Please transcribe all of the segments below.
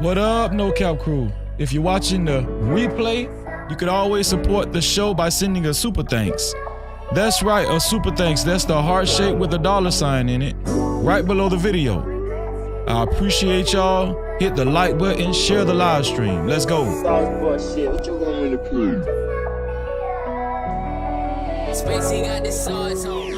What up, No Cap Crew? If you're watching the replay, you could always support the show by sending a super thanks. That's right, a super thanks. That's the heart shape with a $sign in it, right below the video. I appreciate y'all. Hit the like button, share the live stream. Let's go. What you want me to prove? Spacey got the sauce on.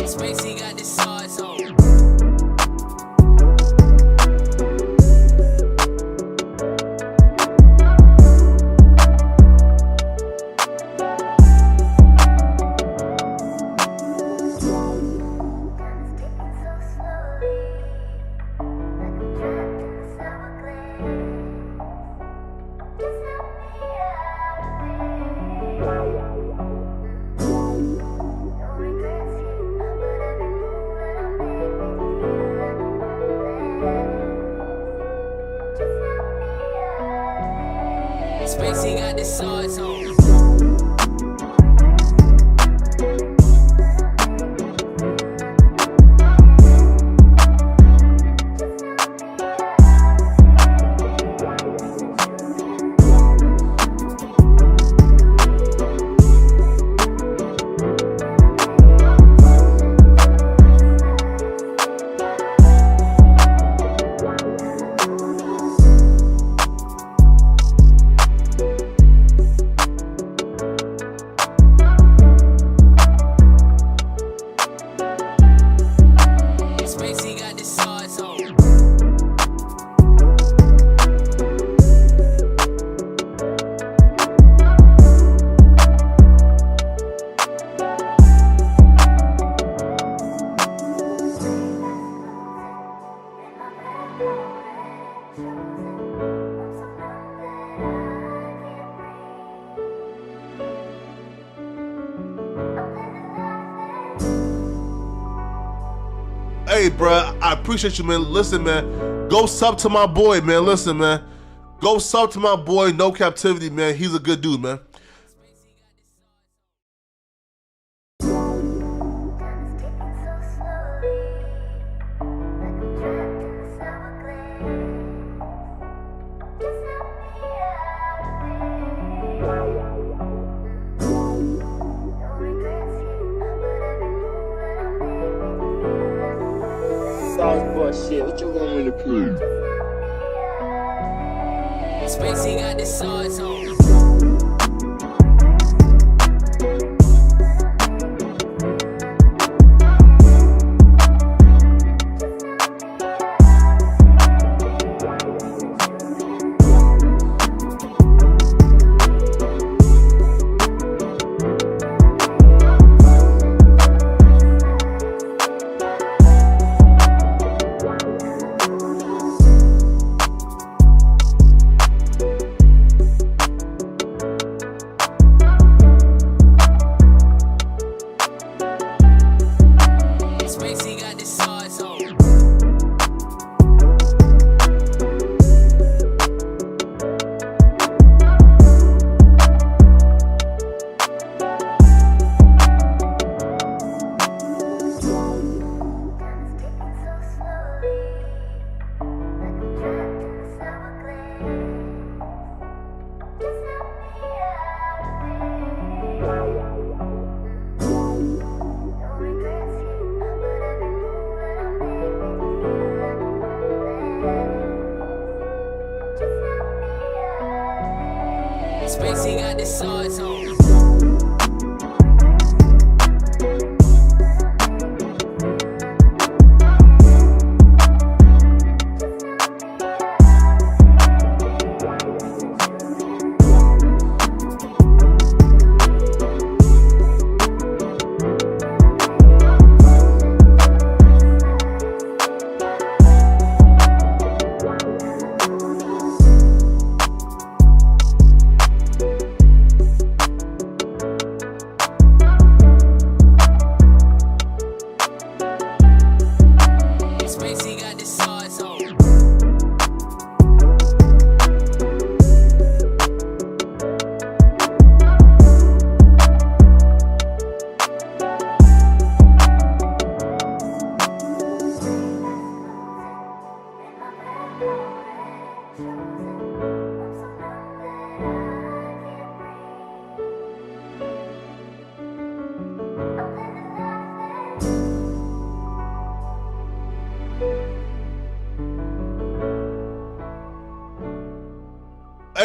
Spacey got the sauce on. Spacey got the sauce on. Spacey got the sauce on. Hey, bruh, I appreciate you, man. Listen, man, go sub to my boy, man. Listen, man, go sub to my boy, No Cap-tivity, man. He's a good dude, man. Shit, what you want me to prove? Spacey got the sauce on. Spacey got the sauce on. Spacey got the sauce on.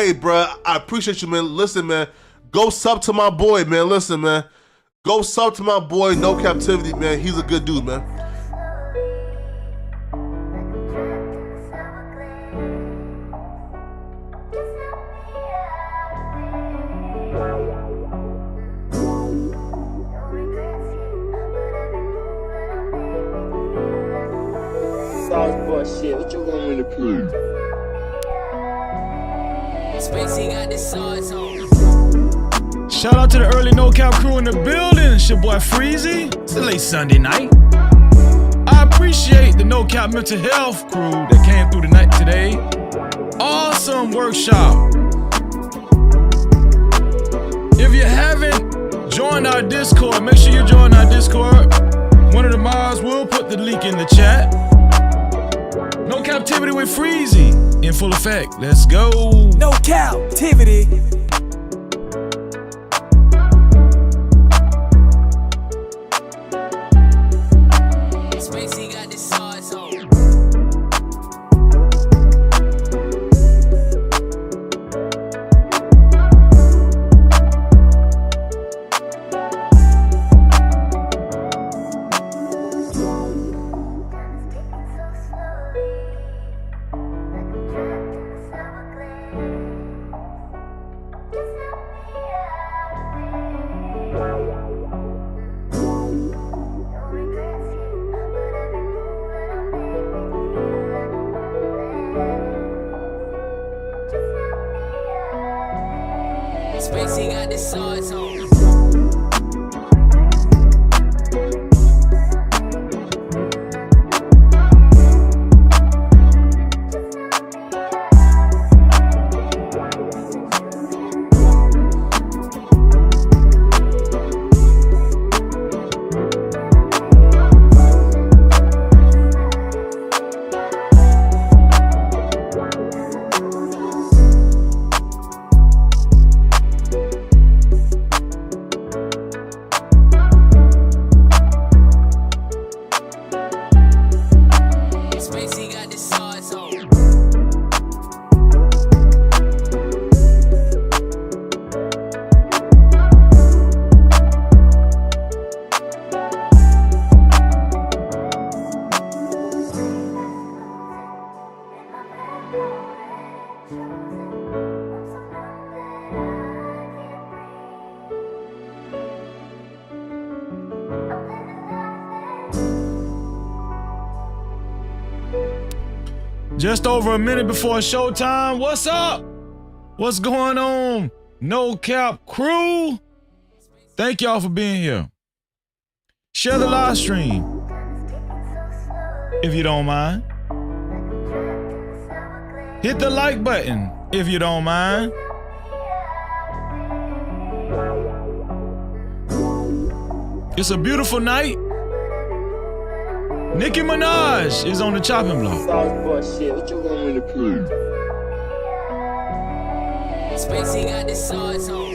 Hey, bro, I appreciate you, man. Listen, man, go sub to my boy, man. Listen, man, go sub to my boy, No Captivity, man. He's a good dude, man. Sauce boy shit, what you want me to prove? Spacey got the sauce on. Shout out to the early No Cap crew in the building. It's your boy Freezy. It's a late Sunday night. I appreciate the No Cap mental health crew that came through the night today. Awesome workshop. If you haven't joined our Discord, make sure you join our Discord. One of the mods will put the link in the chat. No Captivity with Freezy in full effect. Let's go. No Cap-tivity. Spacey got the sauce on. Spacey got the sauce on. Spacey got the sauce on. Just over a minute before showtime. What's up? What's going on? No Cap crew. Thank y'all for being here. Share the live stream if you don't mind. Hit the like button if you don't mind. It's a beautiful night. Nicki Minaj is on the chopping block. Sauce boy shit, what you want me to prove? Spacey got the sauce on.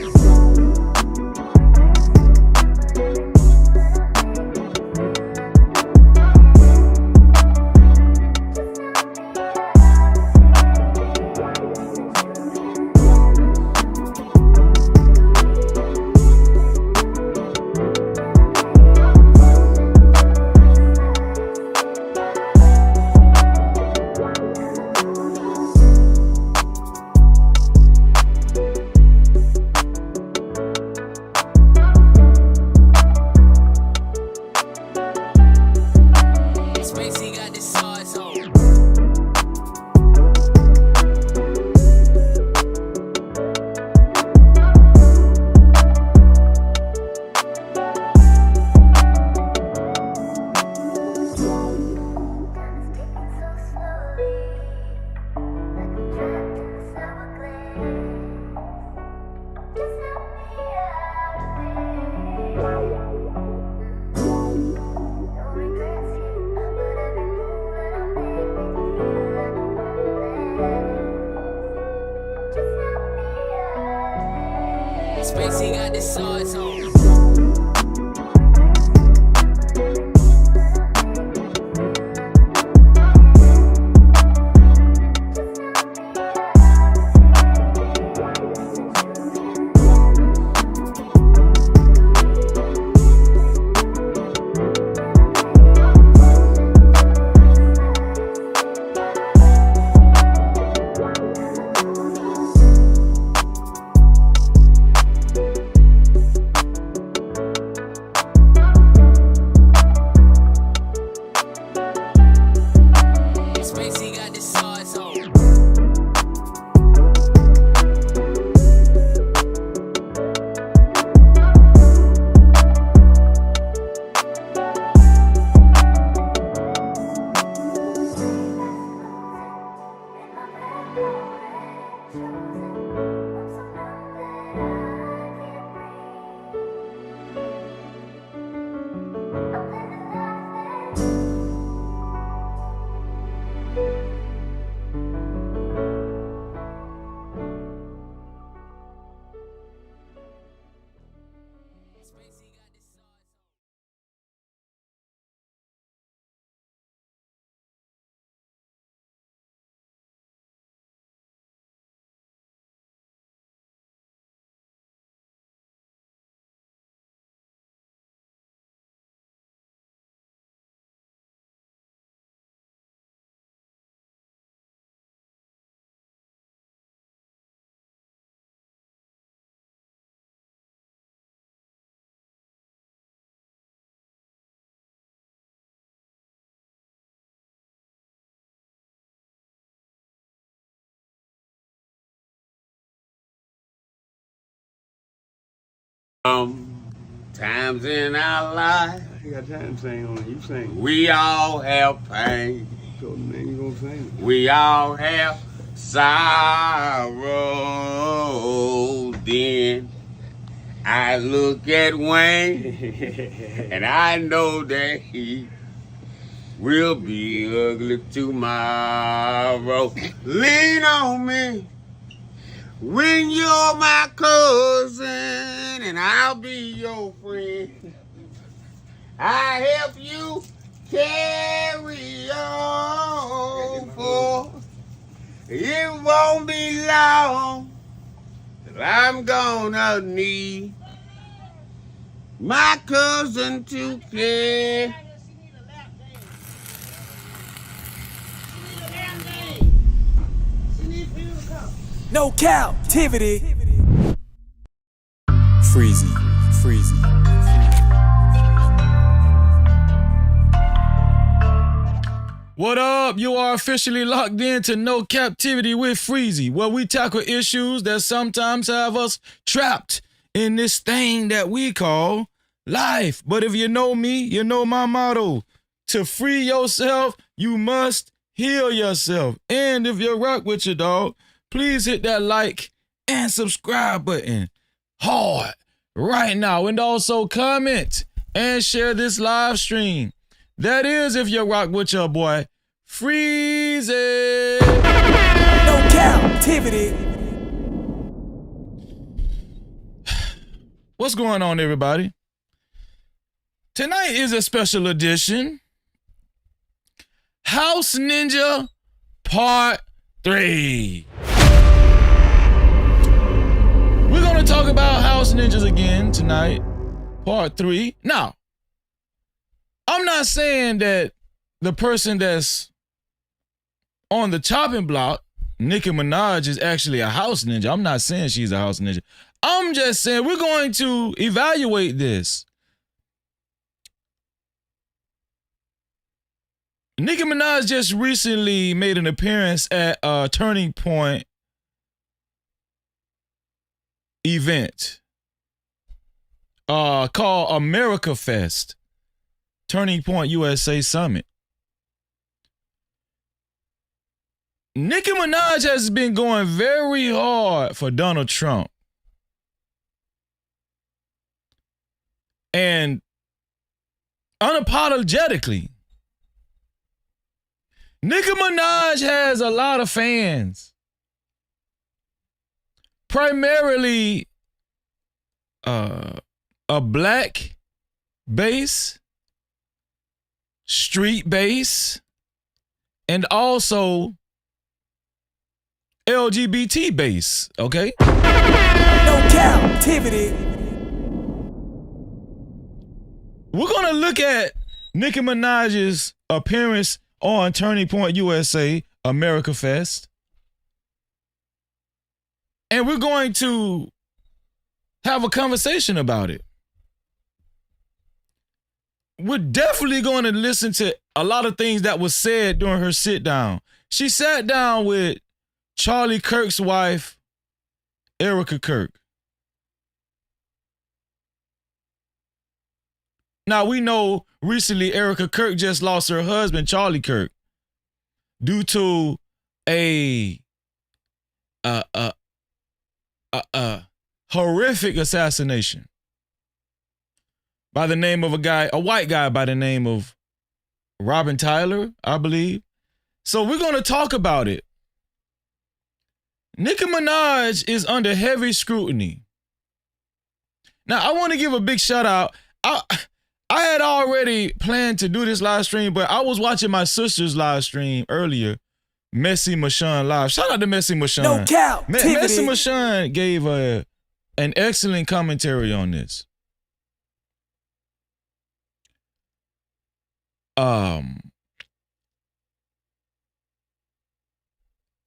Spacey got the sauce on. Spacey got the sauce on. Times in our life, You got time to sing on it. You sing. we all have pain. So man, you gonna sing. We all have sorrow. Then I look at Wayne and I know that he will be ugly tomorrow. Lean on me when you're my cousin and I'll be your friend. I help you carry on, for it won't be long till I'm gonna need my cousin to care. No captivity. Freezy, freezy. What up? You are officially locked in to No Captivity with Freezy, where we tackle issues that sometimes have us trapped in this thing that we call life. But if you know me, you know my motto. To free yourself, you must heal yourself. And if you rock with your dog, please hit that like and subscribe button hard right now. And also comment and share this live stream. That is if you rock with your boy, Freezy. No captivity. What's going on, everybody? Tonight is a special edition. House Ninja Part 3. We're going to talk about House Ninjas again tonight, Part 3. Now, I'm not saying that the person that's on the chopping block, Nicki Minaj, is actually a house ninja. I'm not saying she's a house ninja. I'm just saying we're going to evaluate this. Nicki Minaj just recently made an appearance at a Turning Point event called America Fest. Turning Point USA Summit. Nicki Minaj has been going very hard for Donald Trump. And unapologetically, Nicki Minaj has a lot of fans. Primarily a black base, street base, and also LGBT base, okay? No captivity. We're gonna look at Nicki Minaj's appearance on Turning Point USA America Fest. And we're going to have a conversation about it. We're definitely going to listen to a lot of things that was said during her sit down. She sat down with Charlie Kirk's wife, Erica Kirk. Now, we know recently Erica Kirk just lost her husband, Charlie Kirk, due to a horrific assassination by the name of a white guy by the name of Robin Tyler, I believe. So we're going to talk about it. Nicki Minaj is under heavy scrutiny. Now, I want to give a big shout out. I had already planned to do this live stream, but I was watching my sister's live stream earlier, Messy Mashawn Live. Shout out to Messy Mashawn. No captivity. Messy Mashawn gave an excellent commentary on this.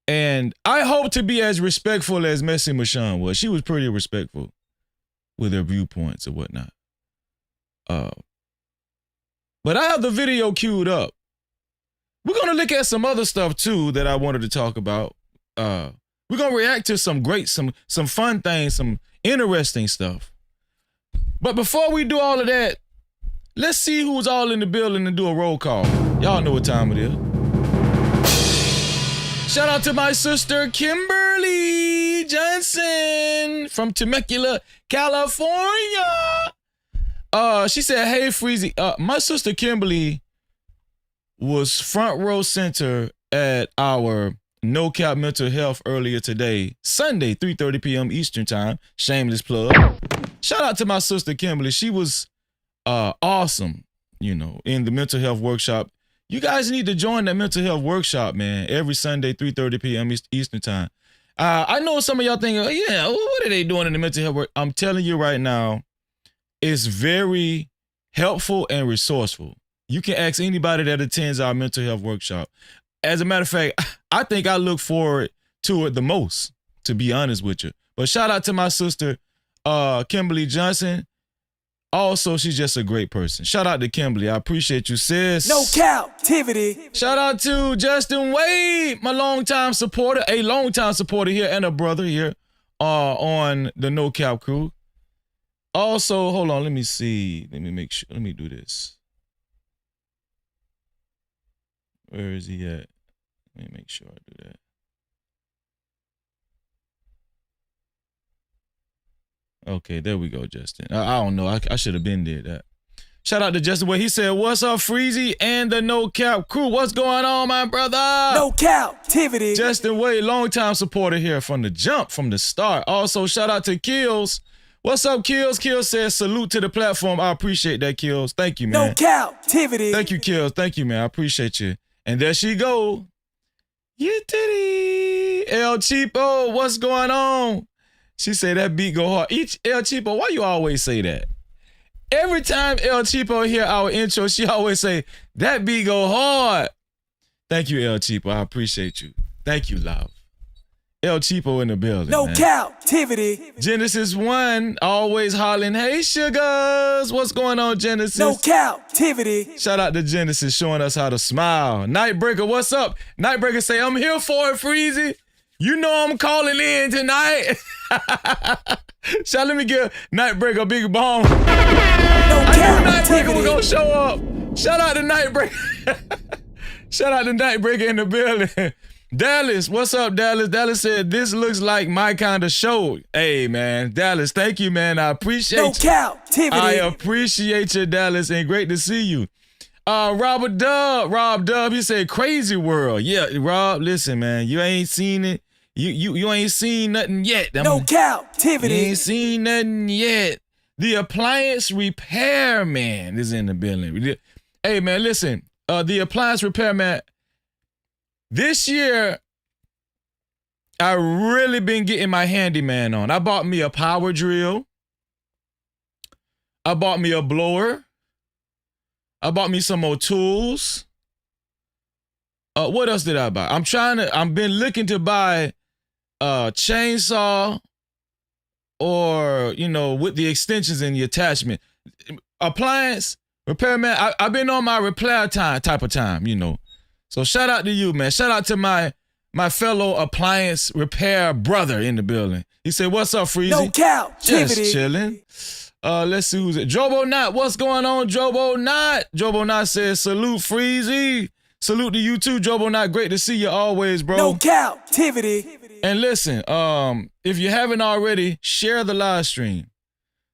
And I hope to be as respectful as Messy Mashawn was. She was pretty respectful with her viewpoints and whatnot. But I have the video queued up. We're going to look at some other stuff too that I wanted to talk about. We're going to react to some fun things, some interesting stuff. But before we do all of that, let's see who's all in the building and do a roll call. Y'all know what time it is. Shout out to my sister, Kimberly Johnson from Temecula, California. She said, hey, Freezy. My sister, Kimberly, was front row center at our No Cap Mental Health earlier today, Sunday, 3:30 p.m. Eastern Time. Shameless plug. Shout out to my sister, Kimberly. She was awesome, you know, in the mental health workshop. You guys need to join that mental health workshop, man, every Sunday, 3:30 p.m. Eastern Time. I know some of y'all thinking, yeah, what are they doing in the mental health work? I'm telling you right now, it's very helpful and resourceful. You can ask anybody that attends our mental health workshop. As a matter of fact, I think I look forward to it the most, to be honest with you. But shout out to my sister, Kimberly Johnson. Also, she's just a great person. Shout out to Kimberly. I appreciate you, sis. No Cap-tivity. Shout out to Justin Wade, my longtime supporter, here and a brother here on the No Cap crew. Also, hold on, let me see. Let me make sure. Let me do this. Where is he at? Let me make sure I do that. Okay, there we go, Justin. I don't know. I should have been there. That. Shout out to Justin Wade. He said, what's up, Freezy and the No Cap crew? What's going on, my brother? No Cap-tivity. Justin Wade, longtime supporter here from the jump, from the start. Also, shout out to Kills. What's up, Kills? Kills says, salute to the platform. I appreciate that, Kills. Thank you, man. No Cap-tivity. Thank you, Kills. Thank you, man. I appreciate you. And there she go. You did it. El Cheapo, what's going on? She said that beat go hard. El Cheapo, why you always say that? Every time El Cheapo hear our intro, she always say, that beat go hard. Thank you, El Cheapo. I appreciate you. Thank you, love. El Cheapo in the building. No man. Cap-tivity. Genesis 1, always hollering, hey, sugars. What's going on, Genesis? No Cap-tivity. Shout out to Genesis showing us how to smile. Nightbreaker, what's up? Nightbreaker say, I'm here for it, Freezy. You know I'm calling in tonight. Let me give Nightbreaker a big bomb. No I knew Nightbreaker was Cap-tivity. gonna show up. Shout out to Nightbreaker. Shout out to Nightbreaker in the building. Dallas, what's up, Dallas? Dallas said, this looks like my kind of show. Hey, man. Dallas, thank you, man. I appreciate No you. Cap-tivity. I appreciate you, Dallas, and great to see you. Rob Dub, he said, crazy world. Yeah, Rob, listen, man, you ain't seen it. You ain't seen nothing yet. No You Cap-tivity. ain't seen nothing yet. The appliance repairman is in the building. Hey, man, listen. The appliance repairman, this year, I really been getting my handyman on. I bought me a power drill. I bought me a blower. I bought me some more tools. What else did I buy? I've been looking to buy a chainsaw or, you know, with the extensions and the attachment. Appliance repairman, I've been on my repair type of time, you know. So shout out to you, man. Shout out to my fellow appliance repair brother in the building. He said, what's up, Freezy? No Cap-tivity. Just chilling. Let's see who's it. Jobo Knot, what's going on, Jobo Knot? Jobo Knot says, salute, Freezy. Salute to you too, Jobo Knot. Great to see you always, bro. No Cap-tivity. And listen, if you haven't already, share the live stream.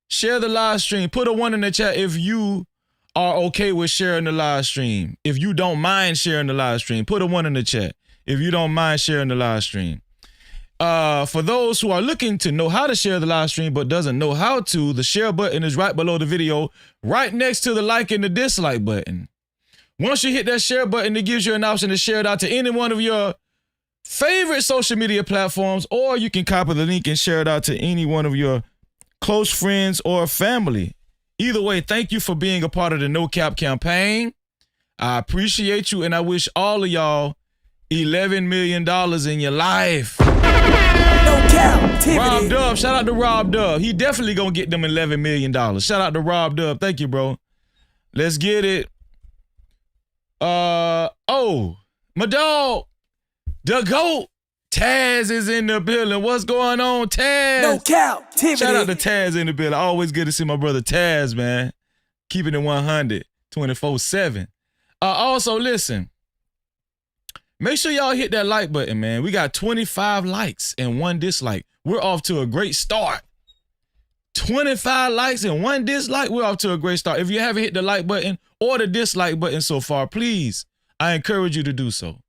Share the live stream. Put a 1 in the chat if you are okay with sharing the live stream. If you don't mind sharing the live stream, put a 1 in the chat. If you don't mind sharing the live stream. For those who are looking to know how to share the live stream but doesn't know how to, the share button is right below the video, right next to the like and the dislike button. Once you hit that share button, it gives you an option to share it out to any one of your favorite social media platforms, or you can copy the link and share it out to any one of your close friends or family. Either way, thank you for being a part of the No Cap campaign. I appreciate you, and I wish all of y'all $11 million in your life. No Cap-tivity. Rob Dub, shout out to Rob Dub. He definitely gonna get them $11 million. Shout out to Rob Dub. Thank you, bro. Let's get it. My dog, the GOAT, Taz is in the building. What's going on, Taz? No Cap-tivity. Shout out to Taz in the building. Always good to see my brother Taz, man. Keeping it 100, 24/7. Also, listen. Make sure y'all hit that like button, man. We got 25 likes and 1 dislike. We're off to a great start. 25 likes and 1 dislike. We're off to a great start. If you haven't hit the like button or the dislike button so far, please, I encourage you to do so.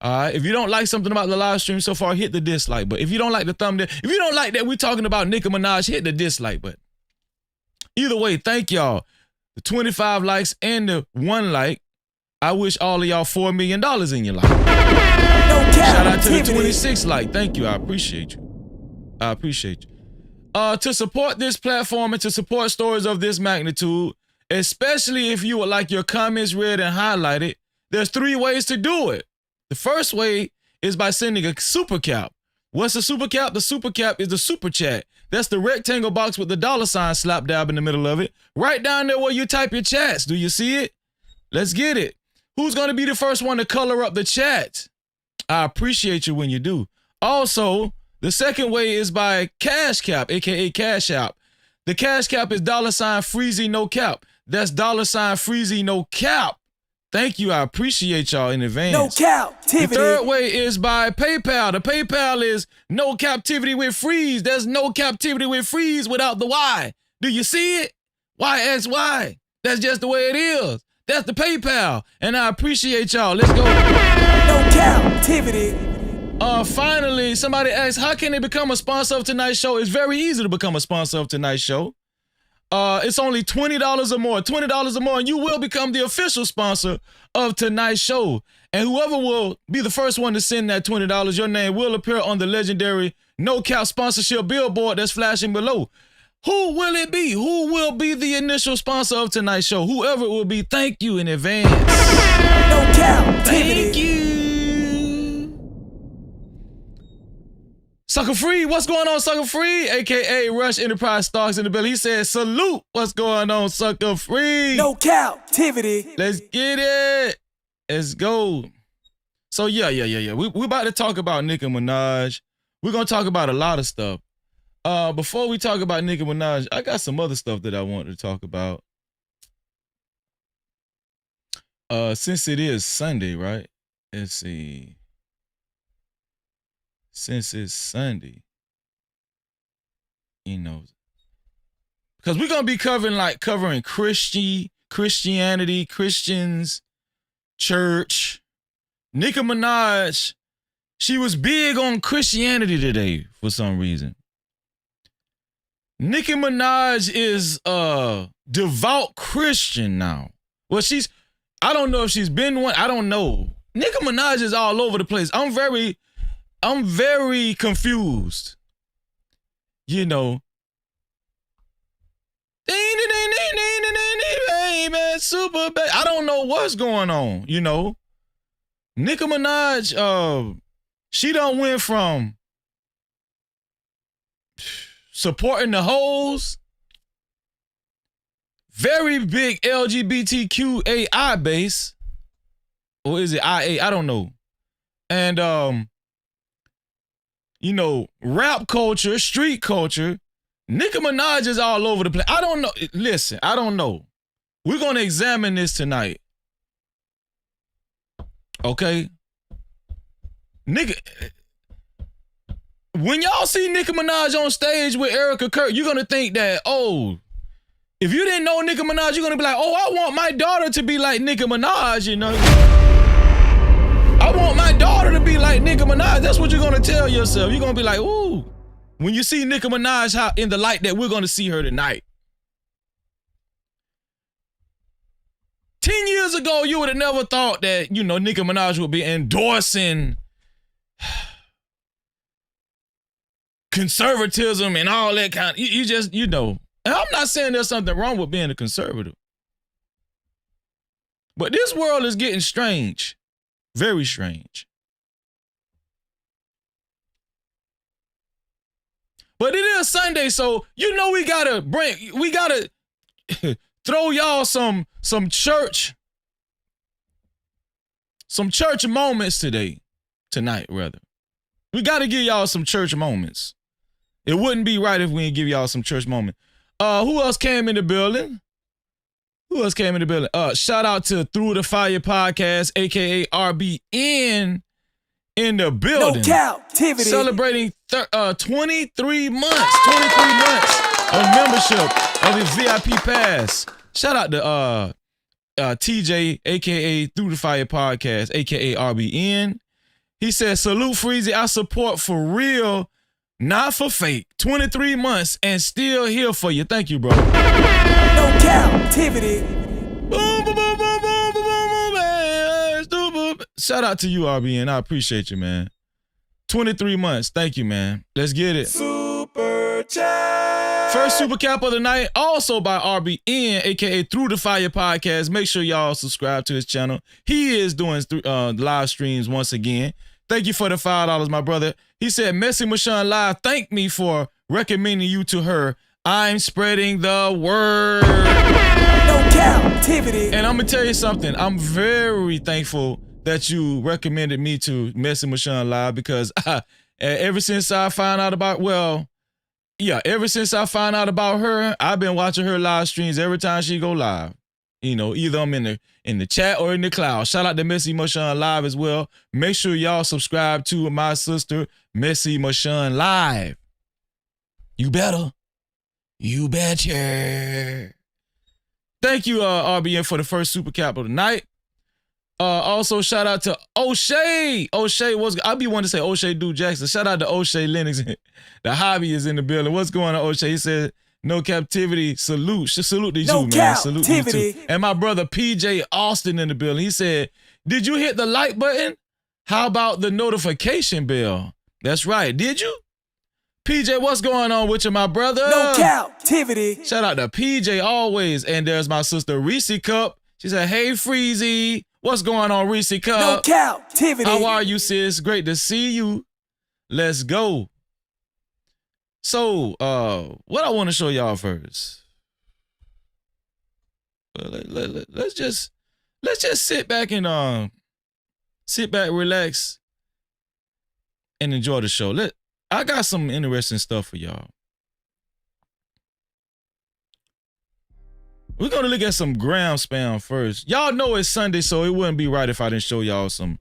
All right. If you don't like something about the live stream so far, hit the dislike button. If you don't like the thumbnail, if you don't like that we're talking about Nicki Minaj, hit the dislike button. Either way, thank y'all. The 25 likes and the 1 like. I wish all of y'all $4 million in your life. No Shout out to the Cap-tivity. 26 like. Thank you. I appreciate you. I appreciate you. To support this platform and to support stories of this magnitude, especially if you would like your comments read and highlighted, there's 3 ways to do it. The first way is by sending a super cap. What's a super cap? The super cap is the super chat. That's the rectangle box with the $ slap dab in the middle of it. Right down there where you type your chats. Do you see it? Let's get it. Who's going to be the first one to color up the chat? I appreciate you when you do. Also, the second way is by Cash Cap, aka Cash App. The Cash Cap is $Freezy no cap. That's $Freezy no cap. Thank you. I appreciate y'all in advance. No Cap-tivity. The third way is by PayPal. The PayPal is no captivity with freeze. There's no captivity with freeze without the Y. Do you see it? YXY. That's just the way it is. That's the PayPal. And I appreciate y'all. Let's go. No Cap-tivity. Finally, somebody asked, how can they become a sponsor of tonight's show? It's very easy to become a sponsor of tonight's show. It's only $20 or more. $20 or more, and you will become the official sponsor of tonight's show. And whoever will be the first one to send that $20, your name will appear on the legendary No Cap sponsorship billboard that's flashing below. Who will it be? Who will be the initial sponsor of tonight's show? Whoever it will be, thank you in advance. No Cap-tivity. Thank you. Sucker Free, what's going on, Sucker Free? AKA Rush Enterprise Stocks in the building. He said, salute. What's going on, Sucker Free? No Cap-tivity. Let's get it. Let's go. So yeah. We about to talk about Nicki Minaj. We're gonna talk about a lot of stuff. Before we talk about Nicki Minaj, I got some other stuff that I wanted to talk about. Since it is Sunday, right? Let's see. Since it's Sunday, you know, because we're gonna be covering Christianity, Christians, church. Nicki Minaj, she was big on Christianity today for some reason. Nicki Minaj is a devout Christian now. Well, I don't know if she's been one. I don't know. Nicki Minaj is all over the place. I'm very confused. You know. Super baby. I don't know what's going on, you know. Nicki Minaj, she done went from supporting the hoes, very big LGBTQAI base, or is it IA? I don't know. And you know, rap culture, street culture. Nicki Minaj is all over the place. I don't know. Listen, I don't know. We're gonna examine this tonight. Okay? When y'all see Nicki Minaj on stage with Erica Kirk, you're gonna think that, oh, if you didn't know Nicki Minaj, you're gonna be like, oh, I want my daughter to be like Nicki Minaj, you know? I want my daughter to be like Nicki Minaj. That's what you're gonna tell yourself. You're gonna be like, ooh, when you see Nicki Minaj in the light that we're gonna see her tonight. 10 years ago, you would have never thought that, you know, Nicki Minaj would be endorsing conservatism and all that kind of, you just, you know. And I'm not saying there's something wrong with being a conservative. But this world is getting strange. Very strange. But it is Sunday, so you know we gotta throw y'all some church moments tonight rather. We got to give y'all some church moments. It wouldn't be right if we didn't give y'all some church moments. Who else came in the building? Shout out to Through the Fire Podcast, a.k.a. RBN, in the building. No Cap-tivity. Celebrating 23 months of membership of his VIP pass. Shout out to TJ, a.k.a. Through the Fire Podcast, a.k.a. RBN. He said, salute Freezy, I support for real, not for fake. 23 months and still here for you. Thank you, bro. No Cap-tivity. Boom, boom, boom, boom, boom, boom, boom, man. Shout out to you, RBN. I appreciate you, man. 23 months. Thank you, man. Let's get it. Super chat. First super cap of the night, also by RBN, a.k.a. Through the Fire Podcast. Make sure y'all subscribe to his channel. He is doing live streams once again. Thank you for the $5, my brother. He said, Messi Mashawn Live, thank me for recommending you to her. I'm spreading the word. No Cap-tivity. And I'm going to tell you something. I'm very thankful that you recommended me to Messi Mashawn Live because ever since I found out about, ever since I found out about her, I've been watching her live streams every time she go live. You know, either I'm in the chat or in the cloud. Shout out to Messi Mashawn Live as well. Make sure y'all subscribe to my sister, Messi Mashawn Live. You better. You betcha. Thank you, RBN, for the first super cap of the night. Also, shout out to O'Shea. O'Shea I be wanting to say O'Shea Duke Jackson. Shout out to O'Shea Lennox. The hobby is in the building. What's going on, O'Shea? He said, no captivity. Salute. Salute to you, man. Salute to you too. And my brother PJ Austin in the building. He said, did you hit the like button? How about the notification bell? That's right. Did you? PJ, what's going on with you, my brother? No Cap-tivity. Shout out to PJ always. And there's my sister Reese Cup. She said, hey, Freezy. What's going on, Reese Cup? No Cap-tivity. How are you, sis? Great to see you. Let's go. So, what I want to show y'all first. Let's just sit back and relax, and enjoy the show. I got some interesting stuff for y'all. We're gonna look at some gram spam first. Y'all know it's Sunday, so it wouldn't be right if I didn't show y'all some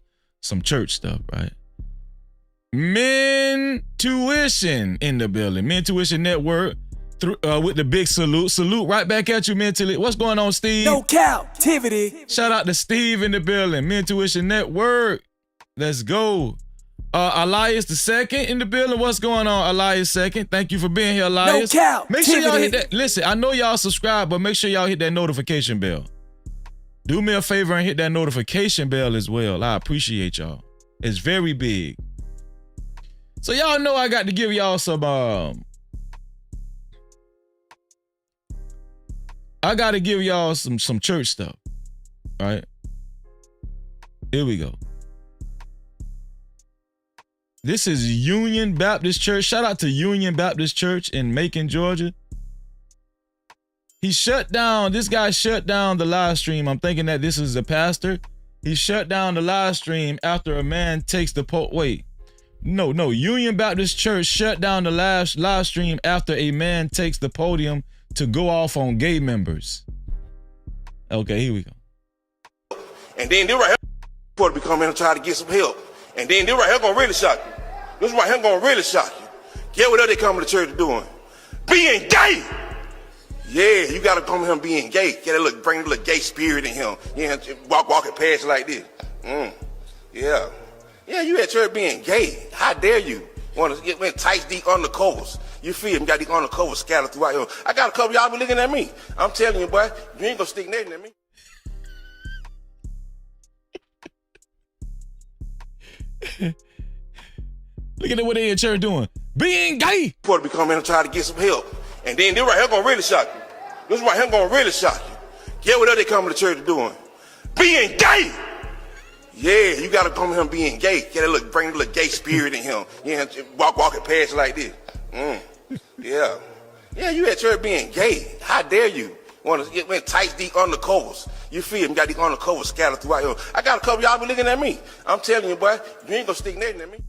church stuff, right? Mentuition in the building. Mentuition Network with the big salute. Salute right back at you, Mentally. What's going on, Steve? No Cap-tivity. Shout out to Steve in the building. Mentuition Network. Let's go. Elias the second in the building. What's going on, Elias second? Thank you for being here, Elias. No Cap-tivity. Make sure y'all hit that. Listen, I know y'all subscribe, but make sure y'all hit that notification bell. Do me a favor and hit that notification bell as well. I appreciate y'all. It's very big. So y'all know I got to give y'all some I got to give y'all some church stuff. All right? Here we go. This is Union Baptist Church. Shout out to Union Baptist Church in Macon, Georgia. This guy shut down the live stream. I'm thinking that this is the pastor. He shut down the live stream after a man takes the No, Union Baptist Church shut down the live stream after a man takes the podium to go off on gay members. Okay, here we go. And then they right here supposed to be coming and try to get some help. And then they right here gonna really shock you. This right here gonna really shock you. Get what else they coming to church doing? Being gay! Yeah, you gotta come here being gay. Bring a little gay spirit in him. Yeah, walking past you like this. Yeah. Yeah, you at church being gay. How dare you? Want to get tight, deep undercovers. You feel me? Got these undercovers scattered throughout here. I got a couple y'all be looking at me. I'm telling you, boy, you ain't gonna stick nothing at me. Look at what they in church doing. Being gay. Supposed to be coming and try to get some help. And then they right here gonna really shock you. This right here gonna really shock you. Get what else they coming to church doing? Being gay! Yeah, you gotta come here being gay. Bring a little gay spirit in him. Yeah, walking past you like this. Yeah. Yeah, you at church being gay. How dare you? Want to get tight, deep undercovers. You feel me? Got these undercovers scattered throughout here. I got a couple y'all be looking at me. I'm telling you, boy, you ain't gonna stick nothing at me.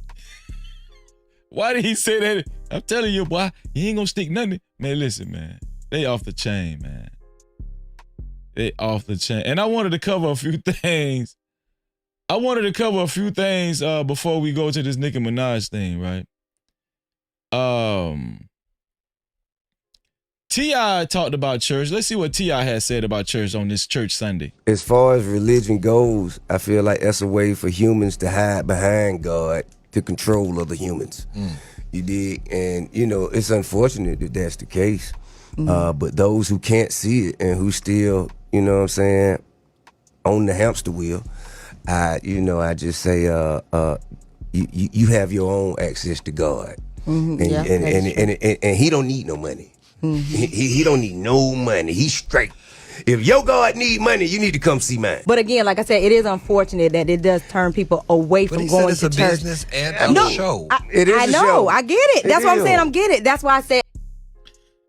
Why did he say that? I'm telling you, boy, he ain't gonna stick nothing. Man, listen, man. They off the chain, man. They off the chain. And I wanted to cover a few things. Before we go to this Nicki Minaj thing, right? T.I. talked about church. Let's see what T.I. has said about church on this church Sunday. As far as religion goes, I feel like that's a way for humans to hide behind God to control other humans. You dig? And, you know, it's unfortunate that that's the case. But those who can't see it and who still, you know what I'm saying, on the hamster wheel, I just say, you have your own access to God. And he don't need no money. He don't need no money. He's straight. If your God need money, you need to come see mine. But again, like I said, it is unfortunate that it does turn people away from going to church. It's a business and a show. I know. I get it. That's what I'm saying. I'm get it. That's why I said.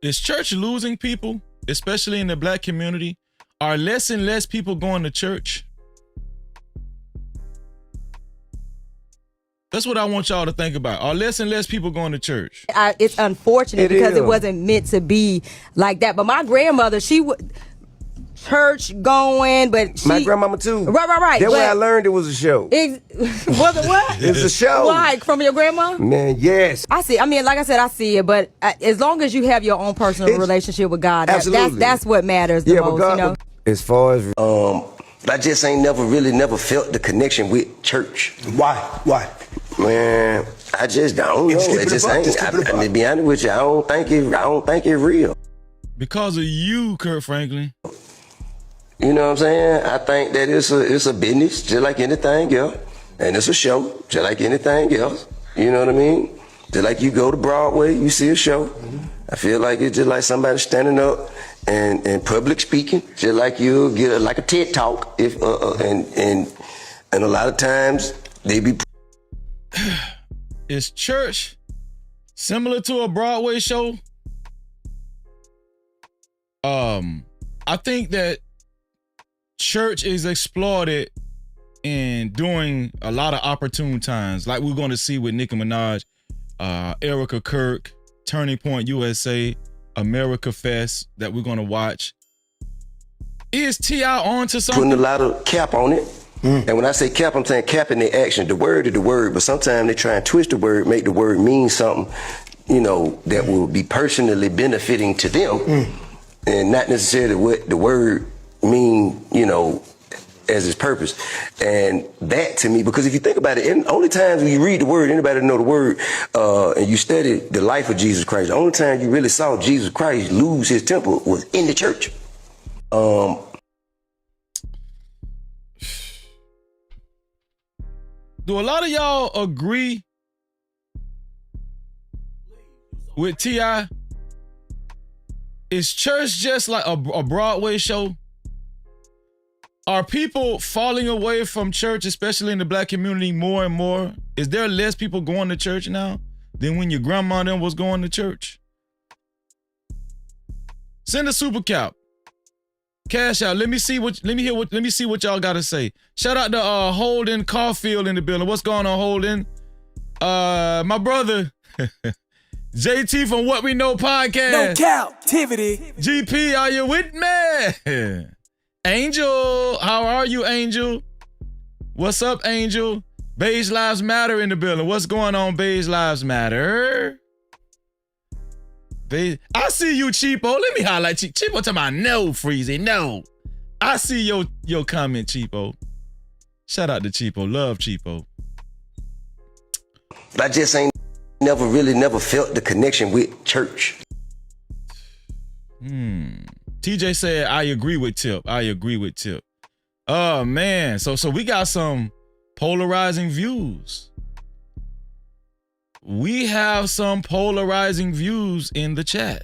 Is church losing people, especially in the black community? Are less and less people going to church? That's what I want y'all to think about. Are less and less people going to church? It's unfortunate because it wasn't meant to be like that. But my grandmother, she would church going, but my grandmama too. Right. That's why I learned it was a show. Was it what? It's a show. Like from your grandma? Man, yes. I see. I mean, like I said, I see it. But as long as you have your own personal relationship with God, that's what matters the most. God, you know? As far as I just ain't never felt the connection with church. Why? Man, I just don't know. It just ain't. To be honest with you, I don't think it's real. Because of you, Kurt Franklin. You know what I'm saying? I think that it's a business just like anything else, and it's a show just like anything else. You know what I mean? Just like you go to Broadway, you see a show. I feel like it's just like somebody standing up and public speaking, just like you get like a TED talk. If and a lot of times they be. Is church similar to a Broadway show? I think that church is exploited in during a lot of opportune times, like we're going to see with Nicki Minaj, Erica Kirk, Turning Point USA, America Fest that we're going to watch. Is T.I. on to something? Putting a lot of cap on it. And when I say cap, I'm saying cap in their action. The word is the word, but sometimes they try and twist the word, make the word mean something, you know, that will be personally benefiting to them, and not necessarily what the word mean, you know, as its purpose. And that to me, because if you think about it, in only times when you read the word, anybody know the word, and you study the life of Jesus Christ, the only time you really saw Jesus Christ lose his temper was in the church. Do a lot of y'all agree with T.I.? Is church just like a Broadway show? Are people falling away from church, especially in the black community, more and more? Is there less people going to church now than when your grandma then was going to church? Send a super cap. Cash out. Let me see what y'all gotta say. Shout out to Holden Caulfield in the building. What's going on, Holden? My brother, JT from What We Know Podcast. No Cap-tivity. GP, are you with me? Angel, how are you, Angel? What's up, Angel? Beige Lives Matter in the building. What's going on, Beige Lives Matter? I see you, Cheapo. Let me highlight Cheapo to my no, Freezy, no. I see your comment, Cheapo. Shout out to Cheapo. Love Cheapo. I just ain't never felt the connection with church. TJ said, I agree with Tip. Oh, man. So we got some polarizing views. We have some polarizing views in the chat.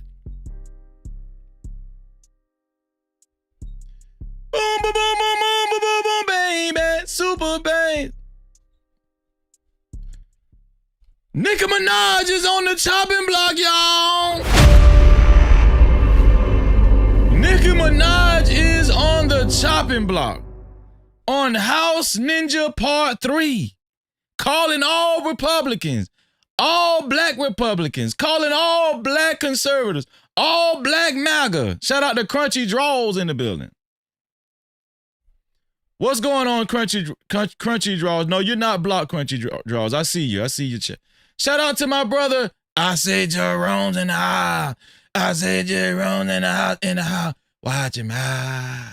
Boom, boom, boom, boom, boom, boom, boom, boom, baby. Super babe. Nicki Minaj is on the chopping block, y'all. Nicki Minaj is on the chopping block on House Ninja Part 3, calling all Republicans, all black Republicans, calling all black conservatives, all black MAGA. Shout out to Crunchy Draws in the building. What's going on, Crunchy Draws? No, you're not blocked, Crunchy Draws. I see you. I see you. Shout out to my brother. I said Jerome's in the house. I said Jerome's in the house. In the house. Watch him out.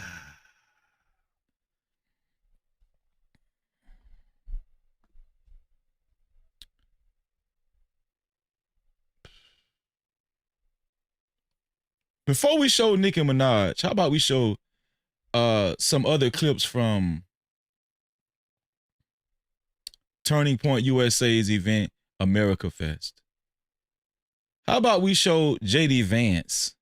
Before we show Nicki Minaj, how about we show some other clips from Turning Point USA's event, America Fest? How about we show JD Vance?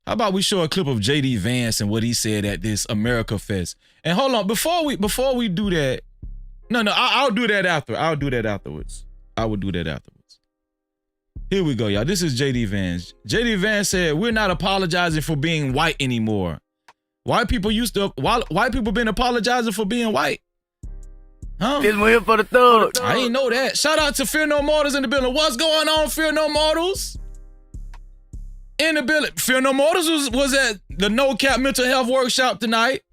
How about we show a clip of JD Vance and what he said at this America Fest? And hold on, before we do that, I'll do that after. I'll do that afterwards. I will do that afterwards. Here we go, y'all. This is JD Vance. JD Vance said, "We're not apologizing for being white anymore. White people been apologizing for being white. Huh? This one here for the thug. I ain't know that. Shout out to Fear No Mortals in the building. What's going on, Fear No Mortals? In the building. Fear No Mortals was at the No Cap Mental Health Workshop tonight.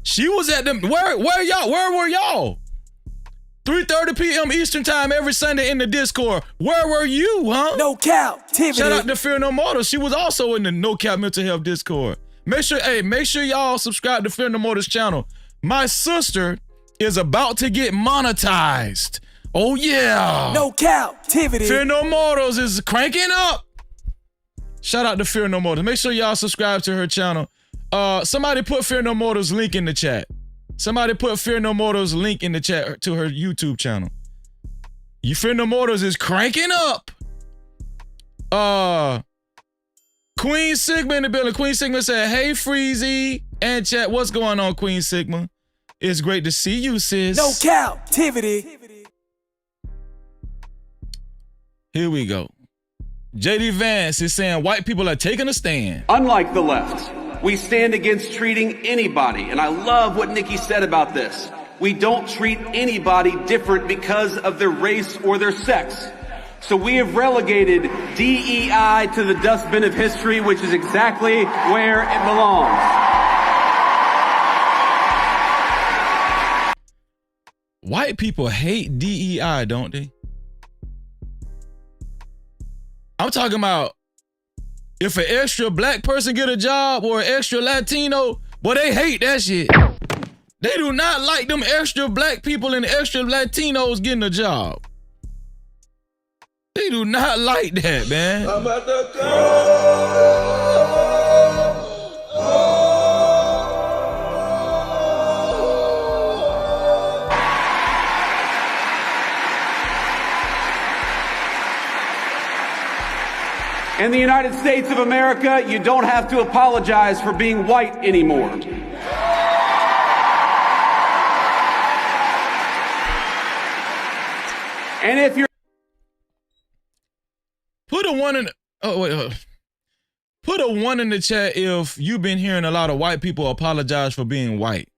She was at the where were y'all? 3:30 p.m. Eastern time every Sunday in the Discord. Where were you, huh? No Cap-tivity. Shout out to Fear No Mortals. She was also in the No Cap Mental Health Discord. Make sure y'all subscribe to Fear No Mortals channel. My sister is about to get monetized. Oh yeah. No Cap-tivity. Fear No Mortals is cranking up. Shout out to Fear No Mortals. Make sure y'all subscribe to her channel. Somebody put Fear No Mortals link in the chat. Somebody put Fear No Mortals link in the chat to her YouTube channel. Fear No Mortals is cranking up. Queen Sigma in the building. Queen Sigma said, "Hey Freezy," and chat. What's going on, Queen Sigma? It's great to see you, sis. No Cap-tivity. Here we go. JD Vance is saying white people are taking a stand. Unlike the left, we stand against treating anybody, and I love what Nicki said about this. We don't treat anybody different because of their race or their sex. So we have relegated DEI to the dustbin of history, which is exactly where it belongs. White people hate DEI, don't they? I'm talking about if an extra black person get a job or an extra Latino, boy, they hate that shit. They do not like them extra black people and extra Latinos getting a job. They do not like that, man. I'm about to go. In the United States of America, you don't have to apologize for being white anymore. And if you're put a one in the chat if you've been hearing a lot of white people apologize for being white.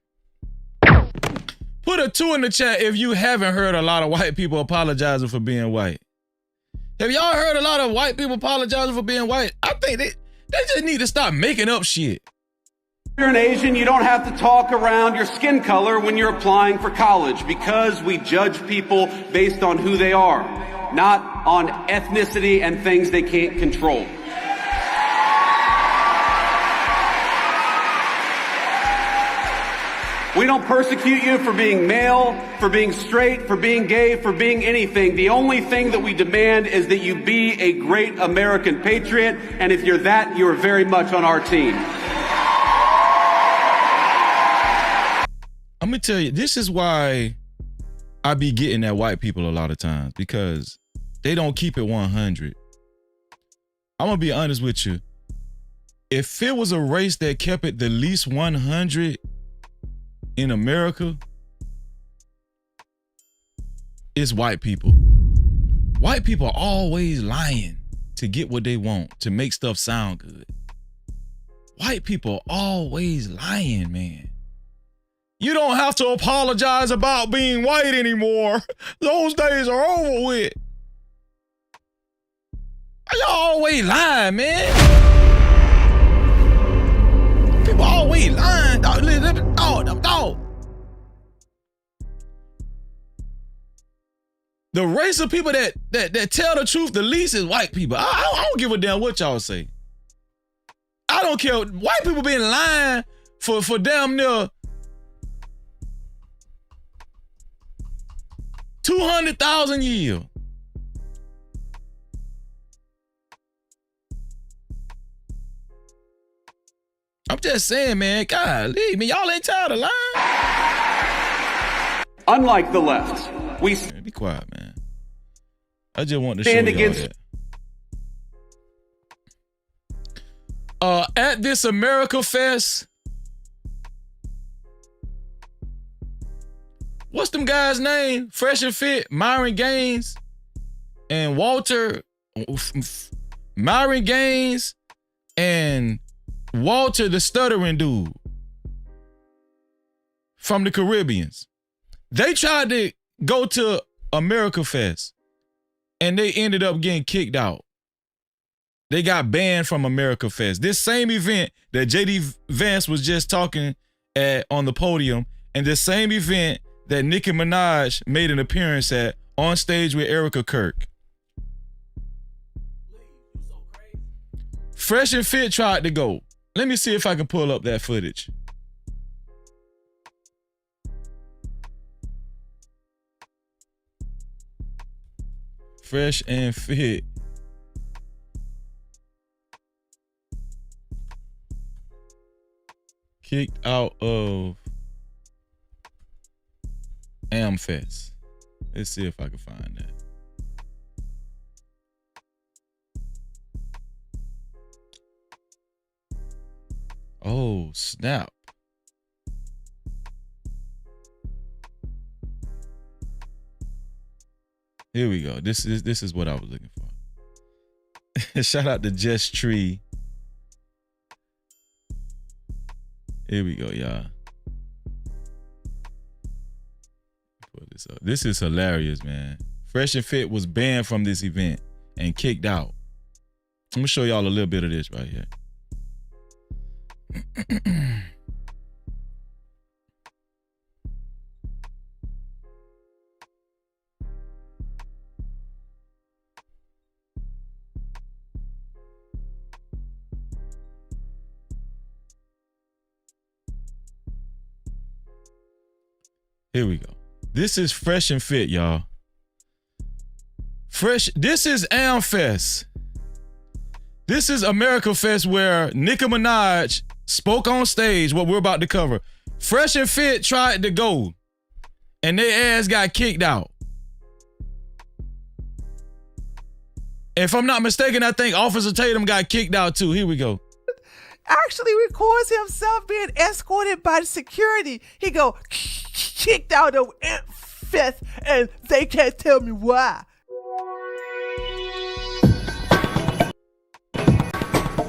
Put a 2 in the chat if you haven't heard a lot of white people apologizing for being white. Have y'all heard a lot of white people apologizing for being white? I think they just need to stop making up shit. If you're an Asian, you don't have to talk around your skin color when you're applying for college because we judge people based on who they are, not on ethnicity and things they can't control. We don't persecute you for being male, for being straight, for being gay, for being anything. The only thing that we demand is that you be a great American patriot, and if you're that, you're very much on our team. I'm gonna tell you, this is why I be getting at white people a lot of times, because they don't keep it 100. I'm gonna be honest with you. If it was a race that kept it the least 100 in America, it's white people. White people are always lying to get what they want, to make stuff sound good. White people are always lying, man. You don't have to apologize about being white anymore. Those days are over with. Y'all always lying, man. People always lying. Dog. The race of people that tell the truth the least is white people. I don't give a damn what y'all say. I don't care. White people been lying for damn near 200,000 years. I'm just saying, man, golly, man, y'all ain't tired of lying. Unlike the left, we be quiet, man. I just want to show stand y'all against that. At this America Fest, what's them guys' name? Fresh and Fit, Myron Gaines, and Walter. Myron Gaines and Walter, the stuttering dude from the Caribbeans. They tried to go to America Fest and they ended up getting kicked out. They got banned from America Fest. This same event that JD Vance was just talking at on the podium, and the same event that Nicki Minaj made an appearance at on stage with Erica Kirk. Fresh and Fit tried to go. Let me see if I can pull up that footage. Fresh and Fit. Kicked out of AmFest. Let's see if I can find that. Oh, snap. Here we go. This is what I was looking for. Shout out to Just Tree. Here we go, y'all. Put this up. This is hilarious, man. Fresh and Fit was banned from this event and kicked out. I'm gonna show y'all a little bit of this right here. Here we go. This is Fresh and Fit, y'all. This is AmFest. This is America Fest where Nicki Minaj spoke on stage what we're about to cover. Fresh and Fit tried to go and their ass got kicked out. If I'm not mistaken, I think Officer Tatum got kicked out too. Here we go. Actually records himself being escorted by security. He go, kicked out of AmFest and they can't tell me why.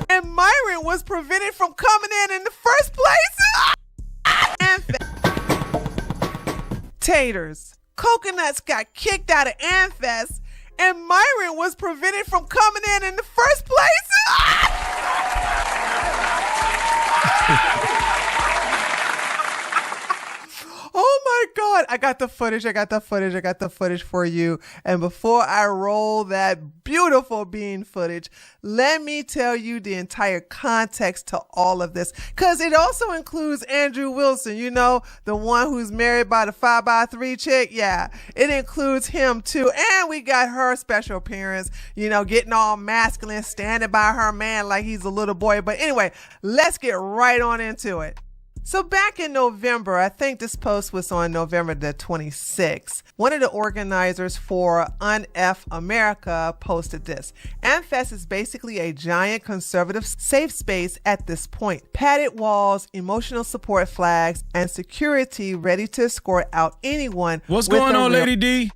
And Myron was prevented from coming in the first place. Taters. Coconuts got kicked out of AmFest and Myron was prevented from coming in the first place. Oh my God. I got the footage for you. And before I roll that beautiful bean footage, let me tell you the entire context to all of this. Because it also includes Andrew Wilson, you know, the one who's married by the 5x3 chick. Yeah, it includes him too. And we got her special appearance, you know, getting all masculine, standing by her man like he's a little boy. But anyway, let's get right on into it. So back in November, I think this post was on November the 26th, one of the organizers for UnF America posted this. AmFest is basically a giant conservative safe space at this point. Padded walls, emotional support flags, and security ready to escort out anyone. What's going on, Lady D?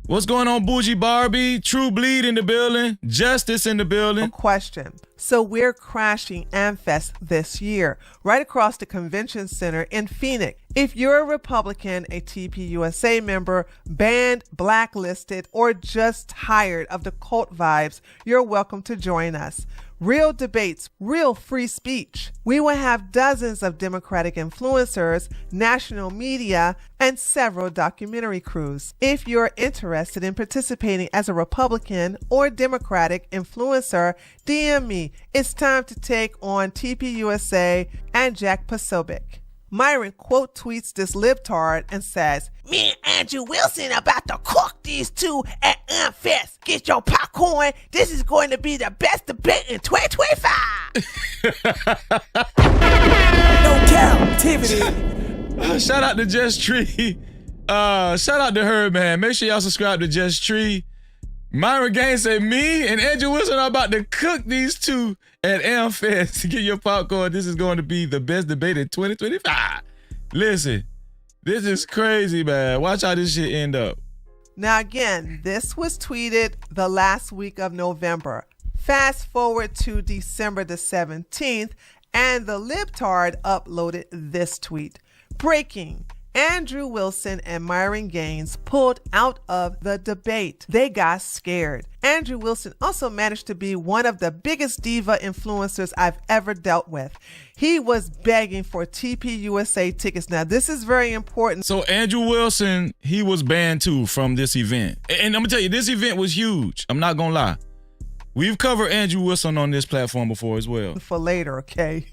What's going on, Bougie Barbie? True Bleed in the building. Justice in the building. Question. So we're crashing AmFest this year, right across the convention center in Phoenix. If you're a Republican, a TPUSA member, banned, blacklisted, or just tired of the cult vibes, you're welcome to join us. Real debates, real free speech. We will have dozens of Democratic influencers, national media, and several documentary crews. If you're interested in participating as a Republican or Democratic influencer, DM me. It's time to take on TPUSA and Jack Posobiec. Myron quote tweets this libtard and says, "Me and Andrew Wilson about to cook these two at AmFest. Get your popcorn. This is going to be the best debate in 2025. No Cap-tivity. Shout out to Just Tree. Shout out to her, man. Make sure y'all subscribe to Just Tree. Myron Gaines said, me and Andrew Wilson are about to cook these two at AmFest. Get your popcorn. This is going to be the best debate in 2025. Listen, this is crazy, man. Watch how this shit end up. Now, again, this was tweeted the last week of November. Fast forward to December the 17th, and the libtard uploaded this tweet. Breaking. Andrew Wilson and Myron Gaines pulled out of the debate. They got scared. Andrew Wilson also managed to be one of the biggest diva influencers I've ever dealt with. He was begging for TPUSA tickets. Now, this is very important. So Andrew Wilson, he was banned too from this event. And I'm gonna tell you, this event was huge. I'm not gonna lie. We've covered Andrew Wilson on this platform before as well. For later, okay?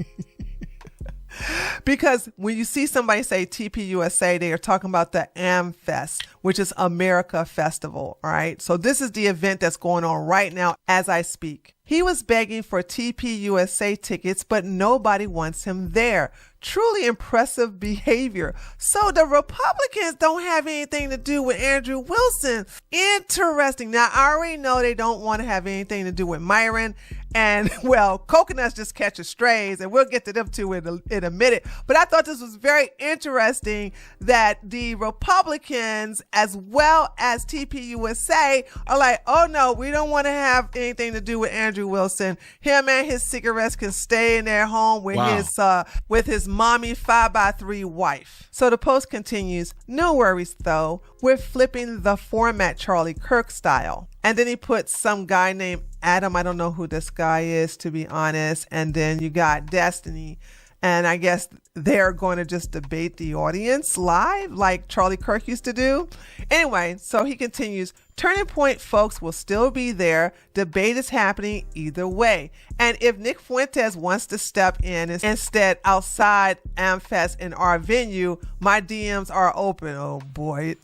Because when you see somebody say TPUSA, they are talking about the AmFest, which is America Festival, all right? So this is the event that's going on right now as I speak. He was begging for TPUSA tickets, but nobody wants him there. Truly impressive behavior. So the Republicans don't have anything to do with Andrew Wilson. Interesting. Now, I already know they don't want to have anything to do with Myron. And, well, coconuts just catch strays, and we'll get to them too in a minute. But I thought this was very interesting that the Republicans, as well as TPUSA, are like, oh, no, we don't want to have anything to do with Andrew Wilson. Him and his cigarettes can stay in their home with his mommy 5x3 wife. So the post continues, no worries, though. We're flipping the format Charlie Kirk style. And then he puts some guy named Adam. I don't know who this guy is, to be honest. And then you got Destiny. And I guess they're going to just debate the audience live like Charlie Kirk used to do. Anyway, so he continues, Turning Point folks will still be there. Debate is happening either way. And if Nick Fuentes wants to step in instead outside AmFest in our venue, my DMs are open. Oh boy.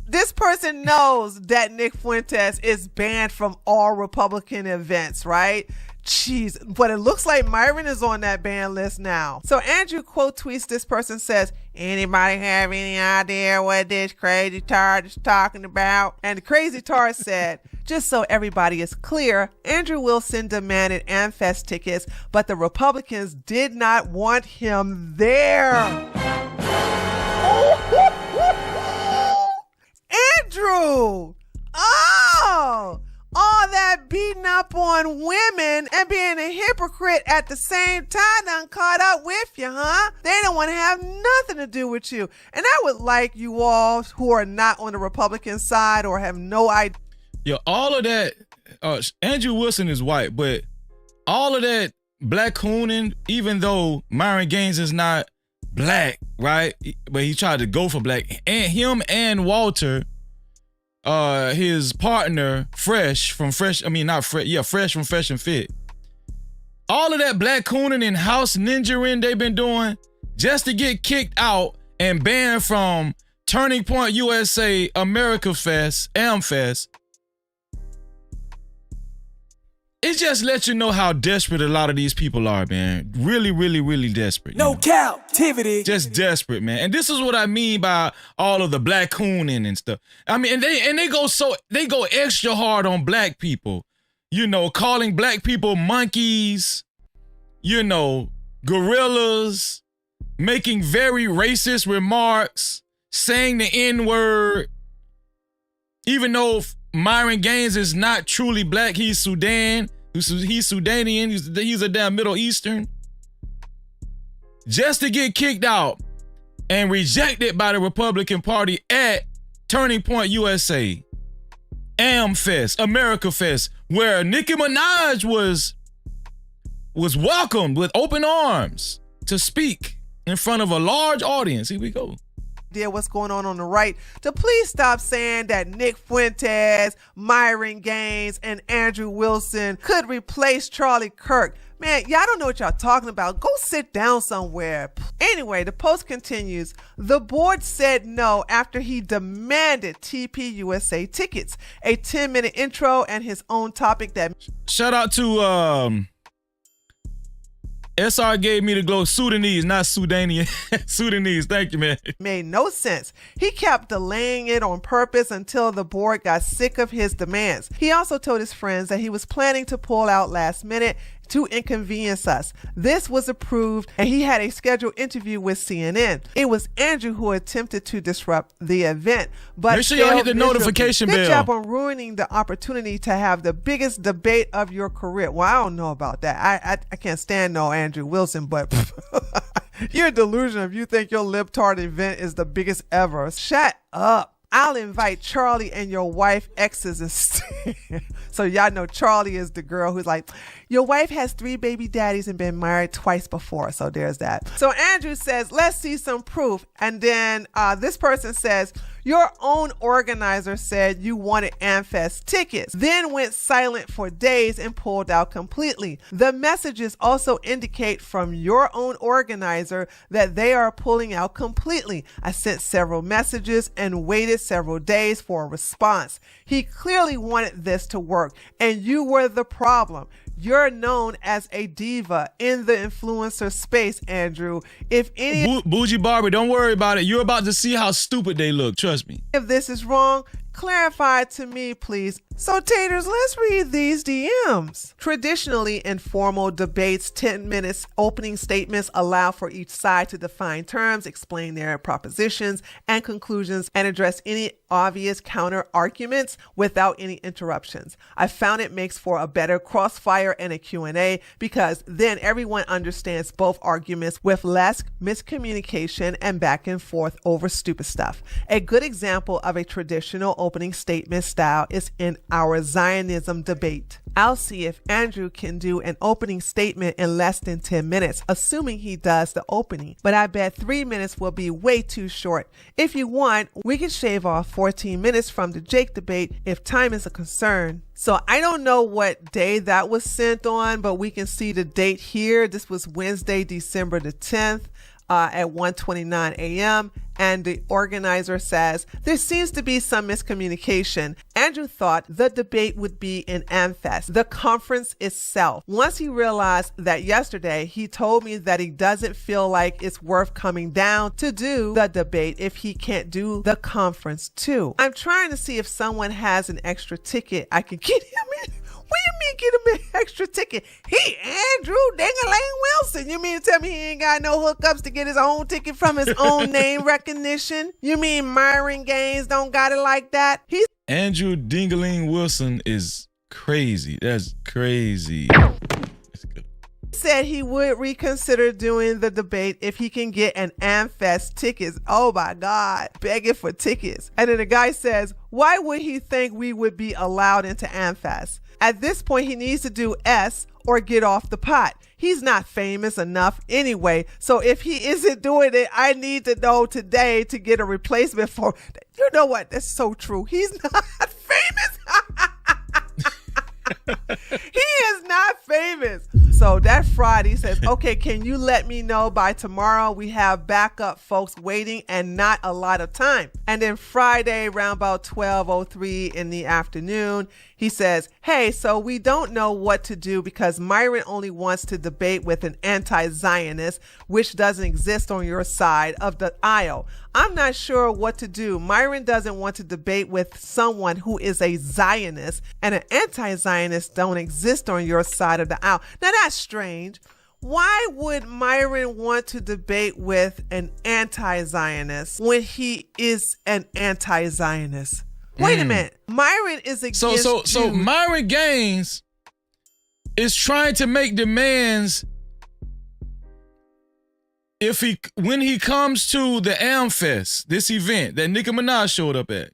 This person knows that Nick Fuentes is banned from all Republican events, right? Jeez, but it looks like Myron is on that ban list now. So Andrew quote tweets this person, says, anybody have any idea what this crazy tard is talking about? And the crazy tard said, just so everybody is clear, Andrew Wilson demanded AmFest tickets, but the Republicans did not want him there. Andrew! Oh! All that beating up on women and being a hypocrite at the same time done caught up with you, huh? They don't want to have nothing to do with you. And I would like you all who are not on the Republican side or have no idea. Yo, all of that, Andrew Wilson is white, but all of that black cooning, even though Myron Gaines is not black, right? But he tried to go for black. And him and Walter, his partner, Fresh from Fresh and Fit. All of that black cooning and house ninjaing they've been doing just to get kicked out and banned from Turning Point USA, America Fest, AmFest. It just lets you know how desperate a lot of these people are, man. Really, really, really desperate. No Cap-tivity. Just desperate, man. And this is what I mean by all of the black cooning and stuff. I mean, and they go extra hard on black people. You know, calling black people monkeys, you know, gorillas, making very racist remarks, saying the N-word. Even though Myron Gaines is not truly black, he's Sudan. He's Sudanian. He's a damn Middle Eastern. Just to get kicked out and rejected by the Republican Party at Turning Point USA, AmFest, America Fest, where Nicki Minaj was welcomed with open arms to speak in front of a large audience. Here we go. What's going on the right, to please stop saying that Nick Fuentes, Myron Gaines, and Andrew Wilson could replace Charlie Kirk. Man, y'all don't know what y'all talking about. Go sit down somewhere. Anyway, the post continues. The board said no after he demanded TPUSA tickets, a 10-minute intro, and his own topic that... Shout out to... SR gave me the glow. Sudanese, not Sudanian. Sudanese. Thank you, man. Made no sense. He kept delaying it on purpose until the board got sick of his demands. He also told his friends that he was planning to pull out last minute to inconvenience us. This was approved, and he had a scheduled interview with CNN. It was Andrew who attempted to disrupt the event, but make sure y'all hit the notification bell. Good job on ruining the opportunity to have the biggest debate of your career. Well, I don't know about that. I can't stand no Andrew Wilson, but you're delusional if you think your libtard event is the biggest ever. Shut up. I'll invite Charlie and your wife exes instead. So y'all know Charlie is the girl who's like, your wife has 3 baby daddies and been married twice before. So there's that. So Andrew says, let's see some proof. And then this person says, your own organizer said you wanted AmFest tickets, then went silent for days and pulled out completely. The messages also indicate from your own organizer that they are pulling out completely. I sent several messages and waited several days for a response. He clearly wanted this to work, and you were the problem. You're known as a diva in the influencer space, Andrew. If any Bougie Barbie, don't worry about it. You're about to see how stupid they look. Trust me. If this is wrong, clarify it to me, please. So, taters, let's read these DMs. Traditionally, in formal debates, 10 minutes opening statements allow for each side to define terms, explain their propositions and conclusions, and address any obvious counter arguments without any interruptions. I found it makes for a better crossfire and a Q&A because then everyone understands both arguments with less miscommunication and back and forth over stupid stuff. A good example of a traditional opening statement style is in our Zionism debate. I'll see if Andrew can do an opening statement in less than 10 minutes, assuming he does the opening. But I bet 3 minutes will be way too short. If you want, we can shave off 14 minutes from the Jake debate if time is a concern. So I don't know what day that was sent on, but we can see the date here. This was Wednesday, December the 10th. At 1:29 a.m. and the organizer says, there seems to be some miscommunication. Andrew thought the debate would be in AmFest, the conference itself. Once he realized that yesterday, he told me that he doesn't feel like it's worth coming down to do the debate if he can't do the conference too. I'm trying to see if someone has an extra ticket I can get him in. What do you mean get him an extra ticket? He Andrew Ding-a-Lang Wilson. You mean to tell me he ain't got no hookups to get his own ticket from his own name recognition? You mean Myron Gaines don't got it like that? He's Andrew Ding-a-Ling Wilson is crazy. That's crazy. Said he would reconsider doing the debate if he can get an AmFest tickets. Oh my God, begging for tickets. And then the guy says, why would he think we would be allowed into AmFest? At this point, he needs to do S or get off the pot. He's not famous enough anyway. So if he isn't doing it, I need to know today to get a replacement for. You know what? That's so true. He's not famous. He is not famous. So that Friday says, okay, can you let me know by tomorrow? We have backup folks waiting and not a lot of time. And then Friday around about 12:03 in the afternoon, he says, hey, so we don't know what to do because Myron only wants to debate with an anti-Zionist, which doesn't exist on your side of the aisle. I'm not sure what to do. Myron doesn't want to debate with someone who is a Zionist, and an anti-Zionist don't exist on your side of the aisle. Now that's strange. Why would Myron want to debate with an anti-Zionist when he is an anti-Zionist? Wait a minute. Myron is against So Myron Gaines is trying to make demands when he comes to the AmFest, this event that Nicki Minaj showed up at.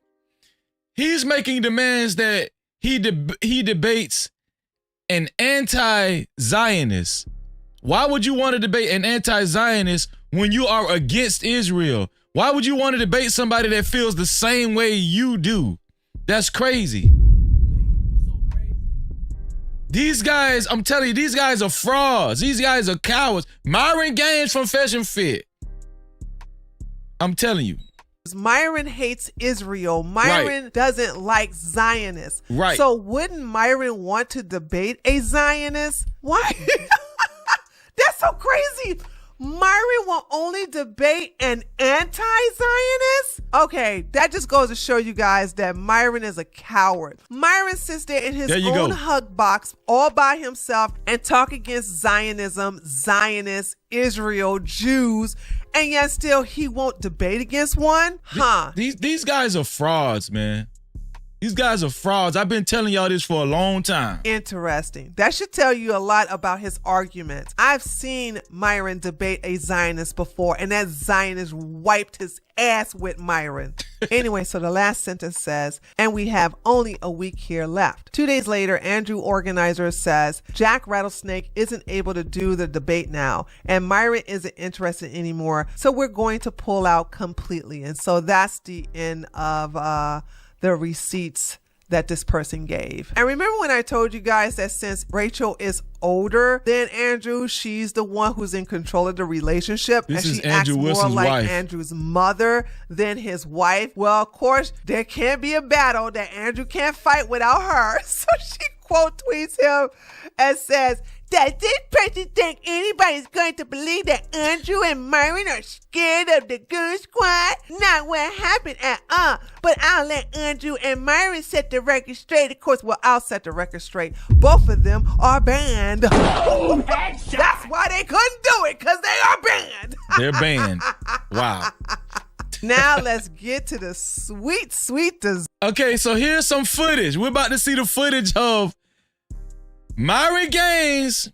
He's making demands that he debates an anti-Zionist. Why would you want to debate an anti-Zionist when you are against Israel? Why would you want to debate somebody that feels the same way you do? That's crazy. These guys, I'm telling you, these guys are frauds. These guys are cowards. Myron Gaines from Fashion Fit. I'm telling you. Myron hates Israel. Myron doesn't like Zionists. Right. So wouldn't Myron want to debate a Zionist? Why? That's so crazy. Myron will only debate an anti-Zionist? Okay, that just goes to show you guys that Myron is a coward. Myron sits there in his own hug box all by himself and talk against Zionism, Zionists, Israel, Jews, and yet still he won't debate against one? Huh. These guys are frauds, man. These guys are frauds. I've been telling y'all this for a long time. Interesting. That should tell you a lot about his arguments. I've seen Myron debate a Zionist before, and that Zionist wiped his ass with Myron. Anyway, so the last sentence says, and we have only a week here left. 2 days later, Andrew, organizer, says, Jack Rattlesnake isn't able to do the debate now, and Myron isn't interested anymore, so we're going to pull out completely. And so that's the end of the receipts that this person gave. And remember when I told you guys that since Rachel is older than Andrew, she's the one who's in control of the relationship, this and is she Andrew acts Wilson's more like wife. Andrew's mother than his wife. Well, of course, there can't be a battle that Andrew can't fight without her. So she quote tweets him and says, does this person think anybody's going to believe that Andrew and Myron are scared of the Goon Squad? Not what happened at all. But I'll let Andrew and Myron set the record straight. Of course, well, I'll set the record straight. Both of them are banned. That's why they couldn't do it, because they are banned. They're banned. Wow. Now let's get to the sweet dessert. Okay, so here's some footage. We're about to see the footage of Myron Gaines,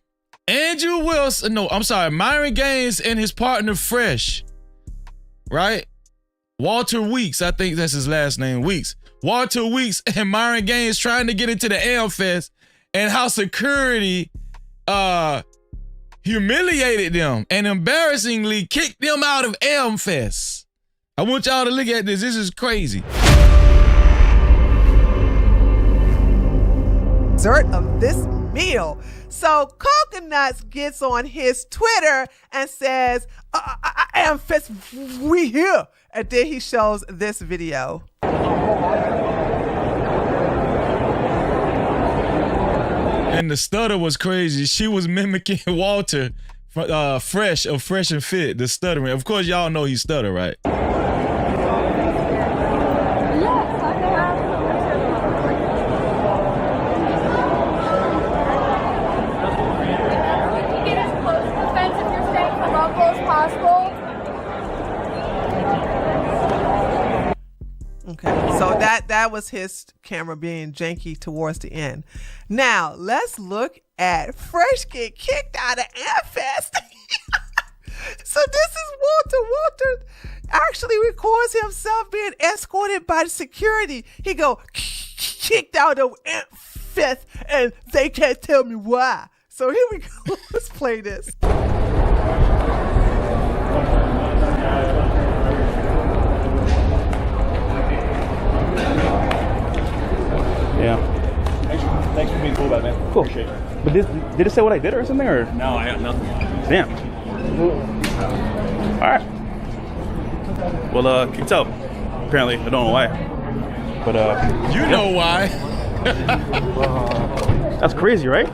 Andrew Wilson. No, I'm sorry. Myron Gaines and his partner Fresh, right? Walter Weeks, I think that's his last name, Weeks. Walter Weeks and Myron Gaines trying to get into the AmFest, and how security humiliated them and embarrassingly kicked them out of AmFest. I want y'all to look at this. This is crazy. Dessert of this meal. So Coconuts gets on his Twitter and says, AmFest, we here. And then he shows this video. And the stutter was crazy. She was mimicking Walter, Fresh of Fresh and Fit, the stuttering. Of course, y'all know he stutter, right? Okay, so that was his camera being janky towards the end. Now, let's look at Fresh get kicked out of AmFest. So this is Walter. Walter actually records himself being escorted by the security. He go, kicked out of AmFest, and they can't tell me why. So here we go. Let's play this. Yeah. Thanks for being cool about it, man. Cool. Appreciate it. But did it say what I did or something? Or? No, I got nothing. Damn. All right. Well, kicked out. Apparently, I don't know why. But you know why. That's crazy, right?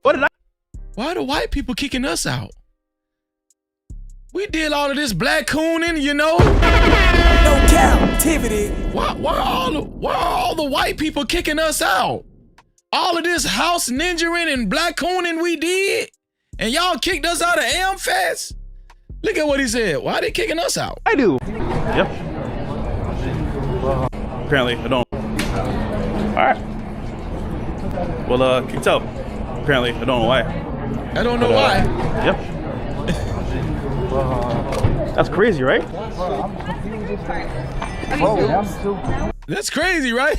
What did I? Why are the white people kicking us out? We did all of this black cooning, you know. No captivity. Why are all the white people kicking us out? All of this house ninjaing and black cooning we did, and y'all kicked us out of AmFest. Look at what he said. Why are they kicking us out? I do. Yep. Apparently, I don't. All right. Well, kicked out. Apparently, I don't know why. I don't know why. Yep. That's crazy, right? That's crazy, right?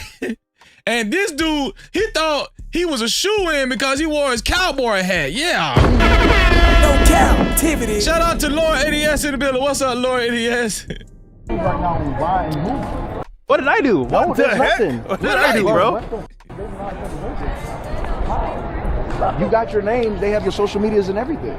And this dude, he thought he was a shoo-in because he wore his cowboy hat. Yeah. No Cap-tivity. Shout out to Lord ADS in the building. What's up, Lord ADS? What did I do? What the heck? What did I do, bro? You got your name. They have your social medias and everything.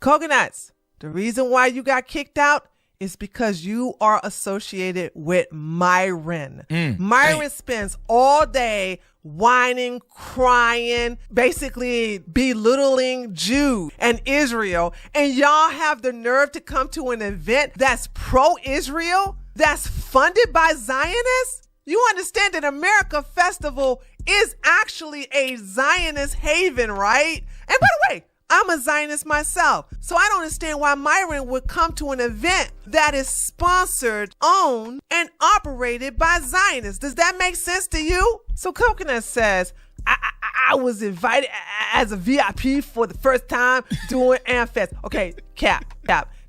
Coconuts, the reason why you got kicked out is because you are associated with Myron. Myron spends all day whining, crying, basically belittling Jews and Israel. And y'all have the nerve to come to an event that's pro-Israel, that's funded by Zionists? You understand that America Festival is actually a Zionist haven, right? And by the way, I'm a Zionist myself, so I don't understand why Myron would come to an event that is sponsored, owned, and operated by Zionists. Does that make sense to you? So Coconut says, I was invited as a VIP for the first time doing AmFest. Okay, Cap.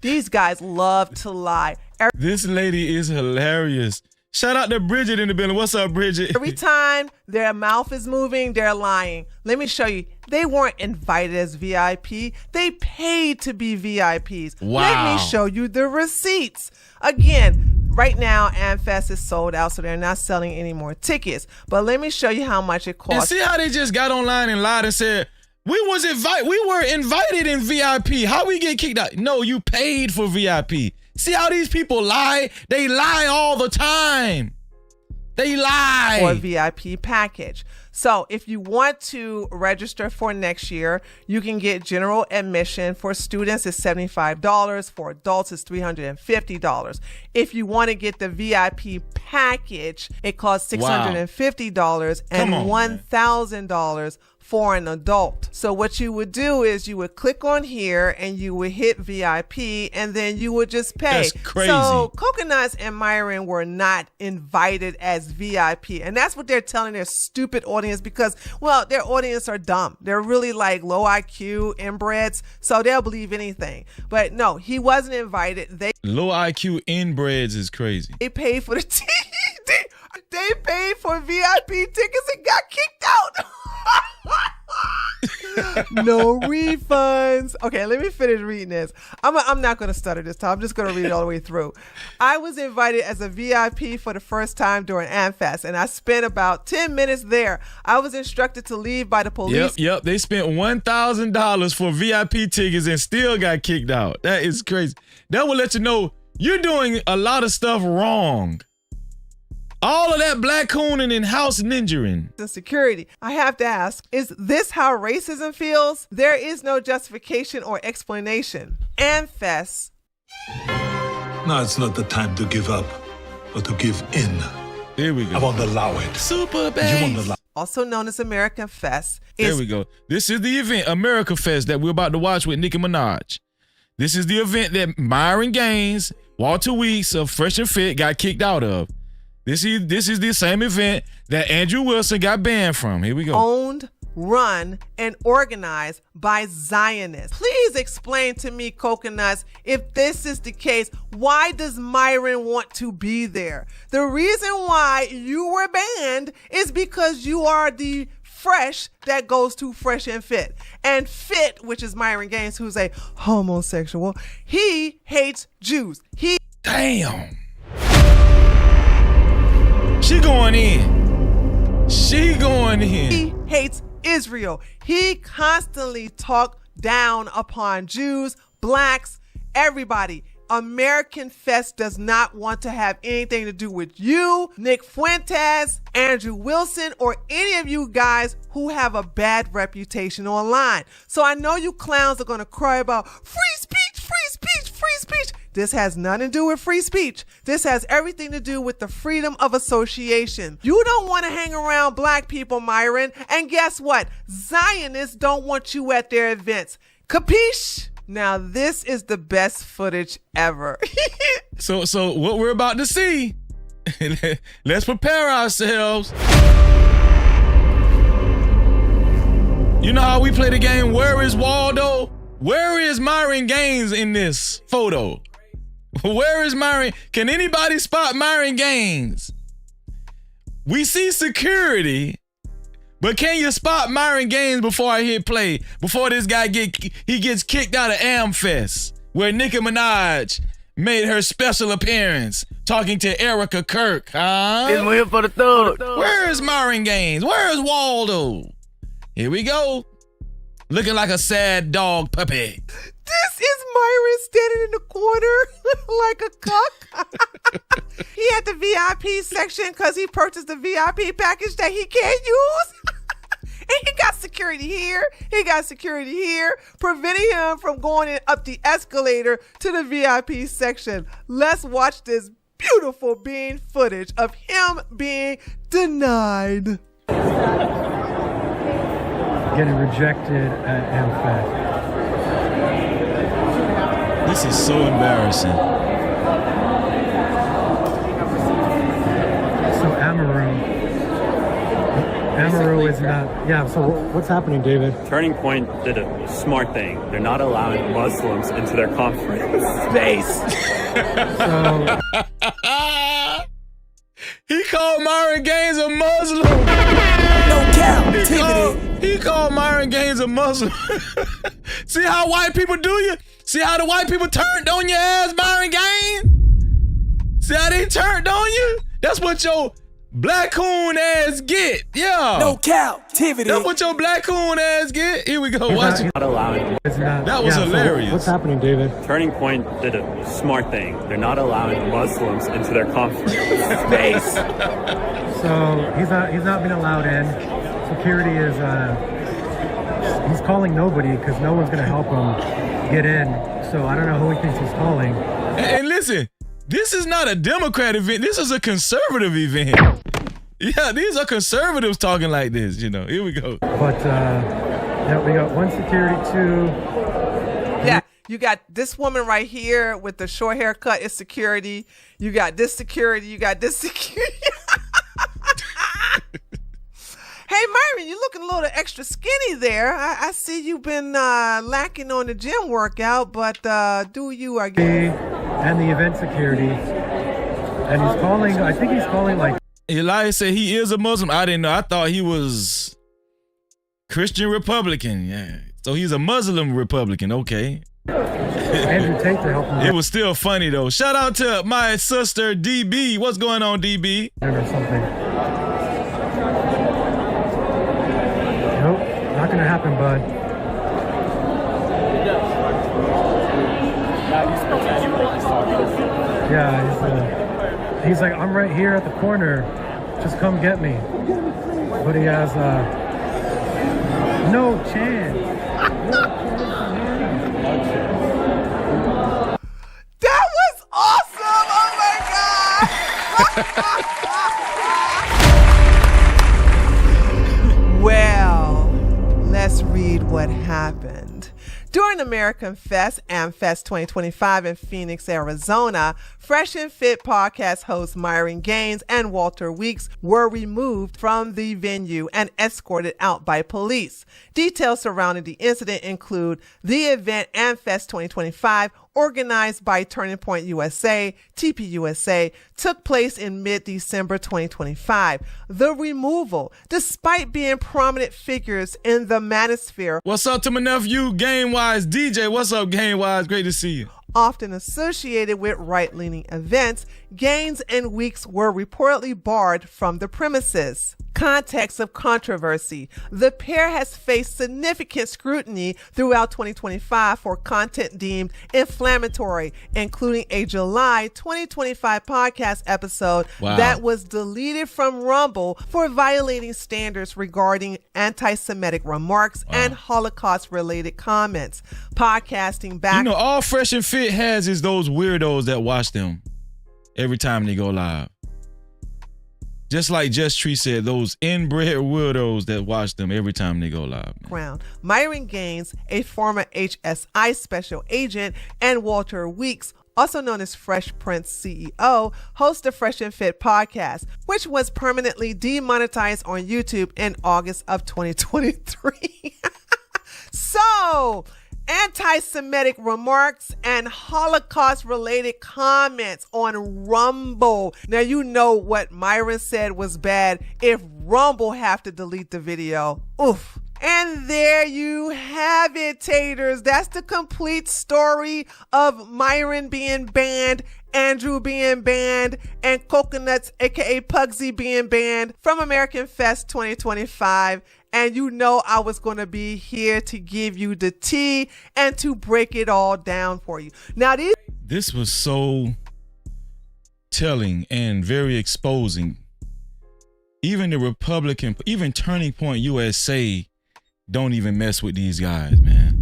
These guys love to lie. This lady is hilarious. Shout out to Bridget in the building. What's up, Bridget? Every time their mouth is moving, they're lying. Let me show you. They weren't invited as VIP. They paid to be VIPs. Wow. Let me show you the receipts. Again, right now, AmFest is sold out, so they're not selling any more tickets. But let me show you how much it costs. And see how they just got online and lied and said, we were invited in VIP. How we get kicked out? No, you paid for VIP. See how these people lie? They lie all the time. They lie. For a VIP package. So if you want to register for next year, you can get general admission. For students, it's $75. For adults, it's $350. If you want to get the VIP package, it costs $650 and $1,000 for an adult. So what you would do is you would click on here and you would hit VIP and then you would just pay. That's crazy. So Coconuts and Myron were not invited as VIP. And that's what they're telling their stupid audience because, well, their audience are dumb. They're really like low IQ inbreds. So they'll believe anything. But no, he wasn't invited. Low IQ inbreds is crazy. They paid for the they paid for VIP tickets and got kicked out. No refunds. Okay, let me finish reading this. I'm not going to stutter this time. I'm just going to read it all the way through. I was invited as a VIP for the first time during AmFest, and I spent about 10 minutes there. I was instructed to leave by the police. Yep. They spent $1,000 for VIP tickets and still got kicked out. That is crazy. That will let you know you're doing a lot of stuff wrong. All of that black cooning and house ninjaing. The security. I have to ask, is this how racism feels? There is no justification or explanation. AmFest. No, it's not the time to give up or to give in. There we go. I won't allow it. Super bass. You won't allow. Also known as American Fest. There we go. This is the event, America Fest, that we're about to watch with Nicki Minaj. This is the event that Myron Gaines, Walter Weeks of Fresh and Fit got kicked out of. This is the same event that Andrew Wilson got banned from. Here we go. Owned, run, and organized by Zionists. Please explain to me, Coconuts, if this is the case, why does Myron want to be there? The reason why you were banned is because you are the Fresh that goes to Fresh and Fit. And Fit, which is Myron Gaines, who's a homosexual, he hates Jews. Damn. She going in. He hates Israel. He constantly talked down upon Jews, blacks, everybody. American Fest does not want to have anything to do with you, Nick Fuentes, Andrew Wilson, or any of you guys who have a bad reputation online. So I know you clowns are going to cry about free speech, free speech, free speech. This has nothing to do with free speech. This has everything to do with the freedom of association. You don't want to hang around black people, Myron. And guess what? Zionists don't want you at their events. Capiche? Now, this is the best footage ever. So what we're about to see, let's prepare ourselves. You know how we play the game, Where is Waldo? Where is Myron Gaines in this photo? Where is Myron? Can anybody spot Myron Gaines? We see security, but can you spot Myron Gaines before I hit play? Before this guy gets kicked out of AmFest, where Nicki Minaj made her special appearance talking to Erica Kirk, huh? It's win for the thug. Where is Myron Gaines? Where is Waldo? Here we go. Looking like a sad dog puppy. This is Myron standing in the corner like a cuck. He had the VIP section because he purchased the VIP package that he can't use. And he got security here. He got security here, preventing him from going up the escalator to the VIP section. Let's watch this beautiful being footage of him being denied. Getting rejected at AmFest. This is so embarrassing. So Amaru is not. Yeah. So what's happening, David? Turning Point did a smart thing. They're not allowing Muslims into their conference space. So he called Myron Gaines a Muslim. No Cap-tivity. He called Myron Gaines a Muslim. See how white people do you? See how the white people turned on your ass, Myron Gaines? See how they turned on you? That's what your black coon ass get. Yeah. No Cap-tivity. That's what your black coon ass get. Here we go. Watch it. Not allowing. That was hilarious. So what's happening, David? Turning Point did a smart thing. They're not allowing Muslims into their conference space. So he's not being allowed in. Security is he's calling nobody because no one's gonna help him get in. So I don't know who he thinks he's calling. And listen, this is not a Democrat event. This is a conservative event. Yeah, these are conservatives talking like this. You know, here we go. But yeah, we got one security, two. Yeah, you got this woman right here with the short haircut is security. You got this security. You got this security. Hey, Myron, you're looking a little extra skinny there. I see you've been lacking on the gym workout, but do you, I guess? And the event security. And he's calling, I think he's calling like... Elias said he is a Muslim. I didn't know. I thought he was Christian Republican. Yeah. So he's a Muslim Republican. Okay. Andrew Tate to help him. It was still funny, though. Shout out to my sister, DB. What's going on, DB? Or something. Nope, not gonna happen, bud. Yeah, he's like, I'm right here at the corner. Just come get me. But he has no chance. That was awesome! Oh my God! Well, let's read what happened. During American Fest, AmFest 2025 in Phoenix, Arizona, Fresh and Fit podcast hosts Myron Gaines and Walter Weeks were removed from the venue and escorted out by police. Details surrounding the incident include the event AmFest 2025, organized by Turning Point USA, TPUSA, took place in mid-December 2025. The removal, despite being prominent figures in the manosphere. What's up to my nephew, Game-Wise DJ? What's up, Game-Wise? Great to see you. Often associated with right-leaning events, Gaines and Weeks were reportedly barred from the premises. Context of controversy. The pair has faced significant scrutiny throughout 2025 for content deemed inflammatory, including a July 2025 podcast episode that was deleted from Rumble for violating standards regarding anti-Semitic remarks and Holocaust-related comments. Podcasting back... You know, all Fresh and Fit has is those weirdos that watch them every time they go live. Just like Just Tree said, those inbred weirdos that watch them every time they go live. Man. Myron Gaines, a former HSI special agent, and Walter Weeks, also known as Fresh Prince CEO, hosts the Fresh and Fit podcast, which was permanently demonetized on YouTube in August of 2023. So, anti-Semitic remarks and Holocaust-related comments on Rumble. Now, you know what Myron said was bad if Rumble have to delete the video. Oof. And there you have it, taters. That's the complete story of Myron being banned, Andrew being banned, and Coconuts, aka Pugsy, being banned from American Fest 2025. And you know I was going to be here to give you the tea and to break it all down for you. Now, this was so telling and very exposing. Even the Republican, even Turning Point USA don't even mess with these guys, man.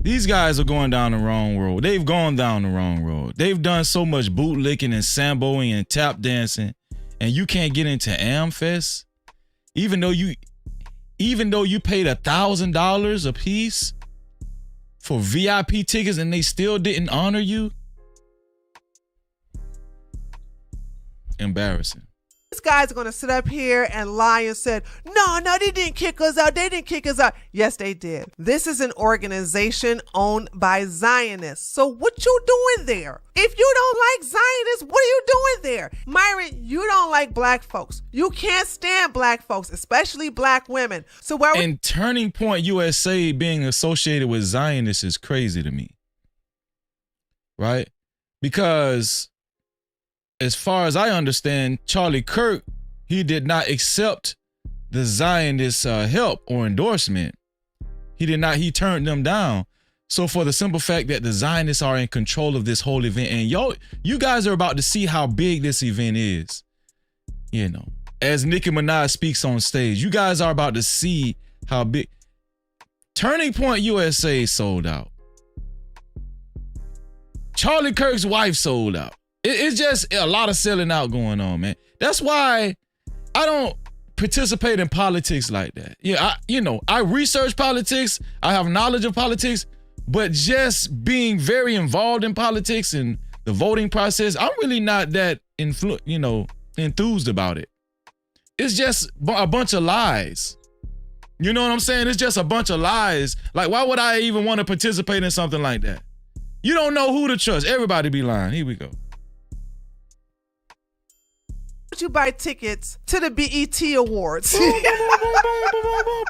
These guys are going down the wrong road. They've gone down the wrong road. They've done so much bootlicking and samboing and tap dancing, and you can't get into AmFest, even though you paid $1,000 a piece for VIP tickets and they still didn't honor you. Embarrassing. These guys are going to sit up here and lie and said, no, they didn't kick us out. They didn't kick us out. Yes, they did. This is an organization owned by Zionists. So what you doing there? If you don't like Zionists, what are you doing there? Myron, you don't like black folks. You can't stand black folks, especially black women. So why would— And Turning Point USA being associated with Zionists is crazy to me. Right? Because as far as I understand, Charlie Kirk, he did not accept the Zionist help or endorsement. He turned them down. So for the simple fact that the Zionists are in control of this whole event, and you guys are about to see how big this event is. You know, as Nicki Minaj speaks on stage, you guys are about to see how big. Turning Point USA sold out. Charlie Kirk's wife sold out. It's just a lot of selling out going on, man. That's why I don't participate in politics like that. Yeah, I research politics. I have knowledge of politics, but just being very involved in politics and the voting process, I'm really not that enthused about it. It's just a bunch of lies. You know what I'm saying? It's just a bunch of lies. Like, why would I even want to participate in something like that? You don't know who to trust. Everybody be lying. Here we go. you buy tickets to the BET Awards? Just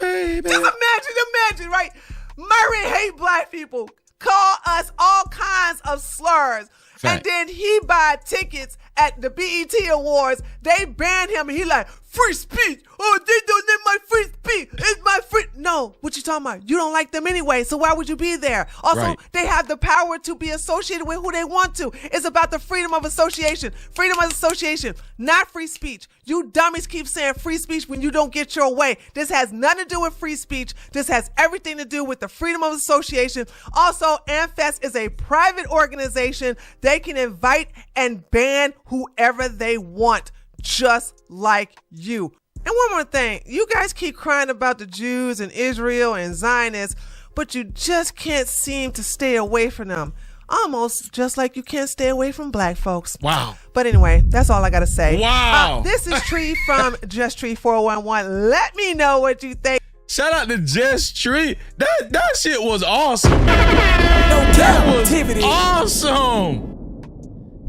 imagine, right? Murray hate black people, call us all kinds of slurs. Fact. And then he buy tickets at the BET Awards. They ban him and he like, free speech. Oh, they don't need my free speech. It's my free. No, what you talking about? You don't like them anyway, so why would you be there? Also, right. They have the power to be associated with who they want to. It's about the freedom of association. Freedom of association, not free speech. You dummies keep saying free speech when you don't get your way. This has nothing to do with free speech. This has everything to do with the freedom of association. Also, AmFest is a private organization. They can invite and ban whoever they want, just like you. And one more thing, you guys keep crying about the Jews and Israel and Zionists, but you just can't seem to stay away from them. Almost just like you can't stay away from black folks. Wow. But anyway, that's all I got to say. Wow. This is Tree from Just Tree 411. Let me know what you think. Shout out to Just Tree. That shit was awesome. No Cap-tivity. Awesome.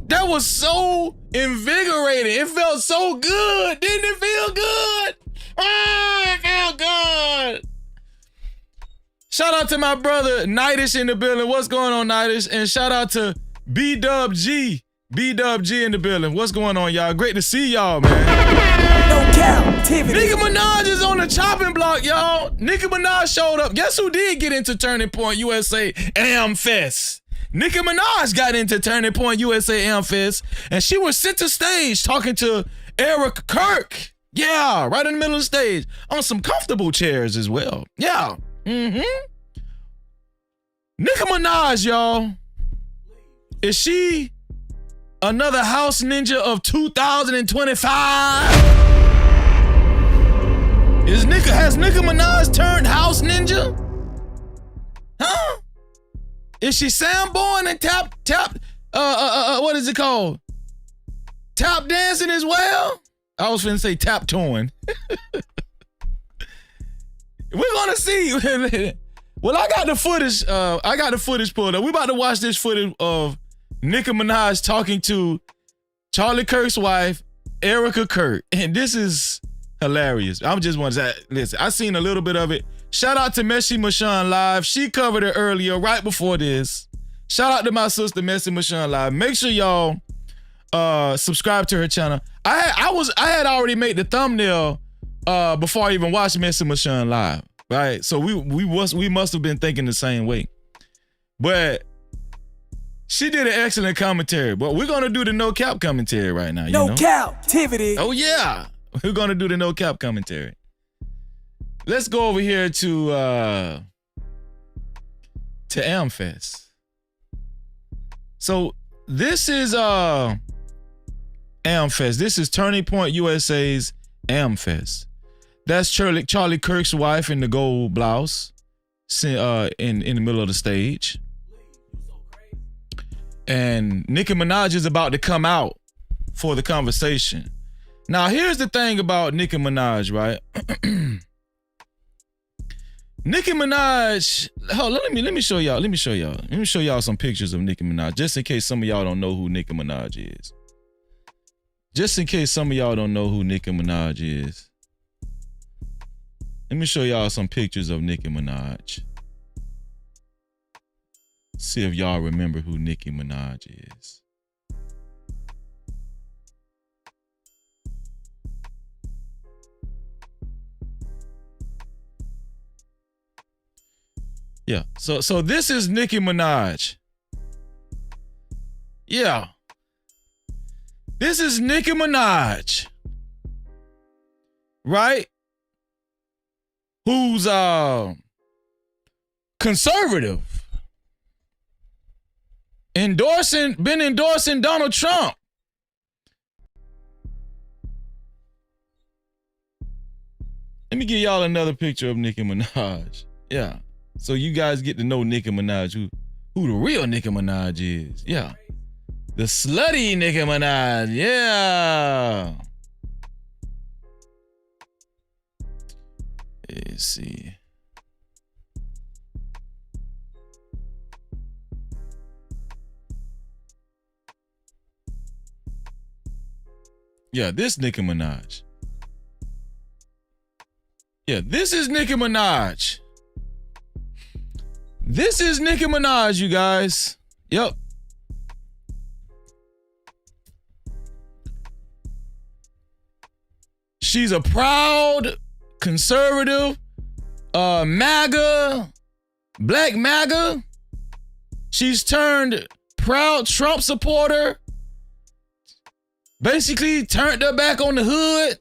That was so invigorating. It felt so good. Didn't it feel good? Oh, it felt good. Shout out to my brother Nightish in the building. What's going on, Nightish? And shout out to B-Dub-G. B-Dub-G in the building. What's going on, y'all? Great to see y'all, man. No Cap-tivity. Nicki Minaj is on the chopping block, y'all. Nicki Minaj showed up. Guess who did get into Turning Point USA AmFest? Nicki Minaj got into Turning Point USA AmFest, and she was center stage talking to Eric Kirk. Yeah, right in the middle of the stage on some comfortable chairs as well. Yeah. Nicki Minaj, y'all. Is she Another house ninja of 2025. Has Nicki Minaj turned house ninja? Huh? Is she samboing and tap what is it called? Tap dancing as well? I was finna say tap touring. We're gonna see. Well, I got the footage. Pulled up. We about to watch this footage of Nicki Minaj talking to Charlie Kirk's wife, Erica Kirk, and this is hilarious. I just want to say, listen, I seen a little bit of it. Shout out to Messi Mashan Live. She covered it earlier, right before this. Shout out to my sister Messi Mashan Live. Make sure y'all subscribe to her channel. I had already made the thumbnail before I even watched Messi Mashan Live, right? So we must have been thinking the same way. But she did an excellent commentary. But we're gonna do the no cap commentary right now. No Cap-tivity. Oh yeah, we're gonna do the no cap commentary. Let's go over here to AmFest. So this is AmFest. This is Turning Point USA's AmFest. That's Charlie Kirk's wife in the gold blouse, in the middle of the stage. And Nicki Minaj is about to come out for the conversation. Now, here's the thing about Nicki Minaj, right? Nicki Minaj, let me show y'all. Let me show y'all some pictures of Nicki Minaj, just in case some of y'all don't know who Nicki Minaj is. Just in case some of y'all don't know who Nicki Minaj is. Let me show y'all some pictures of Nicki Minaj. See if y'all remember who Nicki Minaj is. Yeah, so this is Nicki Minaj. Yeah. This is Nicki Minaj. Right? Who's conservative. Been endorsing Donald Trump. Let me give y'all another picture of Nicki Minaj. Yeah. So you guys get to know Nicki Minaj, who the real Nicki Minaj is. Yeah. The slutty Nicki Minaj. Yeah. Let's see. Yeah, this Nicki Minaj. Yeah, this is Nicki Minaj. This is Nicki Minaj, you guys. Yep. She's a proud conservative, MAGA, black MAGA. She's turned proud Trump supporter. Basically turned her back on the hood.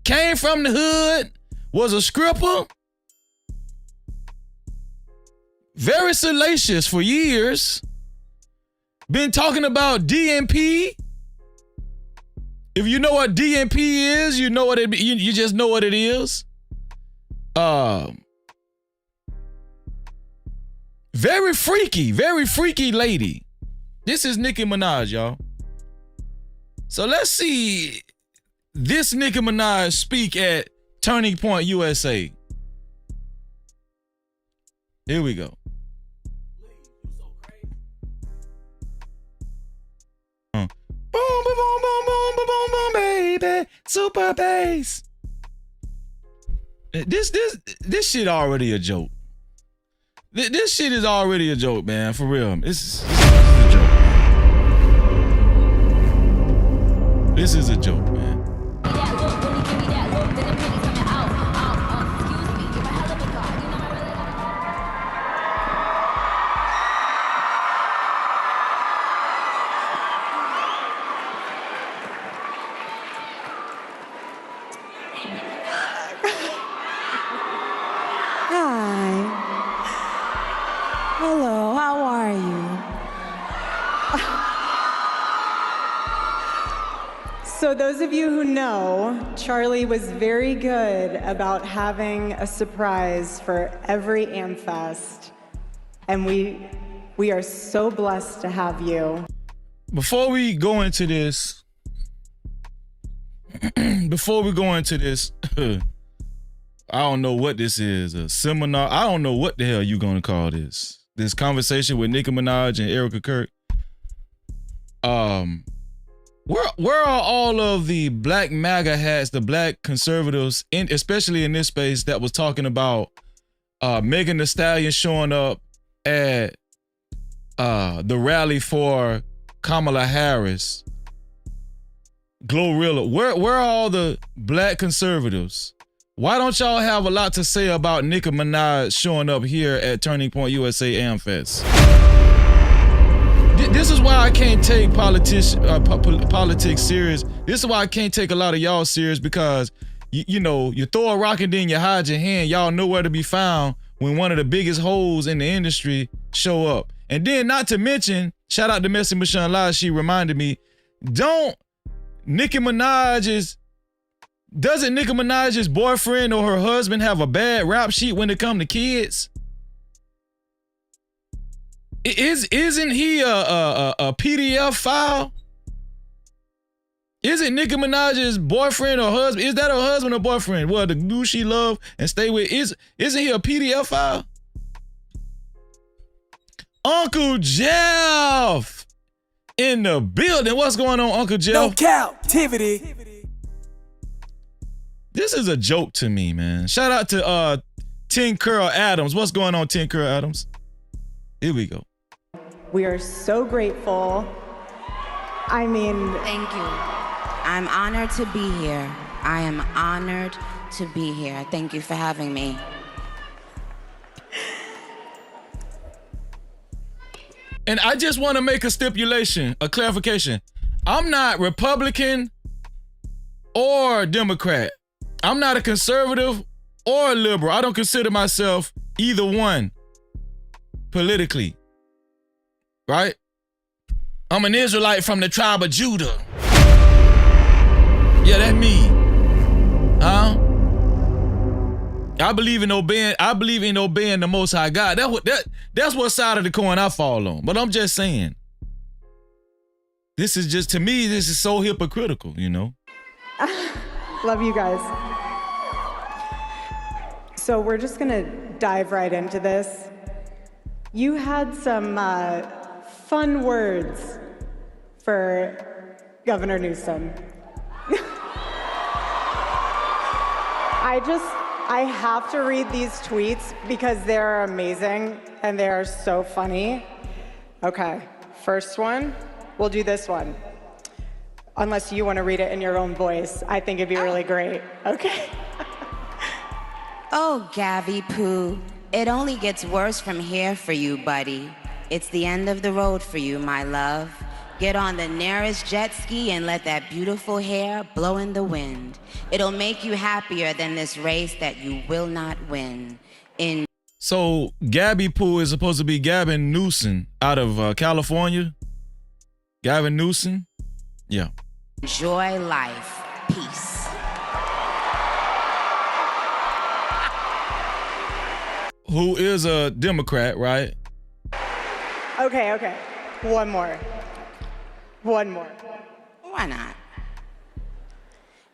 Came from the hood. Was a scripper. Very salacious for years. Been talking about DNP. If you know what DNP is, you know what it. You just know what it is. Very freaky lady. This is Nicki Minaj, y'all. So let's see this Nicki Minaj speak at Turning Point USA. Here we go. Boom, boom, boom, boom, boom, boom, boom, boom, baby. Super bass. This shit already a joke. This shit is already a joke, man. For real. This is a joke. This is a joke, man. So those of you who know, Charlie was very good about having a surprise for every AmFest. And we are so blessed to have you. Before we go into this, I don't know what this is, a seminar. I don't know what the hell you gonna call this. This conversation with Nicki Minaj and Erica Kirk. Where are all of the black MAGA hats, the black conservatives, especially in this space, that was talking about Megan Thee Stallion showing up at the rally for Kamala Harris? Glorilla. Where are all the black conservatives? Why don't y'all have a lot to say about Nicki Minaj showing up here at Turning Point USA AmFest? This is why I can't take politics serious. This is why I can't take a lot of y'all serious, because you know, you throw a rock and then you hide your hand. Y'all know where to be found when one of the biggest hoes in the industry show up. And then, not to mention, shout out to Messy Michelle Live, she reminded me, doesn't Nicki Minaj's boyfriend or her husband have a bad rap sheet when it come to kids? Isn't he a PDF file? Isn't Nicki Minaj's boyfriend or husband, is that her husband or boyfriend? Well, the dude she love and stay with, isn't he a PDF file? Uncle Jeff in the building. What's going on, Uncle Jeff? No Cap-tivity. This is a joke to me, man. Shout out to Tin Curl Adams. What's going on, Tin Curl Adams? Here we go. We are so grateful. I mean, thank you. I'm honored to be here. I am honored to be here. Thank you for having me. And I just want to make a stipulation, a clarification. I'm not Republican or Democrat. I'm not a conservative or a liberal. I don't consider myself either one politically. Right? I'm an Israelite from the tribe of Judah. Yeah, that's me. Huh? I believe in obeying the Most High God. That's what side of the coin I fall on. But I'm just saying, this is just, to me, this is so hypocritical, you know? love you guys. So we're just gonna dive right into this. You had some fun words for Governor Newsom. I have to read these tweets because they're amazing and they are so funny. Okay, first one, we'll do this one. Unless you want to read it in your own voice. I think it'd be really great. Okay. Oh, Gabby Poo, it only gets worse from here for you, buddy. It's the end of the road for you, my love. Get on the nearest jet ski and let that beautiful hair blow in the wind. It'll make you happier than this race that you will not win. So Gabby Poo is supposed to be Gavin Newsom out of California. Gavin Newsom? Yeah. Enjoy life. Peace. Who is a Democrat, right? Okay. One more. Why not?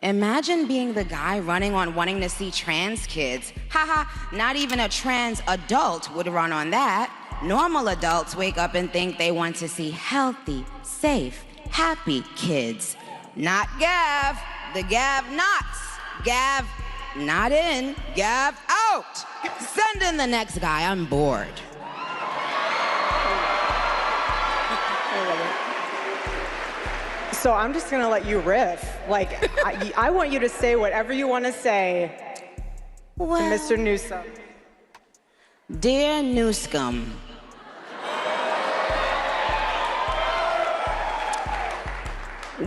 Imagine being the guy running on wanting to see trans kids. Haha, not even a trans adult would run on that. Normal adults wake up and think they want to see healthy, safe, happy kids. Not Gav, the Gav nots. Gav not in, Gav out. Send in the next guy, I'm bored. So I'm just gonna let you riff. Like, I want you to say whatever you want to say to Mr. Newsom. Dear Newscum,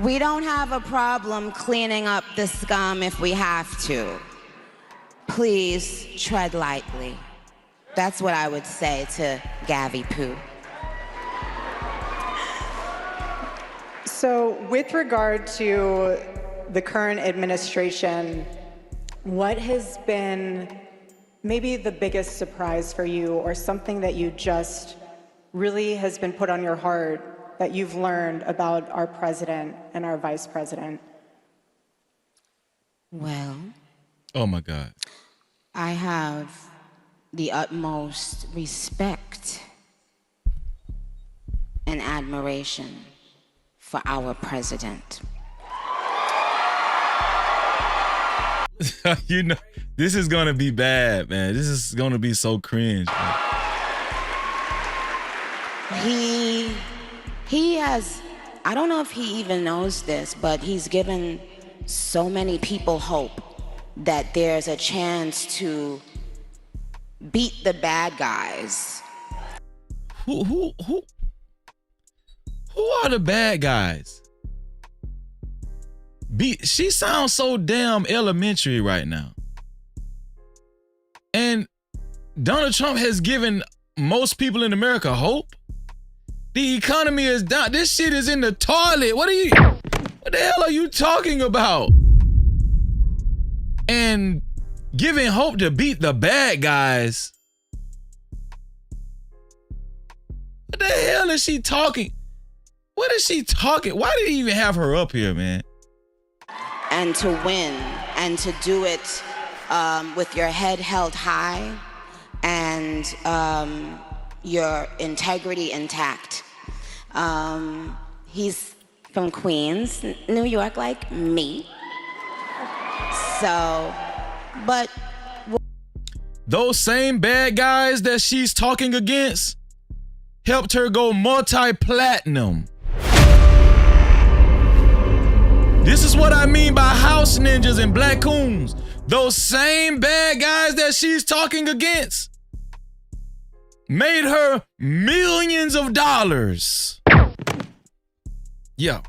we don't have a problem cleaning up the scum if we have to. Please tread lightly. That's what I would say to Gabby Poo. So with regard to the current administration, what has been maybe the biggest surprise for you, or something that you just really has been put on your heart that you've learned about our president and our vice president? Well, oh my God. I have the utmost respect and admiration for our president. You know, this is gonna be bad, man. This is gonna be so cringe, man. He has, I don't know if he even knows this, but he's given so many people hope that there's a chance to beat the bad guys. Who are the bad guys? She sounds so damn elementary right now. And Donald Trump has given most people in America hope. The economy is down. This shit is in the toilet. What the hell are you talking about? And giving hope to beat the bad guys. What the hell is she talking? What is she talking? Why did he even have her up here, man? And to win, and to do it with your head held high and your integrity intact. He's from Queens, New York, like me. So, but those same bad guys that she's talking against helped her go multi-platinum. This is what I mean by house ninjas and black coons. Those same bad guys that she's talking against made her millions of dollars. Yeah.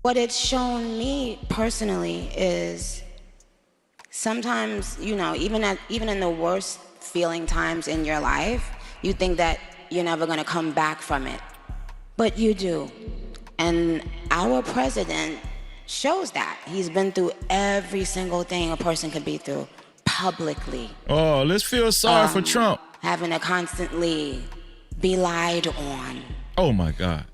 what it's shown me personally is sometimes, you know, even in the worst feeling times in your life, you think that you're never gonna come back from it, but you do. And our president shows that. He's been through every single thing a person could be through publicly. Oh, let's feel sorry for Trump. Having to constantly be lied on. Oh my God.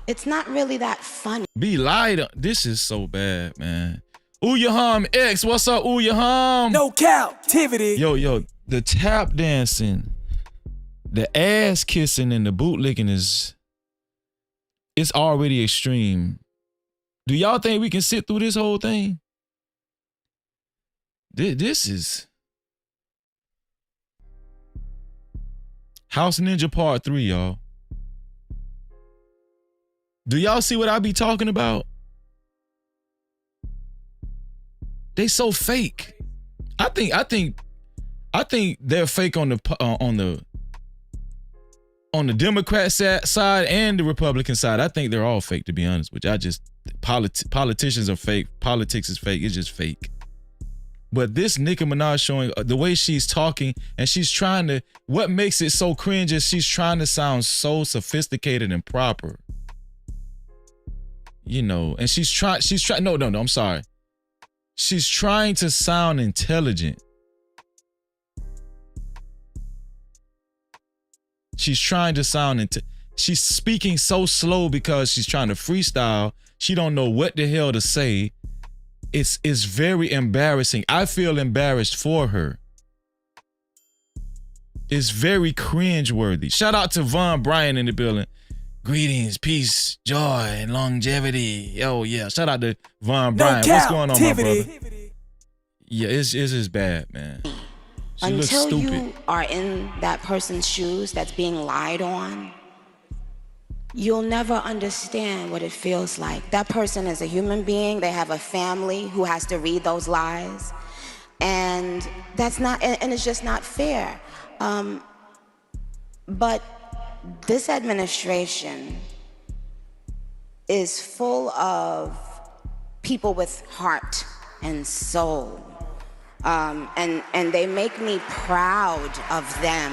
It's not really that funny. Be lied on. This is so bad, man. Ooyaham X, what's up, Ooyaham? No Cap-tivity. Yo, the tap dancing, the ass kissing, and the bootlicking it's already extreme. Do y'all think we can sit through this whole thing? This is House Ninja Part 3, y'all. Do y'all see what I be talking about? They so fake. I think they're fake on the Democrat side and the Republican side. I think they're all fake, to be honest with you. Politicians are fake. Politics is fake. It's just fake. But this Nicki Minaj showing the way she's talking, and she's trying to, what makes it so cringe is she's trying to sound so sophisticated and proper. You know, and she's trying, no, I'm sorry. She's trying to sound intelligent. She's trying to sound she's speaking so slow because she's trying to freestyle. She don't know what the hell to say. It's very embarrassing. I feel embarrassed for her. It's very cringeworthy. Shout out to Von Bryan in the building. Greetings, peace, joy, and longevity. Yo, yeah. Shout out to Von Bryan. What's going on, my brother? Yeah, it's just bad, man. She looks Until stupid. you are in that person's shoes that's being lied on, you'll never understand what it feels like. That person is a human being. They have a family who has to read those lies. And that's not, and it's just not fair. But this administration is full of people with heart and soul. And they make me proud of them.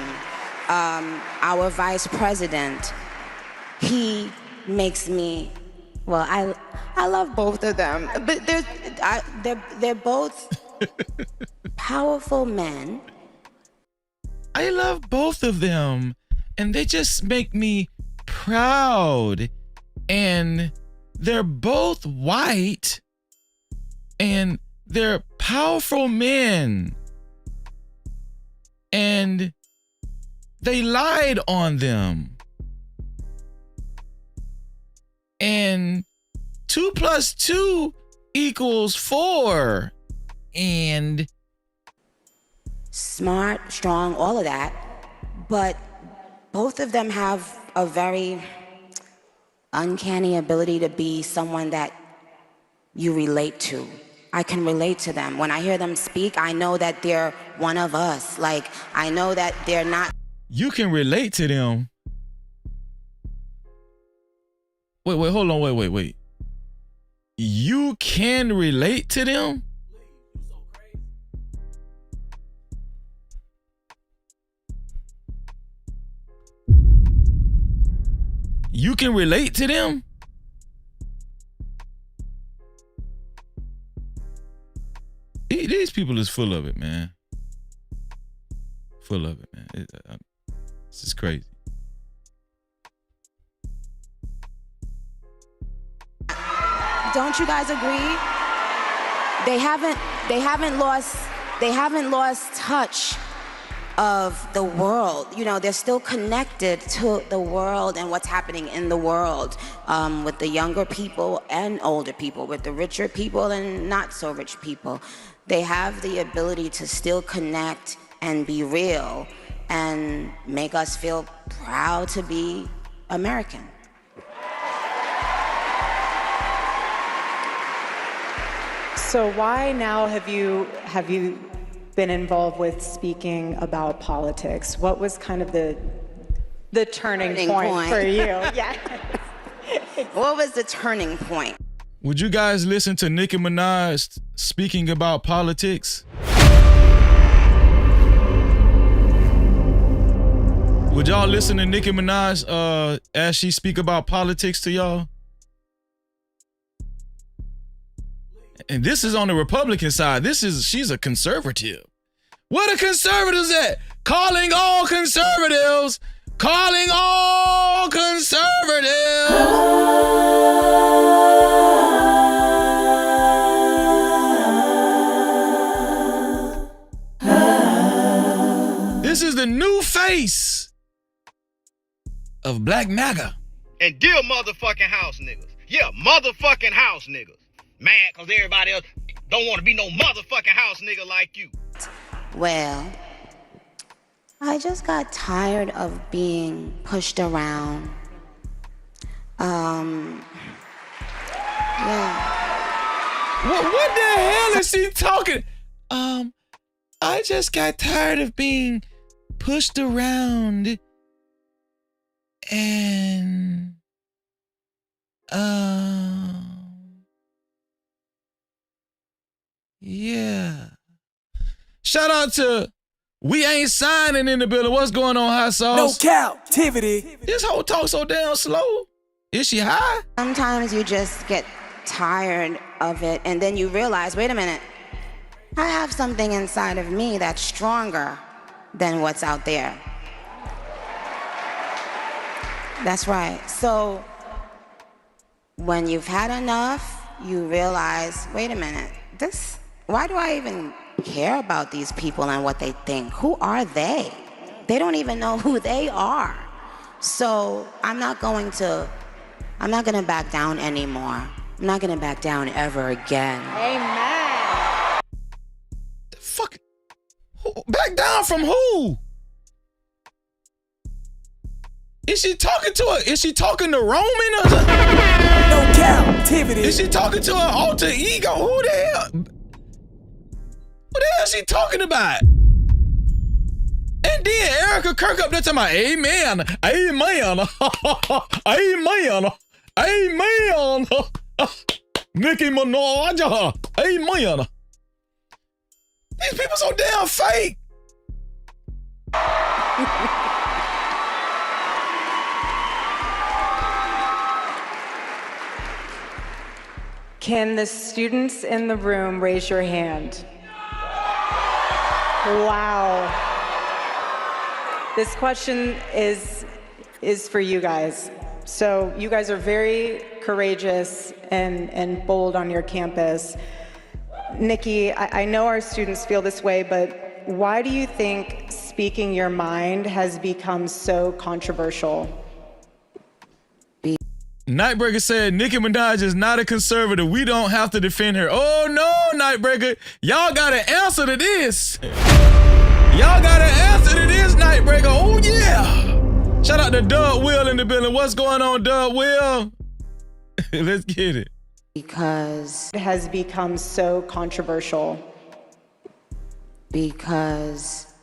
Our vice president, he makes me Well, I love both of them, but they're both powerful men. I love both of them, and they just make me proud. And they're both white, and they're powerful men. And they lied on them. And 2 + 2 = 4. And Smart, strong, all of that. But both of them have a very uncanny ability to be someone that you relate to. I can relate to them. When I hear them speak, I know that they're one of us. Like, I know that they're not. you can relate to them. Wait, hold on, wait. You can relate to them? You can relate to them? These people is full of it, man. Full of it, man. This is crazy. Don't you guys agree? They haven't lost touch of the world. You know, they're still connected to the world and what's happening in the world, with the younger people and older people, with the richer people and not so rich people. They have the ability to still connect and be real and make us feel proud to be American. So why now have you been involved with speaking about politics? What was kind of the turning point for you? Yeah. What was the turning point? Would you guys listen to Nicki Minaj speaking about politics? Would y'all listen to Nicki Minaj as she speak about politics to y'all? And this is on the Republican side. She's a conservative. Where the conservatives at? Calling all conservatives. Calling all conservatives. This is the new face of Black MAGA. And dear motherfucking house niggas. Yeah, motherfucking house niggas. Mad because everybody else don't want to be no motherfucking house nigga like you. Well, I just got tired of being pushed around. Yeah. What the hell is she talking? I just got tired of being pushed around and yeah. Shout out to We Ain't Signing in the building. What's going on, Hot Sauce? No Cap-tivity. This whole talk so damn slow. Is she high? Sometimes you just get tired of it and then you realize, wait a minute, I have something inside of me that's stronger than what's out there. That's right. So when you've had enough, you realize, wait a minute, why do I even care about these people and what they think? Who are they? They don't even know who they are. So I'm not gonna back down anymore. I'm not gonna back down ever again. Amen. The fuck? Back down from who? Is she talking to her? Is she talking to Roman or something? No Cap-tivity. Is she talking to her alter ego? Who the hell? What the hell is she talking about? And then Erica Kirk up there talking about, amen, amen, amen, amen. Nicki Minaj, amen. These people so damn fake. Can the students in the room raise your hand? Wow. This question is for you guys. So you guys are very courageous and bold on your campus. Nicki, I know our students feel this way, but why do you think speaking your mind has become so controversial? Nightbreaker said Nicki Minaj is not a conservative. We don't have to defend her. Oh no, Nightbreaker. Y'all got an answer to this. Y'all got an answer to this, Nightbreaker. Oh yeah. Shout out to Doug Will in the building. What's going on, Doug Will? Let's get it. Because it has become so controversial. Because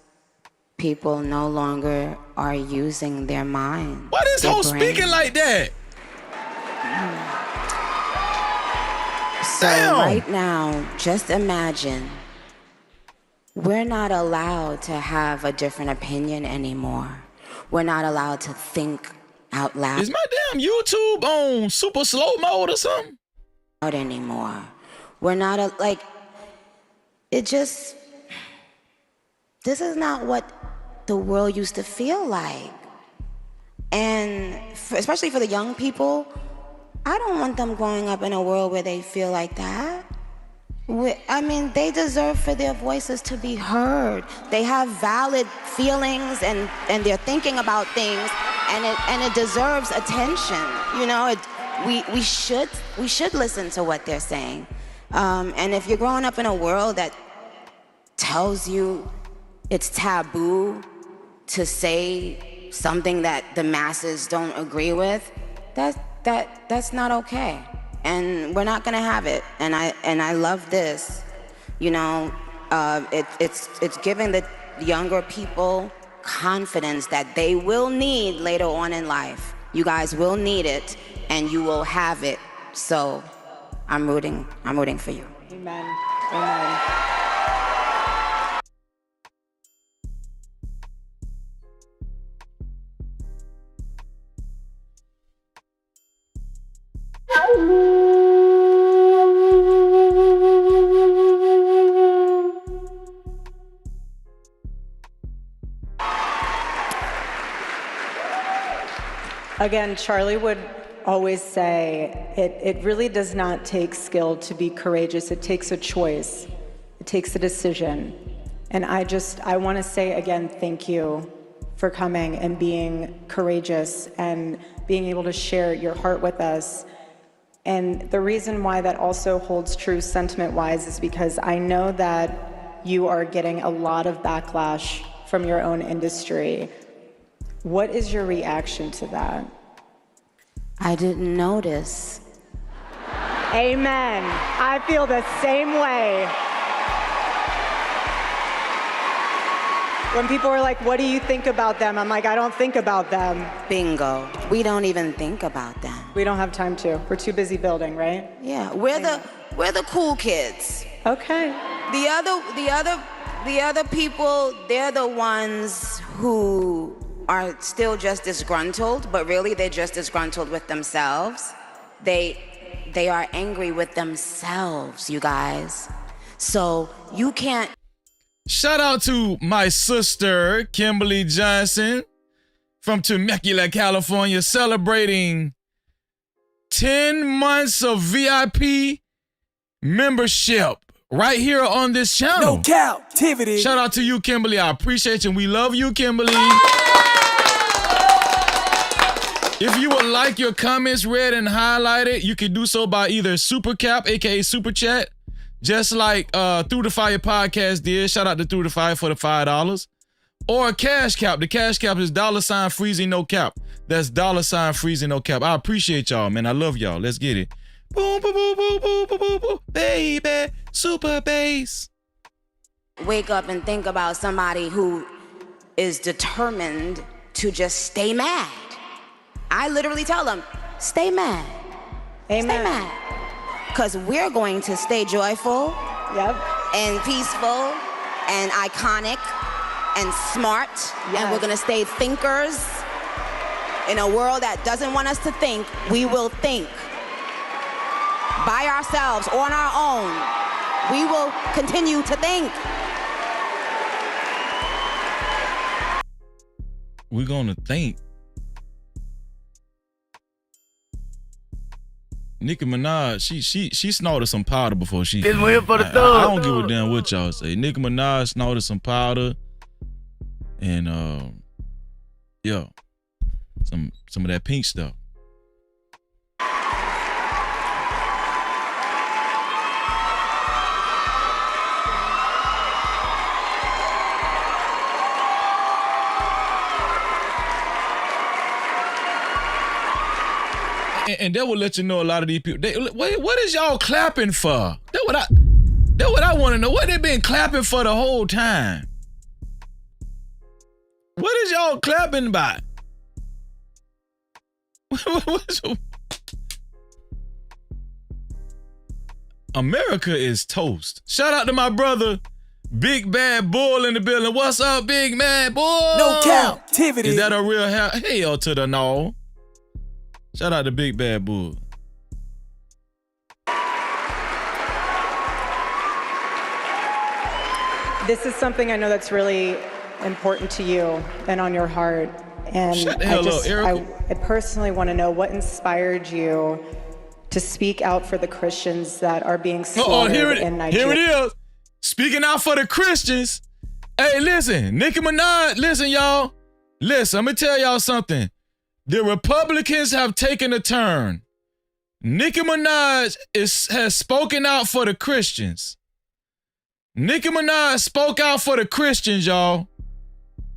people no longer are using their mind. Why this whole speaking like that? So right now, just imagine, we're not allowed to have a different opinion anymore. We're not allowed to think out loud. Is my damn YouTube on super slow mode or something? Out anymore. We're not this is not what the world used to feel like. And especially for the young people, I don't want them growing up in a world where they feel like that. They deserve for their voices to be heard. They have valid feelings and they're thinking about things, and it deserves attention. You know, we should listen to what they're saying. And if you're growing up in a world that tells you it's taboo to say something that the masses don't agree with, that's not okay, and we're not gonna have it. And I love this, you know. It's giving the younger people confidence that they will need later on in life. You guys will need it, and you will have it. So, I'm rooting for you. Amen. Amen. Again, Charlie would always say, it really does not take skill to be courageous. It takes a choice. It takes a decision. And I want to say again, thank you for coming and being courageous and being able to share your heart with us. And the reason why that also holds true sentiment-wise is because I know that you are getting a lot of backlash from your own industry. What is your reaction to that? I didn't notice. Amen. I feel the same way. When people are like, what do you think about them? I'm like, I don't think about them. Bingo. We don't even think about them. We don't have time to. We're too busy building, right? Yeah, we're the cool kids. Okay. The other people, they're the ones who are still just disgruntled, but really they're just disgruntled with themselves. They are angry with themselves, you guys. So you can't. Shout out to my sister, Kimberly Johnson, from Temecula, California, celebrating 10 months of VIP membership right here on this channel. No Cap-tivity. Shout out to you, Kimberly. I appreciate you. We love you, Kimberly. If you would like your comments read and highlighted, you can do so by either Super Cap, aka Super Chat, just like Through the Fire podcast did. Shout out to Through the Fire for the $5. Or Cash Cap. The Cash Cap is $Freezing No Cap. That's $Freezing No Cap. I appreciate y'all, man. I love y'all. Let's get it. Boom, boom, boom, boom, boom, boom, boom, boom. Baby, super bass. Wake up and think about somebody who is determined to just stay mad. I literally tell them, stay mad. Amen. Stay mad. Because we're going to stay joyful, and peaceful, and iconic, and smart, and we're going to stay thinkers. In a world that doesn't want us to think, we will think. by ourselves, on our own. We will continue to think. We're gonna think. Nicki Minaj, she snorted some powder before she. This one here for the I thug. don't give a damn what y'all say. Nicki Minaj snorted some powder, and yeah, some of that pink stuff. And that will let you know a lot of these people. What is y'all clapping for? That's what I want to know. What they been clapping for the whole time? What is y'all clapping about? America is toast. Shout out to my brother, Big Bad Bull in the building. What's up, Big Bad Bull? No Cap-tivity. Is that a real hell to the no? Shout out to Big Bad Bull. This is something I know that's really important to you and on your heart. And Shut the hell up, Erica. I personally want to know what inspired you to speak out for the Christians that are being slaughtered in Nigeria. Here it is. Speaking out for the Christians. Hey, listen, Nicki Minaj, listen, y'all. Listen, I'm going to tell y'all something. The Republicans have taken a turn. Nicki Minaj has spoken out for the Christians. Nicki Minaj spoke out for the Christians, y'all.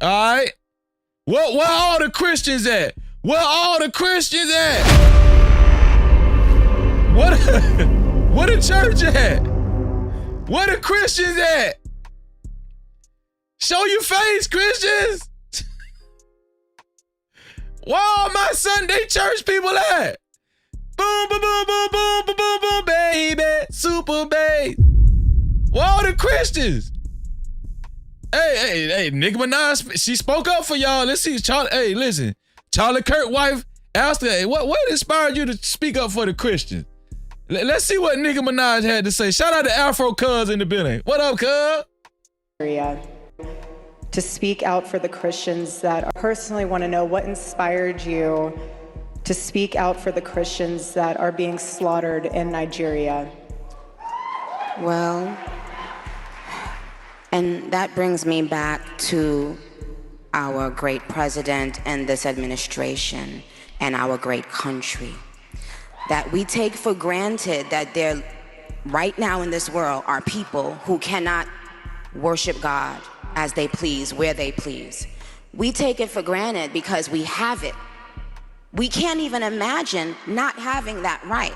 All right? Where all the Christians at? Where all the Christians at? Where the church at? Where the Christians at? Show your face, Christians. Where all my Sunday church people at? Boom, boom, boom, boom, boom, boom, boom, boom, baby. Super bass. Where all the Christians? Hey, Nicki Minaj, she spoke up for y'all. Let's see, Charlie. Hey, listen. Charlie Kirk's wife asked her, hey, what inspired you to speak up for the Christians? Let's see what Nicki Minaj had to say. Shout out to Afro Cuz in the building. What up, Cuz? To speak out for the Christians that I personally want to know what inspired you to speak out for the Christians that are being slaughtered in Nigeria. Well, and that brings me back to our great president and this administration and our great country. That we take for granted that there, right now in this world, are people who cannot worship God as they please, where they please. We take it for granted because we have it. We can't even imagine not having that right.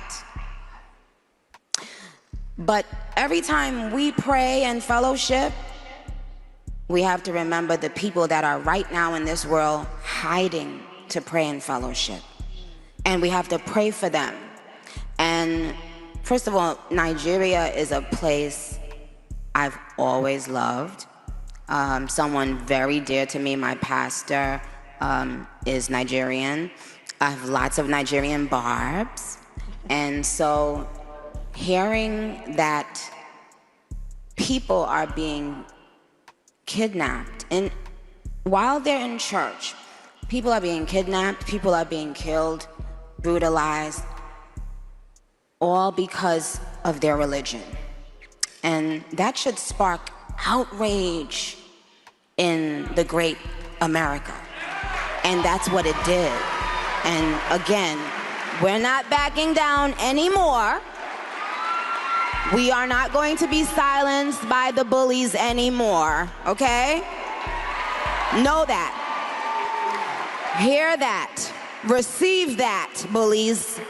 But every time we pray and fellowship, we have to remember the people that are right now in this world hiding to pray and fellowship. And we have to pray for them. And first of all, Nigeria is a place I've always loved. Someone very dear to me, my pastor, is Nigerian. I have lots of Nigerian barbs. And so hearing that people are being kidnapped, and while they're in church, people are being kidnapped, people are being killed, brutalized, all because of their religion. And that should spark outrage in the great America. And that's what it did. And again, we're not backing down anymore. We are not going to be silenced by the bullies anymore, okay? Know that. Hear that. Receive that, bullies.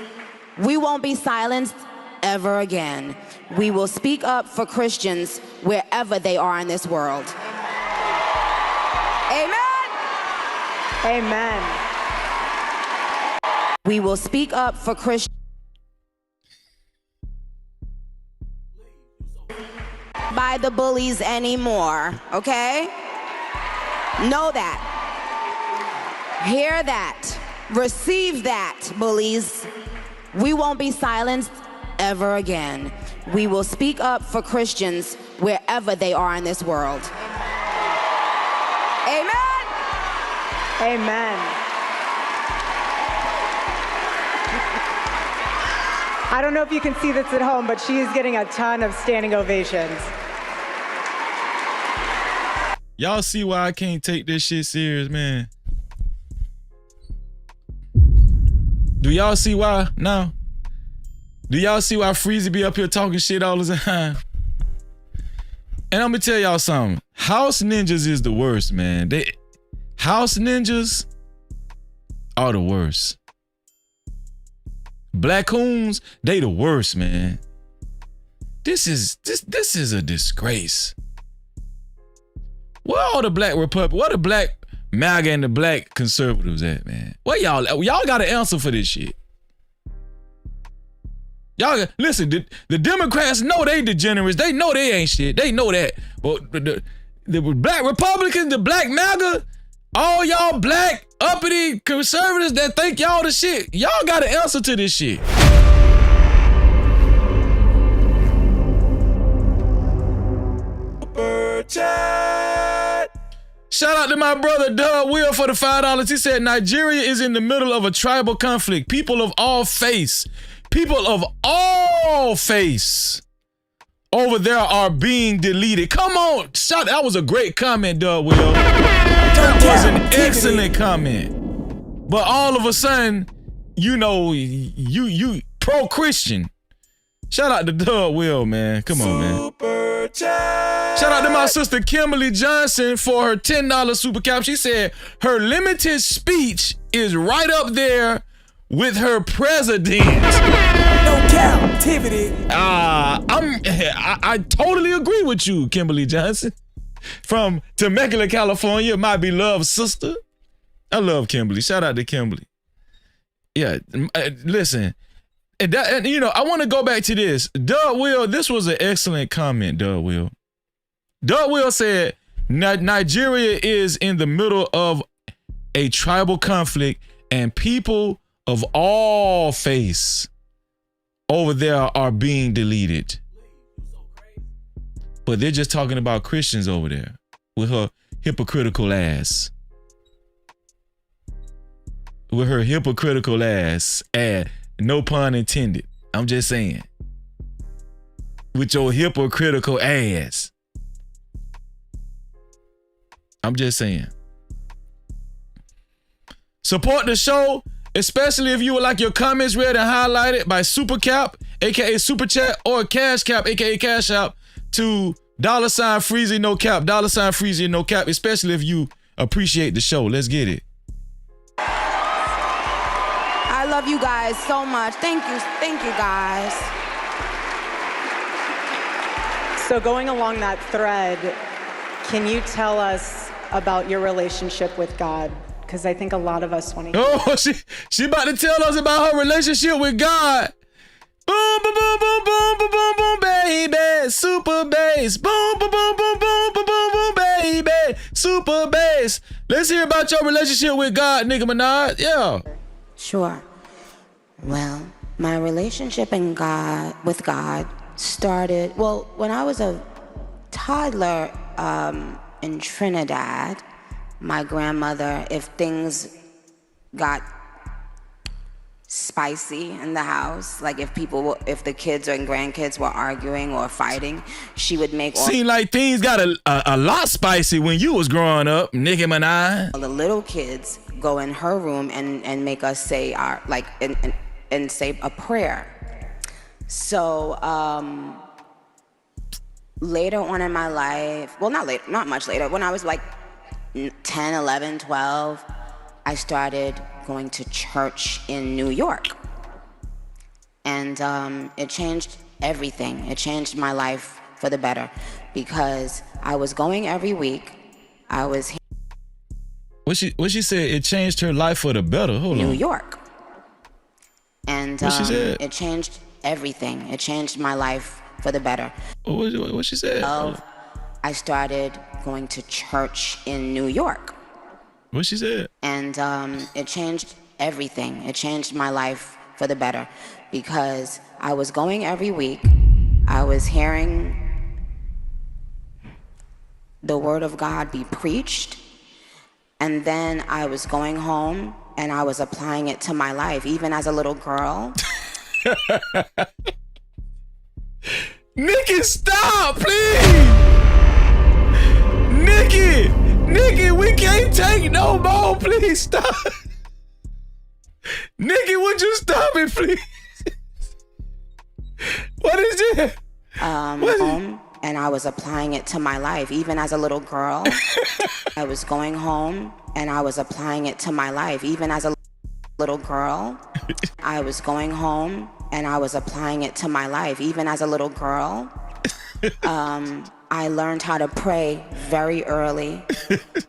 We won't be silenced ever again. We will speak up for Christians wherever they are in this world. Amen? Amen. We will speak up for Christians by the bullies anymore, okay? Know that. Hear that. Receive that, bullies. We won't be silenced ever again. We will speak up for Christians wherever they are in this world. Amen. Amen. I don't know if you can see this at home, but she is getting a ton of standing ovations. Y'all see why I can't take this shit serious, man? Do y'all see why now? Do y'all see why Freezy be up here talking shit all the time? And I'm gonna tell y'all something. House ninjas is the worst, man. House ninjas are the worst. Black coons, they the worst, man. This is a disgrace. Where all the black where the black MAGA and the black conservatives at, man? Where y'all got an answer for this shit. Y'all listen, the Democrats know they degenerates. They know they ain't shit. They know that. But the black Republicans, the black MAGA, all y'all black uppity conservatives that think y'all the shit, y'all got an answer to this shit. Super chat. Shout out to my brother Doug Will for the $5. He said Nigeria is in the middle of a tribal conflict. People of all faiths over there are being deleted. Come on, that was a great comment, Doug Will. That was an excellent comment. But all of a sudden, you pro-Christian. Shout out to Doug Will, man. Come on, man. Shout out to my sister Kimberly Johnson for her $10 super cap. She said her limited speech is right up there with her president. No Cap-tivity. I totally agree with you, Kimberly Johnson. From Temecula, California, my beloved sister. I love Kimberly. Shout out to Kimberly. Yeah, listen. And I want to go back to this. Doug Will, this was an excellent comment, Doug Will. Doug Will said Nigeria is in the middle of a tribal conflict and people of all faiths over there are being deleted. But they're just talking about Christians over there with her hypocritical ass. With her hypocritical ass. No pun intended. I'm just saying. With your hypocritical ass. I'm just saying. Support the show, especially if you would like your comments read and highlighted by Super Cap, aka Super Chat, or Cash Cap, aka Cash App, to $Freezy No Cap, $Freezy No Cap, especially if you appreciate the show. Let's get it. I love you guys so much. Thank you guys. So going along that thread, can you tell us about your relationship with God? Because I think a lot of us want to hear. Oh, she about to tell us about her relationship with God. Boom, boom, boom, boom, boom, boom, boom, boom, baby. Super bass. Boom, boom, boom, boom, boom, boom, boom, boom, baby. Super bass. Let's hear about your relationship with God, Nicki Minaj. Yeah. Sure. Well, my relationship with God started, when I was a toddler in Trinidad. My grandmother, if things got spicy in the house, like if the kids and grandkids were arguing or fighting, she would make Seemed like things got a lot spicy when you was growing up, Nicki Minaj. The little kids go in her room and make us say and say a prayer. So later on in my life, not much later, when I was like 10, 11, 12, I started going to church in New York. And it changed everything. It changed my life for the better because I was going every week. I was What she said, it changed her life for the better. Hold on. New York. And what she said? It changed everything. It changed my life for the better. What she said? I started going to church in New York. What she said? And it changed everything. It changed my life for the better, because I was going every week. I was hearing the word of God be preached, and then I was going home and I was applying it to my life, even as a little girl. Nicki, stop, please! Nicki, we can't take no more, please stop. Nicki, would you stop it, please? What is it? Home, and I was applying it to my life, even as a little girl. I was going home and I was applying it to my life, even as a little girl. I was going home and I was applying it to my life, even as a little girl. I learned how to pray very early.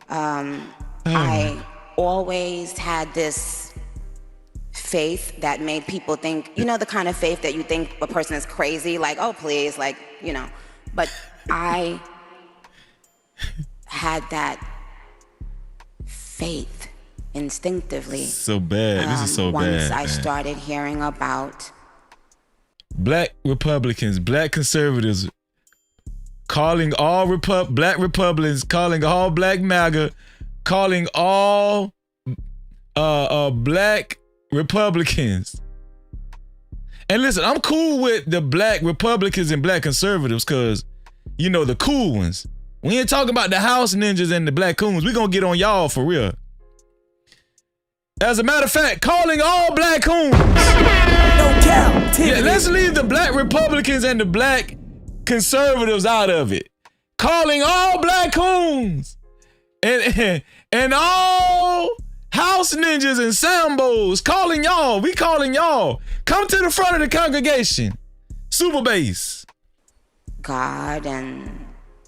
I always had this faith that made people think, you know, the kind of faith that you think a person is crazy, like, oh, please, like, you know. But I had that faith instinctively. So bad. This is so once bad. I man. started hearing about Black Republicans, black conservatives, calling all black Republicans, calling all black MAGA, calling all black Republicans. And listen, I'm cool with the black Republicans and black conservatives because, you know, the cool ones. We ain't talking about the house ninjas and the black coons. We gonna get on y'all for real. As a matter of fact, calling all black coons. No Cap-tivity. Yeah, let's leave the black Republicans and the black conservatives out of it. Calling all black coons and all house ninjas and sambos. Calling y'all. We calling y'all. Come to the front of the congregation. Super bass. God and,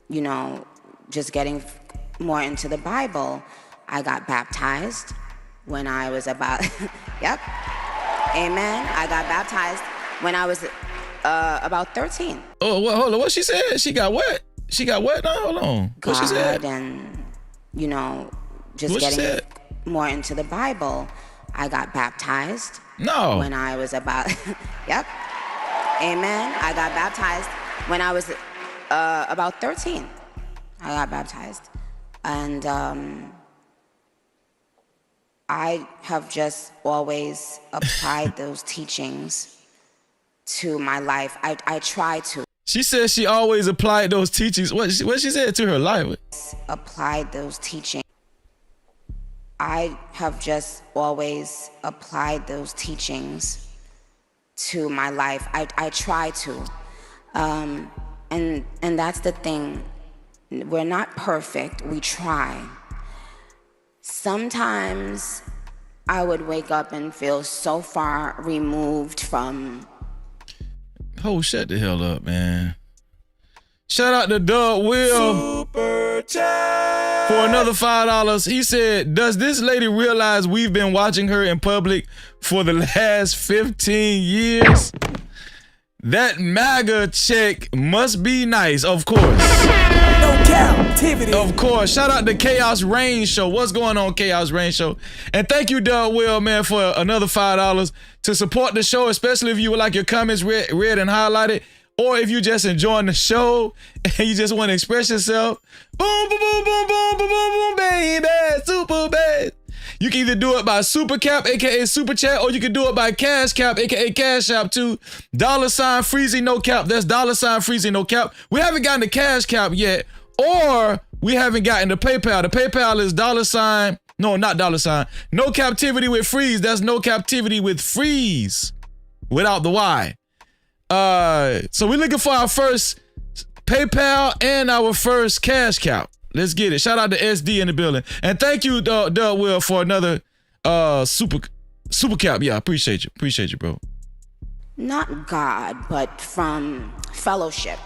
you know, just getting more into the Bible. I got baptized when I was about, yep, amen. I got baptized when I was about 13. Oh, well, hold on. What she said? She got what? She got what? No, hold on. What she said? God and, you know, just What she getting said? more into the Bible. I got baptized. No. When I was about, yep, amen. I got baptized when I was about 13. I got baptized. And I have just always applied those teachings to my life. I try to. She said she always applied those teachings. What she said to her life? Applied those teachings. I have just always applied those teachings to my life. I try to. And that's the thing. We're not perfect. We try. Sometimes I would wake up and feel so far removed from. Oh, shut the hell up, man. Shout out to Doug Will Super Chat for another $5. He said, does this lady realize we've been watching her in public for the last 15 years? That MAGA check must be nice, of course. No Cap-tivity. Of course. Shout out to Chaos Rain Show. What's going on, Chaos Rain Show? And thank you, Doug Will, man, for another $5 to support the show, especially if you would like your comments read and highlighted, or if you just enjoying the show and you just want to express yourself. Boom, boom, boom, boom, boom, boom, boom, boom, baby, super bass. You can either do it by Super Cap, aka Super Chat, or you can do it by Cash Cap, aka Cash App too. $Freezy No Cap. That's $Freezy No Cap. We haven't gotten the Cash Cap yet, or we haven't gotten the PayPal. The PayPal is no, not $. No Cap-tivity with Freeze. That's No Cap-tivity with Freeze, without the Y. So we're looking for our first PayPal and our first Cash Cap. Let's get it. Shout out to SD in the building. And thank you, Doug Will, for another super cap. Yeah, appreciate you. Appreciate you, bro. Not God, but from fellowship.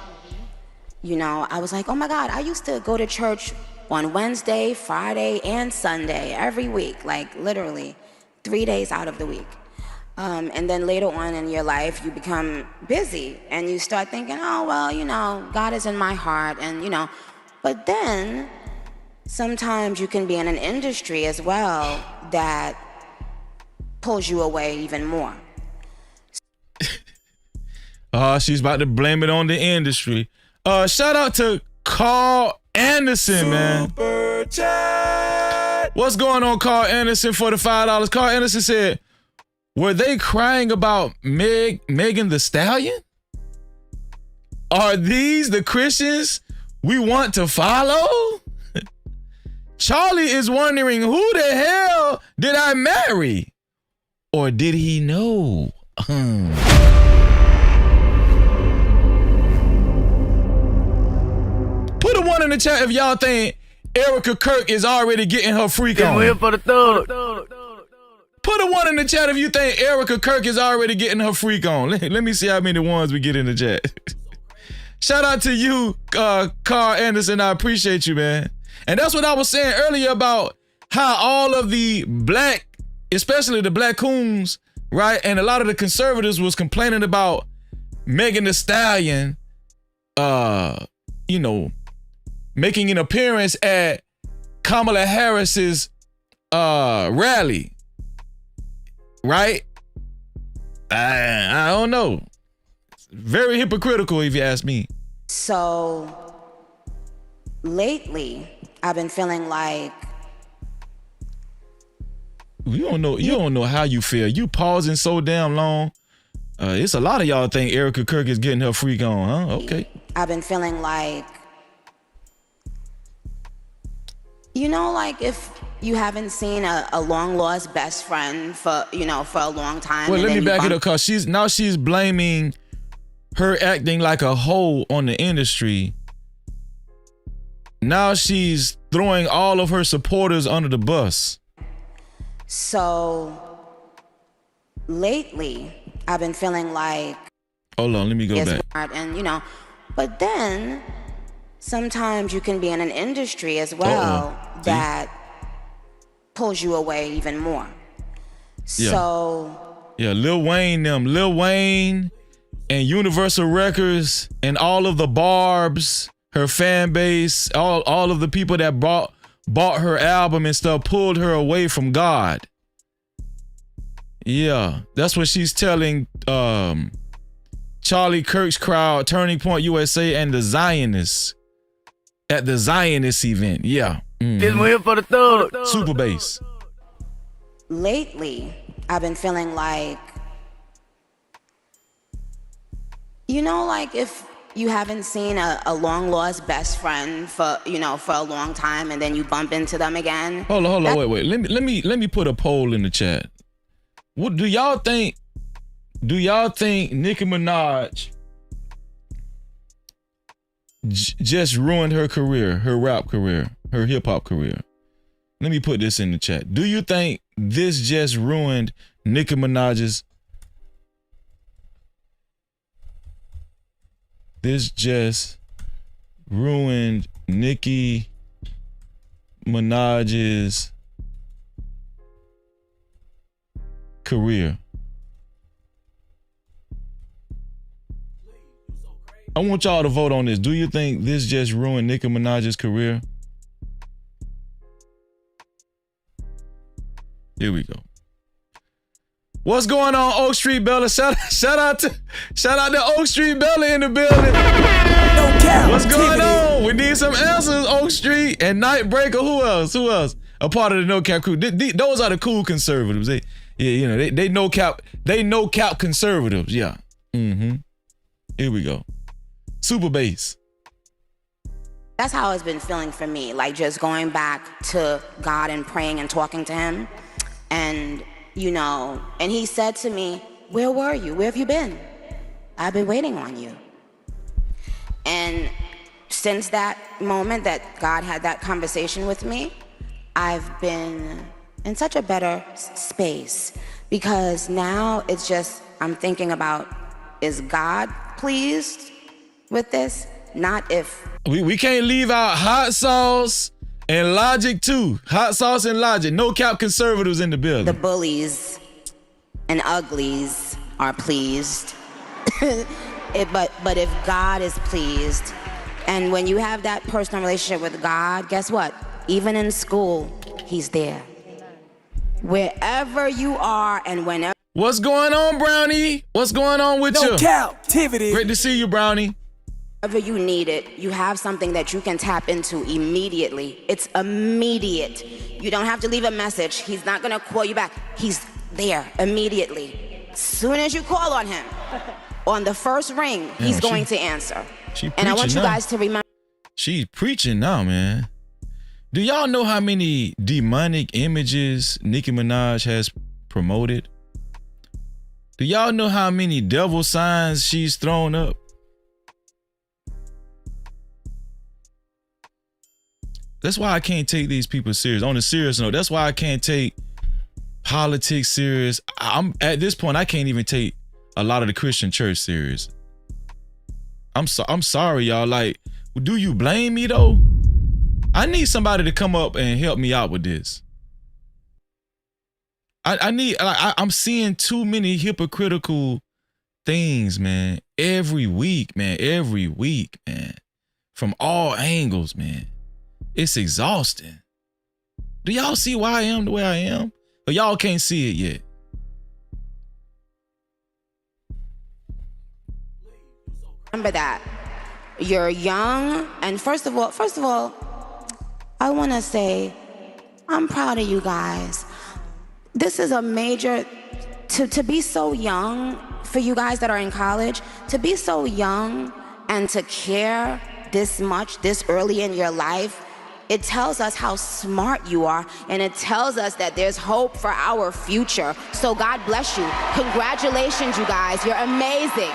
You know, I was like, oh my God, I used to go to church on Wednesday, Friday, and Sunday every week, like literally 3 days out of the week. And then later on in your life, you become busy and you start thinking, oh, well, you know, God is in my heart and, you know, but then sometimes you can be in an industry as well that pulls you away even more. She's about to blame it on the industry. Shout out to Carl Anderson, man. What's going on, Carl Anderson, for the $5? Carl Anderson said, were they crying about Megan Thee Stallion? Are these the Christians we want to follow? Charlie is wondering, who the hell did I marry? Or did he know? Put a 1 in the chat if y'all think Erica Kirk is already getting her freak on. Wait for the third. Put a 1 in the chat if you think Erica Kirk is already getting her freak on. Let me see how many ones we get in the chat. Shout out to you, Carl Anderson. I appreciate you, man. And that's what I was saying earlier about how all of the black, especially the black coons, right, and a lot of the conservatives was complaining about Megan Thee Stallion, making an appearance at Kamala Harris's rally, right? I don't know. Very hypocritical, if you ask me. So lately, I've been feeling like you don't know how you feel. You pausing so damn long. It's a lot of y'all think Erica Kirk is getting her freak on, huh? Okay. I've been feeling like, like if you haven't seen a long lost best friend for a long time. Well, let me back it up, cause she's blaming her acting like a hoe on the industry. Now she's throwing all of her supporters under the bus. So lately, I've been feeling like, hold on, let me go back. And but then sometimes you can be in an industry as well that pulls you away even more. Yeah. So Lil Wayne and Universal Records and all of the Barbs, her fan base, all of the people that bought her album and stuff pulled her away from God. Yeah, that's what she's telling Charlie Kirk's crowd, Turning Point USA, and the Zionists at the Zionist event. Yeah. Just wait for the third. Super bass. Lately, I've been feeling like, like if you haven't seen a long lost best friend for a long time, and then you bump into them again. Hold on, wait. Let me put a poll in the chat. What do y'all think? Do y'all think Nicki Minaj just ruined her career, her rap career, her hip hop career? Let me put this in the chat. Do you think this just ruined Nicki Minaj's? This just ruined Nicki Minaj's career. I want y'all to vote on this. Do you think this just ruined Nicki Minaj's career? Here we go. What's going on, Oak Street Bella? Shout out to Oak Street Bella in the building. No cap. What's going on? We need some answers, Oak Street and Nightbreaker. Who else? A part of the No Cap crew. Those are the cool conservatives. They no cap conservatives. Yeah. Here we go. Super bass. That's how it's been feeling for me. Like just going back to God and praying and talking to him. And and he said to me, where were you? Where have you been? I've been waiting on you. And since that moment that God had that conversation with me, I've been in such a better space, because now it's just, I'm thinking about, is God pleased with this? Not if. We can't leave out Hot Sauce and Logic too. Hot Sauce and Logic. No cap conservatives in the building. The bullies and uglies are pleased. But if God is pleased, and when you have that personal relationship with God, guess what? Even in school, he's there. Wherever you are and whenever. What's going on, Brownie? What's going on with you? No Cap-tivity. Great to see you, Brownie. Whenever you need it, you have something that you can tap into immediately. It's immediate. You don't have to leave a message. He's not gonna call you back. He's there immediately. As soon as you call on him, on the first ring, he's going to answer. And I want you guys to remember. She's preaching now, man. Do y'all know how many demonic images Nicki Minaj has promoted? Do y'all know how many devil signs she's thrown up? That's why I can't take these people serious. On a serious note, that's why I can't take politics serious. I'm at this point, I can't even take a lot of the Christian church serious. I'm sorry, y'all. Like, do you blame me though? I need somebody to come up and help me out with this. I'm seeing too many hypocritical things, man. Every week, man. From all angles, man. It's exhausting. Do y'all see why I am the way I am? Or y'all can't see it yet? Remember that. You're young, and first of all, I want to say I'm proud of you guys. This is a major, to be so young, for you guys that are in college, to be so young and to care this much, this early in your life, it tells us how smart you are, and it tells us that there's hope for our future. So God bless you. Congratulations, you guys. You're amazing.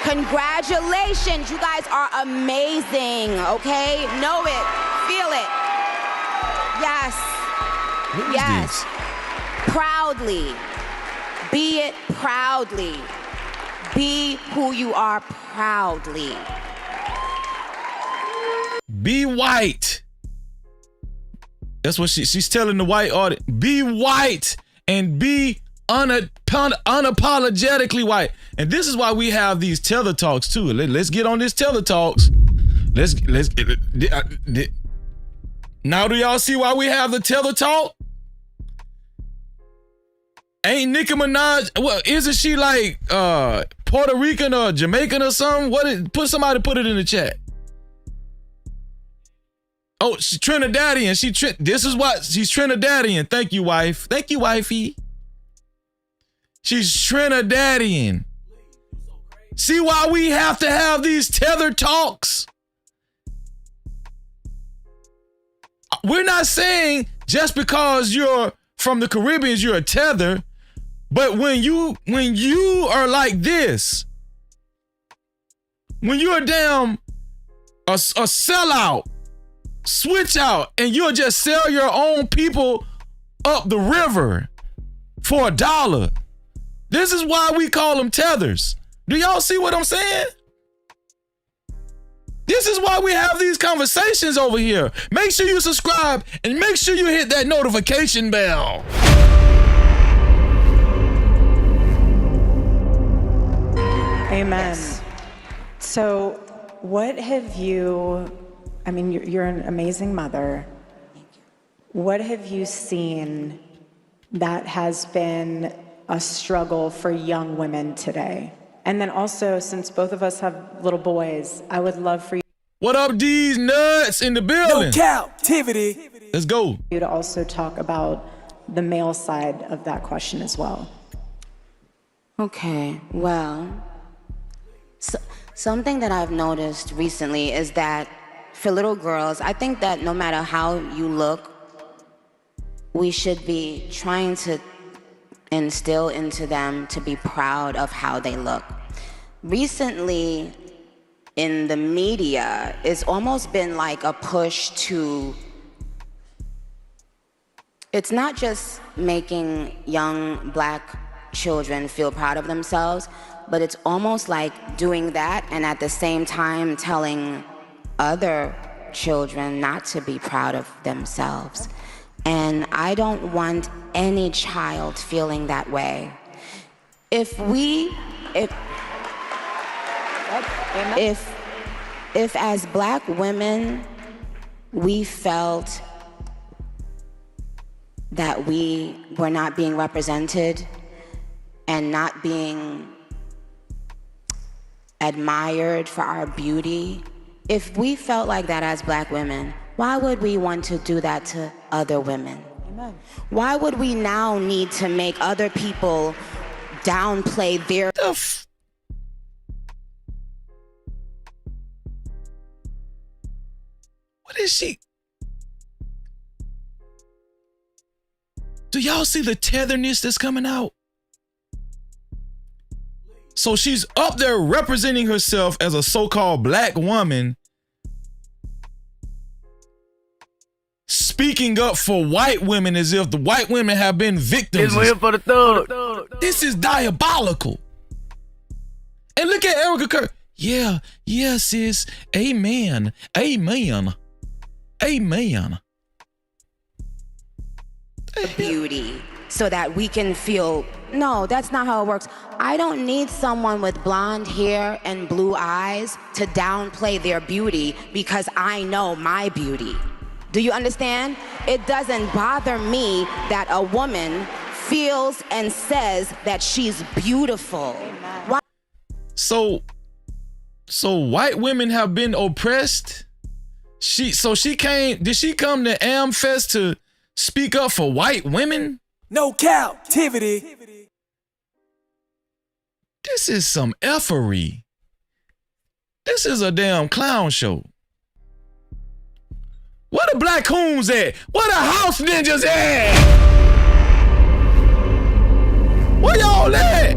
Congratulations, you guys are amazing, okay? Know it, feel it. Yes, yes. Proudly, be it proudly. Be who you are proudly. Be white. That's what she's telling the white audience. Be white and be unapologetically white. And this is why we have these tether talks too. Let's get on this tether talks. Now do y'all see why we have the tether talk? Ain't Nicki Minaj, well, isn't she like Puerto Rican or Jamaican or something? Somebody put it in the chat. Oh, she's Trinidadian. This is what she's Trinidadian. Thank you, wife. Thank you, wifey. She's Trinidadian. See why we have to have these tether talks? We're not saying just because you're from the Caribbean, you're a tether, but when you are like this, when you're a sellout, switch out, and you'll just sell your own people up the river for $1. This is why we call them tethers. Do y'all see what I'm saying? This is why we have these conversations over here. Make sure you subscribe and make sure you hit that notification bell. Amen. Yes. So what have you, I mean, you're an amazing mother. Thank you. What have you seen that has been a struggle for young women today? And then also, since both of us have little boys, I would love for you. What up, these nuts in the building? No Cap-tivity. Let's go. You to also talk about the male side of that question as well. Okay, well, something that I've noticed recently is that for little girls, I think that no matter how you look, we should be trying to instill into them to be proud of how they look. Recently, in the media, it's almost been like a push to, it's not just making young black children feel proud of themselves, but it's almost like doing that and at the same time telling other children not to be proud of themselves. And I don't want any child feeling that way. If as black women, we felt that we were not being represented and not being admired for our beauty, if we felt like that as Black women, why would we want to do that to other women? Amen. Why would we now need to make other people downplay their... What is she? Do y'all see the tetherness that's coming out? So she's up there representing herself as a so-called Black woman, speaking up for white women as if the white women have been victims. For the thug. This is diabolical. And look at Erica Kirk. Yeah, sis. Amen. Beauty, so that we can feel, no, that's not how it works. I don't need someone with blonde hair and blue eyes to downplay their beauty because I know my beauty. Do you understand? It doesn't bother me that a woman feels and says that she's beautiful. Why? So white women have been oppressed? Did she come to AmFest to speak up for white women? No captivity. This is some effery. This is a damn clown show. Where the Black Coons at? Where the house ninjas at? Where y'all at?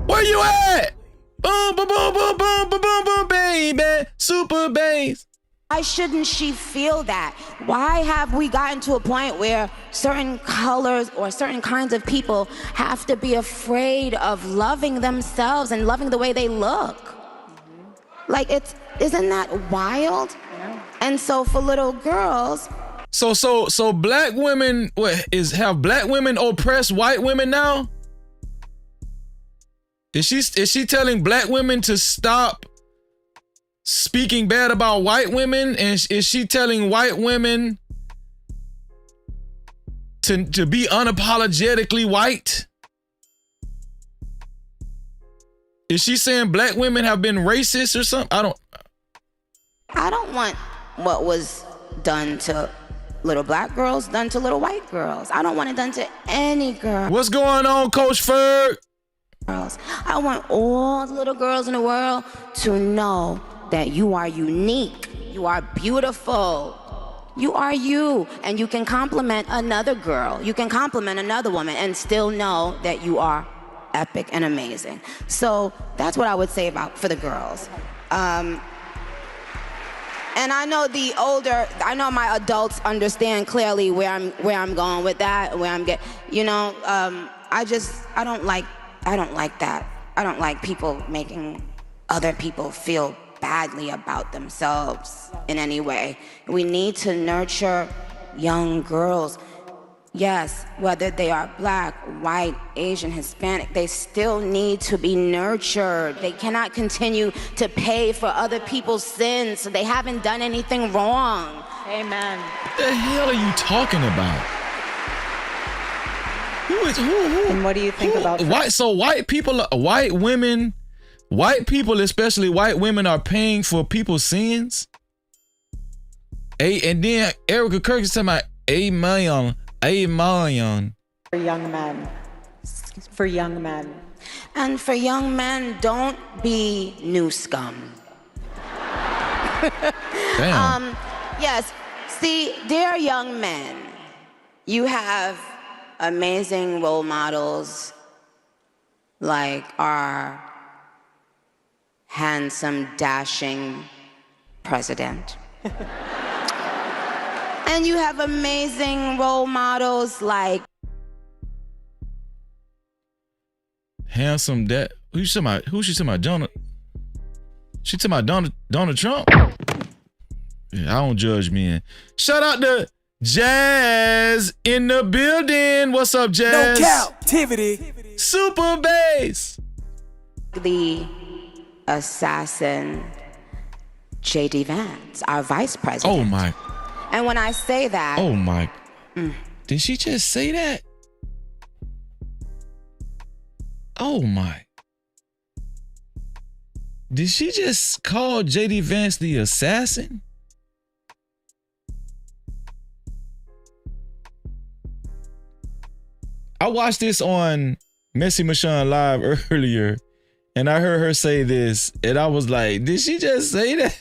Where you at? Boom, boom, boom, boom, boom, boom, boom, boom, baby. Super bass. Why shouldn't she feel that? Why have we gotten to a point where certain colors or certain kinds of people have to be afraid of loving themselves and loving the way they look? Like, isn't that wild? And so for little girls. So Black women, have Black women oppressed white women now? Is she telling Black women to stop speaking bad about white women? And is she telling white women to be unapologetically white? Is she saying Black women have been racist or something? I don't want what was done to little Black girls done to little white girls. I don't want it done to any girl. What's going on, Coach Ferg? I want all the little girls in the world to know that you are unique, you are beautiful, you are you, and you can compliment another girl, you can compliment another woman and still know that you are epic and amazing. So that's what I would say for the girls. And I know I know my adults understand clearly where I'm going with that, where I'm getting, I don't like that. I don't like people making other people feel badly about themselves in any way. We need to nurture young girls. Yes, whether they are Black, white, Asian, Hispanic, they still need to be nurtured. They cannot continue to pay for other people's sins, so they haven't done anything wrong. Amen. What the hell are you talking about? Who? And what do you think about that? So white people, white people, especially white women, are paying for people's sins? And then Erica Kirk is talking about a million. For young men. For young men. And for young men, don't be new scum. Damn. Yes, see, dear young men, you have amazing role models like our handsome, dashing president. And you have amazing role models like handsome dad. Who she talking about? She talking about Donald Trump? Yeah, I don't judge men. Shout out to Jazz in the building. What's up, Jazz? No captivity. Super bass. The assassin J.D. Vance, our vice president. Oh my. And when I say that... Oh my. Did she just say that? Oh my. Did she just call JD Vance the assassin? I watched this on Messy Michonne Live earlier, and I heard her say this, and I was like, did she just say that?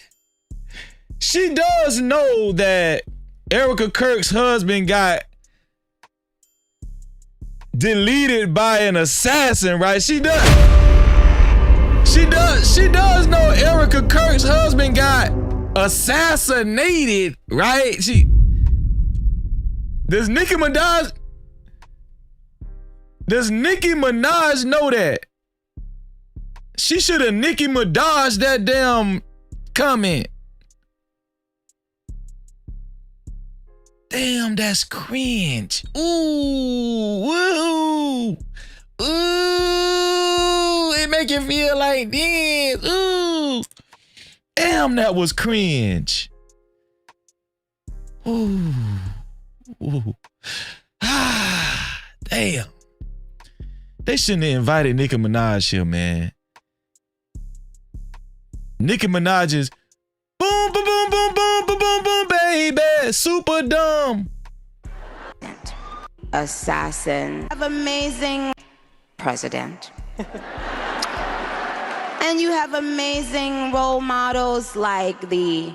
She does know that Erica Kirk's husband got deleted by an assassin, right? She does know Erica Kirk's husband got assassinated, right? Does Nicki Minaj know that? She should have Nicki Minaj that damn comment. Damn, that's cringe. Ooh, woo. Ooh, it make you feel like this. Ooh. Damn, that was cringe. Ooh. Ooh. Ah, damn. They shouldn't have invited Nicki Minaj here, man. Nicki Minaj is boom, boom, boom, boom, boom, boom, boom, boom, baby. Super dumb. Assassin. Have amazing president. And you have amazing role models like the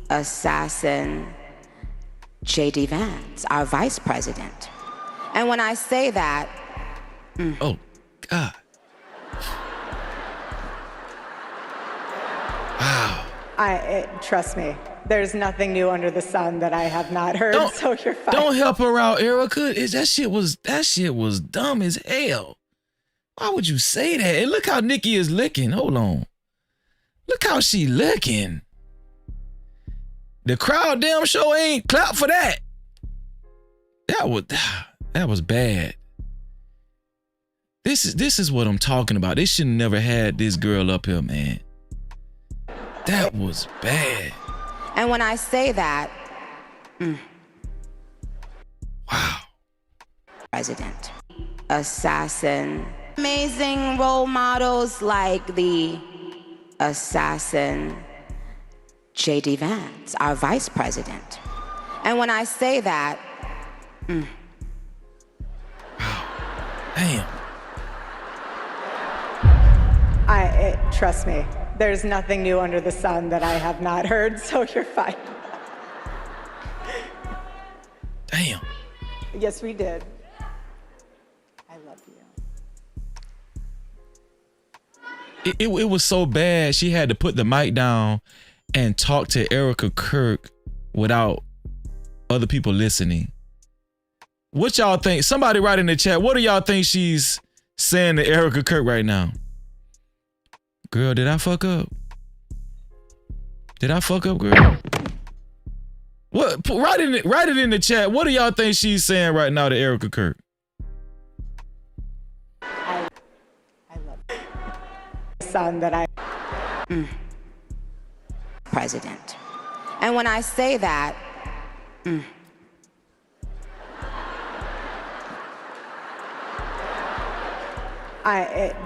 assassin JD Vance, our vice president. And when I say that, oh, God. Wow. Trust me, there's nothing new under the sun that I have not heard, so you're fine. Don't help her out, Erica. That shit was dumb as hell. Why would you say that? And look how Nicki is licking. Hold on. Look how she licking. The crowd damn show ain't clap for that. That was bad. This is what I'm talking about. They should never had this girl up here, man. That was bad. and when I say that, wow. President, assassin, amazing role models like the assassin JD Vance, our vice president. And when I say that, Damn. Trust me, there's nothing new under the sun that I have not heard, so you're fine. Damn. Yes, we did. I love you. It was so bad, she had to put the mic down and talk to Erica Kirk without other people listening. What y'all think? Somebody write in the chat, what do y'all think she's saying to Erica Kirk right now? Girl, did I fuck up? Did I fuck up, girl? What? Write it in the chat. What do y'all think she's saying right now to Erica Kirk? I love you. Son that I... President. And when I say that,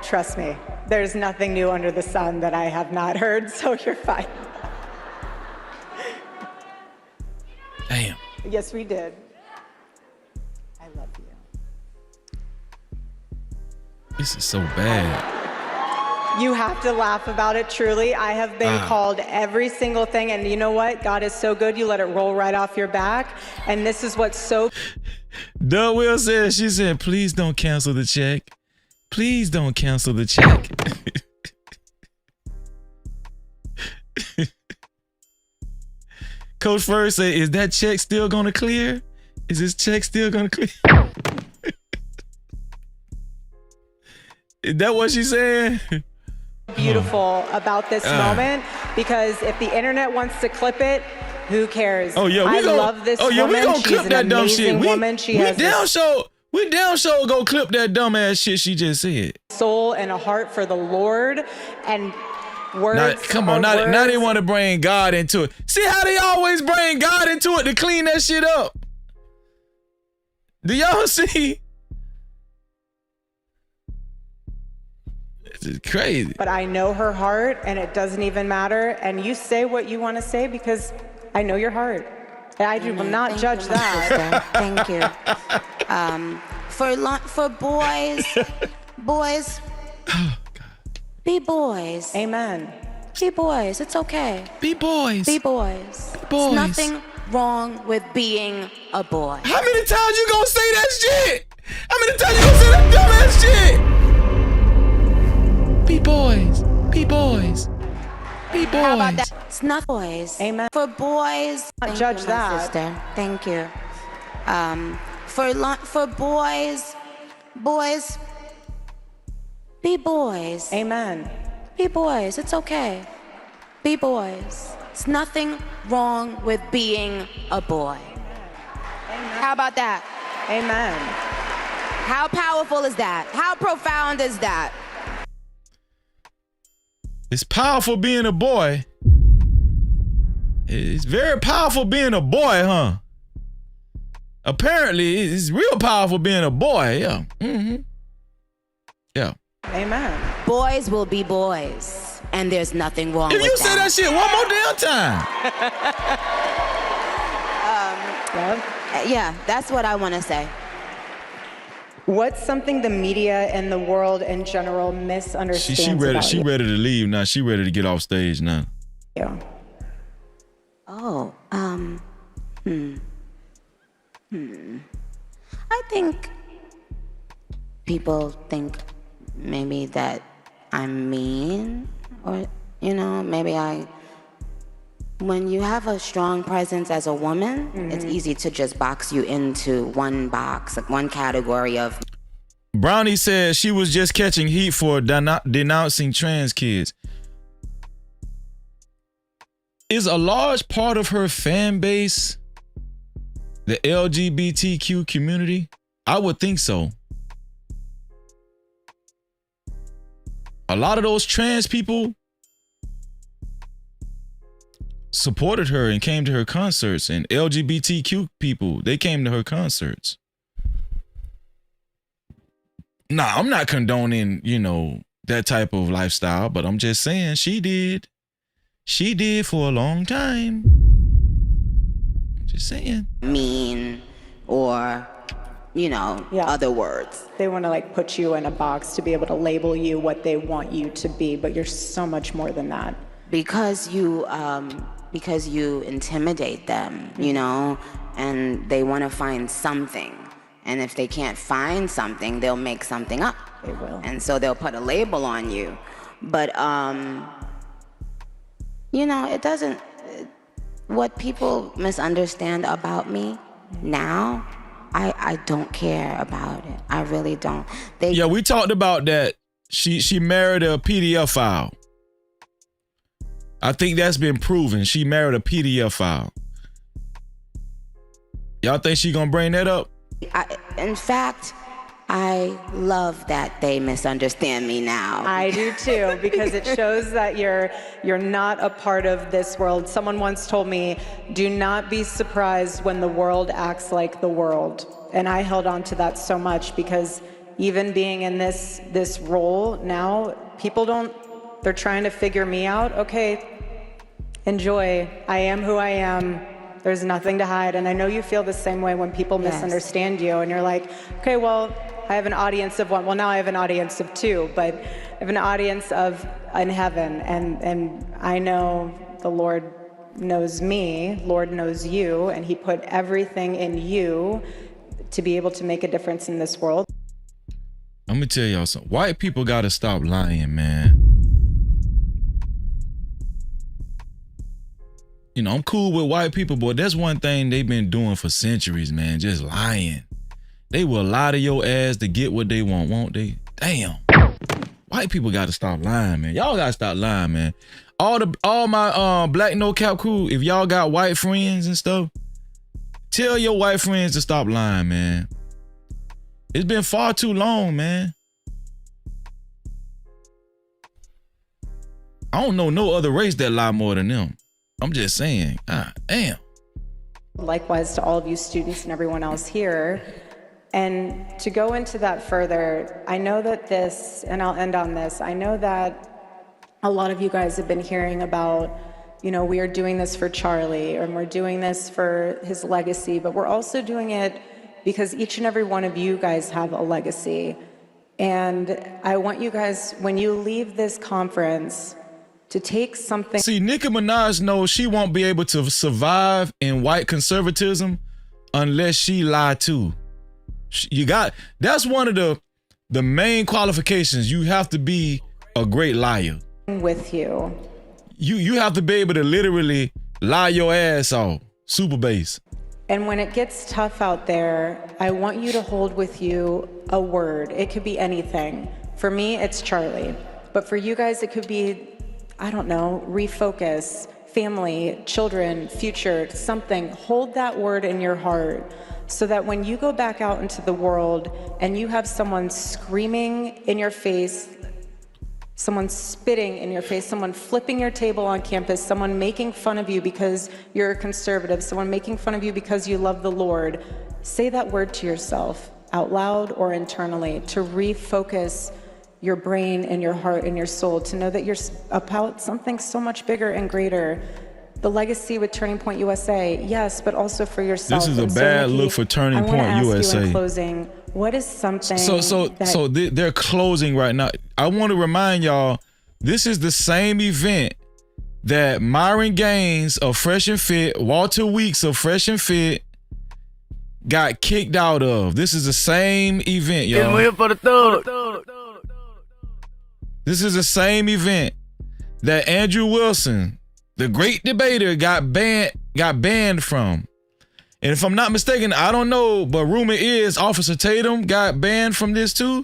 trust me, there's nothing new under the sun that I have not heard, so you're fine. Damn. Yes, we did. I love you. This is so bad. You have to laugh about it, truly. I have been called every single thing, and you know what? God is so good, you let it roll right off your back, and this is what's so... Doug Will said, she said, please don't cancel the check. Please don't cancel the check. Coach First said, is that check still gonna clear? Is this check still gonna clear? Is that what she's saying? Beautiful about this moment, because if the internet wants to clip it, who cares? Oh yeah, I love this woman. We gonna clip that dumb shit. Woman. She has we damn sure go clip that dumb ass shit she just said. Soul and a heart for the Lord, and words. Now they want to bring God into it. See how they always bring God into it to clean that shit up? Do y'all see? It's crazy. But I know her heart, and it doesn't even matter. And you say what you want to say because I know your heart. I will not judge that. Thank you. For boys, be boys. Amen. Be boys. It's okay. Be boys. Be boys. Boys. There's nothing wrong with being a boy. How many times you gonna say that shit? How many times you gonna say that dumbass shit? Be boys. Be boys. Be boys. How about that? It's not boys. Amen. For boys, Not judge that. sister. Thank you. For boys, be boys. Amen. Be boys. It's okay. Be boys. It's nothing wrong with being a boy. Amen. How about that? Amen. How powerful is that? How profound is that? It's powerful being a boy. It's very powerful being a boy, huh? Apparently, it's real powerful being a boy, yeah. Mm-hmm. Yeah. Amen. Boys will be boys, and there's nothing wrong with that. If you say that shit one more damn time. Yeah, that's what I want to say. What's something the media and the world in general misunderstands She ready. about She you? ready to leave now. She ready to get off stage now. Yeah. Oh, I think people think maybe that I'm mean, or, maybe when you have a strong presence as a woman, it's easy to just box you into one box, like one category of. Brownie says she was just catching heat for denouncing trans kids. Is a large part of her fan base the LGBTQ community? I would think so. A lot of those trans people supported her and came to her concerts, and LGBTQ people, they came to her concerts. Nah, I'm not condoning, that type of lifestyle, but I'm just saying she did. She did for a long time. Just saying. Mean or, other words. They want to put you in a box to be able to label you what they want you to be, but you're so much more than that. Because you intimidate them, and they want to find something. And if they can't find something, they'll make something up. They will. And so they'll put a label on you. But, it doesn't, what people misunderstand about me now, I don't care about it. I really don't. Yeah, we talked about that. She married a PDF file. I think that's been proven. She married a PDF file. Y'all think she gonna bring that up? In fact, I love that they misunderstand me now. I do too, because it shows that you're not a part of this world. Someone once told me, do not be surprised when the world acts like the world. And I held on to that so much, because even being in this role now, they're trying to figure me out. Okay, enjoy. I am who I am. There's nothing to hide. And I know you feel the same way when people misunderstand you, and you're like, okay, well, I have an audience of one. Well, now I have an audience of two, but I have an audience in heaven. And I know the Lord knows me, Lord knows you, and he put everything in you to be able to make a difference in this world. I'm gonna tell y'all something. White people gotta stop lying, man. I'm cool with white people, but that's one thing they've been doing for centuries, man. Just lying. They will lie to your ass to get what they want, won't they? Damn. White people gotta stop lying, man. Y'all gotta stop lying, man. All my black no cap crew, if y'all got white friends and stuff, tell your white friends to stop lying, man. It's been far too long, man. I don't know no other race that lie more than them. I'm just saying, damn. Likewise to all of you students and everyone else here, And to go into that further, I know that this, and I'll end on this, I know that a lot of you guys have been hearing about, we are doing this for Charlie, and we're doing this for his legacy, but we're also doing it because each and every one of you guys have a legacy. And I want you guys, when you leave this conference, to take something. See, Nicki Minaj knows she won't be able to survive in white conservatism unless she lie too. That's one of the main qualifications. You have to be a great liar. With you. You have to be able to literally lie your ass off. Super bass. And when it gets tough out there, I want you to hold with you a word. It could be anything. For me, it's Charlie. But for you guys, it could be, I don't know, refocus, family, children, future, something. Hold that word in your heart so that when you go back out into the world and you have someone screaming in your face, someone spitting in your face, someone flipping your table on campus, someone making fun of you because you're a conservative, someone making fun of you because you love the Lord, say that word to yourself out loud or internally to refocus your brain and your heart and your soul, to know that you're about something so much bigger and greater. The legacy with Turning Point USA, yes, but also for yourself. This is a bad look for Turning Point USA. You in closing, what is something So they're closing right now. I want to remind y'all, this is the same event that Myron Gaines of Fresh and Fit, Walter Weeks of Fresh and Fit got kicked out of. This is the same event, y'all. We're here for the third. This is the same event that Andrew Wilson, the great debater, got banned from. And if I'm not mistaken, I don't know, but rumor is Officer Tatum got banned from this too.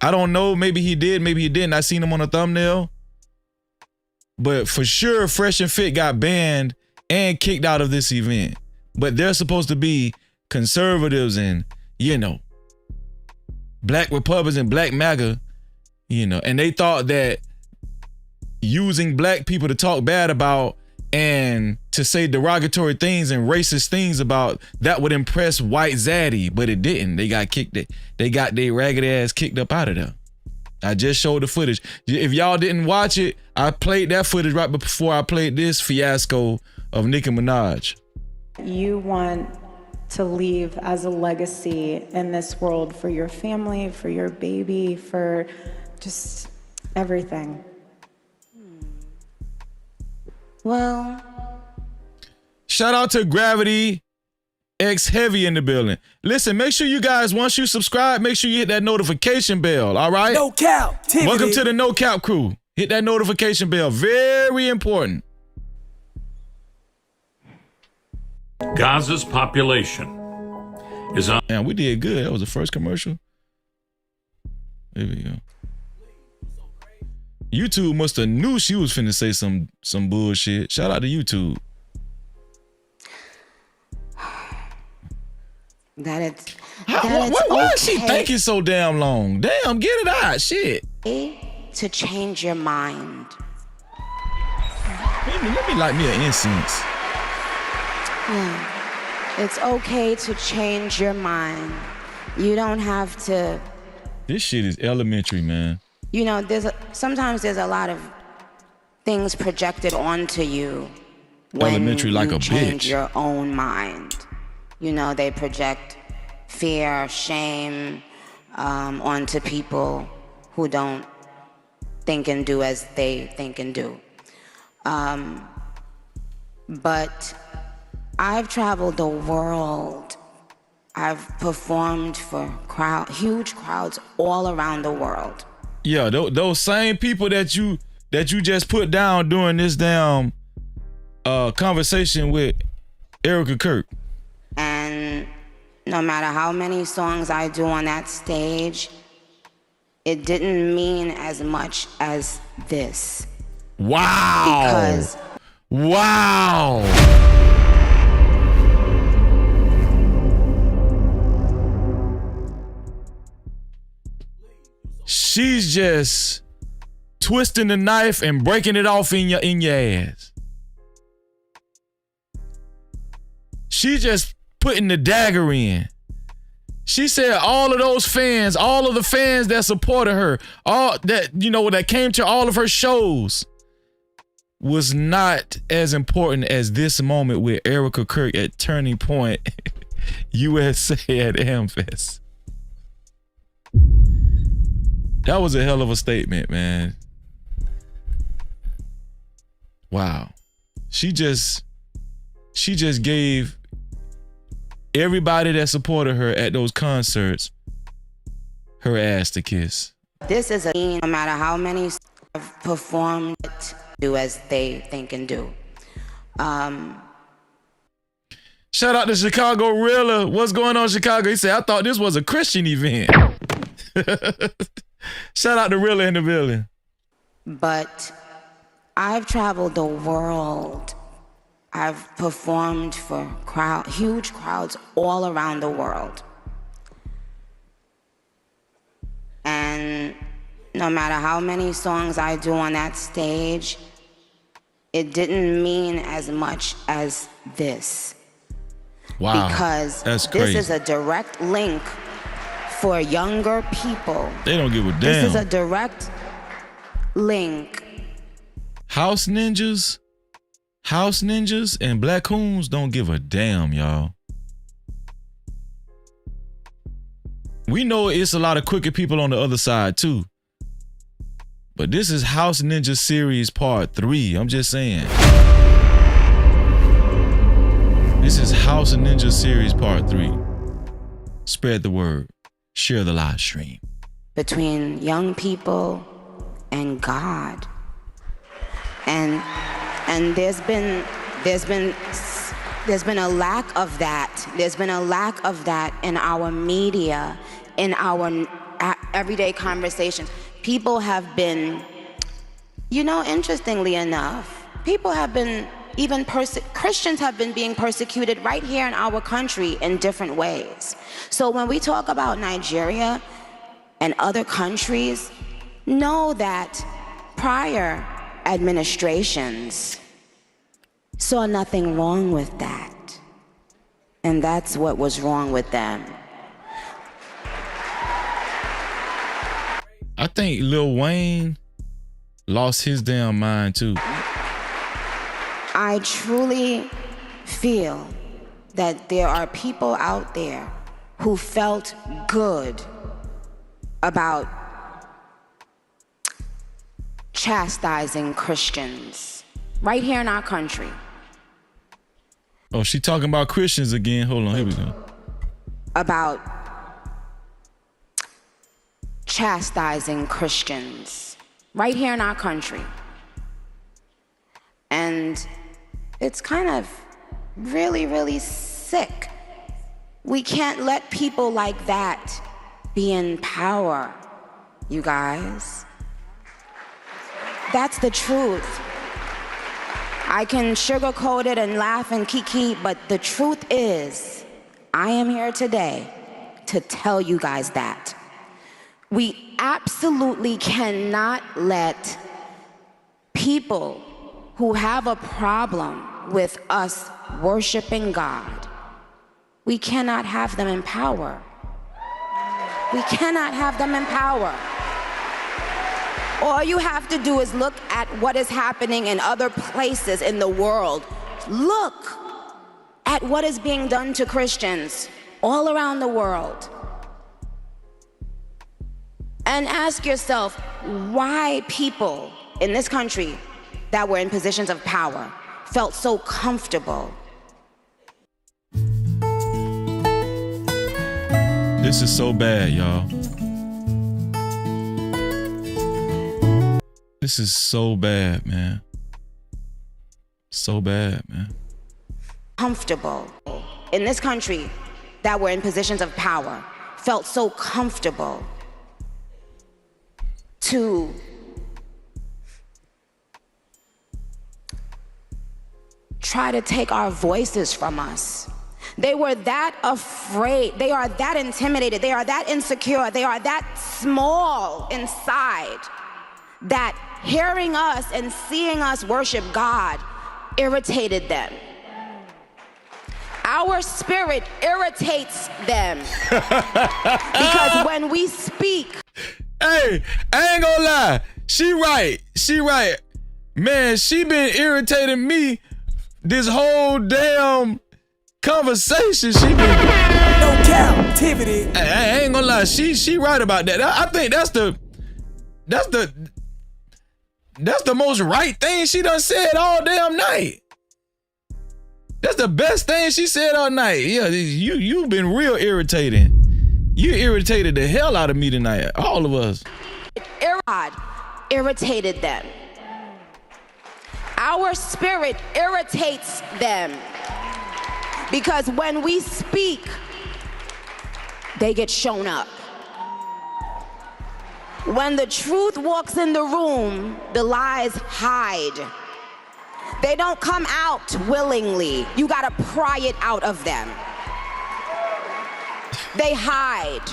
I don't know. Maybe he did, maybe he didn't. I seen him on a thumbnail. But for sure, Fresh and Fit got banned and kicked out of this event. But they're supposed to be conservatives and, black Republicans and black MAGA, and they thought that using black people to talk bad about and to say derogatory things and racist things about that would impress white zaddy, but it didn't. They got their ragged ass kicked up out of there. I just showed the footage. If y'all didn't watch it, I played that footage right before I played this fiasco of Nicki Minaj. You want to leave as a legacy in this world for your family, for your baby, for just everything. Well, shout out to Gravity X Heavy in the building. Listen, make sure you guys, once you subscribe, make sure you hit that notification bell, all right? No Cap-tivity. Welcome to the No Cap crew. Hit that notification bell. Very important. Gaza's population is on. Man, we did good. That was the first commercial. There we go. YouTube must have knew she was finna say some bullshit. Shout out to YouTube. Why is she thinking so damn long? Damn, get it out, shit. To change your mind. Let me light me an incense. Yeah. It's okay to change your mind. You don't have to. This shit is elementary, man. Sometimes there's a lot of things projected onto you when elementary like you a change bitch. your own mind. They project fear, shame onto people who don't think and do as they think and do. But I've traveled the world. I've performed for huge crowds all around the world. Yeah, those same people that you just put down during this damn conversation with Erica Kirk. And no matter how many songs I do on that stage, it didn't mean as much as this. Wow. Wow. She's just twisting the knife and breaking it off in your ass. She's just putting the dagger in. She said all of those fans, all of the fans that supported her, all that, that came to all of her shows was not as important as this moment with Erica Kirk at Turning Point USA at AmFest. That was a hell of a statement, man. Wow. She just gave everybody that supported her at those concerts her ass to kiss. This is no matter how many have performed it, do as they think and do. Shout out to Chicago Rilla. What's going on, Chicago? He said, I thought this was a Christian event. Shout out to Rilla in the building. But I've traveled the world. I've performed for huge crowds all around the world. And no matter how many songs I do on that stage, it didn't mean as much as this. Wow. Because that's crazy. This is a direct link for younger people. They don't give a damn. This is a direct link. House ninjas and black coons don't give a damn, y'all. We know it's a lot of crooked people on the other side too. But this is House Ninja Series Part 3. I'm just saying. This is House Ninja Series Part 3. Spread the word. Share the live stream. Between young people and God. And there's been a lack of that. There's been a lack of that in our media, in our everyday conversations. People have been, interestingly enough, people have been Christians have been being persecuted right here in our country in different ways. So when we talk about Nigeria and other countries, know that prior administrations saw nothing wrong with that. And that's what was wrong with them. I think Lil Wayne lost his damn mind too. I truly feel that there are people out there who felt good about chastising Christians right here in our country. Oh, she talking about Christians again. Hold on, here we go. About chastising Christians right here in our country. And it's kind of really, really sick. We can't let people like that be in power, you guys. That's the truth. I can sugarcoat it and laugh and kiki, but the truth is, I am here today to tell you guys that. We absolutely cannot let people who have a problem with us worshiping God, we cannot have them in power. We cannot have them in power. All you have to do is look at what is happening in other places in the world. Look at what is being done to Christians all around the world. And ask yourself why people in this country that were in positions of power felt so comfortable. This is so bad, y'all. This is so bad, man. So bad, man. Comfortable in this country that were in positions of power felt so comfortable to try to take our voices from us. They were that afraid, they are that intimidated, they are that insecure, they are that small inside that hearing us and seeing us worship God irritated them. Our spirit irritates them. Because when we speak. Hey, I ain't gonna lie. She right. Man, she been irritating me this whole damn conversation. She been No Cap-tivity. I ain't gonna lie. She right about that. I think that's the most right thing she done said all damn night. That's the best thing she said all night. Yeah, you've been real irritating. You irritated the hell out of me tonight. All of us. Irritated them. Our spirit irritates them. Because when we speak, they get shown up. When the truth walks in the room, the lies hide. They don't come out willingly. You gotta pry it out of them. They hide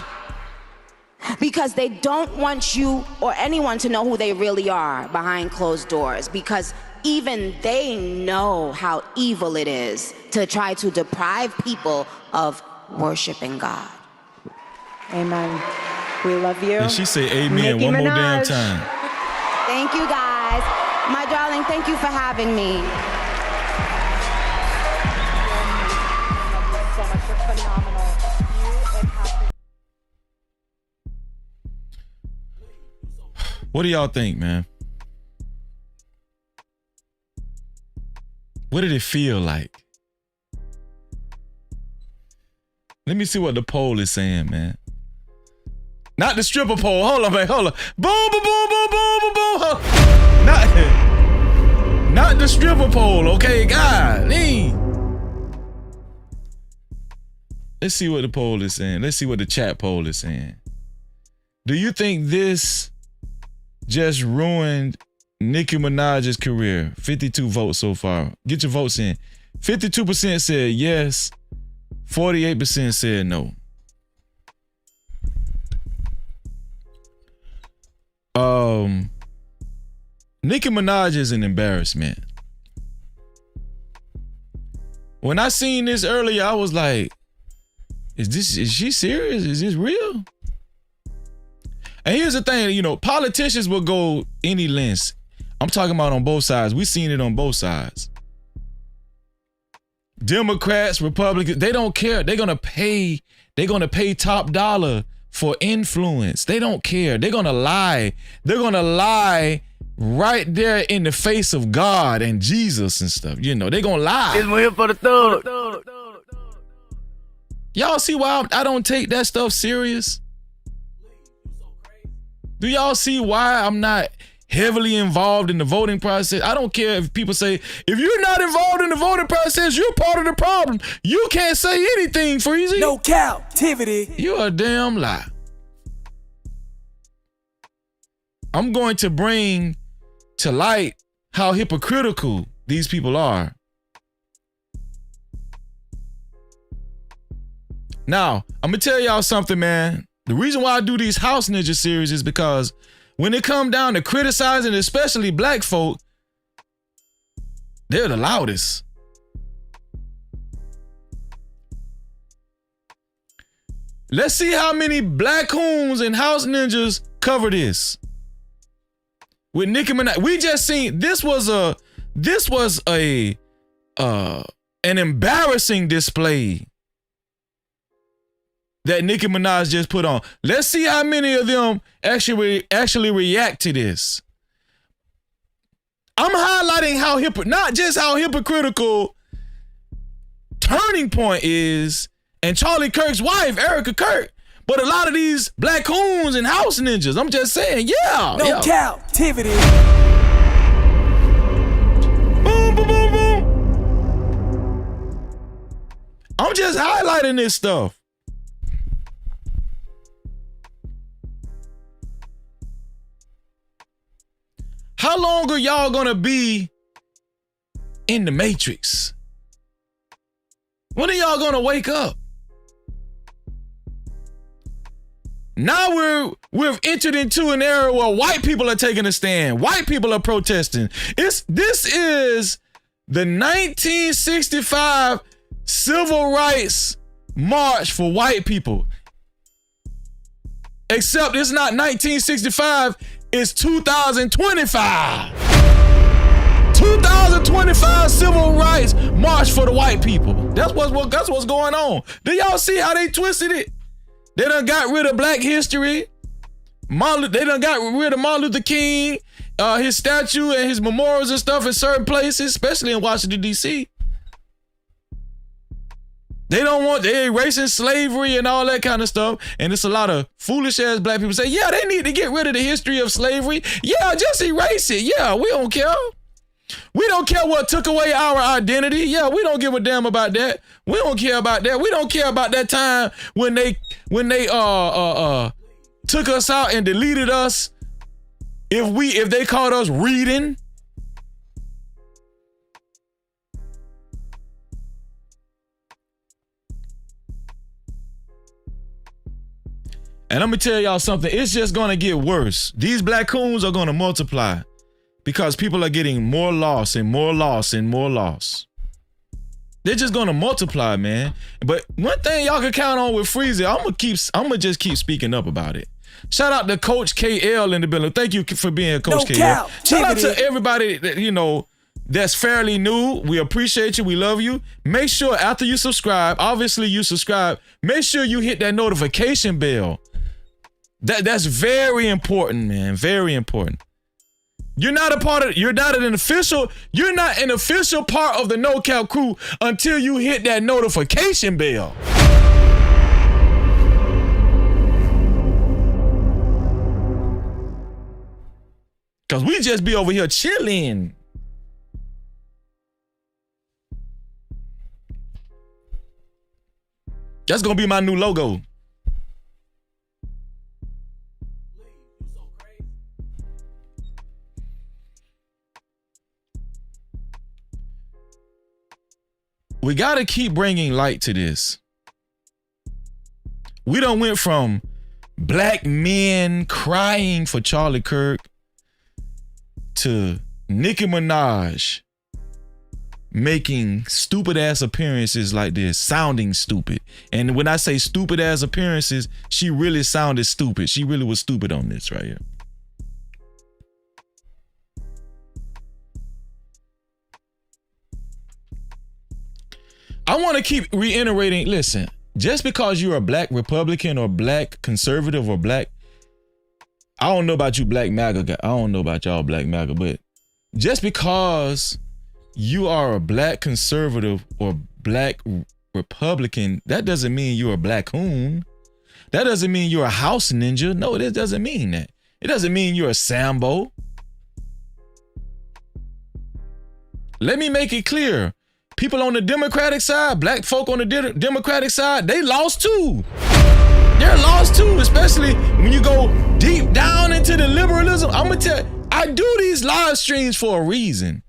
because they don't want you or anyone to know who they really are behind closed doors, because even they know how evil it is to try to deprive people of worshiping God. Amen. We love you. And she said amen Nicki one more damn Minaj. time. Thank you, guys. My darling, thank you for having me. So much. You're phenomenal. What do y'all think, man? What did it feel like? Let me see what the poll is saying, man. Not the stripper poll. Hold on, man. Hold on. Boom, boom, boom, boom, boom, boom, boom. Not the stripper poll, okay? Golly. Let's see what the poll is saying. Let's see what the chat poll is saying. Do you think this just ruined Nicki Minaj's career? 52 votes so far. Get your votes in. 52% said yes. 48% said no. Nicki Minaj is an embarrassment. When I seen this earlier, I was like, is she serious? Is this real? And here's the thing, you know, politicians will go any lengths. I'm talking about on both sides. We've seen it on both sides. Democrats, Republicans, they don't care. They're gonna pay top dollar for influence. They don't care. They're gonna lie. They're gonna lie right there in the face of God and Jesus and stuff. You know, they're gonna lie. It's here for the thug. Y'all see why I don't take that stuff serious? Do y'all see why I'm not heavily involved in the voting process? I don't care if people say, if you're not involved in the voting process, you're part of the problem. You can't say anything, Freezy. No Cap-tivity. You're a damn lie. I'm going to bring to light how hypocritical these people are. Now, I'm going to tell y'all something, man. The reason why I do these House Ninja series is because when it come down to criticizing, especially black folk, they're the loudest. Let's see how many black hoons and House Ninjas cover this. With Nicki Minaj, we just seen this was an embarrassing display that Nicki Minaj just put on. Let's see how many of them actually react to this. I'm highlighting how not just how hypocritical Turning Point is and Charlie Kirk's wife, Erica Kirk, but a lot of these black coons and House Ninjas. I'm just saying, yeah. No Cap-tivity. Boom, boom, boom, boom. I'm just highlighting this stuff. How long are y'all gonna be in the Matrix? When are y'all gonna wake up? Now we've entered into an era where white people are taking a stand. White people are protesting. This is the 1965 civil rights march for white people. Except it's not 1965, it's 2025. 2025 civil rights march for the white people. That's what's going on. Do y'all see how they twisted it? They done got rid of Black history. They done got rid of Martin Luther King, his statue and his memorials and stuff in certain places, especially in Washington, D.C. They erasing slavery and all that kind of stuff. And it's a lot of foolish ass black people say, yeah, they need to get rid of the history of slavery. Yeah, just erase it. Yeah, we don't care. We don't care what took away our identity. Yeah, we don't give a damn about that. We don't care about that. We don't care about that time when they took us out and deleted us if they caught us reading. And I'm gonna tell y'all something, it's just gonna get worse. These black coons are gonna multiply because people are getting more loss and more loss and more loss. They're just gonna multiply, man. But one thing y'all can count on with Freezy, I'm gonna just keep speaking up about it. Shout out to Coach KL in the building. Thank you for being Coach KL. Shout out to everybody that, that's fairly new. We appreciate you. We love you. Make sure after you subscribe, obviously you subscribe, make sure you hit that notification bell. That's very important, man. Very important. You're not an official part of the No Cap crew until you hit that notification bell. Cause we just be over here chilling. That's gonna be my new logo. We gotta keep bringing light to this. We done went from black men crying for Charlie Kirk to Nicki Minaj making stupid ass appearances like this, sounding stupid. And when I say stupid ass appearances, she really sounded stupid. She really was stupid on this right here. I want to keep reiterating, listen, just because you're a black Republican or black conservative or black, I don't know about you black MAGA guy. I don't know about y'all black MAGA, but just because you are a black conservative or black Republican, that doesn't mean you're a black coon. That doesn't mean you're a house ninja. No, it doesn't mean that. It doesn't mean you're a Sambo. Let me make it clear. People on the Democratic side, black folk on the Democratic side, they lost too. They're lost too, especially when you go deep down into the liberalism. I'm gonna tell you, I do these live streams for a reason.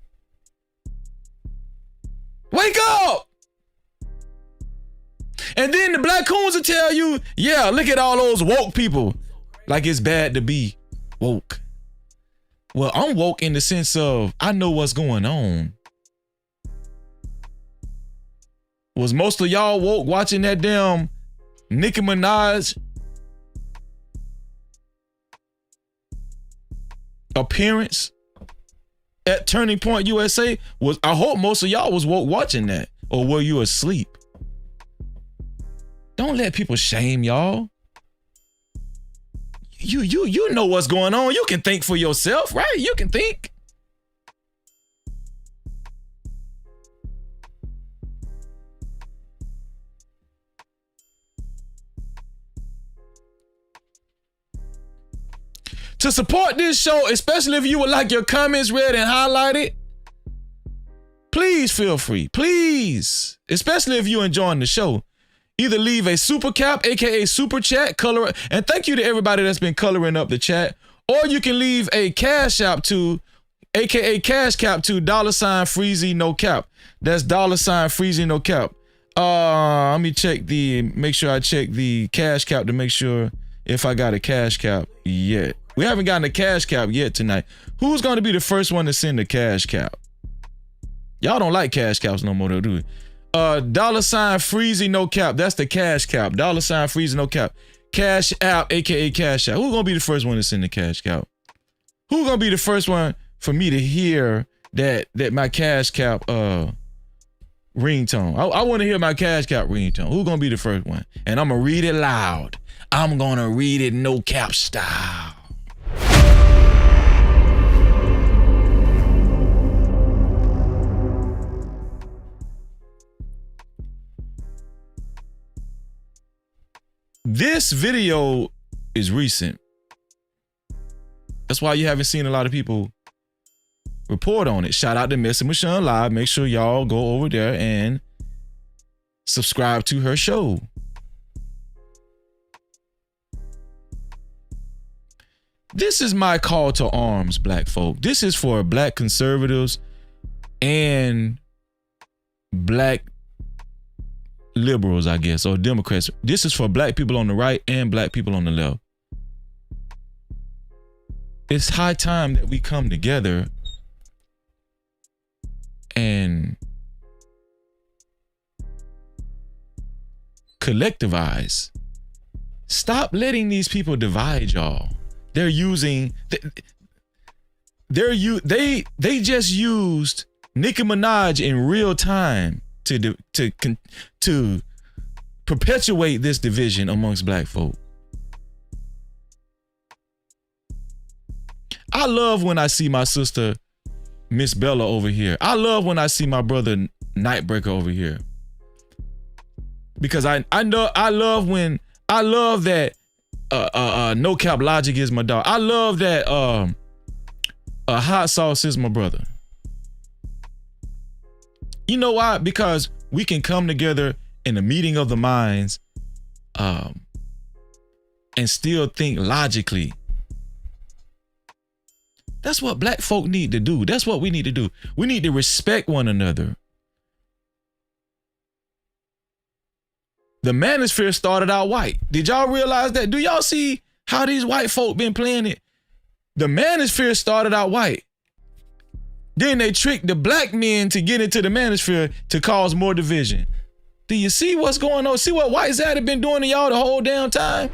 Wake up! And then the black coons will tell you, yeah, look at all those woke people. Like it's bad to be woke. Well, I'm woke in the sense of I know what's going on. Was most of y'all woke watching that damn Nicki Minaj appearance at Turning Point USA? I hope most of y'all was woke watching that. Or were you asleep? Don't let people shame y'all. You know what's going on. You can think for yourself, right? You can think. To support this show, especially if you would like your comments read and highlighted, please feel free. Please. Especially if you're enjoying the show. Either leave a super cap, aka super chat, color, and thank you to everybody that's been coloring up the chat, or you can leave a cash app to, aka cash cap to $Freezy no cap. That's $Freezy no cap. Let me make sure I check the cash cap to make sure if I got a cash cap yet. We haven't gotten a cash cap yet tonight. Who's going to be the first one to send a cash cap? Y'all don't like cash caps no more, though, do we? $Freezy no cap. That's the cash cap. $Freezy no cap. Cash app, aka cash app. Who's gonna be the first one to send the cash cap? Who's gonna be the first one for me to hear that my cash cap ringtone? I want to hear my cash cap ringtone. Who's gonna be the first one? And I'm gonna read it loud. I'm gonna read it no cap style. This video is recent. That's why you haven't seen a lot of people report on it. Shout out to Messing with Sean Live. Make sure y'all go over there and subscribe to her show. This is my call to arms, black folk. This is for black conservatives and black liberals, I guess, or Democrats. This is for black people on the right and black people on the left. It's high time that we come together and collectivize. Stop letting these people divide y'all. They just used Nicki Minaj in real time to perpetuate this division amongst black folk. I love when I see my sister Miss Bella over here. I love when I see my brother Nightbreaker over here. Because I love that No Cap Logic is my dog. I love that Hot Sauce is my brother. You know why? Because we can come together in a meeting of the minds and still think logically. That's what black folk need to do. That's what we need to do. We need to respect one another. The manosphere started out white. Did y'all realize that? Do y'all see how these white folk been playing it? The manosphere started out white. Then they tricked the black men to get into the manosphere to cause more division. Do you see what's going on? See what white Zad have been doing to y'all the whole damn time?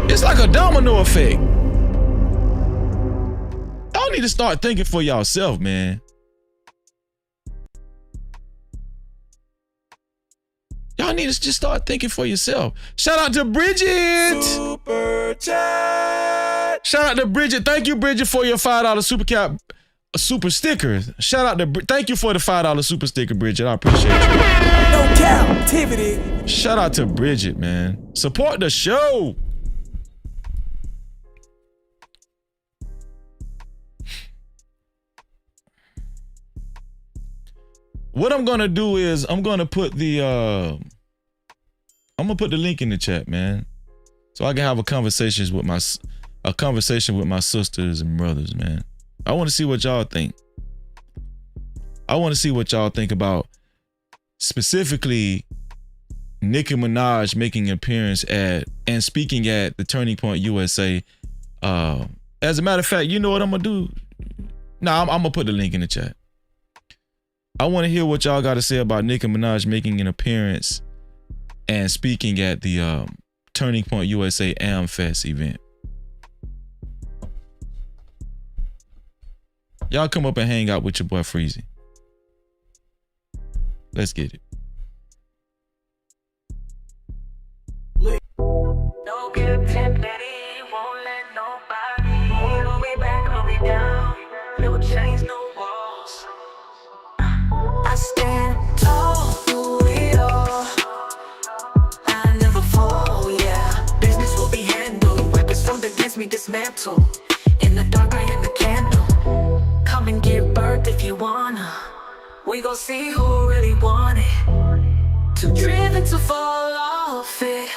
It's like a domino effect. Y'all need to start thinking for yourself, man. Y'all need to just start thinking for yourself. Shout out to Bridget. Super chat. Shout out to Bridget. Thank you, Bridget, for your $5 super sticker. Shout out to thank you for the $5 super sticker, Bridget. I appreciate you. No Cap-tivity. Shout out to Bridget, man. Support the show. What I'm gonna do is I'm gonna put the link in the chat, man, so I can have a conversation with my sisters and brothers, man. I want to see what y'all think. I want to see what y'all think about specifically Nicki Minaj making an appearance at and speaking at the Turning Point USA. As a matter of fact, you know what I'm gonna do? I'm gonna put the link in the chat. I want to hear what y'all got to say about Nicki Minaj making an appearance and speaking at the Turning Point USA AmFest event. Y'all come up and hang out with your boy Freezy. Let's get it. No Cap-tivity, won't let nobody hold me back, hold me down. No chains, no walls. I stand tall through it all. I never fall, yeah. Business will be handled. Weapons formed against me dismantled. In the dark, I am the candle. Come and get burnt if you wanna. We gon' see who really want it. Too driven to fall off it.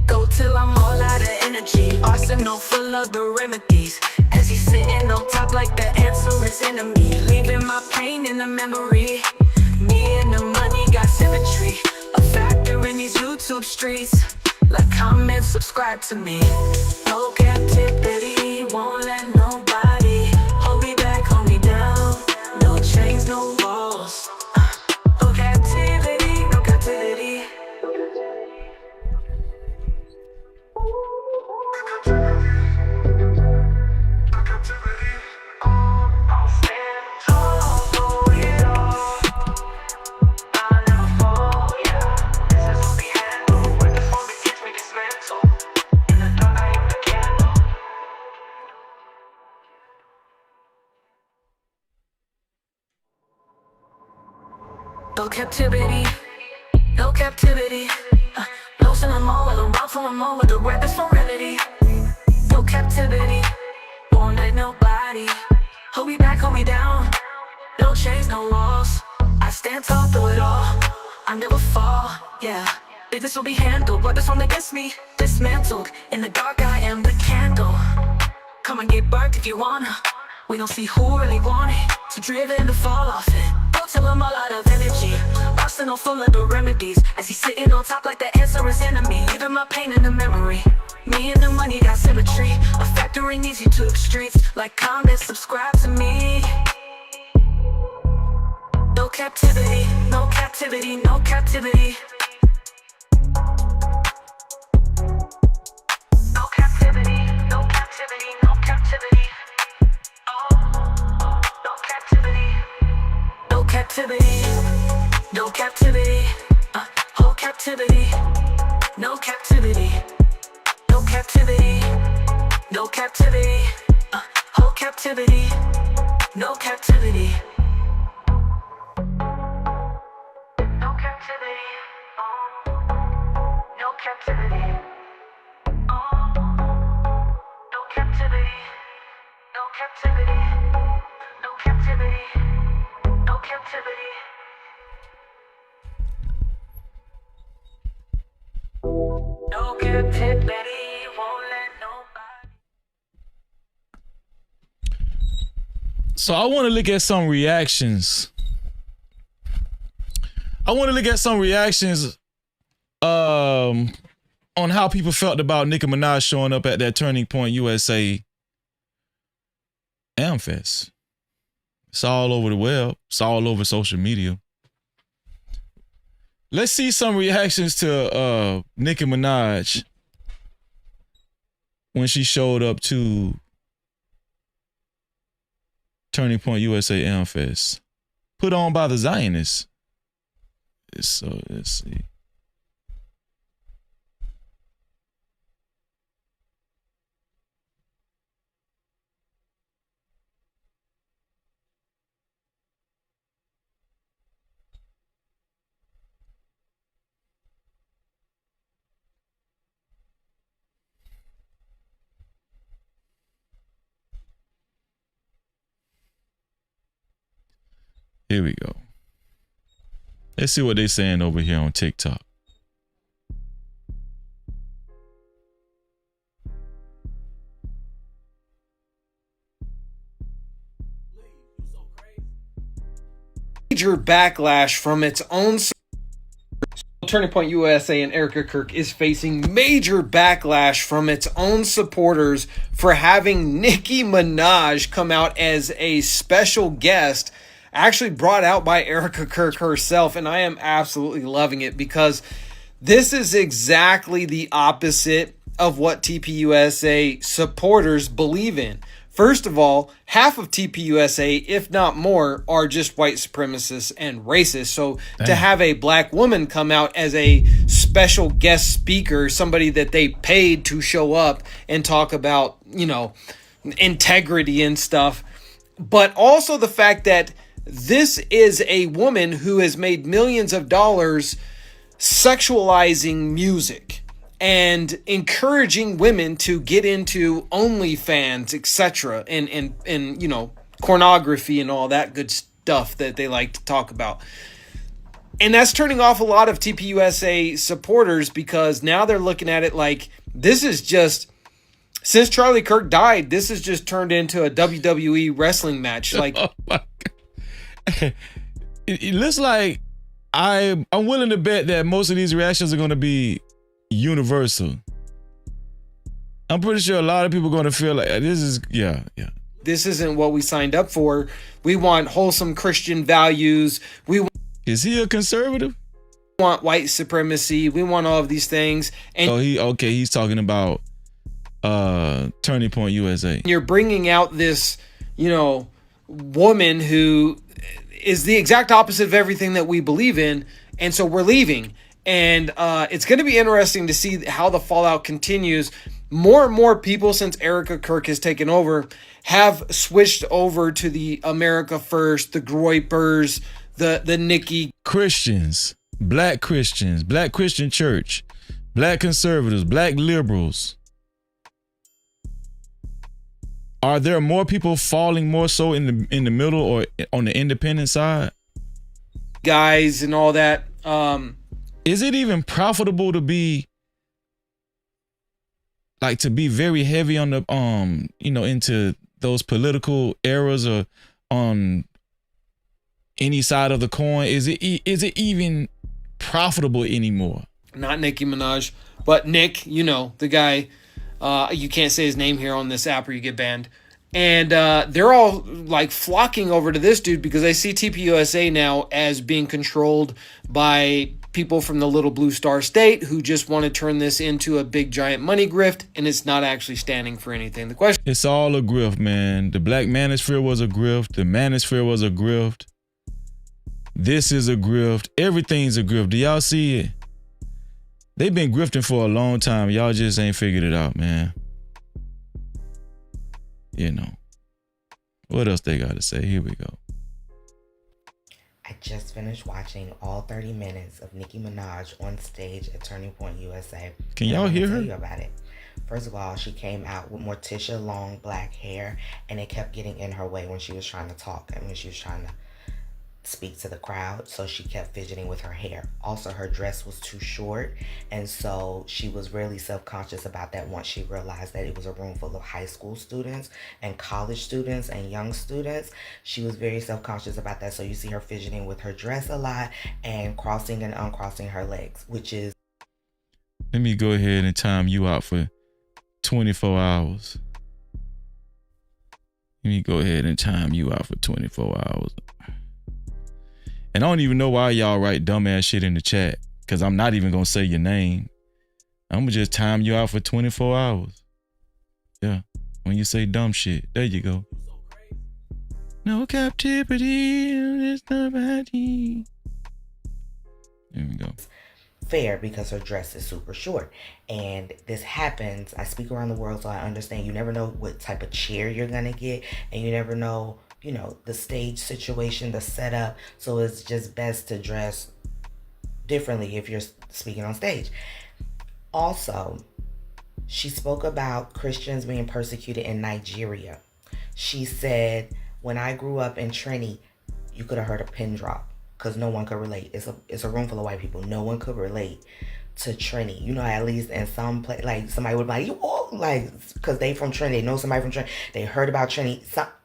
Go till I'm all out of energy. Arsenal full of the remedies. As he's sitting on top like the answer is enemy. Leaving my pain in the memory. Me and the money got symmetry. A factor in these YouTube streets. Like, comment, subscribe to me. No Cap-tivity, won't let nobody hold me back, hold me down. No chains, no walls. No captivity, no captivity. Losing them all, while around for them all with the rap is for remedy. No captivity, won't let nobody hold me back, hold me down. No chains, no walls. I stand tall through it all. I never fall, yeah. Business will be handled. Weapons formed against me, dismantled. In the dark, I am the candle. Come and get burnt if you wanna. We don't see who really want it, so driven to fall off it. Till I'm all out of energy, arsenal full of the remedies. As he's sitting on top like the answer is enemy, giving my pain in the memory. Me and the money got symmetry, a factoring easy to the streets. Like, comment, subscribe to me. No captivity, no captivity, no captivity. No captivity, no captivity, no captivity. No captivity. No captivity, no captivity, whole captivity, no captivity, no captivity, no captivity, whole captivity, no captivity. No captivity, no captivity, no captivity, no captivity, no captivity. No captivity. No captivity, won't let nobody. So I want to look at some reactions. On how people felt about Nicki Minaj showing up at that Turning Point USA Amfest. It's all over the web. It's all over social media. Let's see some reactions to Nicki Minaj when she showed up to Turning Point USA Amfest. Put on by the Zionists. So let's see. Here we go. Let's see what they're saying over here on TikTok. Major backlash from its own. Turning Point USA and Erica Kirk is facing major backlash from its own supporters for having Nicki Minaj come out as a special guest, actually brought out by Erica Kirk herself, and I am absolutely loving it because this is exactly the opposite of what TPUSA supporters believe in. First of all, half of TPUSA, if not more, are just white supremacists and racists. So to have a black woman come out as a special guest speaker, somebody that they paid to show up and talk about, you know, integrity and stuff, but also the fact that this is a woman who has made millions of dollars sexualizing music and encouraging women to get into OnlyFans, etc., and you know, pornography and all that good stuff that they like to talk about. And that's turning off a lot of TPUSA supporters because now they're looking at it like this is just, since Charlie Kirk died, this has just turned into a WWE wrestling match. Like, oh my God. It looks like I'm willing to bet that most of these reactions are going to be universal. I'm pretty sure a lot of people are going to feel like this is, yeah. This isn't what we signed up for. We want wholesome Christian values. Is he a conservative? want white supremacy. We want all of these things. And he's talking about Turning Point USA. You're bringing out this, woman who is the exact opposite of everything that we believe in. And so we're leaving. And it's going to be interesting to see how the fallout continues. More and more people, since Erica Kirk has taken over, have switched over to the America First, the Groypers, the Nicki. Christians, Black Christian church, Black conservatives, Black liberals. Are there more people falling more so in the middle or on the independent side? Guys and all that. Is it even profitable to be very heavy on the into those political eras or on any side of the coin? Is it even profitable anymore? Not Nicki Minaj, but Nick, the guy. You can't say his name here on this app or you get banned. And they're all like flocking over to this dude because they see TPUSA now as being controlled by people from the little blue star state who just want to turn this into a big giant money grift, and it's not actually standing for anything. The question: it's all a grift, man. The Black Manosphere was a grift. The Manosphere was a grift. This is a grift. Everything's a grift. Do y'all see it? They've been grifting for a long time. Y'all just ain't figured it out, man. What else they got to say? Here we go. I just finished watching all 30 minutes of Nicki Minaj on stage at Turning Point USA. Can y'all hear her? Tell you about it. First of all, she came out with Morticia long black hair, and it kept getting in her way when she was trying to talk and when she was trying to speak to the crowd, so she kept fidgeting with her hair. Also, her dress was too short, and so she was really self-conscious about that once she realized that it was a room full of high school students and college students and young students. She was very self-conscious about that, so you see her fidgeting with her dress a lot and crossing and uncrossing her legs, which is... Let me go ahead and time you out for 24 hours. Let me go ahead and time you out for 24 hours. And I don't even know why y'all write dumbass shit in the chat, because I'm not even going to say your name. I'm going to just time you out for 24 hours. Yeah, when you say dumb shit. There you go. No captivity, it's not bad. There we go. Fair, because her dress is super short. And this happens. I speak around the world, so I understand. You never know what type of chair you're going to get, and you never know, the stage situation, the setup. So it's just best to dress differently if you're speaking on stage. Also, she spoke about Christians being persecuted in Nigeria. She said, when I grew up in Trinity, you could have heard a pin drop because no one could relate. It's a room full of white people. No one could relate to Trinity. At least in some place, like somebody would be like, because they from Trinity, they know somebody from Trinity. They heard about Trinity.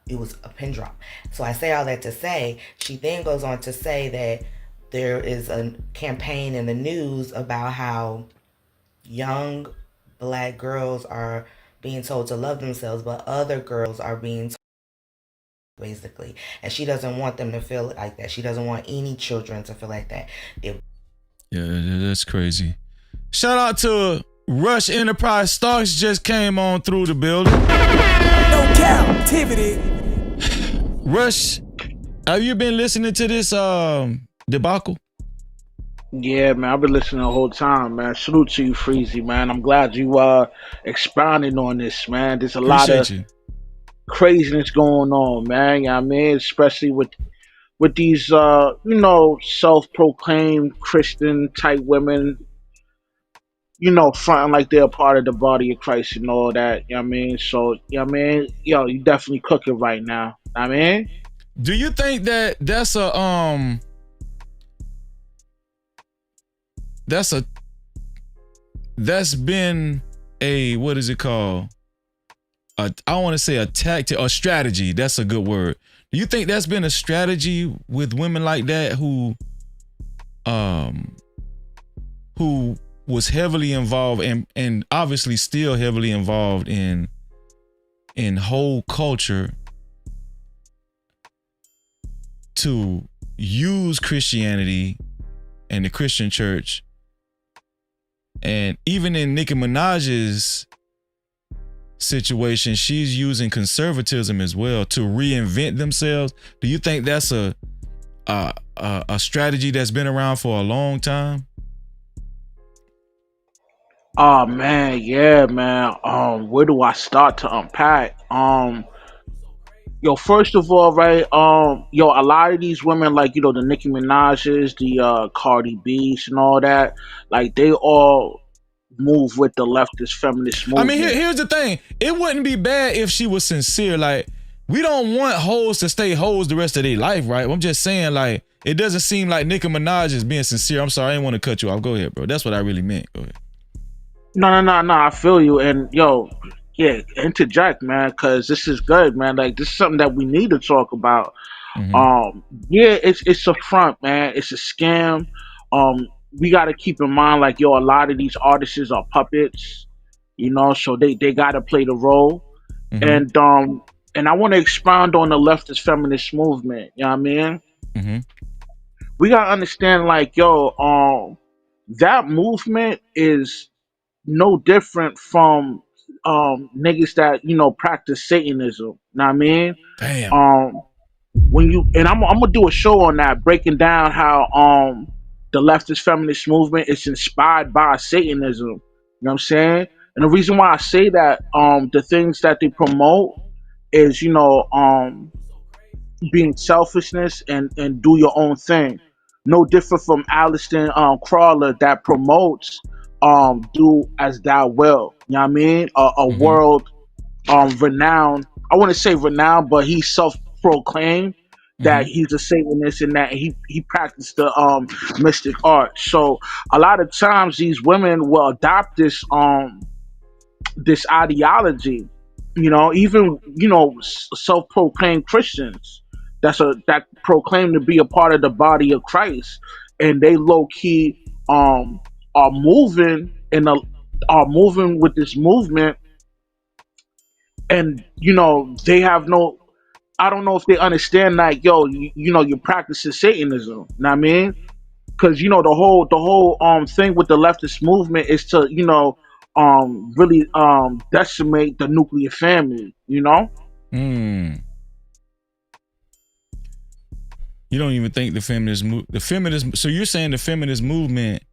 It was a pin drop. So I say all that to say, she then goes on to say that there is a campaign in the news about how young black girls are being told to love themselves, but other girls are being told, basically. And she doesn't want them to feel like that. She doesn't want any children to feel like that. Yeah, that's crazy. Shout out to Rush Enterprise. Starks just came on through the building. No Cap-tivity. Rush, have you been listening to this debacle? Yeah, man, I've been listening the whole time, man. Salute to you, Freezy, man. I'm glad you expounding on this, man. There's a lot of craziness going on, man. You know what I mean? Especially with these self-proclaimed Christian type women, fronting like they're a part of the body of Christ and all that. You know what I mean? So, you definitely cooking right now. I mean, do you think that that's been a, what is it called? I want to say a tactic or strategy. That's a good word. Do you think that's been a strategy with women like that who was heavily involved and obviously still heavily involved in whole culture to use Christianity and the Christian church, and even in Nicki Minaj's situation, she's using conservatism as well to reinvent themselves. Do you think that's a strategy that's been around for a long time? Oh man, yeah, man. Where do I start to unpack? Yo, first of all, right, yo, a lot of these women, like, the Nicki Minaj's, the Cardi B's and all that, like, they all move with the leftist feminist I mean, movement. here's the thing. It wouldn't be bad if she was sincere. Like, we don't want hoes to stay hoes the rest of their life, right? I'm just saying, like, it doesn't seem like Nicki Minaj is being sincere. I'm sorry, I didn't want to cut you off. Go ahead, bro. That's what I really meant. Go ahead. No, I feel you. And yo, yeah, interject, man, because this is good, man. Like, this is something that we need to talk about. Yeah, it's a front, man. It's a scam. We got to keep in mind, like, yo, a lot of these artists are puppets, so they got to play the role. And I want to expound on the leftist feminist movement. You know what I mean? We got to understand, like, yo, that movement is no different from niggas that practice Satanism. Know what I mean? Damn. When you and I'm gonna do a show on that, breaking down how the leftist feminist movement is inspired by Satanism. You know what I'm saying? And the reason why I say that, the things that they promote is being selfishness and do your own thing. No different from Aleister Crawler that promotes do as thou will. You know what I mean? A world renowned. I want to say renowned, but he self-proclaimed that he's a Satanist and that he practiced the mystic art. So a lot of times these women will adopt this this ideology. Even self-proclaimed Christians that proclaim to be a part of the body of Christ, and they low key are moving are moving with this movement, and they have no. I don't know if they understand, like, yo, you're practicing Satanism. Know what I mean? Because the whole thing with the leftist movement is to really decimate the nuclear family. You don't even think the feminist so you're saying the feminist movement,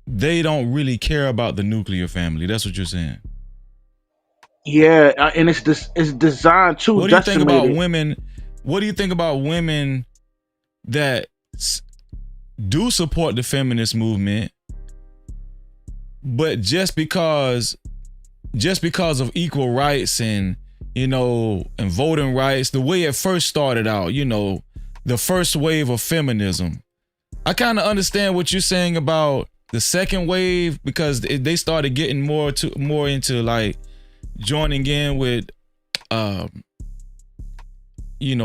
they don't really care about the nuclear family. That's what you're saying. Yeah, and it's designed to. What do you think about women? What do you think about women that do support the feminist movement, but just because of equal rights and and voting rights, the way it first started out, the first wave of feminism. I kind of understand what you're saying about the second wave, because they started getting more into like joining in with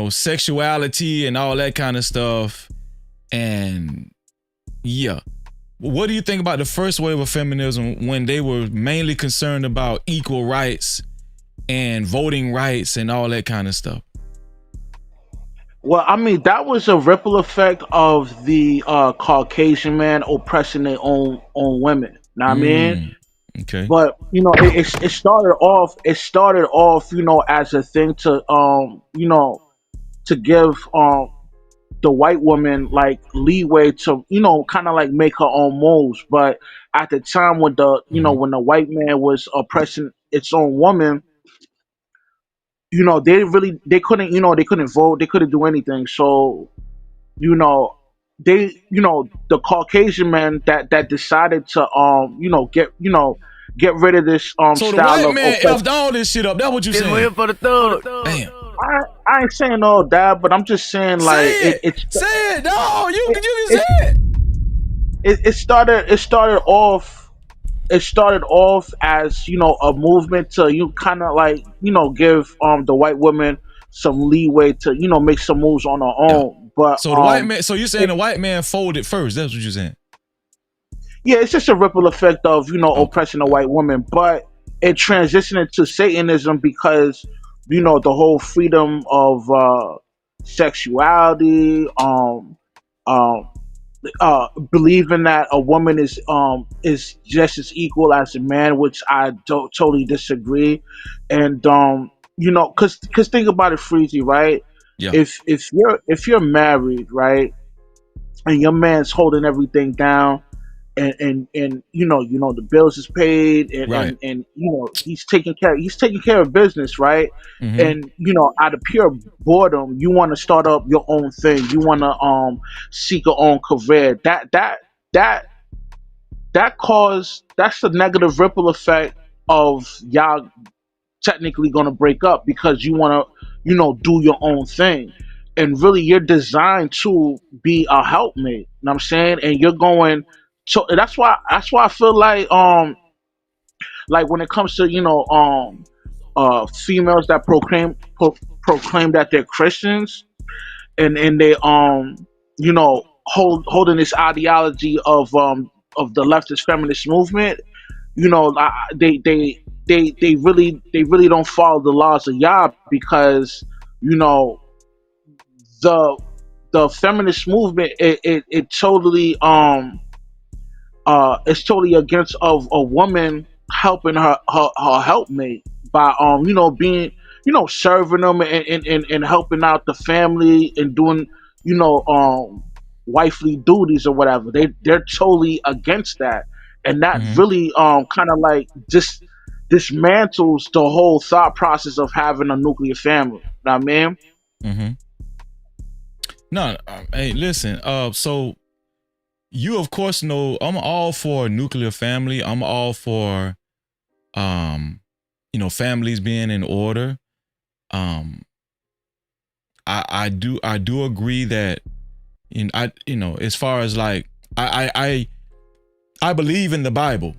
sexuality and all that kind of stuff. And yeah, what do you think about the first wave of feminism when they were mainly concerned about equal rights and voting rights and all that kind of stuff? Well, I mean, that was a ripple effect of the Caucasian man oppressing their own women. Know what I mean? Okay. But it started off. It started off, as a thing to to give the white woman like leeway to kind of like make her own moves. But at the time when the when the white man was oppressing its own woman, they couldn't vote, they couldn't do anything. So the Caucasian man that decided to get rid of this So the style white of man oppression. effed all this shit up. That's what you're Just saying. waiting for the thug. Damn. I ain't saying all that, but I'm just saying, like, Say it. No, you can say it. It started off as a movement to kind of like give the white women some leeway to make some moves on her own. But So the white man. So you're saying the white man folded first. That's what you're saying. yeah, it's just a ripple effect of oppressing a white woman, but it transitioned to Satanism because the whole freedom of sexuality, um, believing that a woman is just as equal as a man, which I don't totally disagree. And cause think about it, Freezy, right? Yeah. If you're married, right, and your man's holding everything down, and the bills is paid, Right. and he's taking care of business, right? Mm-hmm. And out of pure boredom, you want to start up your own thing. You want to seek your own career. That that's the negative ripple effect of y'all technically going to break up, because you want to do your own thing, and really you're designed to be a helpmate, you know what I'm saying? And you're going to, that's why I feel like when it comes to females that proclaim that they're Christians, and they holding this ideology of the leftist feminist movement. They really don't follow the laws of Yah, because you know the the feminist movement, it totally it's totally against of a woman helping her helpmate by being serving them, and helping out the family, and doing wifely duties or whatever. They're totally against that, and that Mm-hmm. really kind of like just dismantles the whole thought process of having a nuclear family. You know what I mean? Mm-hmm. No, hey, listen. So you of course know I'm all for nuclear family. I'm all for families being in order. I do agree that as far as like I believe in the Bible,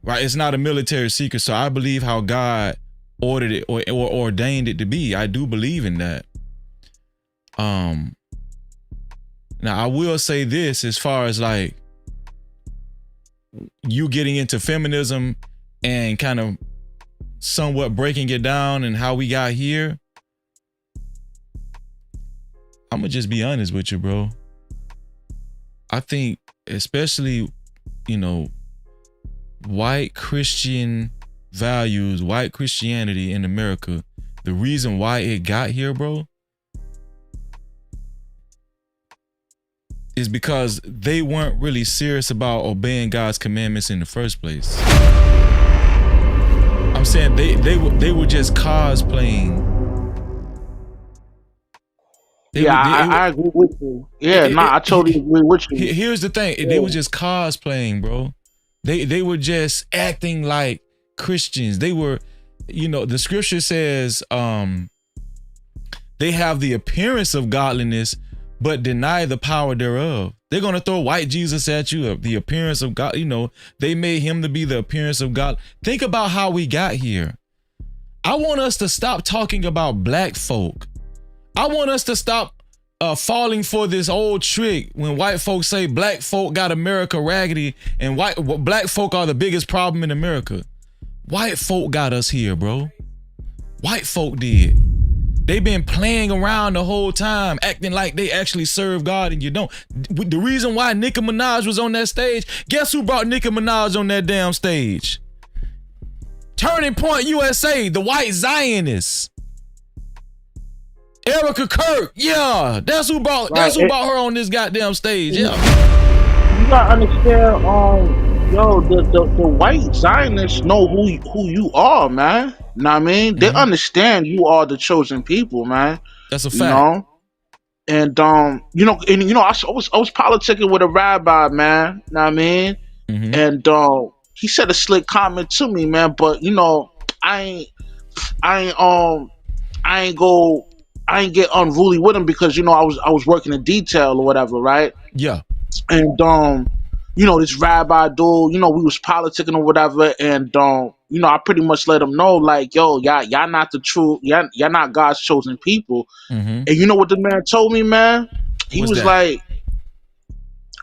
right? It's not a military secret, so I believe how God ordered it or ordained it to be. I do believe in that. Now I will say this, as far as like you getting into feminism and kind of somewhat breaking it down and how we got here, I'm gonna just be honest with you, bro. I think especially, white Christian values, white Christianity in America, the reason why it got here, bro, is because they weren't really serious about obeying God's commandments in the first place. I'm saying they were just cosplaying. I agree with you. Yeah, I totally agree with you. Here's the thing. They were just cosplaying, bro. They were just acting like Christians. They were, the scripture says they have the appearance of godliness, but deny the power thereof. They're going to throw white Jesus at you, the appearance of God. They made him to be the appearance of God. Think about how we got here. I want us to stop talking about black folk. I want us to stop falling for this old trick when white folks say black folk got America raggedy and black folk are the biggest problem in America. White folk got us here, bro. White folk did. They've been playing around the whole time, acting like they actually serve God, and you don't. The reason why Nicki Minaj was on that stage, guess who brought Nicki Minaj on that damn stage? Turning Point USA, the white Zionists. Erica Kirk, yeah, that's who brought her on this goddamn stage. Yeah, you gotta understand, the white Zionists know who you are, man. Know what I mean? They understand you are the chosen people, man. That's a fact. And I was politicking with a rabbi, man. Know what I mean? Mm-hmm. And he said a slick comment to me, man. But I ain't get unruly with him, because I was working in detail or whatever, right? Yeah. And this rabbi dude, we was politicking or whatever, and I pretty much let him know, like, yo, y'all not the true, y'all not God's chosen people. Mm-hmm. And you know what the man told me, man? He was like,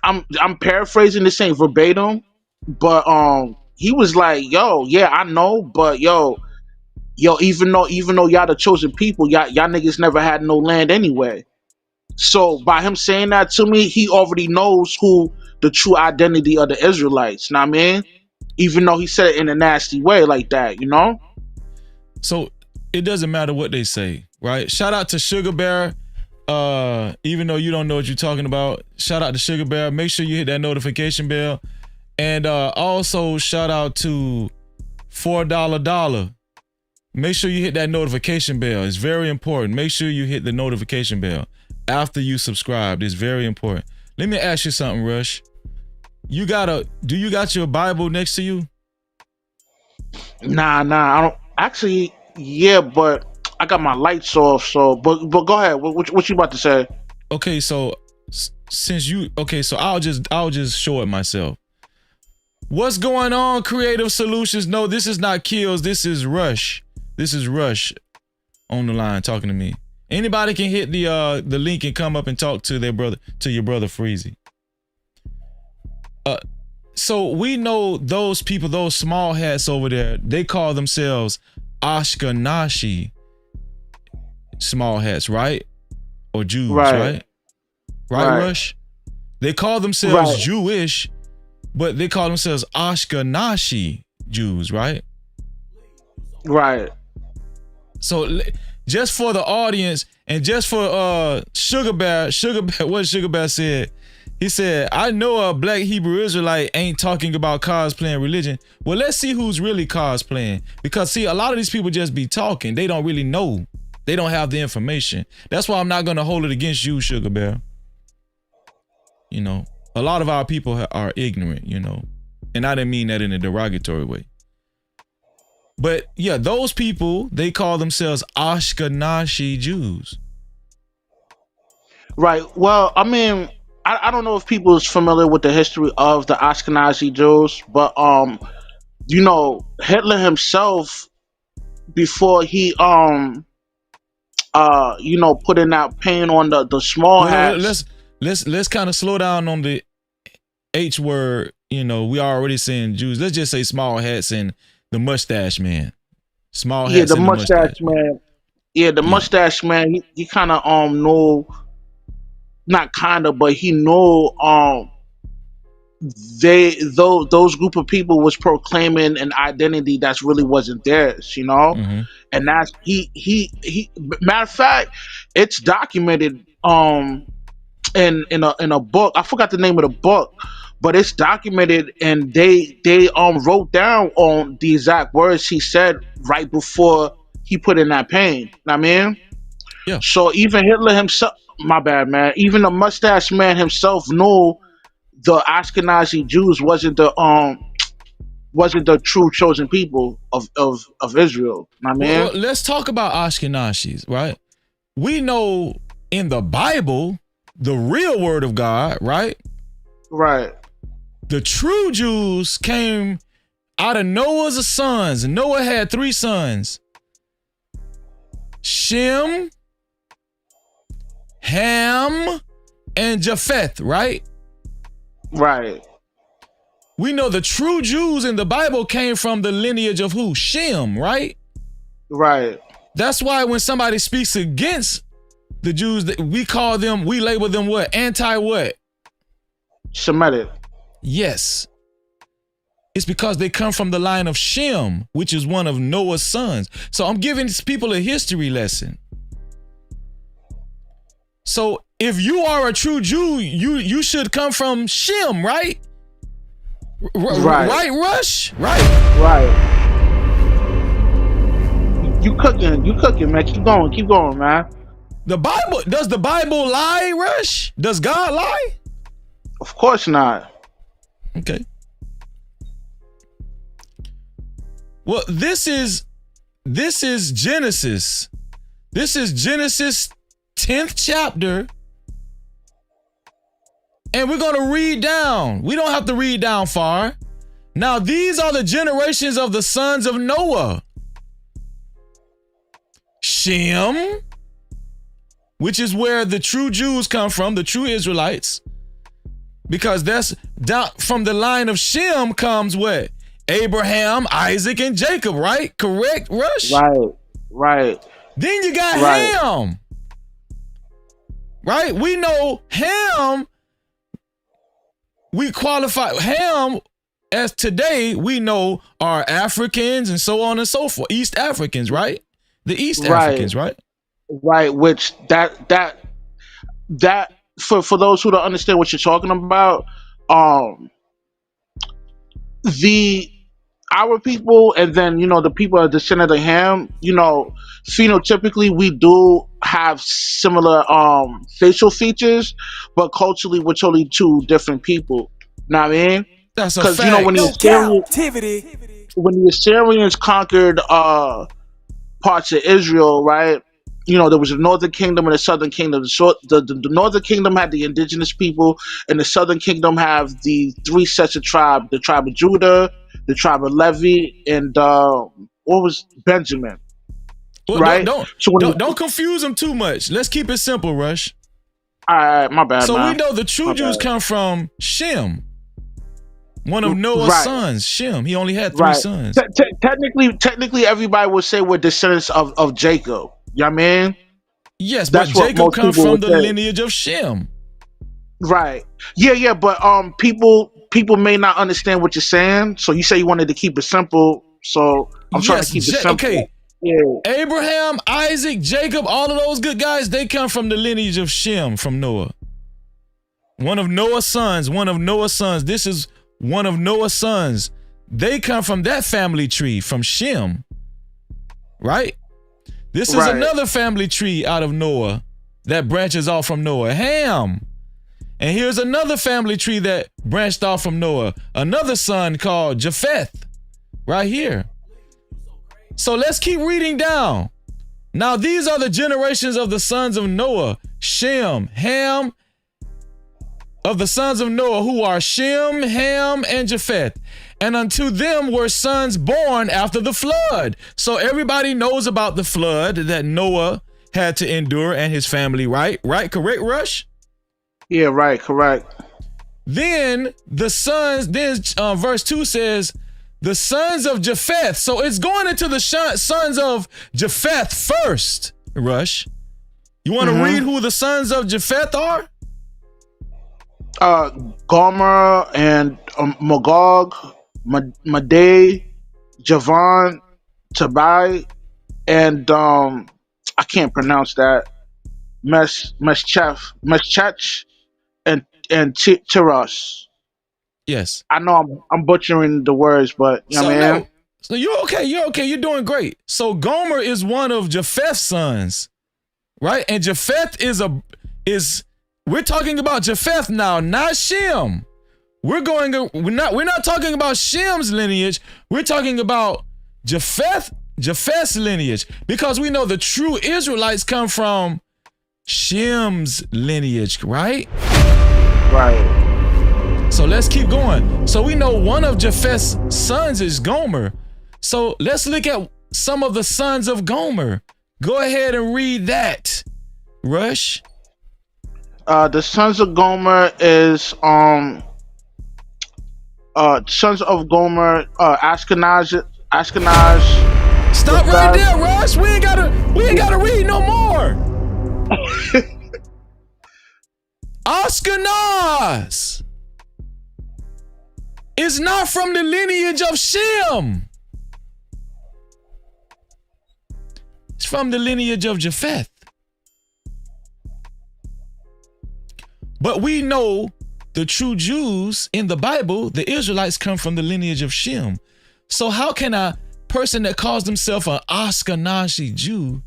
I'm paraphrasing, this ain't verbatim, but he was like, yo, yeah, I know, but yo, even though y'all the chosen people, y'all niggas never had no land anyway. So by him saying that to me, he already knows who the true identity of the Israelites. Know what I mean? Even though he said it in a nasty way like that, you know? So it doesn't matter what they say, right? Shout out to Sugar Bear. Even though you don't know what you're talking about, shout out to Sugar Bear. Make sure you hit that notification bell. And also shout out to $4 Make sure you hit that notification bell. It's very important. Make sure you hit the notification bell after you subscribe. It's very important. Let me ask you something, Rush. Do you got your Bible next to you? Nah, I don't actually. Yeah, but I got my lights off. So, but go ahead. What you about to say? Okay, so so I'll just show it myself. What's going on, Creative Solutions? No, this is not Kills. This is Rush. This is Rush on the line talking to me. Anybody can hit the link and come up and talk to your brother Freezy. So we know those people, those small hats over there, they call themselves Ashkenazi small hats, right? Or Jews, right? Right, Rush? They call themselves Jewish, but they call themselves Ashkenazi Jews, right? Right. So just for the audience and just for Sugar Bear, what Sugar Bear said, he said, I know a black Hebrew Israelite ain't talking about cosplaying religion. Well, let's see who's really cosplaying. Because see, a lot of these people just be talking. They don't really know. They don't have the information. That's why I'm not going to hold it against you, Sugar Bear. You know, a lot of our people are ignorant, you know, and I didn't mean that in a derogatory way. But yeah, those people, they call themselves Ashkenazi Jews. Right. Well, I mean, I don't know if people is familiar with the history of the Ashkenazi Jews, but you know, Hitler himself, before he you know, putting that pain on the small hats. Let's kind of slow down on the H word. You know, we are already saying Jews. Let's just say small hats and the mustache man. Small hats. Yeah, the mustache man. Yeah, the mustache man. He kind of know. Not kind of, but he know those group of people was proclaiming an identity that's really wasn't theirs, you know. Mm-hmm. And that's he matter of fact, it's documented in a book. I forgot the name of the book, but it's documented, and they wrote down on the exact words he said right before he put in that pain. I mean, yeah. So even Hitler himself. My bad, man. Even the mustache man himself knew the Ashkenazi Jews wasn't the true chosen people of Israel. I mean, well, let's talk about Ashkenazis, right? We know in the Bible, the real word of God, right? Right. The true Jews came out of Noah's sons. Noah had 3 sons. Shem, Ham, and Japheth, right? Right. We know the true Jews in the Bible came from the lineage of who? Shem, right? Right. That's why when somebody speaks against the Jews, we label them what? Anti-what? Semitic. Yes. It's because they come from the line of Shem, which is one of Noah's sons. So I'm giving these people a history lesson. So if you are a true Jew, you should come from Shem, right? Right, Rush? Right. You cooking, man. Keep going, man. Does the Bible lie, Rush? Does God lie? Of course not. Okay. Well, this is Genesis. This is Genesis 10th chapter, and we're going to read down. We don't have to read down far. Now, these are the generations of the sons of Noah. Shem, which is where the true Jews come from, the true Israelites, because that's down from the line of Shem comes what? Abraham, Isaac, and Jacob, right? Correct, Rush? Right. Then you got Ham. right? We know Ham, we qualify Ham as today we know are Africans and so on and so forth. East Africans, right? The East Africans, right? Right, which that for those who don't understand what you're talking about, the our people and then the people of descendant of Ham, phenotypically we do have similar facial features, but culturally we're totally two different people. Know what I mean? That's a Because fact. when the Assyrians conquered parts of Israel, right? There was a northern kingdom and a southern kingdom. The northern kingdom had the indigenous people, and the southern kingdom have the three sets of tribe: the tribe of Judah, the tribe of Levi, and what was Benjamin? Well, Right. Don't confuse them too much. Let's keep it simple, Rush. All right, my bad. So man. we know the true Jews come from Shem, one of Noah's sons. Shem. He only had three sons. Technically, everybody would say we're descendants of Jacob. You know what I mean? Yes, That's but what Jacob most comes people from would the say. lineage of Shem. Right. Yeah, but people may not understand what you're saying. So you say you wanted to keep it simple. So I'm trying to keep it simple. Okay. Yeah. Abraham, Isaac, Jacob, all of those good guys, they come from the lineage of Shem, from Noah. One of Noah's sons. This is one of Noah's sons. They come from that family tree, from Shem. Right? This is another family tree out of Noah that branches off from Noah, Ham. And here's another family tree that branched off from Noah, another son called Japheth, right here. So let's keep reading down. Now these are the generations of the sons of Noah, Shem, Ham, of the sons of Noah, who are Shem, Ham, and Japheth. And unto them were sons born after the flood. So everybody knows about the flood that Noah had to endure and his family, right? Right? Correct, Rush? Yeah, right, correct. Then the sons, verse 2 says, the sons of Japheth. So it's going into the sons of Japheth first, Rush. You want to read who the sons of Japheth are? Gomer and Magog, Madai, Javan, Tabai, and I can't pronounce that. Meschach, and Tiras. Yes. I know I'm butchering the words, but you know what I mean? So you're okay. You're doing great. So Gomer is one of Japheth's sons, right? And Japheth we're talking about Japheth now, not Shem. We're not talking about Shem's lineage. We're talking about Japheth's lineage, because we know the true Israelites come from Shem's lineage, right? Right. So let's keep going. So we know one of Japheth's sons is Gomer. So let's look at some of the sons of Gomer. Go ahead and read that, Rush. The sons of Gomer is sons of Gomer, Ashkenaz. Stop right there, Rush. We ain't gotta read no more. Ashkenaz is not from the lineage of Shem. It's from the lineage of Japheth. But we know the true Jews in the Bible, the Israelites, come from the lineage of Shem. So how can a person that calls himself an Ashkenazi Jew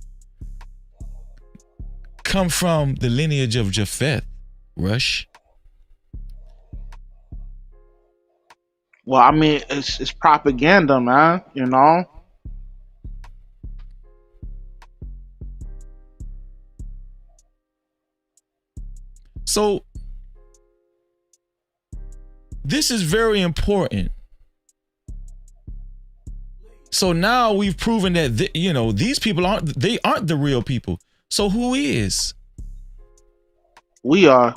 come from the lineage of Japheth, Rush? Well, I mean, it's propaganda, man, you know? So this is very important. So now we've proven that these people aren't the real people. So who is? We are.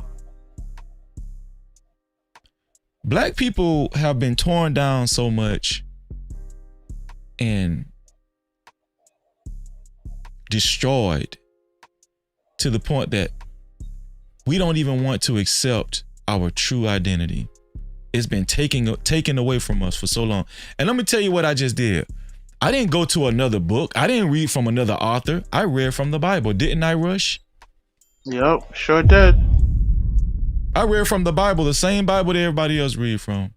Black people have been torn down so much and destroyed to the point that we don't even want to accept our true identity. It's been taken away from us for so long. And let me tell you what I just did. I didn't go to another book. I didn't read from another author. I read from the Bible. Didn't I, Rush? Yep, sure did. I read from the Bible, the same Bible that everybody else read from.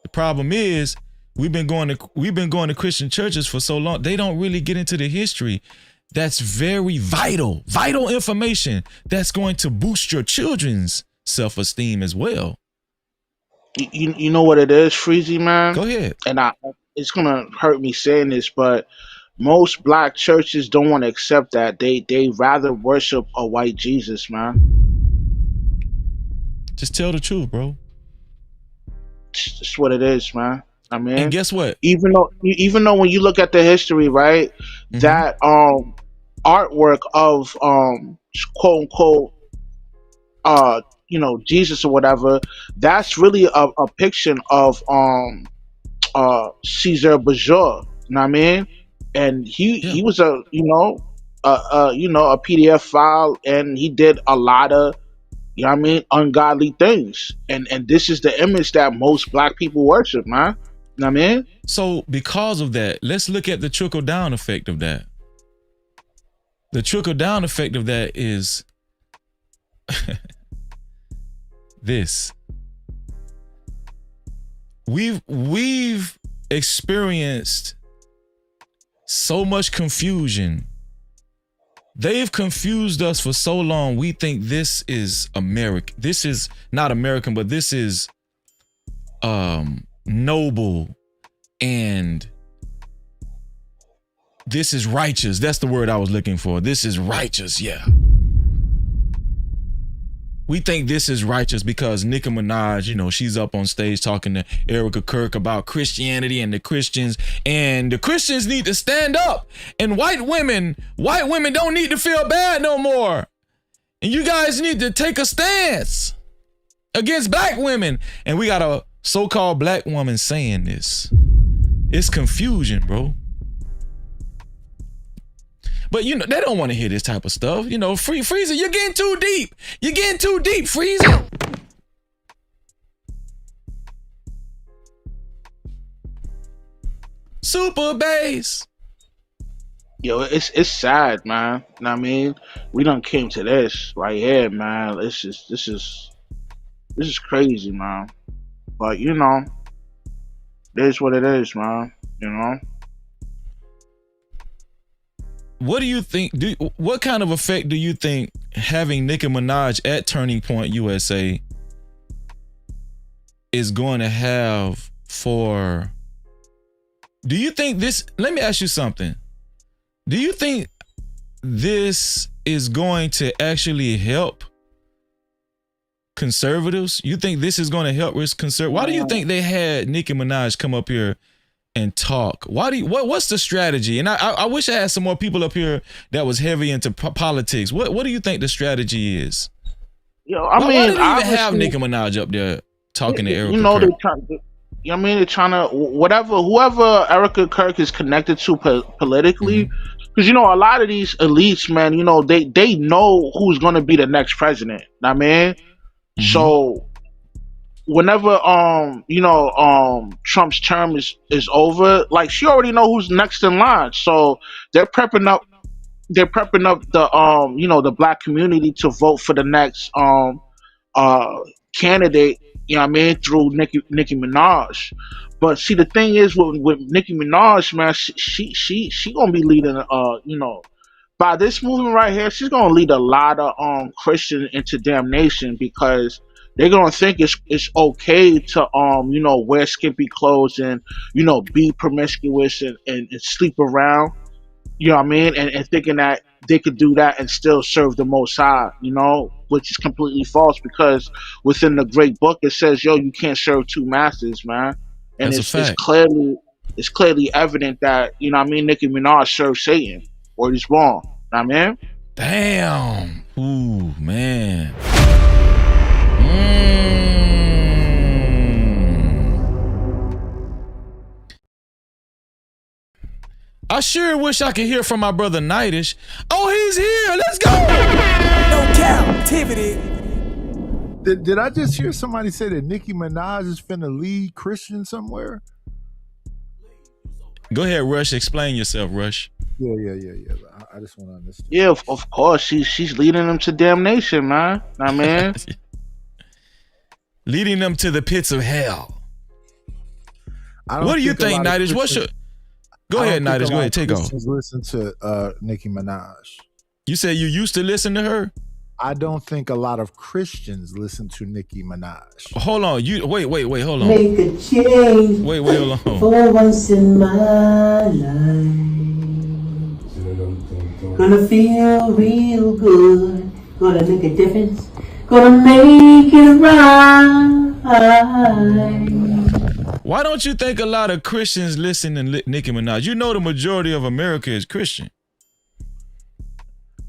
The problem is we've been going to Christian churches for so long. They don't really get into the history. That's very vital information that's going to boost your children's self-esteem as well. You know what it is, Freezy, man? Go ahead. And it's gonna hurt me saying this, but most black churches don't want to accept that. They rather worship a white Jesus, man. Just tell the truth, bro. It's what it is, man. I mean, and guess what? Even though when you look at the history, right, that artwork of quote unquote Jesus or whatever, that's really a depiction of Caesar Borgia, you know what I mean? And he was a PDF file, and he did a lot of, you know what I mean, ungodly things. And this is the image that most black people worship, man. You know what I mean? So because of that, let's look at the trickle down effect of that. The trickle down effect of that is this. We've experienced so much confusion. They've confused us for so long. We think this is American. This is not American, but this is noble, and this is righteous. That's the word I was looking for. This is righteous, yeah. We think this is righteous because Nicki Minaj, she's up on stage talking to Erica Kirk about Christianity and the Christians need to stand up, and white women don't need to feel bad no more. And you guys need to take a stance against black women. And we got a so-called black woman saying this. It's confusion, bro. But they don't want to hear this type of stuff. Freezer, you're getting too deep. You're getting too deep, Freezer. Super bass. Yo, it's sad, man. You know what I mean? We done came to this right here, man. This is crazy, man. But it is what it is, man. What do you think? What kind of effect do you think having Nicki Minaj at Turning Point USA is going to have for? Do you think this? Let me ask you something. Do you think this is going to actually help conservatives? You think this is going to help conservatives? Why do you think they had Nicki Minaj come up here and talk? What's the strategy? And I wish I had some more people up here that was heavy into politics. What do you think the strategy is? Why did they even have Nicki Minaj up there talking to Erica Kirk? They're trying to whoever Erica Kirk is connected to politically, because a lot of these elites, man, they know who's going to be the next president. I mean, so whenever Trump's term is over, like, she already know who's next in line. So they're prepping up the the black community to vote for the next candidate, through Nicki Minaj. But see, the thing is with Nicki Minaj, man, she gonna be leading by this movement right here, she's gonna lead a lot of Christians into damnation, because they're gonna think it's okay to wear skimpy clothes and be promiscuous and sleep around, you know what I mean, and thinking that they could do that and still serve the Most High, which is completely false, because within the great book it says, you can't serve two masters, man. And it's clearly evident that Nicki Minaj serves Satan, or he's wrong. You know what I mean? Damn. Ooh, man. I sure wish I could hear from my brother Nightish. Oh, he's here. Let's go. No cap. Cap-tivity. Did I just hear somebody say that Nicki Minaj is finna lead Christian somewhere? Go ahead, Rush. Explain yourself, Rush. Yeah. I just want to understand. Yeah, of course. She's leading them to damnation, man. I mean, leading them to the pits of hell. What do you think, Nitish? What's your? Go ahead, Nitish. Go ahead. Take off. Listen to Nicki Minaj. You said you used to listen to her? I don't think a lot of Christians listen to Nicki Minaj. Hold on. Wait, hold on. Make a change. Wait, hold on. For once in my life. Gonna feel real good. Gonna make a difference. Gonna make it right. Why don't you think a lot of Christians listen to Nicki Minaj? You know the majority of America is Christian.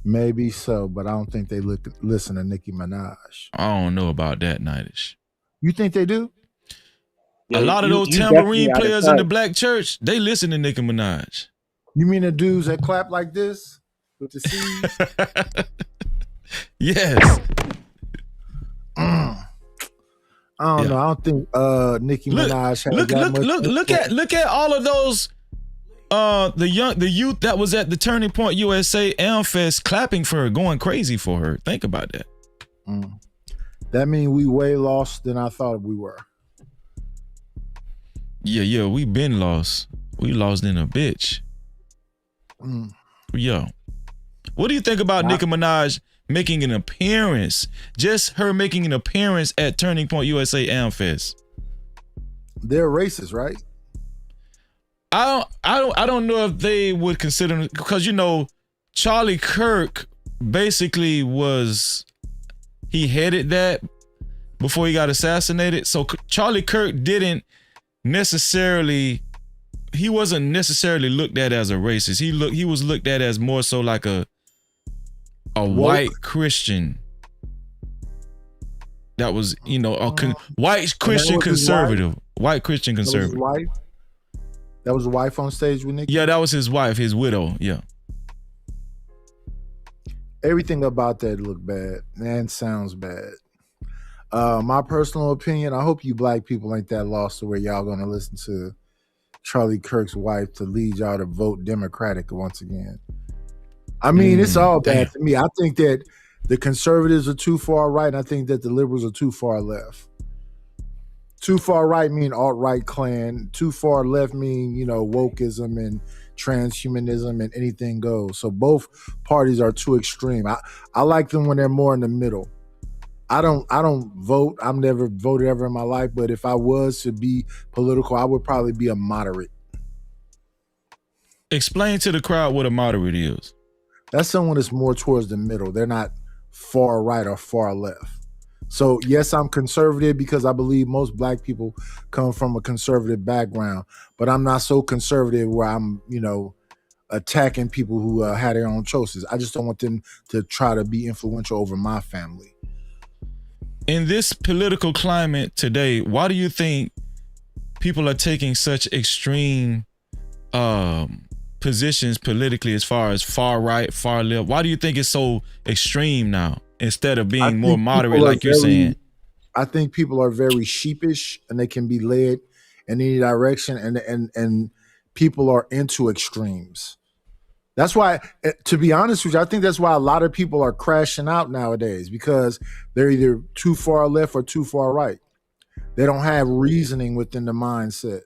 Maybe so, but I don't think they listen to Nicki Minaj. I don't know about that, Nitish. You think they do? A lot of those tambourine players in the black church, they listen to Nicki Minaj. You mean the dudes that clap like this with the C's? Yes. I don't know. I don't think Nicki Minaj has that much. Look at all of those the youth that was at the Turning Point USA Amfest clapping for her, going crazy for her. Think about that. That means we way lost than I thought we were. Yeah, we been lost. We lost in a bitch. Yo. What do you think about Nicki Minaj making an appearance? Just her making an appearance at Turning Point USA Amfest. They're racist, right? I don't know if they would consider, because Charlie Kirk basically he headed that before he got assassinated. So Charlie Kirk wasn't necessarily looked at as a racist. He was looked at as more so like a white Christian. That was, white Christian conservative. White Christian conservative. That was his wife on stage with Nicki? Yeah, that was his wife, his widow, yeah. Everything about that looked bad and sounds bad. My personal opinion, I hope you black people ain't that lost to where y'all gonna listen to Charlie Kirk's wife to lead y'all to vote Democratic once again. I mean, it's all bad to me. I think that the conservatives are too far right, and I think that the liberals are too far left. Too far right mean alt-right Klan. Too far left mean, wokeism and transhumanism and anything goes. So both parties are too extreme. I like them when they're more in the middle. I don't vote. I've never voted ever in my life, but if I was to be political, I would probably be a moderate. Explain to the crowd what a moderate is. That's someone that's more towards the middle. They're not far right or far left. So yes, I'm conservative because I believe most black people come from a conservative background, but I'm not so conservative where I'm, attacking people who had their own choices. I just don't want them to try to be influential over my family. In this political climate today, why do you think people are taking such extreme positions politically as far as far right, far left? Why do you think it's so extreme now instead of being more moderate like you're saying? I think people are very sheepish and they can be led in any direction, and people are into extremes. That's why, to be honest with you, I think that's why a lot of people are crashing out nowadays, because they're either too far left or too far right. They don't have reasoning within the mindset.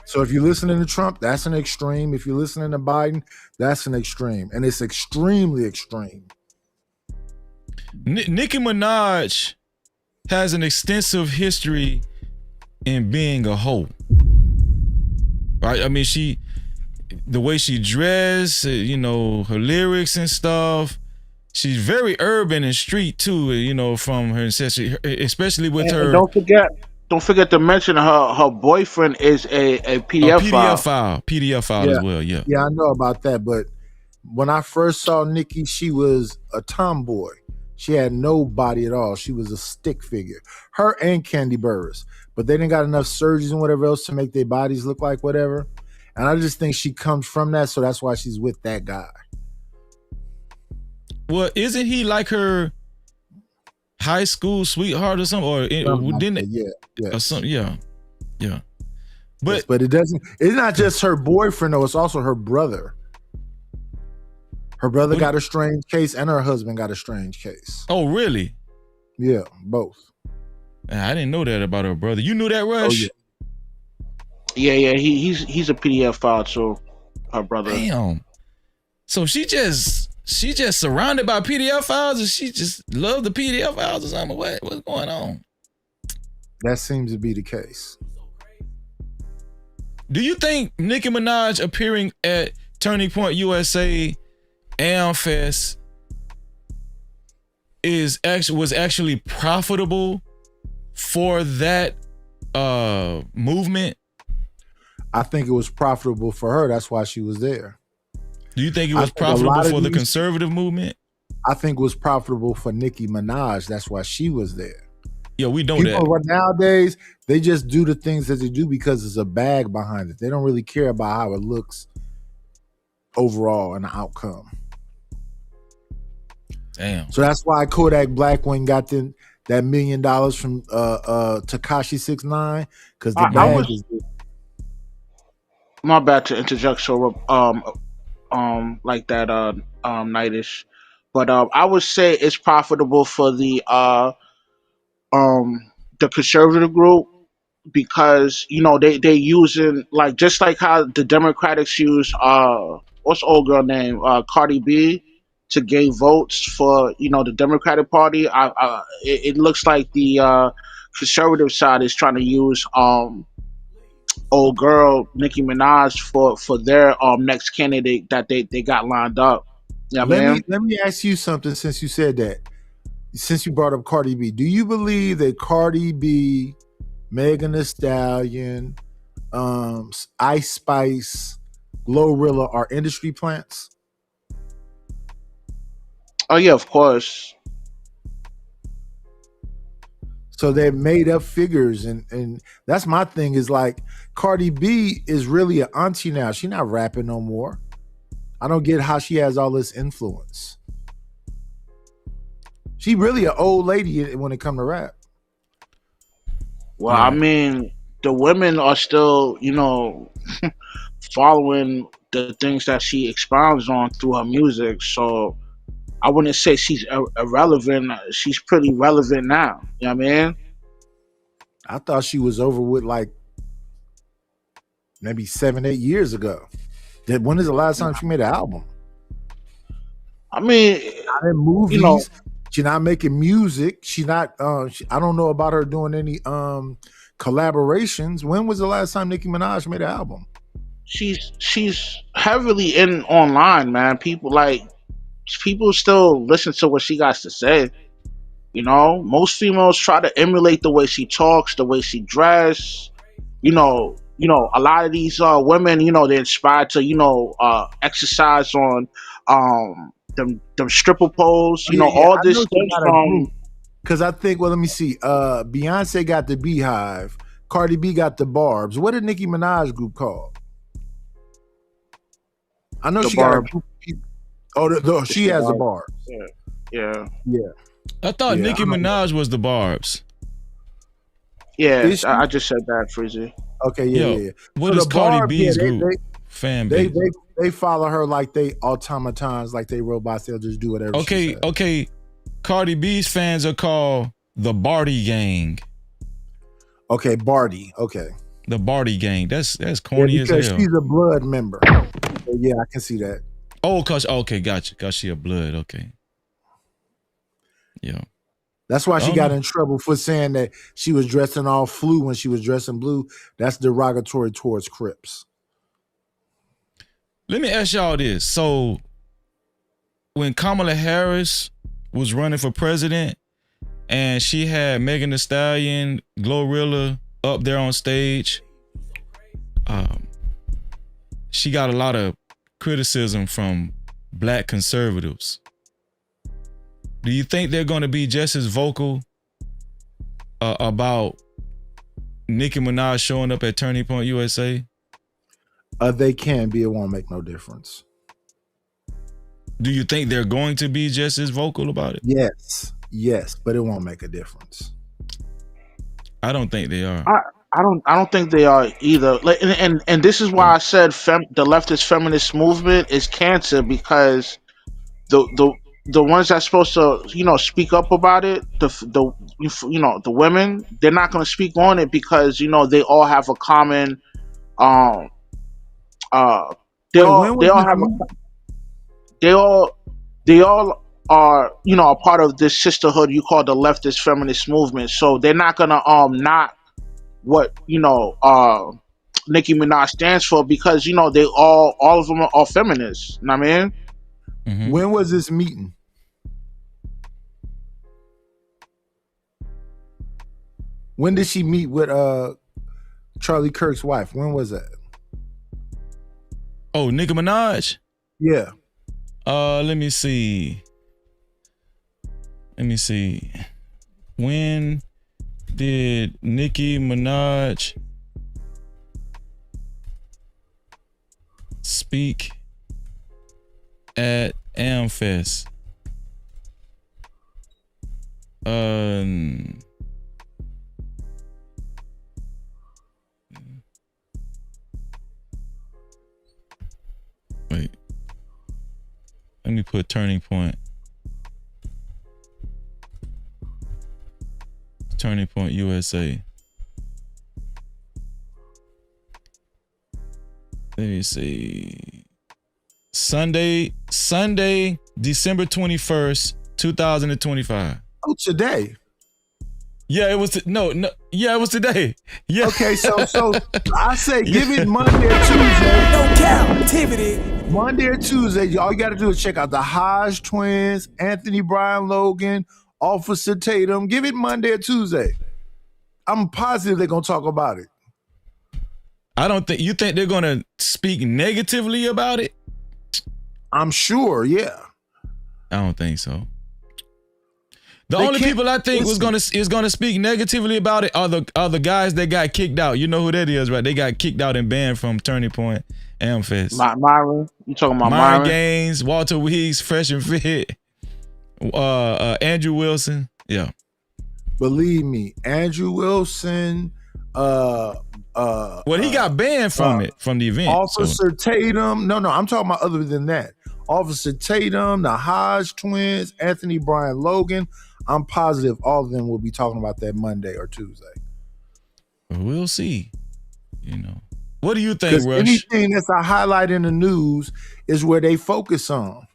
So if you're listening to Trump, that's an extreme. If you're listening to Biden, that's an extreme. And it's extremely extreme. Nicki Minaj has an extensive history in being a hoe. Right? I mean, the way she dressed, her lyrics and stuff, she's very urban and street too, from her ancestry, especially with her. Don't forget to mention her boyfriend is a PDF file. PDF file as well, yeah. Yeah, I know about that, but when I first saw Nicki, she was a tomboy. She had no body at all. She was a stick figure. Her and Candy Burris. But they didn't got enough surgeons and whatever else to make their bodies look like whatever. And I just think she comes from that, so that's why she's with that guy. Well, isn't he like her high school sweetheart or something? Or didn't it? Yeah. Or something? Yeah. But yes, but it doesn't. It's not just her boyfriend though. It's also her brother. Her brother got a strange case, and her husband got a strange case. Oh, really? Yeah, both. I didn't know that about her brother. You knew that, Rush? Yeah. He's a PDF file too. Her brother. Damn. So she just surrounded by PDF files, and she just loved the PDF files or something. What's going on? That seems to be the case. Do you think Nicki Minaj appearing at Turning Point USA AmFest was actually profitable for that movement? I think it was profitable for her. That's why she was there. Do you think it was profitable for the conservative movement? I think it was profitable for Nicki Minaj. That's why she was there. Yeah, we know People that. Nowadays, they just do the things that they do because there's a bag behind it. They don't really care about how it looks overall and the outcome. Damn. So that's why Kodak Black went and got that $1 million from Tekashi 6ix9ine because the bag is good. My bad to interject so like that nightish. But I would say it's profitable for the conservative group because they using like just like how the Democrats use what's the old girl name Cardi B to gain votes for the Democratic Party. It looks like the conservative side is trying to use old girl Nicki Minaj for their next candidate that they got lined up. Yeah, Let me ask you something since you said that. Since you brought up Cardi B, do you believe that Cardi B, Megan Thee Stallion, Ice Spice, Glorilla are industry plants? Oh yeah, of course. So they're made up figures, and that's my thing. Is like Cardi B is really an auntie now. She's not rapping no more. I don't get how she has all this influence. She really an old lady when it comes to rap. Well, I mean, the women are still, following the things that she expounds on through her music. So I wouldn't say she's irrelevant. She's pretty relevant now. You know what I mean? I thought she was over with like maybe 7-8 years ago. When is the last time she made an album? I mean, not in movies. She's not making music. She's not. I don't know about her doing any collaborations. When was the last time Nicki Minaj made an album? She's heavily in online, man. People still listen to what she got to say. Most females try to emulate the way she talks, the way she dress. A lot of these women, they're inspired to exercise on them stripper poles. All this stems from. Because I think, well, let me see. Beyonce got the Beehive. Cardi B got the Barbs. What did Nicki Minaj group called? I know she got a group. She has the Barbs. Yeah. I thought Nicki Minaj was the Barbs. Yeah, I just said that, Freezy. Okay, yeah. What is Cardi B's group? Fan base. They follow her like they automatons, like they robots. They'll just do whatever. Okay. Cardi B's fans are called the Barty Gang. Okay, Barty. Okay, the Barty Gang. That's corny as hell. Because she's a blood member. Yeah, I can see that. Oh, gotcha. Cause she a blood. Okay. Yeah. That's why she got in trouble for saying that she was dressed in all flu when she was dressed in blue. That's derogatory towards Crips. Let me ask y'all this. So when Kamala Harris was running for president and she had Megan Thee Stallion, Glorilla up there on stage, she got a lot of criticism from black conservatives. Do you think they're going to be just as vocal about Nicki Minaj showing up at Turning Point USA? They can be. It won't make no difference. Do you think they're going to be just as vocal about it? Yes, but it won't make a difference. I don't think they are. I don't think they are either. Like, and this is why I said the leftist feminist movement is cancer, because the ones that's supposed to speak up about it, the women, they're not going to speak on it because they all have a common um they Wait, when they was all this have movie? they all they all are a part of this sisterhood you call the leftist feminist movement, so they're not gonna not what Nicki Minaj stands for, because they all of them are feminists. You know what I mean? Mm-hmm. When was this meeting? When did she meet with Charlie Kirk's wife? When was that? Oh, Nicki Minaj? Yeah. Let me see. When did Nicki Minaj speak at AmFest? Wait. Let me put turning point. Turning Point USA. Let me see. Sunday, December 21st, 2025. Oh, today. Yeah, it was it was today. Yeah. Okay, so I say give it Monday or Tuesday. No Cap-tivity. Monday or Tuesday. All you got to do is check out the Hodge twins, Anthony Brian Logan, Officer Tatum. Give it Monday or Tuesday. I'm positive they're gonna talk about it. You think they're gonna speak negatively about it? I'm sure, yeah. I don't think so. The only people I think is gonna speak negatively about it are the guys that got kicked out. You know who that is, right? They got kicked out and banned from Turning Point AmFest. Myron, you talking about Myron Myron? Gaines, Walter Weeks, Fresh and Fit, Andrew Wilson. Yeah. Believe me, Andrew Wilson, Well, he got banned from the event. Officer Tatum. No, I'm talking about other than that. Officer Tatum, the Hodge twins, Anthony Brian Logan. I'm positive all of them will be talking about that Monday or Tuesday. We'll see. What do you think, Rush? Anything that's a highlight in the news is where they focus on.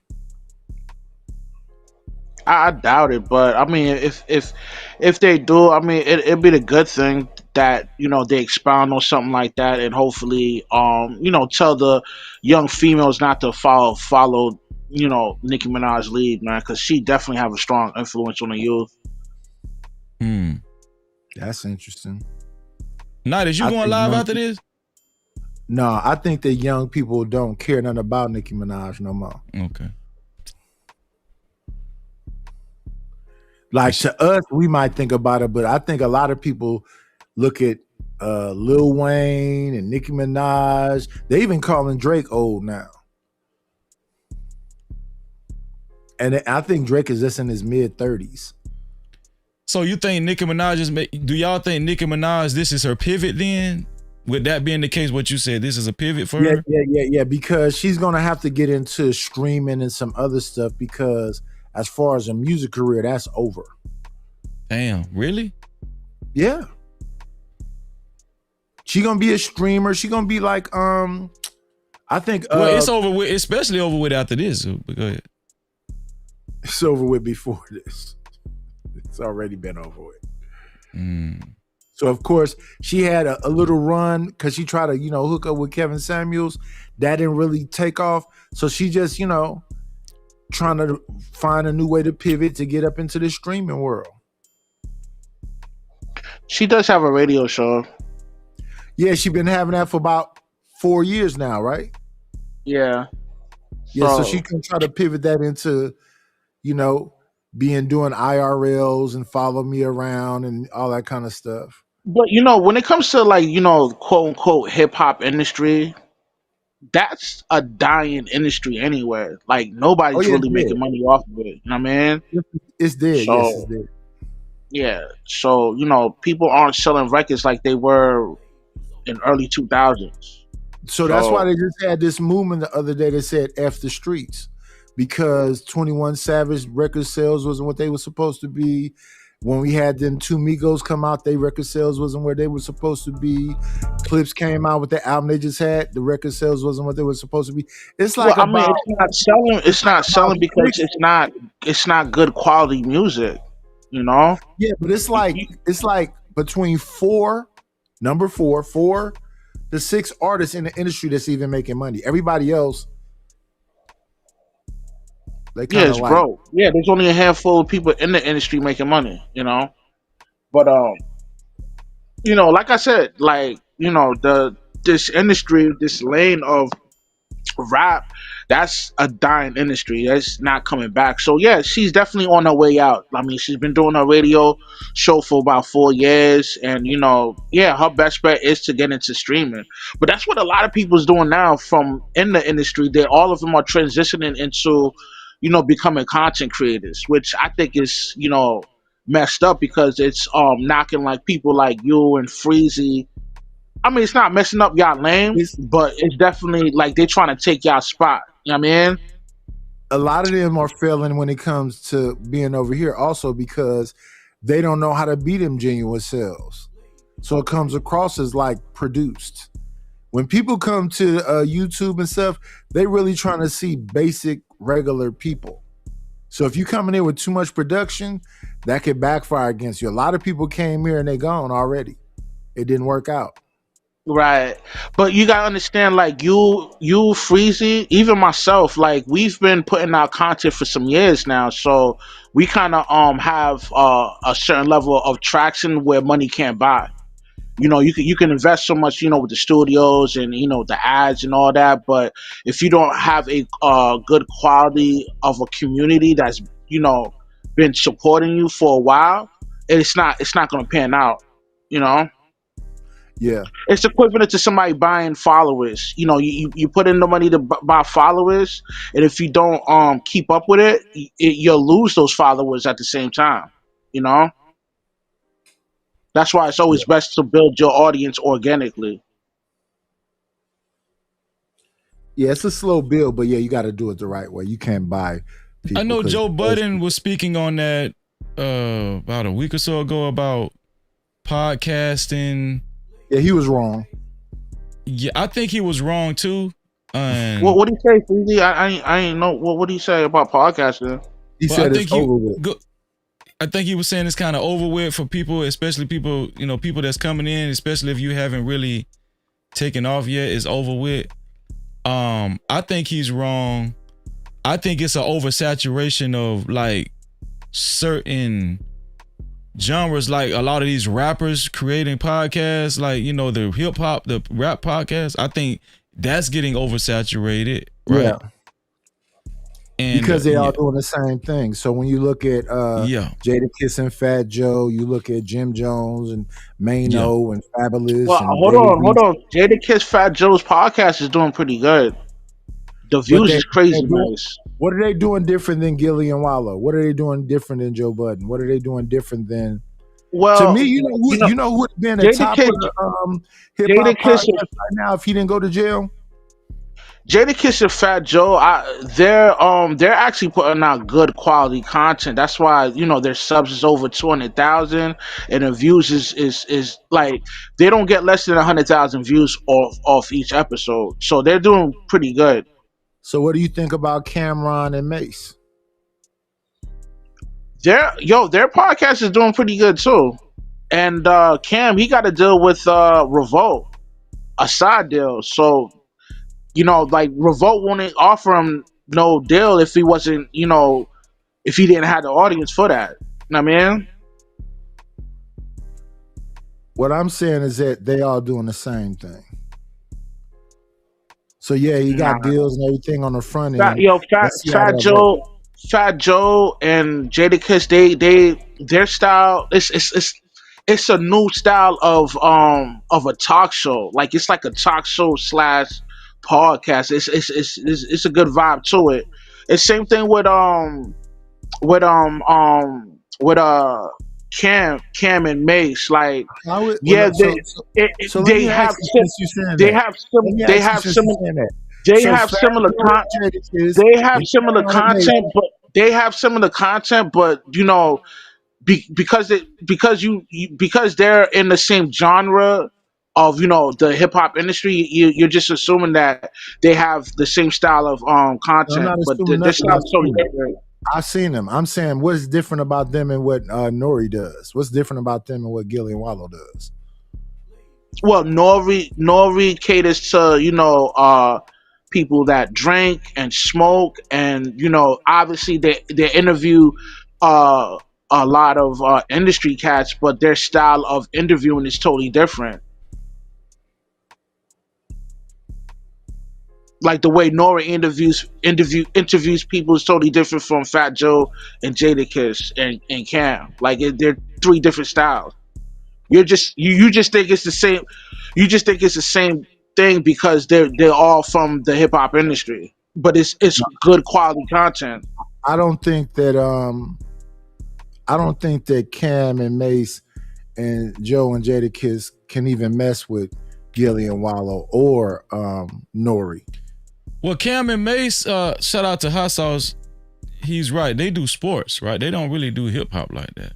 I doubt it, but I mean, if they do, I mean, it'd be the good thing that they expound on something like that, and hopefully, tell the young females not to follow Nicki Minaj's lead, man, because she definitely have a strong influence on the youth. That's interesting. Night, is you going live after this? No, I think that young people don't care nothing about Nicki Minaj no more. Okay. Like, to us, we might think about it, but I think a lot of people look at Lil Wayne and Nicki Minaj. They even calling Drake old now. And I think Drake is just in his mid-30s. So you think Nicki Minaj do y'all think Nicki Minaj, this is her pivot then? With that being the case, what you said, this is a pivot for her? Yeah, because she's going to have to get into streaming and some other stuff, because as far as a music career, that's over. Damn, really? Yeah. She gonna be a streamer. She gonna be like, I think well, it's over with, especially over with after this. So go ahead. It's over with before this. It's already been over with. So of course she had a little run because she tried to, hook up with Kevin Samuels. That didn't really take off. So she just, trying to find a new way to pivot to get up into the streaming world. She does have a radio show. Yeah, she's been having that for about 4 years now, right? Yeah. Yeah, so she can try to pivot that into, doing IRLs and follow me around and all that kind of stuff. But when it comes to like, quote unquote hip hop industry, that's a dying industry anyway. Like Oh nobody's yeah, it's really dead. making money off of it. You know what I mean? It's dead. Yes, it's So dead. yeah. So, people aren't selling records like they were in early 2000s. So that's why So they just had this movement the other day that said F the streets, because 21 Savage record sales wasn't what they were supposed to be. When we had them two Migos come out, their record sales wasn't where they were supposed to be. Clips came out with the album they just had, the record sales wasn't what they were supposed to be. It's well, like I mean, about it's not selling. It's not selling because six. it's not good quality music. You know? Yeah, but it's like between number four to six artists in the industry that's even making money. Everybody else, they Yeah, kind of it's like broke. Yeah, there's only a handful of people in the industry making money. But like I said, like this industry, this lane of rap, that's a dying industry. That's not coming back. So yeah, she's definitely on her way out. I mean, she's been doing her radio show for about 4 years, and yeah, her best bet is to get into streaming. But that's what a lot of people's doing now from in the industry. They all of them are transitioning into, becoming content creators, which I think is messed up because it's knocking like people like you and Freezy. I mean, it's not messing up y'all lane, but it's definitely like they trying to take y'all spot. You know what I mean? a lot of them are failing when it comes to being over here also because they don't know how to be them genuine selves. So it comes across as like produced. When people come to YouTube and stuff, they really trying to see basic, regular people. So if you coming in with too much production, that could backfire against you. A lot of people came here and they gone already. It didn't work out. Right. But you gotta understand, like you Freezy, even myself, like we've been putting out content for some years now. So we kind of have a certain level of traction where money can't buy. You can invest so much with the studios and the ads and all that, but if you don't have a good quality of a community that's been supporting you for a while, it's not going to pan out. Yeah. It's equivalent to somebody buying followers. You put in the money to buy followers, and if you don't keep up with it, you'll lose those followers at the same time. you know That's why it's always best to build your audience organically. Yeah, it's a slow build, but yeah, you got to do it the right way. You can't buy people. I know Joe Budden was speaking on that about a week or so ago about podcasting. Yeah, he was wrong. Yeah, I think he was wrong too. What do you say, Freezy? I ain't know. What do you say about podcasting? He said it's over with. I think he was saying it's kind of over with for people, especially people that's coming in, especially if you haven't really taken off yet. It's over with. I think he's wrong. I think it's an oversaturation of like certain genres, like a lot of these rappers creating podcasts, like the hip hop, the rap podcast. I think that's getting oversaturated, right? Yeah. And because they all doing the same thing. So when you look at Jadakiss and Fat Joe, you look at Jim Jones and Mano and Fabulous. Well, and hold on. Jadakiss Fat Joe's podcast is doing pretty good. The views is crazy nice. What are they doing different than Gilly and Wallow? What are they doing different than Joe Budden? What are they doing different than? Well, to me, you know who would have been at top of the hip hop podcast right now if he didn't go to jail? Jadakiss and Fat Joe, they're actually putting out good quality content. That's why their subs is over 200,000, and the views is like they don't get less than 100,000 views off each episode. So they're doing pretty good. So what do you think about Cameron and Mace? Their podcast is doing pretty good too. And Cam, he got to deal with Revolt, a side deal. So like Revolt won't offer him no deal if he wasn't, if he didn't have the audience for that. You know what I mean? What I'm saying is that they all doing the same thing. So yeah, he got deals and everything on the front end. Fat Joe and Jadakiss, their style, it's a new style of a talk show. Like it's like a talk show / podcast. It's a good vibe to it. It's same thing with with Cam and Mace. Like, How it, well, yeah, so let they me have ask you since you saying they that. have some Let me they ask you have since you similar saying that. they So have Fat similar Joe con and Jadakiss they have and similar Cameron and Mace. content, but they have similar content, but you know, because they're in the same genre of, you know, the hip hop industry, you're just assuming that they have the same style of I'm content, not but assuming their nothing. style is totally different. I've seen them. I'm saying what's different about them and what Nori does? What's different about them and what Gilly and Wallow does? Well, Nori caters to, you know, people that drink and smoke, and you know, obviously they interview uh a lot of industry cats, but their style of interviewing is totally different. Like the way Nora interviews people is totally different from Fat Joe and Jadakiss and Cam. Like they're three different styles. You just think it's the same. You just think it's the same thing because they're all from the hip hop industry. But it's good quality content. I don't think that Cam and Mace and Joe and Jadakiss can even mess with Gilly and Wallow or Nori. Well, Cam and Mace, shout out to Hot Sauce. He's right. They do sports, right? They don't really do hip hop like that.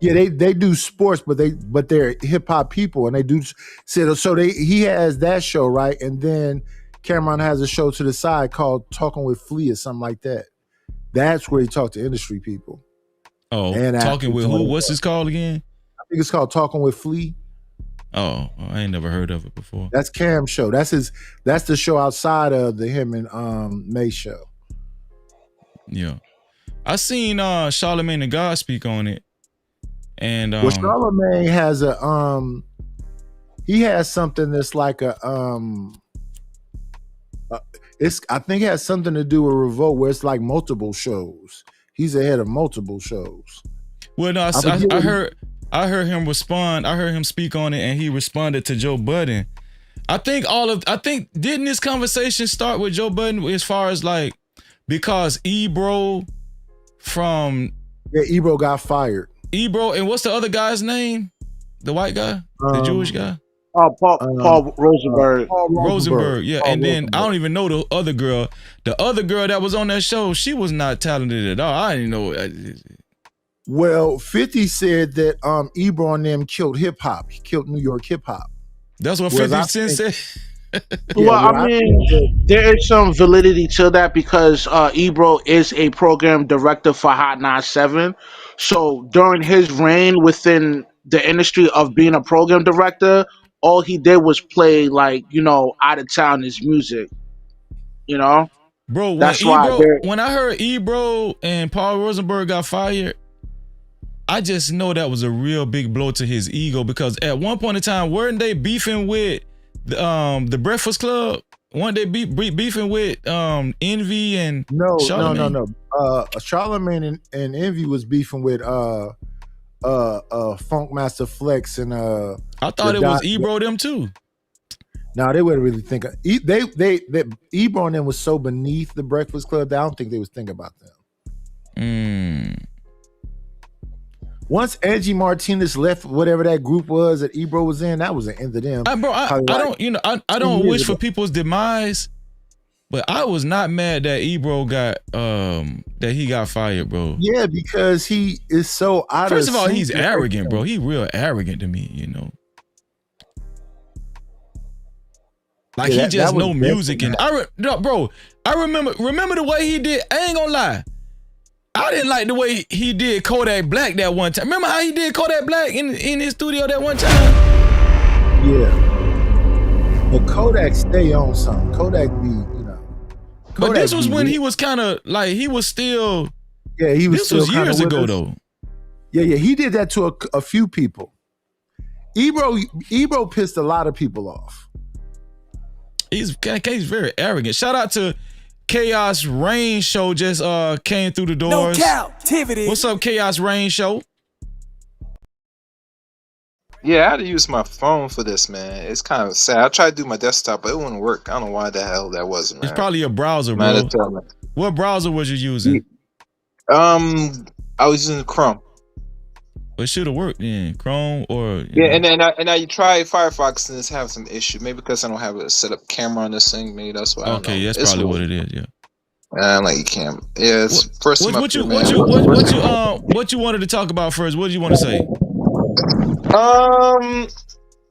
Yeah, they do sports, but they're hip hop people, and they do so he has that show, right? And then Cameron has a show to the side called Talking with Flea or something like that. That's where he talked to industry people. Oh, and Talking with who? What's this called again? I think it's called Talking with Flea. Oh, I ain't never heard of it before. That's Cam's show. That's the show outside of the him and May show. Yeah. I seen Charlamagne the God speak on it. And well, Charlamagne has he has something that's like I think it has something to do with Revolt, where it's like multiple shows. He's ahead of multiple shows. Well, no, I heard him respond. I heard him speak on it, and he responded to Joe Budden. I think didn't this conversation start with Joe Budden as far as like, because Ebro got fired. Ebro, and what's the other guy's name? The white guy, the Jewish guy. Paul Rosenberg. Rosenberg, yeah. Paul and then Rosenberg. I don't even know the other girl. The other girl that was on that show, she was not talented at all. I didn't know. Well, 50 said that Ebro and them killed hip hop. He killed New York hip hop. That's what 50 Cent said. Well, I mean, there is some validity to that because Ebro is a program director for Hot 97. So during his reign within the industry of being a program director, all he did was play, like, you know, out of towners music. You know, bro. That's why when I heard Ebro and Paul Rosenberg got fired, I just know that was a real big blow to his ego, because at one point in time, weren't they beefing with the Breakfast Club? Weren't they beefing with Envy and Charlamagne? No. Charlamagne and Envy was beefing with Funkmaster Flex and I thought it was Ebro them too. No, they wouldn't really think they Ebro and them was so beneath the Breakfast Club that I don't think they was thinking about them. Once Angie Martinez left whatever that group was that Ebro was in, that was the end of them. I don't wish for people's demise, but I was not mad that Ebro got that he got fired, bro. Yeah, because he is so out First of of all, sync he's with arrogant, bro. everything. He real arrogant to me, you know. Like, Yeah, he just that was know music, and definitely I remember the way he did. I ain't gonna lie, I didn't like the way he did Kodak Black that one time. Remember how he did Kodak Black in his studio that one time? Yeah. But Kodak stay on something. Kodak be, you know. But this was when weak. he was kind of like, he was still. Yeah, he was. This still was kinda years with ago us. though. Yeah, he did that to a few people. Ebro pissed a lot of people off. He's very arrogant. Shout out to Chaos Rain Show, just came through the doors. Cap-tivity. What's up, Chaos Rain Show? Yeah, I had to use my phone for this, man. It's kind of sad. I tried to do my desktop, but it wouldn't work. I don't know why the hell that was, man. It's probably a browser, Man, bro. What browser was you using? I was using Chrome. It should have worked then. Chrome or and then you try Firefox and it's having some issue. Maybe because I don't have a set up camera on this thing. Maybe that's why. I don't know. That's it's probably weird. what it is. Yeah. Like you can't. Yeah, it's first time What you wanted to talk about first? What did you want to say?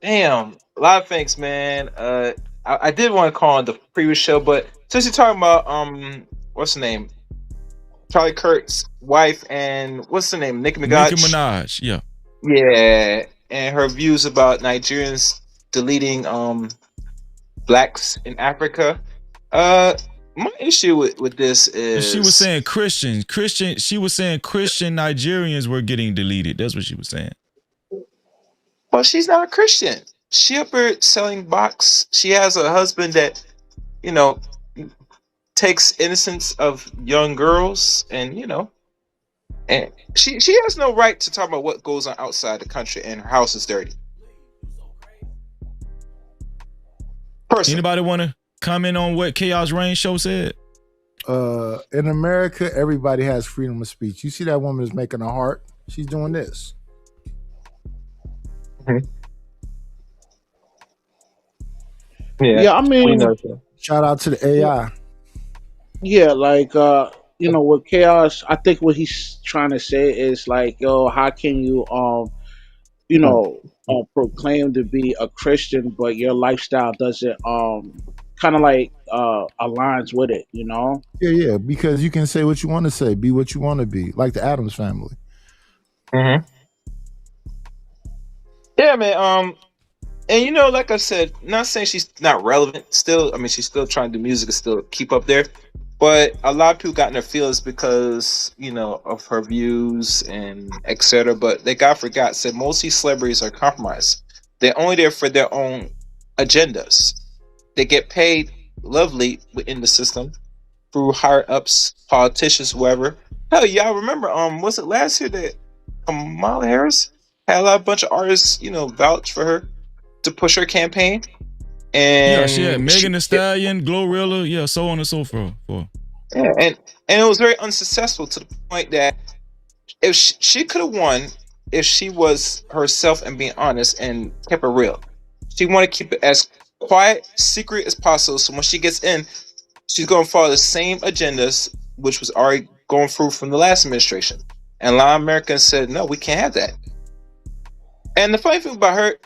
Damn, a lot of things, man. I did want to call on the previous show, but since you're talking about what's the name? Charlie Kirk's wife and what's the name? Nicki Minaj. Nicki Minaj, yeah. Yeah, and her views about Nigerians deleting blacks in Africa. My issue with this is she was saying Christian. She was saying Christian Nigerians were getting deleted. That's what she was saying. Well, she's not a Christian. She up here selling box. She has a husband that, takes innocence of young girls, and and she has no right to talk about what goes on outside the country, and her house is dirty. Anybody want to comment on what Chaos Rain Show said? In America, everybody has freedom of speech. You see that woman is making a heart. She's doing this. Yeah, I mean, shout out to the AI. Yeah, like with Chaos, I think what he's trying to say is like, yo, how can you proclaim to be a Christian, but your lifestyle doesn't kind of like aligns with it, Yeah, because you can say what you want to say, be what you want to be, like the Addams Family. Yeah, man. And like I said, not saying she's not relevant. Still, I mean, she's still trying to do music and still keep up there. But a lot of people got in their feelings because of her views and etc. But they said most of these celebrities are compromised. They're only there for their own agendas. They get paid lovely within the system through higher ups, politicians, whoever. Hell, y'all remember? Was it last year that Kamala Harris had a bunch of artists, vouch for her to push her campaign? And she had Megan Thee Stallion, Glorilla, so on and so forth. Yeah, and it was very unsuccessful to the point that if she could have won if she was herself and being honest and kept it real. She wanted to keep it as quiet, secret as possible. So when she gets in, she's going to follow the same agendas, which was already going through from the last administration. And a lot of Americans said, no, we can't have that. And the funny thing about her,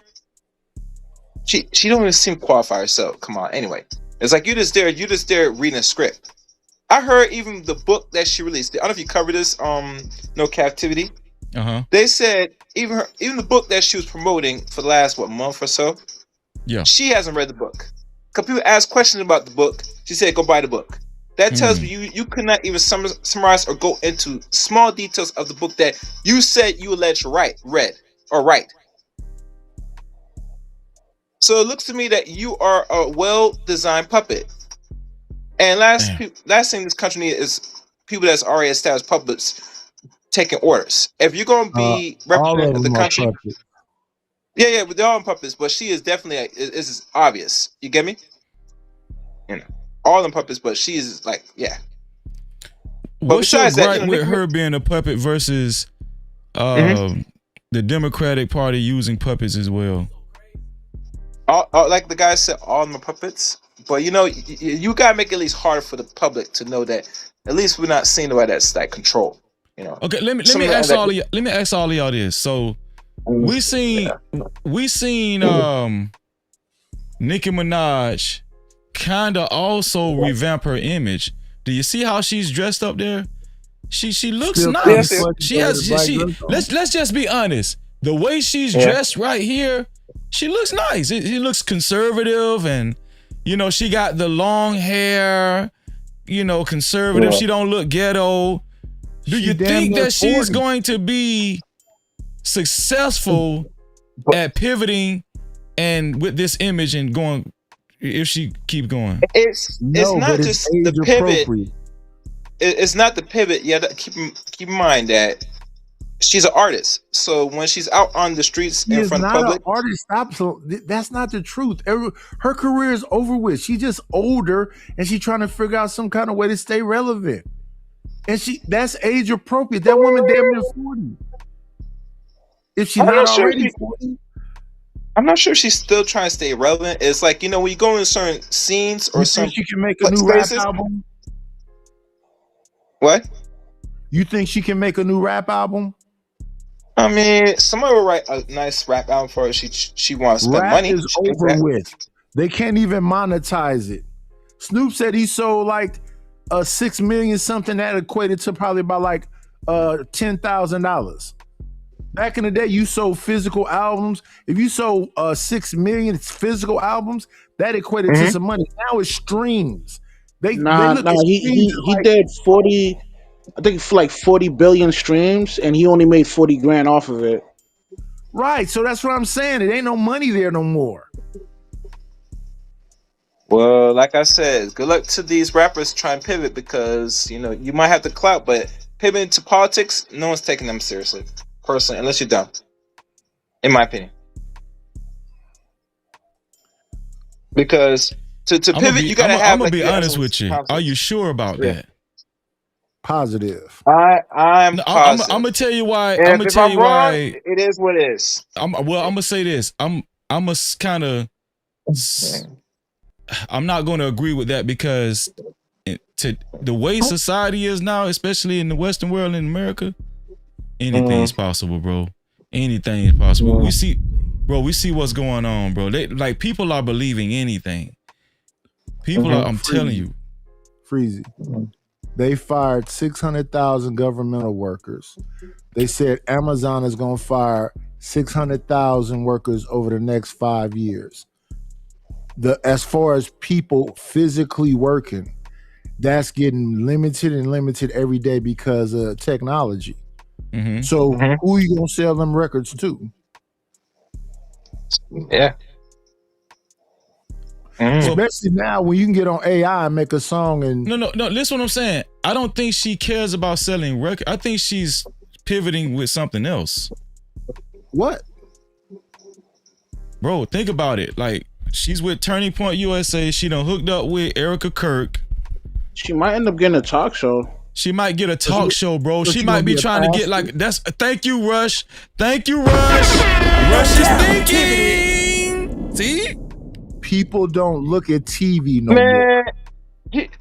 she don't even seem qualified herself. Come on, anyway. It's like you just there reading a script. I heard even the book that she released. I don't know if you covered this, No Cap-tivity. They said even the book that she was promoting for the last month or so. Yeah. She hasn't read the book. Because people ask questions about the book, she said go buy the book. That tells me you could not even summarize or go into small details of the book that you said you alleged read. So it looks to me that you are a well-designed puppet. And last thing this country needs is people that's already established puppets taking orders. If you're going to be representing the country, but they're all puppets. But she is definitely is obvious. You get me? All them puppets, but she is like, yeah. But what's your gripe with her being a puppet versus the Democratic Party using puppets as well? Like the guy said, all them are puppets. But you gotta make it at least harder for the public to know that at least we're not seeing nobody that's like control. Okay, let me ask all of y'all this. So we seen Nicki Minaj kind of also revamp her image. Do you see how she's dressed up there? She looks nice. Let's just be honest. The way she's dressed right here, she looks nice. It looks conservative, and she got the long hair, conservative. She don't look ghetto. Do you think that she's going to be successful at pivoting and with this image and going, if she keep going? It's not just the pivot. It's not the pivot. You have to keep in mind that she's an artist. So when she's out on the streets She in is front of not an public, artist. Stop. So that's not the truth. Her career is over with. She's just older, and she's trying to figure out some kind of way to stay relevant. And that's age appropriate. That woman damn near 40. If she's not already 40. I'm not sure she's still trying to stay relevant. It's like, when you go in certain scenes or You some think she can make a new rap spaces. album? What? You think she can make a new rap album? I mean, somebody will write a nice rap album for her. She wants to spend Rap money. is over with. They can't even monetize it. Snoop said he sold like 6 million something that equated to probably about like $10,000. Back in the day, you sold physical albums. If you sold 6 million physical albums, that equated to some money. Now it's streams. He did 40. I think it's like 40 billion streams, and he only made 40 grand off of it. Right. So that's what I'm saying. It ain't no money there no more. Well, like I said, good luck to these rappers trying to pivot because, you might have the clout, but pivoting to politics, no one's taking them seriously, personally, unless you're dumb, in my opinion. Because to pivot, you gotta have. I'm gonna be honest with you. Are you sure about that? Positive. I'm positive. I'm gonna tell you why. And I'm gonna tell you wrong, why. It is what it is. I'm gonna say this. I'm a kind of. I'm not going to agree with that because to the way society is now, especially in the Western world in America, anything's possible, bro. Anything is possible. We see what's going on, bro. People are believing anything. People are. I'm telling you, Freezy. They fired 600,000 governmental workers. They said Amazon is going to fire 600,000 workers over the next 5 years. As far as people physically working, that's getting limited every day because of technology. So who are you going to sell them records to? Yeah. Especially now when you can get on AI and make a song and no. Listen what I'm saying. I don't think she cares about selling records. I think she's pivoting with something else. What? Bro, think about it. Like, she's with Turning Point USA. She done hooked up with Erica Kirk. She might end up getting a talk show. She might get a talk show, bro. She might be trying to get like that's. Thank you, Rush. Thank you, Rush. Rush is thinking. See, people don't look at TV no more.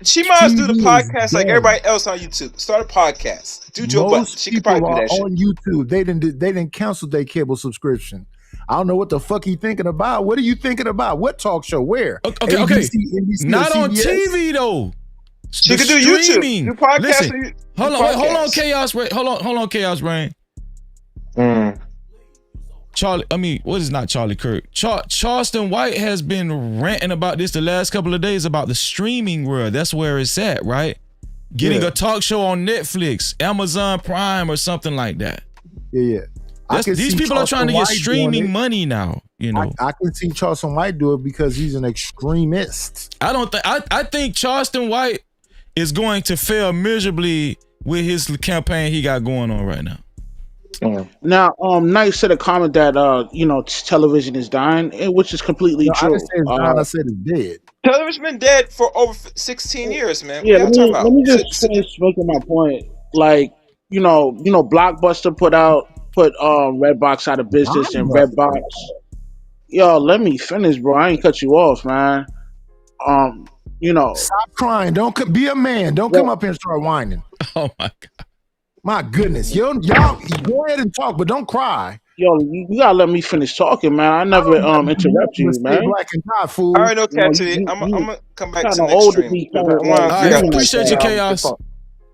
She might as well do the TV podcast like everybody else on YouTube. Start a podcast. Do Joe Budden. She could probably do that shit. On YouTube, they didn't cancel their cable subscription. I don't know what the fuck he thinking about. What are you thinking about? What talk show? Where? Okay. NBC, not on TV though. She could do YouTube. Do podcasts. Listen, hold on, Chaos Brain. Hold on, Chaos Brain. What is not Charlie Kirk? Charleston White has been ranting about this the last couple of days about the streaming world. That's where it's at, right? Getting a talk show on Netflix, Amazon Prime, or something like that. Yeah. These people are trying to get streaming money now. I can see Charleston White do it because he's an extremist. I think Charleston White is going to fail miserably with his campaign he got going on right now. Now, Knight said a comment that television is dying, which is completely true. I didn't say it's dying. I said it's dead. Television's been dead for over 16 years, man. Yeah, let me just finish making my point. Like, Blockbuster put Redbox out of business, and Redbox. Yo, let me finish, bro. I ain't cut you off, man. Stop crying. Don't be a man. Don't come up here and start whining. Oh my god. My goodness. Y'all go ahead and talk, but don't cry. Yo, you gotta let me finish talking, man. I never interrupt you, man. Black and not fool. All right, no Cap-tivity. I'm gonna come back to the next stream. I appreciate you, Chaos.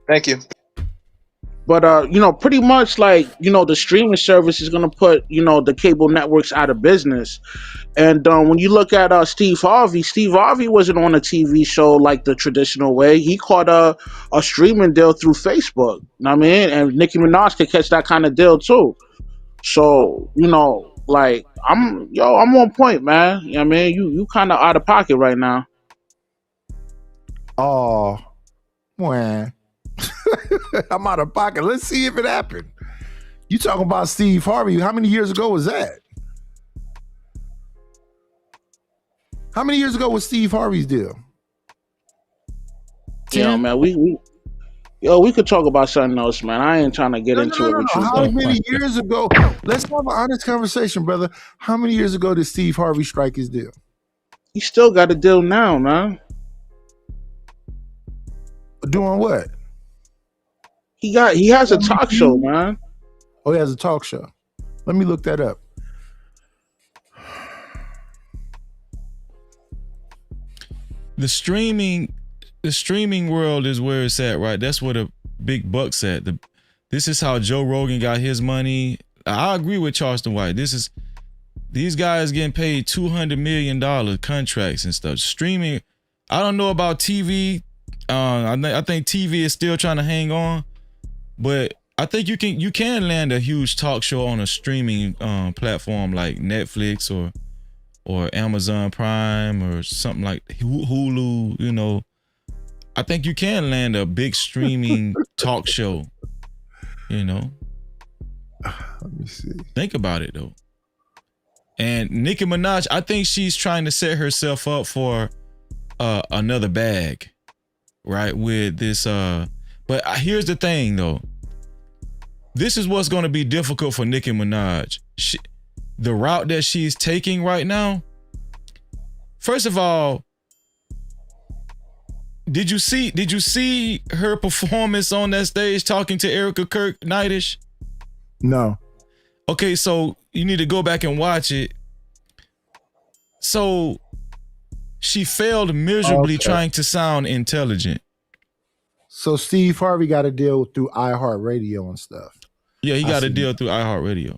Thank you. But pretty much like the streaming service is gonna put the cable networks out of business. And when you look at Steve Harvey wasn't on a TV show like the traditional way. He caught a streaming deal through Facebook. You know what I mean? And Nicki Minaj could catch that kind of deal too. So like I'm on point, man. You know what I mean? You kind of out of pocket right now. Oh, man. I'm out of pocket. Let's see if it happened. You talking about Steve Harvey? How many years ago was that? How many years ago was Steve Harvey's deal? Man, we could talk about something else, man. I ain't trying to get into it with you. How many years ago? Let's have an honest conversation, brother. How many years ago did Steve Harvey strike his deal? He still got a deal now, man. Doing what? He has a talk show, man. Oh, he has a talk show. Let me look that up. The streaming world is where it's at, right? That's where the big bucks at. This is how Joe Rogan got his money. I agree with Charleston White. These guys getting paid $200 million contracts and stuff. Streaming, I don't know about TV. I think TV is still trying to hang on, but I think you can land a huge talk show on a streaming platform like Netflix or Amazon Prime or something like Hulu. You know, I think you can land a big streaming talk show. You know, let me see. Think about it though. And Nicki Minaj, I think she's trying to set herself up for another bag, right? With this, but here's the thing though. This is what's going to be difficult for Nicki Minaj. The route that she's taking right now. First of all, did you see her performance on that stage talking to Erica Kirk Nightish? No. Okay, so you need to go back and watch it. So she failed miserably trying to sound intelligent. So Steve Harvey got a deal through iHeartRadio and stuff. Yeah, he got a deal through iHeartRadio.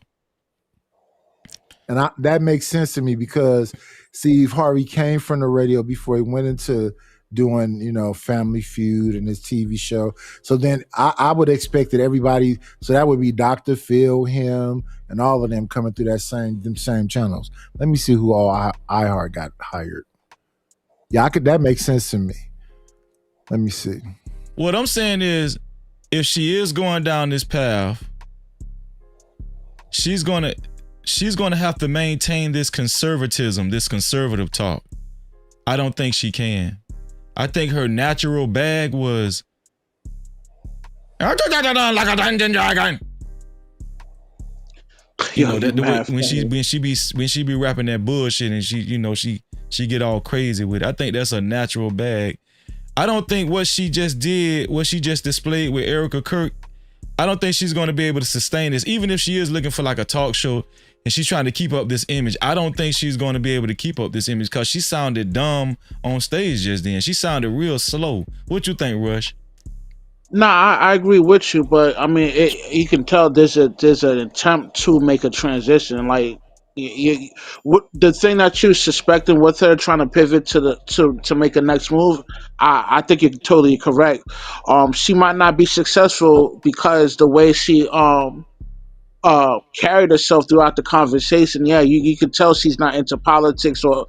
And that makes sense to me because Steve Harvey came from the radio before he went into doing, Family Feud and his TV show. So then I would expect that everybody, so that would be Dr. Phil, him, and all of them coming through them same channels. Let me see who all iHeart got hired. Yeah, that makes sense to me. Let me see. What I'm saying is, if she is going down this path, she's gonna have to maintain this conservatism, this conservative talk. I don't think she can. I think her natural bag was like a dungeon dragon. When she be rapping that bullshit and she get all crazy with it. I think that's a natural bag. I don't think what she just displayed with Erica Kirk, I don't think she's going to be able to sustain this. Even if she is looking for like a talk show and she's trying to keep up this image, I don't think she's going to be able to keep up this image because she sounded dumb on stage just then. She sounded real slow. What you think, Rush? Nah, I agree with you, but I mean, you can tell there's an attempt to make a transition. Like, the thing that you suspecting with her trying to pivot to make a next move, I think you're totally correct. She might not be successful because the way she carried herself throughout the conversation. Yeah, you could tell she's not into politics or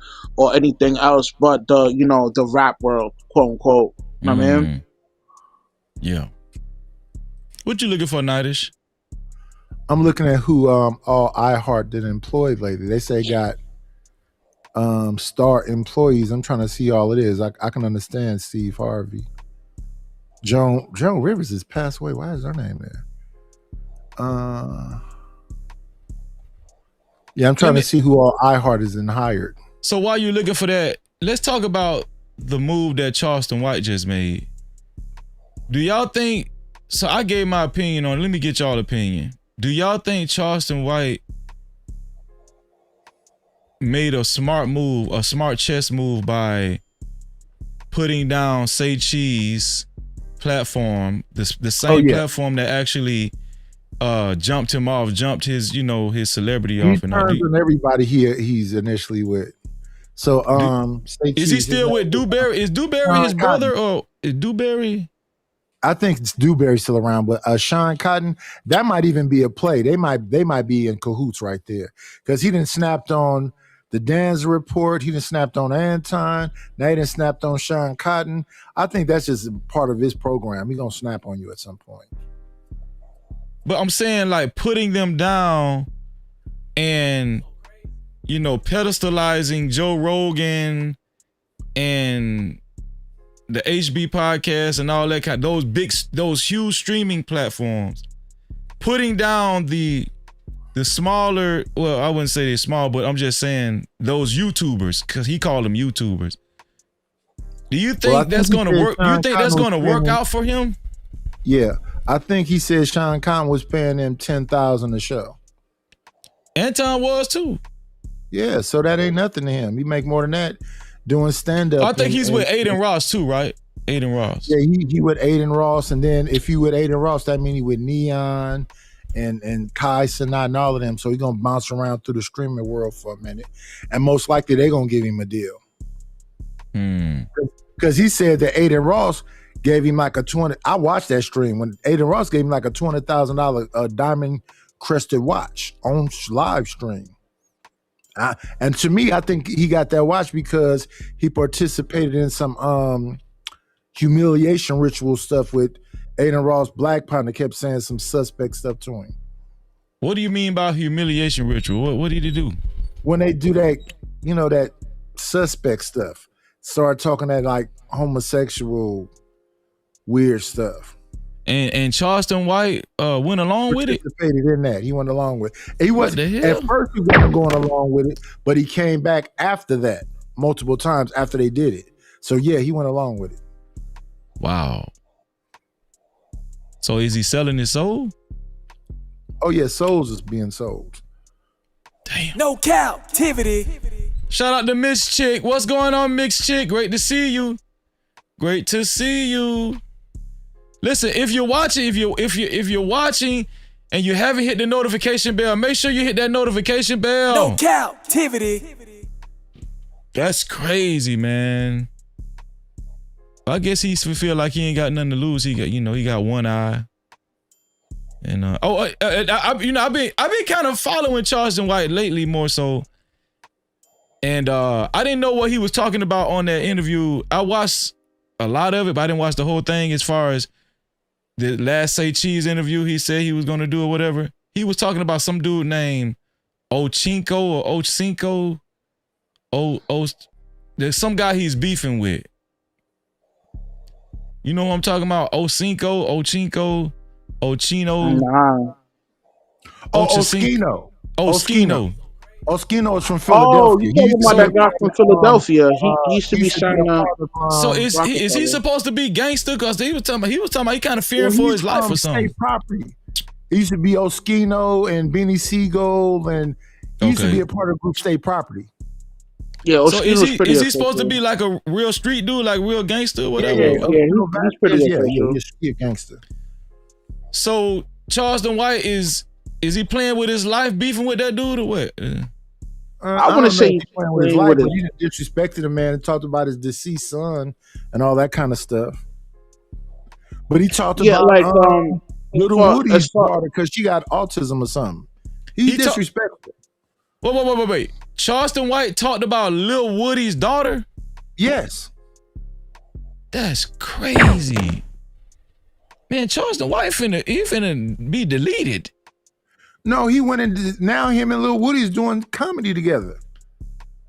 anything else but the rap world, quote unquote. I mean, yeah. What you looking for, Nightish? I'm looking at who all iHeart did employ lately. They say got star employees. I'm trying to see all it is. I can understand Steve Harvey. Joan Rivers has passed away. Why is her name there? Yeah, I'm trying to see who all iHeart is hired. So while you're looking for that, let's talk about the move that Charleston White just made. Do y'all think, so I gave my opinion on it. Let me get y'all opinion. Do y'all think Charleston White made a smart move, a smart chess move by putting down Say Cheese platform, the same platform that actually jumped his, his celebrity off and all. And everybody here he's initially with. So is he still with Dewberry? Is Dewberry his brother or is Dewberry? I think Dewberry's still around, but Sean Cotton, that might even be a play. They might be in cahoots right there because he didn't snapped on the Danza Report. He didn't snapped on Anton. Now he didn't snapped on Sean Cotton. I think that's just part of his program. He's gonna snap on you at some point. But I'm saying like putting them down and, you know, pedestalizing Joe Rogan and the HB podcast and all that kind, those huge streaming platforms, putting down the smaller, well, I wouldn't say they're small, but I'm just saying those YouTubers, because he called them YouTubers. Do you think that's going to work? You think that's going to work out for him? Yeah, I think he said Sean Conn was paying him $10,000 a show. Anton was too. Yeah, so that ain't nothing to him. He make more than that doing stand up. I think he's with Aiden Ross too, right? Aiden Ross. Yeah, he with Aiden Ross, and then if you with Aiden Ross, that means he with Neon and Kai Sinat and all of them. So he's gonna bounce around through the streaming world for a minute, and most likely they're gonna give him a deal. Because he said that Aiden Ross gave him like a 20. I watched that stream when Aiden Ross gave him like a $200,000 diamond crested watch on live stream. And to me, I think he got that watch because he participated in some humiliation ritual stuff with Aiden Ross' black partner, kept saying some suspect stuff to him. What do you mean by humiliation ritual? What did he do? When they do that, you know, that suspect stuff, start talking that like homosexual weird stuff. And Charleston White went along with it? Participated in that. He went along with it. He wasn't, at first he wasn't going along with it, but he came back after that multiple times after they did it. So yeah, he went along with it. Wow. So is he selling his soul? Oh yeah, souls is being sold. Damn. No Cap-tivity. Shout out to Miss Chick. What's going on, Miss Chick? Great to see you. Great to see you. Listen, if you're watching, if you're watching and you haven't hit the notification bell, make sure you hit that notification bell. No Cap-tivity. That's crazy, man. I guess he feel like he ain't got nothing to lose. He got one eye. And I've been kind of following Charleston White lately more so. And I didn't know what he was talking about on that interview. I watched a lot of it, but I didn't watch the whole thing. As far as the last Say Cheese interview he said he was going to do or whatever, he was talking about some dude named Ochinko or Ochinko. There's some guy he's beefing with. You know who I'm talking about? Ochinko, Ochino. Nah. Oskino. Oskino. Oskino is from Philadelphia. Oh, you talking about that guy from Philadelphia? He used to be signing up. So is he supposed to be gangster? Because he was talking about he kind of fearing for his life or something. State property. He used to be Oskino and Benny Siegel, and he used to be a part of Group State Property. Yeah, so is he supposed to be like a real street dude, like real gangster, or whatever? Yeah, he's pretty good. He's a gangster. So Charleston White is he playing with his life, beefing with that dude, or what? I want to say he's playing with his life, but he disrespected the man and talked about his deceased son and all that kind of stuff. But he talked about Little Woody's daughter because she got autism or something. He disrespectful. Wait. Charleston White talked about Lil Woody's daughter? Yes. That's crazy. Man, Charleston White finna be deleted. No, he went into now him and Lil Woody's doing comedy together.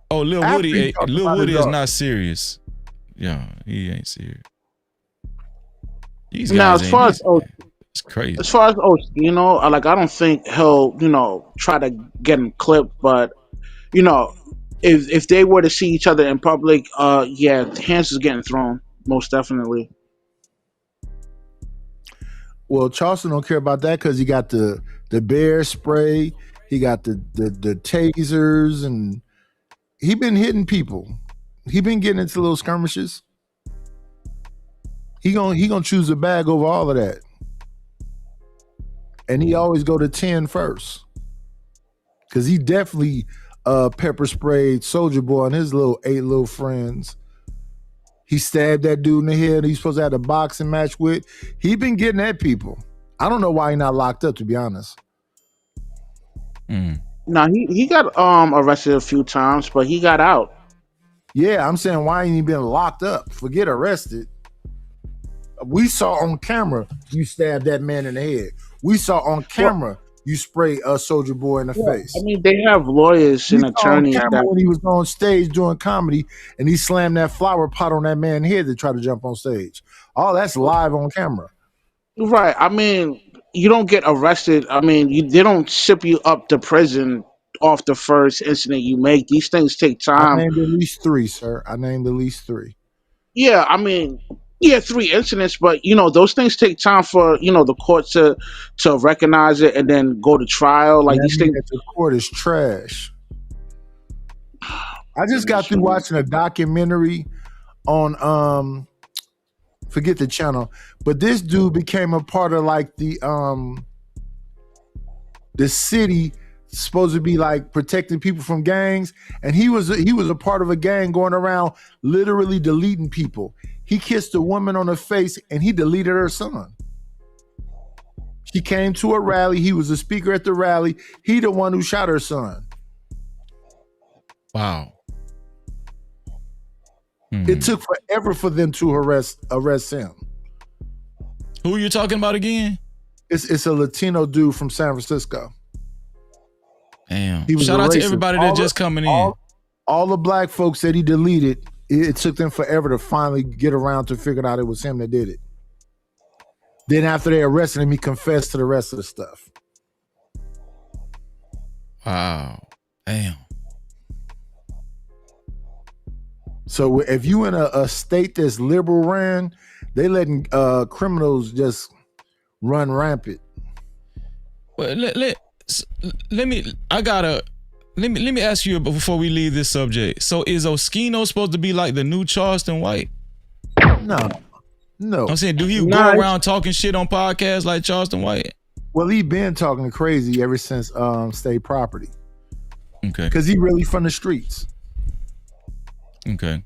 Oh, Lil Woody is not serious. Yeah, he ain't serious. Now, as far as it's crazy. As far as I don't think he'll try to get him clipped, but if they were to see each other in public, hands is getting thrown, most definitely. Well, Charleston don't care about that because he got the bear spray, he got the tasers, and he been hitting people. He been getting into little skirmishes. He gonna choose a bag over all of that. And he always go to 10 first. Cause he definitely pepper sprayed Soulja Boy and his 8 little friends. He stabbed that dude in the head he's supposed to have a boxing match with. He been getting at people. I don't know why he not locked up, to be honest. Nah, he got arrested a few times, but he got out. Yeah, I'm saying why ain't he been locked up? Forget arrested. We saw on camera you stabbed that man in the head. We saw on camera you spray a Soldier Boy in the face. I mean, they have lawyers We and saw on attorneys camera that. when he was on stage doing comedy, and he slammed that flower pot on that man's head to try to jump on stage. All that's live on camera. Right. I mean, you don't get arrested. I mean, they don't ship you up to prison off the first incident you make. These things take I time. named at least 3, sir. I named at least 3. Yeah, I mean, 3 incidents, but those things take time for the court to recognize it and then go to trial. Like That these means things. that the court is trash. I just got through watching a documentary on forget the channel, but this dude became a part of like the city supposed to be like protecting people from gangs, and he was a part of a gang going around literally deleting people. He kissed a woman on the face and he deleted her son. She came to a rally. He was a speaker at the rally. He the one who shot her son. Wow. It took forever for them to arrest him. Who are you talking about again? It's a Latino dude from San Francisco. Damn. He was Shout a out to racist. everybody that's just coming in. All the black folks that he deleted, it took them forever to finally get around to figure out it was him that did it. Then after they arrested him, he confessed to the rest of the stuff. Wow. Damn. So if you in a state that's liberal ran, they letting criminals just run rampant. Well, let me ask you before we leave this subject. So is Oskino supposed to be like the new Charleston White? No. I'm saying, do he go around talking shit on podcasts like Charleston White? Well, he been talking crazy ever since State Property. Okay. Because he really from the streets. Okay.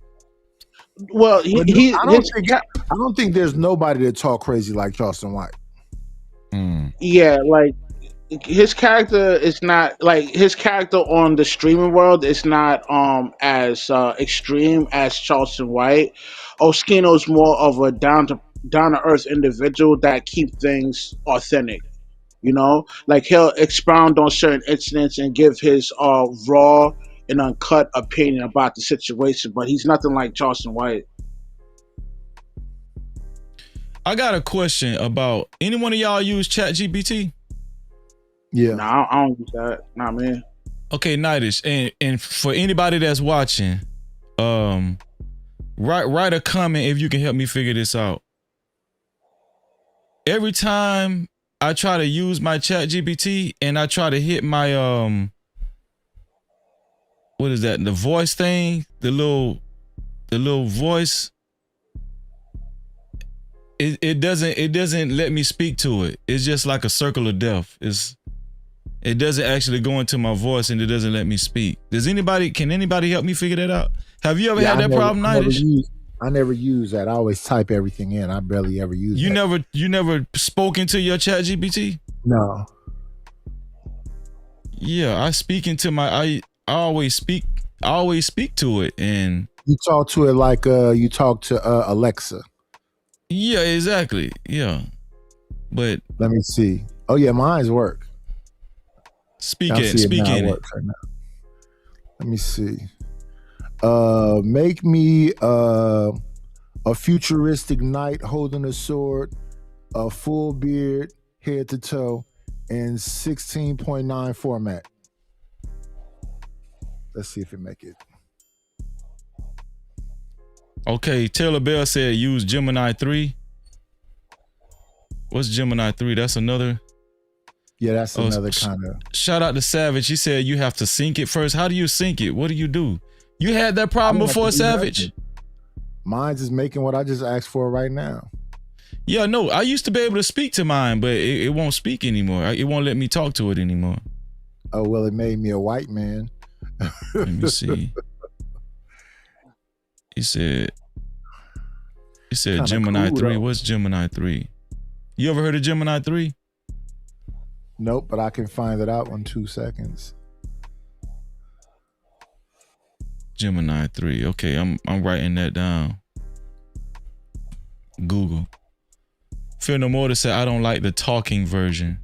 Well, I don't think there's nobody that talk crazy like Charleston White. Yeah, like his character is not like his character on the streaming world is not as extreme as Charleston White. Oskino's more of a down to earth individual that keep things authentic. Like he'll expound on certain incidents and give his raw and uncut opinion about the situation, but he's nothing like Charleston White. I got a question about any one of y'all use ChatGPT? Yeah. No, I don't use that. Not me. Okay, Nightish, and for anybody that's watching, write a comment if you can help me figure this out. Every time I try to use my ChatGPT and I try to hit my what is that? The voice thing, the little voice. It doesn't let me speak to it. It's just like a circle of death. It doesn't actually go into my voice and it doesn't let me speak. Can anybody help me figure that out? Have you ever had that problem, Nightish? I never use that. I always type everything in. I barely ever use that. You never spoke into your ChatGPT? No. Yeah, I always speak to it, and you talk to it like you talk to Alexa. Yeah, exactly. Yeah. But let me see. Oh yeah, mine's work. Speak in it. Right now. Let me see. Make me a futuristic knight holding a sword, a full beard, head to toe, in 16.9 format. Let's see if it make it. Okay, Taylor Bell said use Gemini 3. What's Gemini 3? That's another. Yeah, that's another kind of. Shout out to Savage. He said you have to sync it first. How do you sync it? What do you do? You had that problem before, Savage? Mine's is making what I just asked for right now. Yeah, no, I used to be able to speak to mine, but it won't speak anymore. It won't let me talk to it anymore. Oh, well, it made me a white man. Let me see. He said Gemini 3. Though. What's Gemini 3? You ever heard of Gemini 3? Nope, but I can find it out in 2 seconds. Gemini 3. Okay, I'm writing that down. Google. Fear No More to say I don't like the talking version.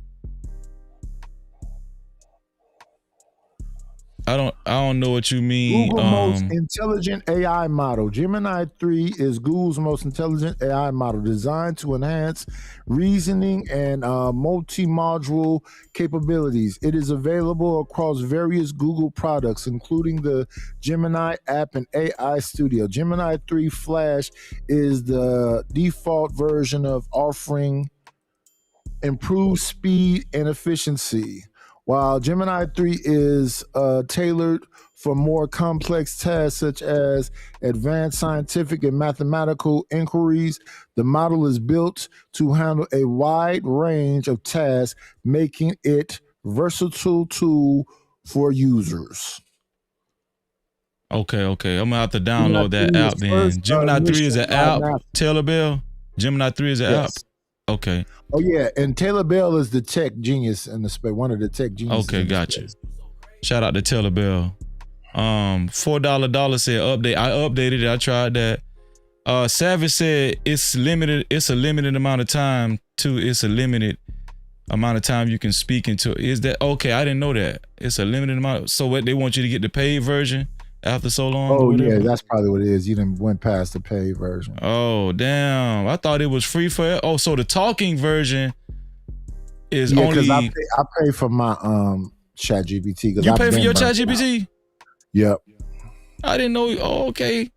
I don't know what you mean. Google most intelligent AI model. Gemini 3 is Google's most intelligent AI model designed to enhance reasoning and multi-module capabilities. It is available across various Google products, including the Gemini app and AI Studio. Gemini 3 Flash is the default version of offering improved speed and efficiency, while Gemini 3 is tailored for more complex tasks such as advanced scientific and mathematical inquiries. The model is built to handle a wide range of tasks, making it versatile tool for users. Okay. I'm gonna have to download that app then. Gemini 3 is an app. Taylor Bell. Gemini 3 is an app. Okay. Oh yeah, and Taylor Bell is the tech genius in the space. One of the tech geniuses. Okay, gotcha. Shout out to Taylor Bell. $4 said update. I updated it. I tried that. Savage said it's limited. It's a limited amount of time too. It's a limited amount of time you can speak into. Is that okay? I didn't know that. It's a limited amount. So what, they want you to get the paid version after so long? Oh yeah, that's probably what it is. You didn't went past the paid version. Oh damn! I thought it was free for it. Oh, so the talking version is only. I pay for my ChatGPT. You pay for your ChatGPT? Yep. I didn't know. Oh, okay.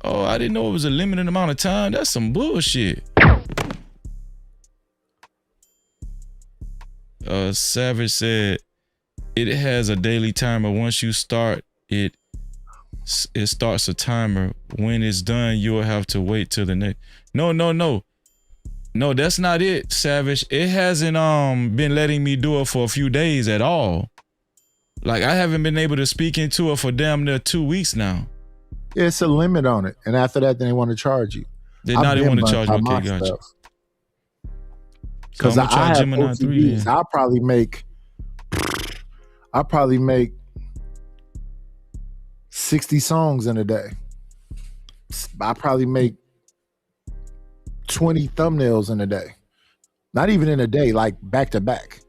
Oh, I didn't know it was a limited amount of time. That's some bullshit. Savage said it has a daily timer. Once you start it starts a timer. When it's done, you'll have to wait till the next. No, that's not it, Savage. It hasn't been letting me do it for a few days at all. Like I haven't been able to speak into it for damn near 2 weeks now. It's a limit on it, and after that, then they want to charge you. They want to charge you. Okay, gotcha. Because I have Gemini 3. I'll probably make 60 songs in a day. I probably make 20 thumbnails in a day. Not even in a day, like back to back.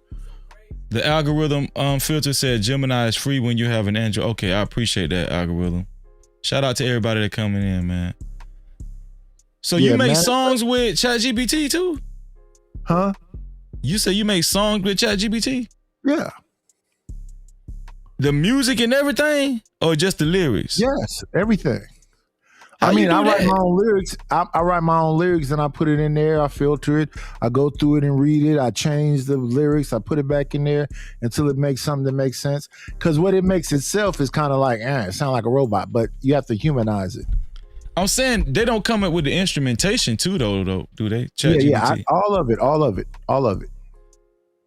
The algorithm filter said Gemini is free when you have an Android. Okay, I appreciate that algorithm. Shout out to everybody that coming in, man. So you make songs with ChatGPT too? Huh? You say you make songs with ChatGPT? Yeah. The music and everything, or just the lyrics? Yes, everything. I write my own lyrics. I write my own lyrics and I put it in there. I filter it. I go through it and read it. I change the lyrics. I put it back in there until it makes something that makes sense. Because what it makes itself is kind of like, it sounds like a robot, but you have to humanize it. I'm saying they don't come up with the instrumentation too, though, do they? Yeah, all of it.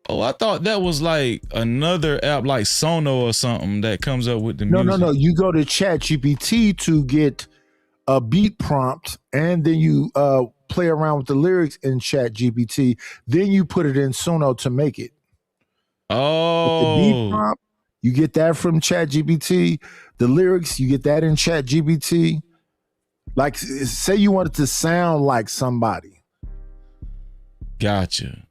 Oh, I thought that was like another app like Sono or something that comes up with the music. No. You go to ChatGPT to get a beat prompt, and then you play around with the lyrics in ChatGPT. Then you put it in Sono to make it. Oh, the beat prompt, you get that from ChatGPT. The lyrics, you get that in ChatGPT. Like, say you wanted to sound like somebody. Gotcha.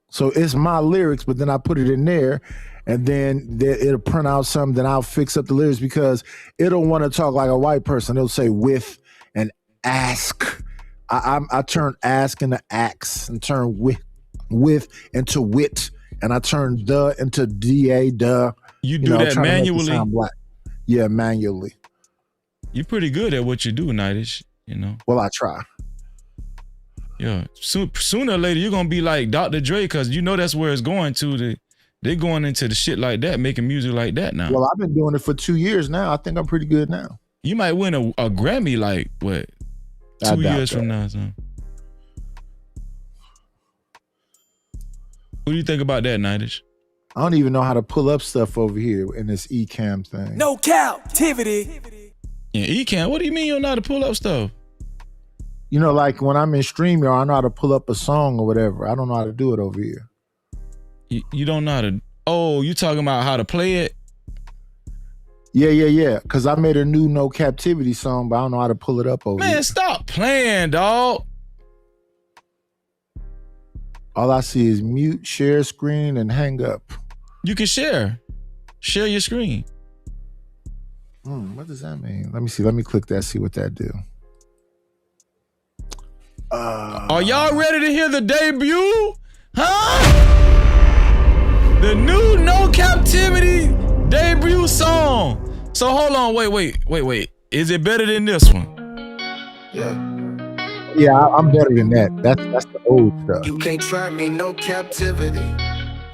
So it's my lyrics, but then I put it in there, and then it'll print out something. Then I'll fix up the lyrics because it'll want to talk like a white person. It'll say with and ask. I turn ask into ax and turn with into wit, and I turn the into da duh. You do that manually? Yeah, manually. You're pretty good at what you do, Nightish. Well, I try. Yeah, sooner or later you're gonna be like Dr. Dre, because that's where it's going to. They're going into the shit like that, making music like that now. Well, I've been doing it for 2 years now. I think I'm pretty good now. You might win a Grammy like what? 2 years from now, son. What do you think about that, Nightish? I don't even know how to pull up stuff over here in this Ecamm thing. No Cap-tivity. Yeah, Ecamm. What do you mean you don't know how to pull up stuff? Like when I'm in StreamYard, I know how to pull up a song or whatever. I don't know how to do it over here. You don't know how to. Oh, you talking about how to play it? Yeah. Because I made a new No Cap-tivity song, but I don't know how to pull it up over here. Man, stop playing, dog. All I see is mute, share screen, and hang up. You can share Share your screen. What does that mean? Let me see. Let me click that. See what that do. Are y'all ready to hear the debut? Huh? The new No Captivity debut song. So hold on, wait. Is it better than this one? Yeah, I'm better than that. That's the old stuff. You can't try me, no captivity.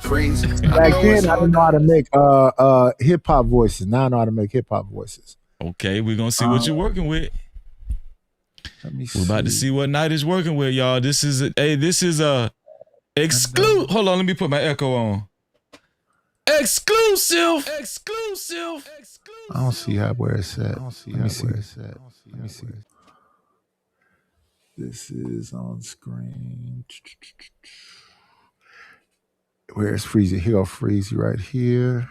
Crazy. Back then, I didn't know how to make hip hop voices. Now I know how to make hip hop voices. Okay, we're gonna see what you're working with. Let me see. We're about to see what Night is working with, y'all. This is a exclusive. Hold on, let me put my echo on. Exclusive. I don't see where it's at. Let me see. This is on screen. Where's Freezy? Here go Freezy right here.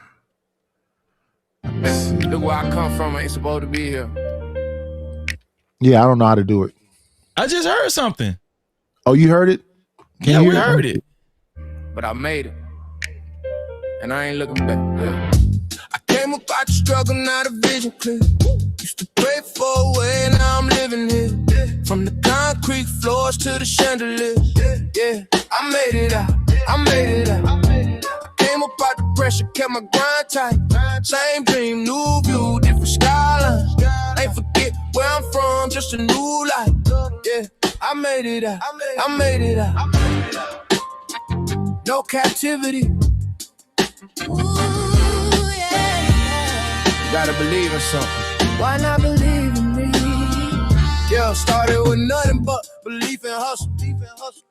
Let me see. Look where I come from. I ain't supposed to be here. Yeah, I don't know how to do it. I just heard something. Oh, you heard it? Yeah, we heard it. But I made it. And I ain't looking back. Yeah. I came up out the struggle, now the vision clear. Used to pray for a way, now I'm living here. From the concrete floors to the chandeliers. Yeah, I made it out. I came up out the pressure, kept my grind tight. Same dream, new view, different skylines. Ain't forget where I'm from, just a new life. Yeah, I made it out. No captivity. Ooh, yeah. You gotta believe in something. Why not believe in me? Yeah, started with nothing but belief and hustle.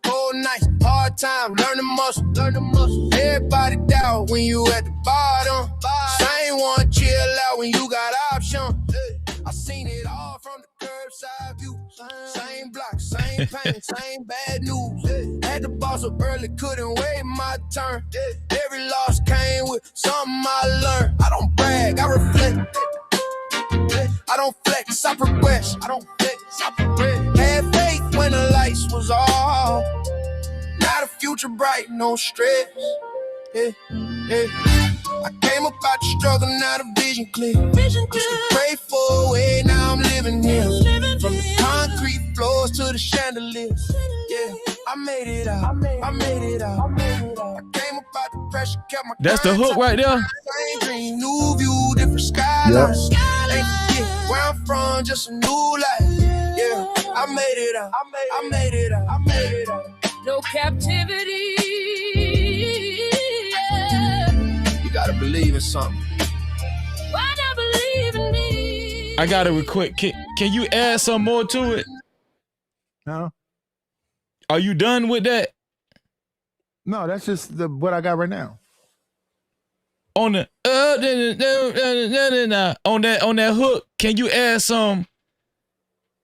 Cold nights, hard time, learn the muscle. Everybody down when you at the bottom. Same one chill out when you got options. I seen it all from the curbside view. Same block, same pain, same bad news. Had the boss up early, couldn't wait my turn. Every loss came with something I learned. I don't brag, I reflect. I don't flex, I progress. Had faith when the lights was off. Now the future bright, no stress. I came up out the struggle, now the vision clear. Used to pray for a way, now I'm living here. From the concrete floors to the chandeliers. Yeah, I made it out. I came up out the pressure, kept my. That's the hook right there. Same dream, new view, different skylines. Ain't forget where I'm from, just a new life. Yeah, I made it out. I made it out. No captivity. You gotta believe in something. Why not believe in me? I got it quick. Can you add some more to it? No. Are you done with that? No, that's just what I got right now. On the on that hook, can you add some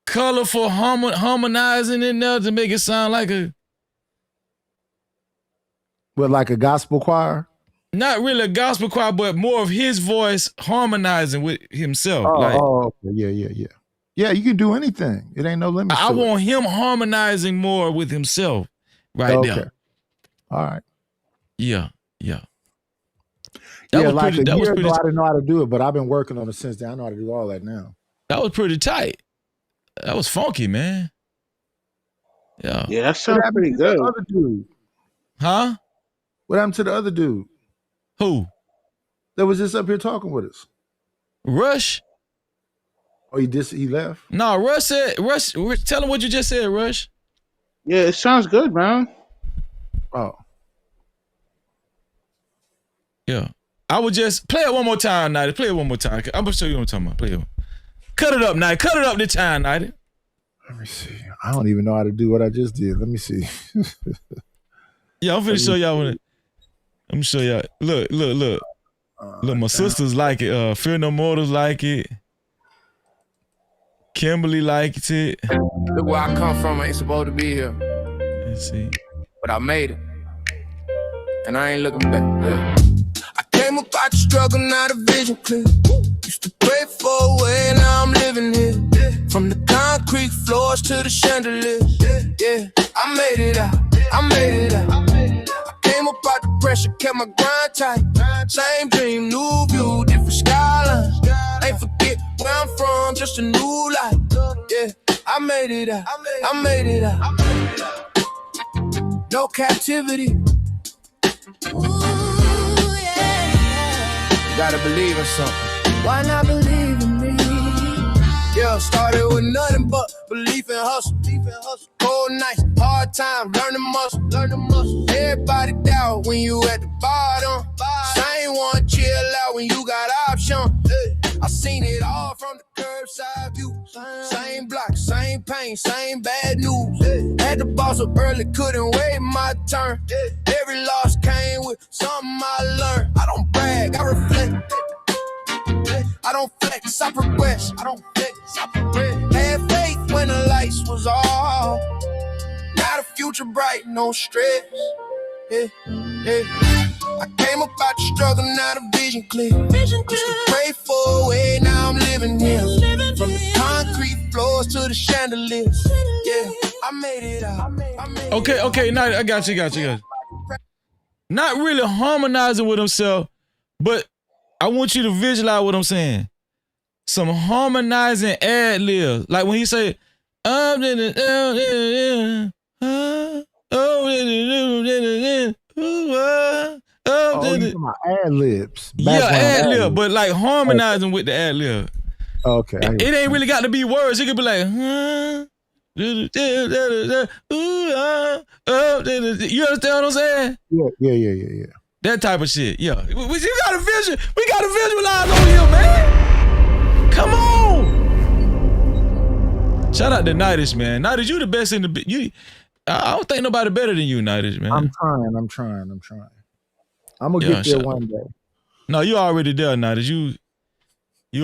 colorful harmonizing in there to make it sound like a gospel choir? Not really a gospel choir, but more of his voice harmonizing with himself. Okay. Yeah. Yeah, you can do anything. It ain't no limit. I want him harmonizing more with himself right there. All right. Yeah. That was pretty ago, I didn't know how to do it, but I've been working on it since then. I know how to do all that now. That was pretty tight. That was funky, man. Yeah. Yeah, that sounds pretty good. The other dude. Huh? What happened to the other dude? Who? That was just up here talking with us. Rush? Oh, he left? No, Rush said, tell him what you just said, Rush. Yeah, it sounds good, man. Oh. Yeah. I would just play it one more time, Nighty. Play it one more time. I'm going to show you what I'm talking about. Play it. Cut it up, Nighty. Cut it up this time, Nighty. Let me see. I don't even know how to do what I just did. Let me see. Yeah, I'm finna show y'all what I'm show y'all. Look. Look, my sisters like it. Fear No Mortals like it. Kimberly liked it. Look where I come from, I ain't supposed to be here. Let's see. But I made it. And I ain't looking back. Yeah. I came up out the struggle, now the vision clear. Used to pray for a way, now I'm living here. From the concrete floors to the chandeliers. Yeah, I made it out. I came came up out the pressure, kept my grind tight. Same dream, new view, different skylines. Ain't forget where I'm from, just a new life. Yeah, I made it out. I made it out. No captivity. Ooh, yeah. Gotta believe in something. Why not believe in me? Yeah, started with nothing but belief and hustle. Cold nights, hard time, learn the muscle. Everybody doubt when you at the bottom. Same one chill out when you got options. I seen it all from the curbside view. Same block, same pain, same bad news. Had to boss up early, couldn't wait my turn. Every loss came with something I learned. I don't brag, I reflect. I don't flex, I progress. Had faith when the lights was off. Now the future bright, no stress. Yeah. I came up out the struggle, now the vision clear. Used to pray for a way, now I'm living here. From the concrete floors to the chandeliers. Yeah, I made it out. Okay, now I got you. Not really harmonizing with himself, but I want you to visualize what I'm saying. Some harmonizing ad libs. Like when he say, oh, you talking about ad libs. Yeah, ad lib, but like harmonizing with the ad lib. Okay. It ain't really got to be words. It could be like, you understand what I'm saying? Yeah. That type of shit. Yeah. We got a vision. We got to visualize on here, man. Come on. Shout out to Nightish, man. Nightish, you the best in the I don't think nobody better than you, Nightish, man. I'm trying. I'm gonna get there one day. No, you already there, Nightish. You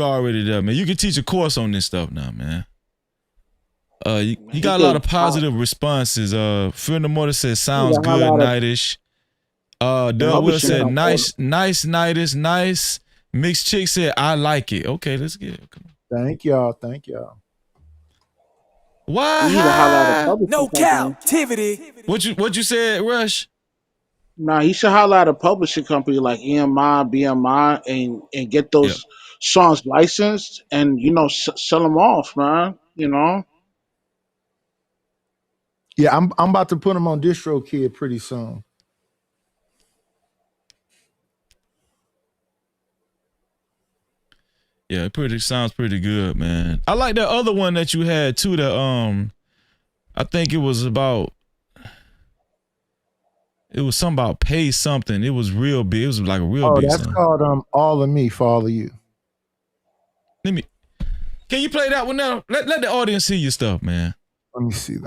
already there, man. You can teach a course on this stuff now, man. You got a lot of positive responses. Fear No More says sounds good, Nightish. Doug Will said nice, Nightish, nice. Mixed Chick said I like it. Okay, let's get it. Come on. Thank y'all. Why? No captivity. What you said, Rush? Nah, he should holler at a publishing company like EMI, BMI, and get those songs licensed and sell them off, man. Yeah, I'm about to put them on DistroKid pretty soon. Yeah, sounds pretty good, man. I like that other one that you had too. That I think it was something about pay something. It was real big. It was like a real big. Oh, that's called All of Me for All of You. Can you play that one now? Let the audience see your stuff, man. Let me see.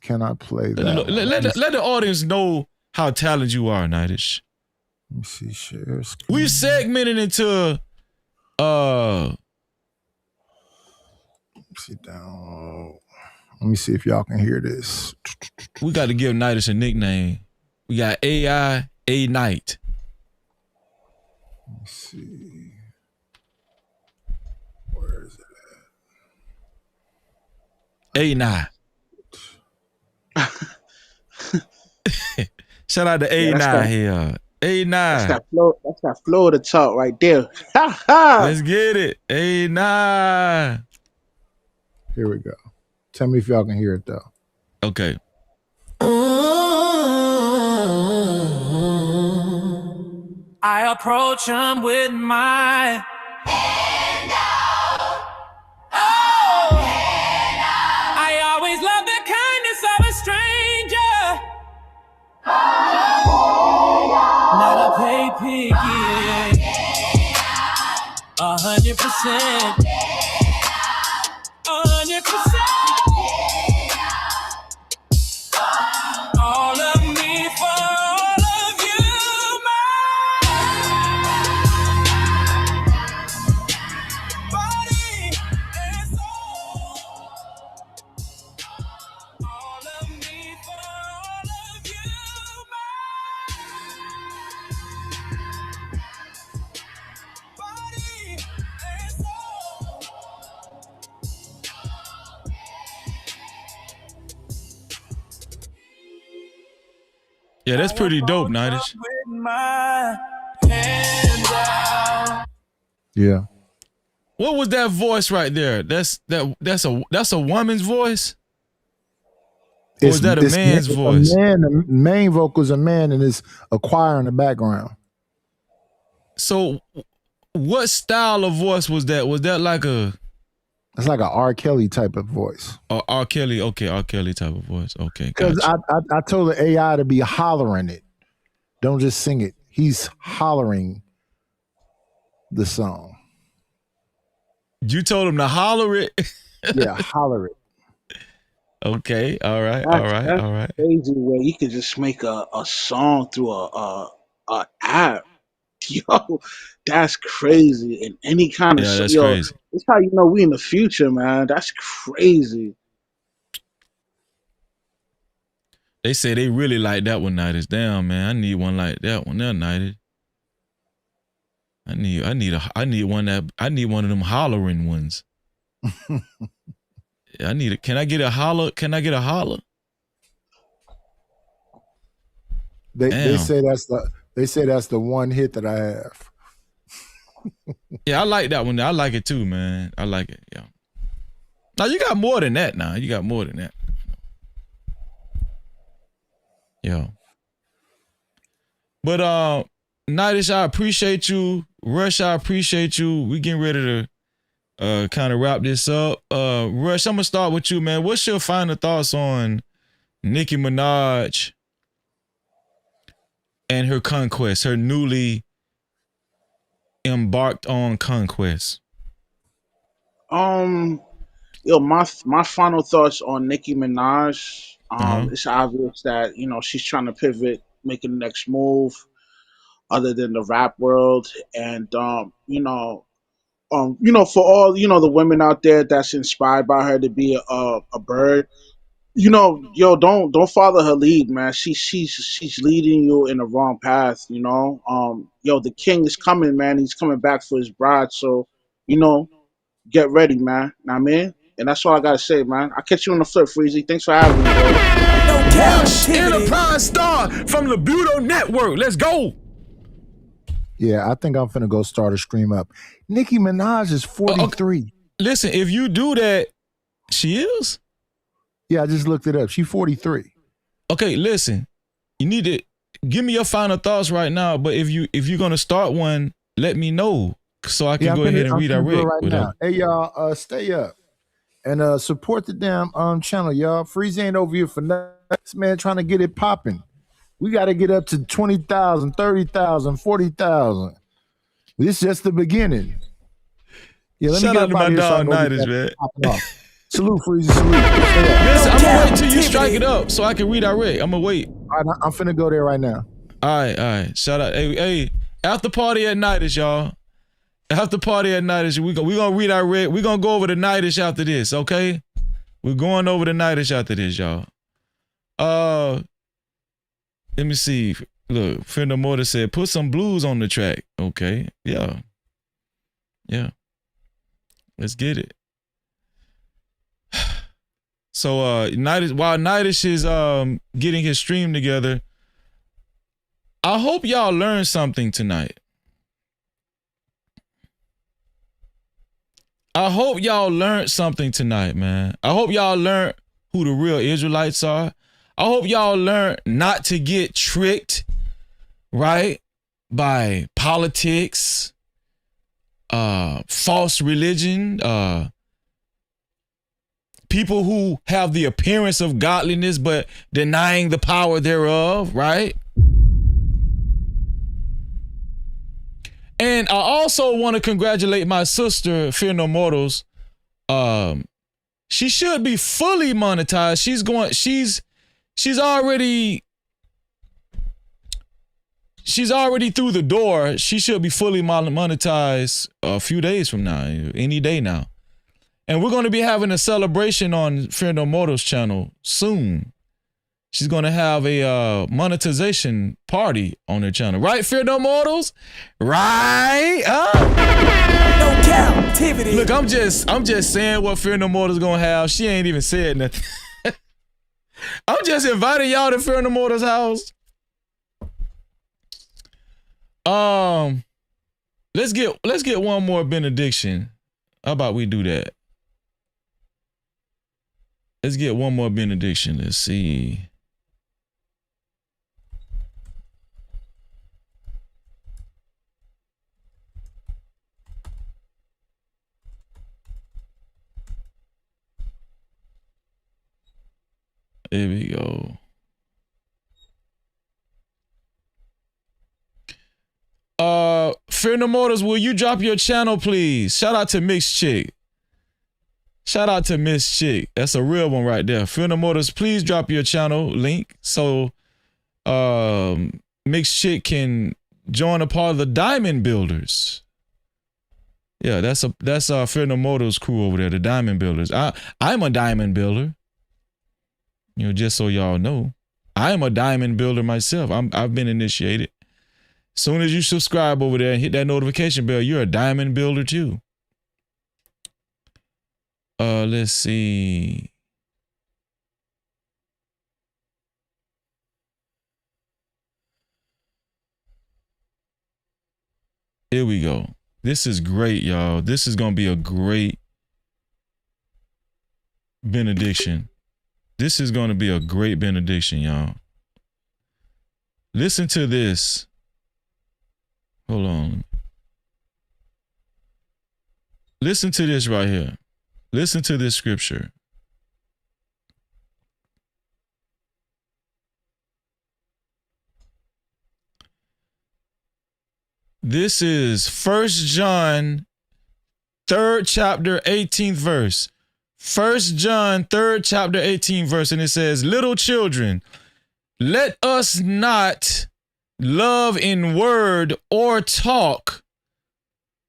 Can I play that? Let the audience know how talented you are, Nightish. Let me see. Share screen. We segmented into sit down. Let me see if y'all can hear this. We got to give Nightish a nickname. We got AI A Night. Let's see. Where is it at? A Night. Shout out to A9 here. A9. That's that Florida talk right there. Let's get it. A9. Here we go. Tell me if y'all can hear it though. Okay. I approach him with my hand out. Oh, hand out. I always love the kindness of a stranger. Not a pay picky. 100%. 100%. All of me for all of you, my body and soul. All of me for all of you, my body and soul. Yeah, that's pretty dope, Nightish. Yeah. What was that voice right there? That's a woman's voice? Or is that a man's voice? The main vocal is a man, and it's a choir in the background. So what style of voice was that? Was that like It's like an R. Kelly type of voice. R. Kelly, okay, R. Kelly type of voice. Okay, Because gotcha. I told the AI to be hollering it. Don't just sing it. He's hollering the song. You told him to holler it? Yeah, holler it. Okay, all right. That's crazy where you could just make a song through a app. Yo, that's crazy. And any kind of Yeah, that's yo, crazy. that's how you know we in the future, man. That's crazy. They say they really like that one, Nightish. Damn, man, I need one like that one there, Nightish. I need one of them hollering ones. Can I get a holler? Can I get a holler? They say that's the one hit that I have. Yeah, I like that one. I like it too, man. I like it. Yeah. Now you got more than that. Now you got more than that. Yeah. But Nightish, I appreciate you. Rush, I appreciate you. We getting ready to kind of wrap this up. Rush, I'm gonna start with you, man. What's your final thoughts on Nicki Minaj and her conquest, her newly embarked on conquest? Yo, my final thoughts on Nicki Minaj. It's obvious that she's trying to pivot, make the next move, other than the rap world, and for all the women out there that's inspired by her to be a bird, don't follow her lead, man. She's leading you in the wrong path. The king is coming, man. He's coming back for his bride, so get ready, man. Know what I mean? And that's all I gotta say, man. I'll catch you on the flip, Freezy. Thanks for having me, bro. Rush, Enterprise Star from the Budo Network. Let's go. Yeah, I think I'm finna go start a stream up. Nicki Minaj is 43. Okay. Listen, if you do that, she is? Yeah, I just looked it up. She's 43. Okay, listen. You need to give me your final thoughts right now, but if you're gonna start one, let me know so I can go ahead and redirect. Right now. Hey y'all, stay up and support the damn channel, y'all. Freeze ain't over here for nothing. This man trying to get it popping. We got to get up to 20,000, 30,000, 40,000. This is just the beginning. Yeah, let Shout me out get to my dog Nightish, man. Salute, Freeze. Salute. Listen, I'm gonna wait till you strike it up so I can redirect. I'm gonna wait. All right, I'm finna go there right now. All right. Shout out. Hey, after party at Nightish, y'all. After party at Nightish, we gonna redirect. We gonna go over to Nightish after this, okay? We're going over to Nightish after this, y'all. Let me see. Look, Fender Motor said, put some blues on the track. Okay. Yeah. Let's get it. So while Nightish is getting his stream together, I hope y'all learned something tonight. I hope y'all learned something tonight, man. I hope y'all learned who the real Israelites are. I hope y'all learned not to get tricked, right, by politics, false religion, people who have the appearance of godliness but denying the power thereof, right? And I also want to congratulate my sister, Fear No Mortals. She should be fully monetized. She's already through the door. She should be fully monetized a few days from now, any day now. And we're going to be having a celebration on Fear No Mortals channel soon. She's going to have a monetization party on her channel. Right, Fear No Mortals? Right? No Cap-tivity. Look, I'm just saying what Fear No Mortals going to have. She ain't even said nothing. I'm just inviting y'all to Fear No Mortals' house. Let's get one more benediction. How about we do that? Let's get one more benediction. Let's see. There we go. Fear No Motors, will you drop your channel, please? Shout out to Mixed Chick. Shout out to Miss Chick. That's a real one right there. Fear No Motors, please drop your channel link so Mixed Chick can join a part of the Diamond Builders. Yeah, that's Fear No Motors crew over there, the Diamond Builders. I'm a Diamond Builder. You know, just so y'all know, I am a diamond builder myself. I've been initiated. Soon as you subscribe over there and hit that notification bell, you're a diamond builder too. Let's see. Here we go. This is great, y'all. This is gonna be a great benediction. This is going to be a great benediction, y'all. Listen to this. Hold on. Listen to this right here. Listen to this scripture. This is 1 John 3rd chapter 18th verse. 1 John 3rd chapter 18th verse, and it says, little children, let us not love in word or talk,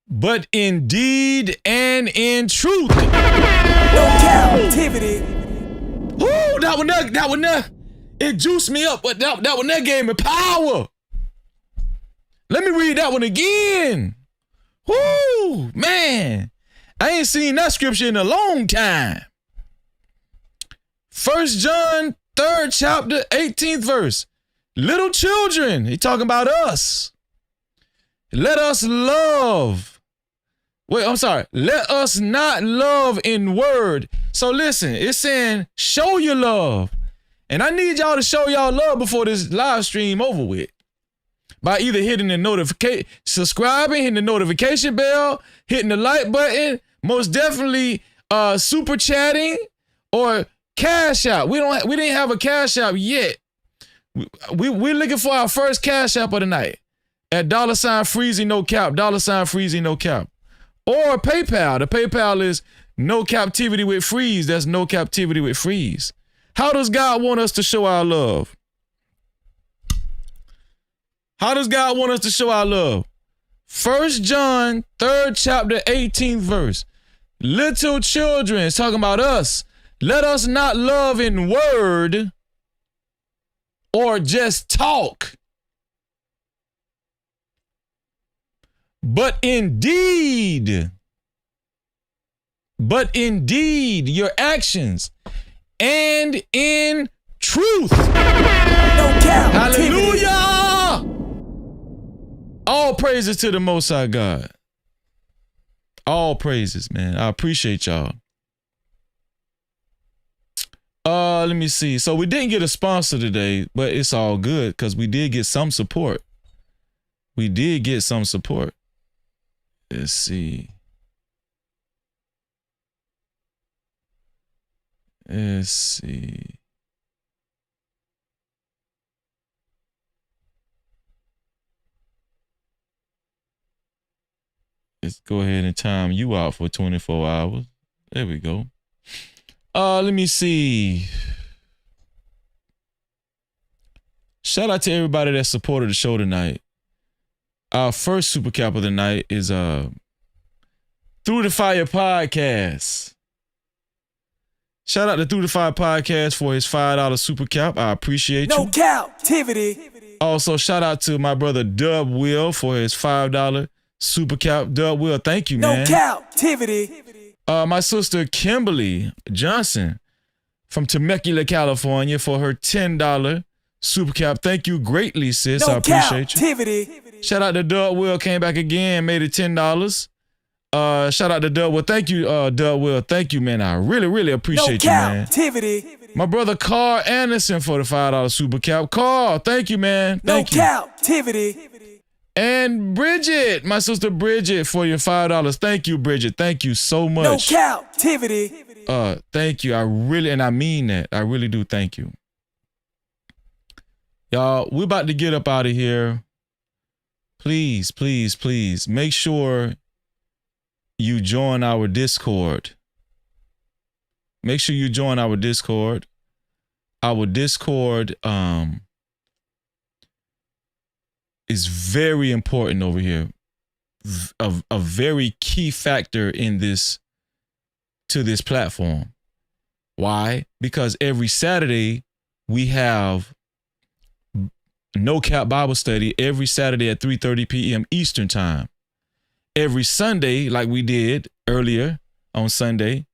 but in deed and in truth. No captivity. Ooh, that one there, it juiced me up, but that one there gave me power. Let me read that one again. Woo, man. I ain't seen that scripture in a long time. 1 John 3rd chapter 18th verse. Little children, he talking about us. Let us love. Wait, I'm sorry. Let us not love in word. So listen, it's saying show your love. And I need y'all to show y'all love before this live stream over with. By either hitting the notification, subscribing, hitting the notification bell, hitting the like button, most definitely super chatting or cash out. We didn't have a cash out yet. We're looking for our first cash app of the night at $freezing no cap, $freezing no cap. Or PayPal. The PayPal is no captivity with freeze. That's no captivity with freeze. How does God want us to show our love? How does God want us to show our love? 1 John 3rd chapter 18th verse. Little children, it's talking about us. Let us not love in word or just talk, but indeed, your actions and in truth. No Hallelujah. All praises to the Most High God. All praises, man. I appreciate y'all. Let me see. So we didn't get a sponsor today, but it's all good because we did get some support. We did get some support. Let's see. Let's see. Let's go ahead and time you out for 24 hours. There we go. Let me see. Shout out to everybody that supported the show tonight. Our first super cap of the night is Through the Fire Podcast. Shout out to Through the Fire Podcast for his $5 super cap. I appreciate you. No captivity. Also, shout out to my brother Dub Will for his $5 super cap. Dub Will, thank you, man. No captivity. My sister Kimberly Johnson from Temecula, California for her $10 Super Cap. Thank you greatly, sis. I appreciate you. Shout out to Doug Will, came back again, made it $10. Shout out to Doug Will. Thank you, Doug Will. Thank you, man. I really, really appreciate you, man. My brother Carl Anderson for the $5 Super Cap. Carl, thank you, man. Thank you. And Bridget, my sister Bridget, for your $5. Thank you, Bridget. Thank you so much. Thank you. I really, and I mean that. I really do thank you. Y'all, we're about to get up out of here. Please, please, please make sure you join our Discord. Make sure you join our Discord. Our Discord is very important over here. A very key factor in this, to this platform. Why? Because every Saturday we have No Cap Bible Study every Saturday at 3:30 p.m. Eastern Time. Every Sunday, like we did earlier on Sunday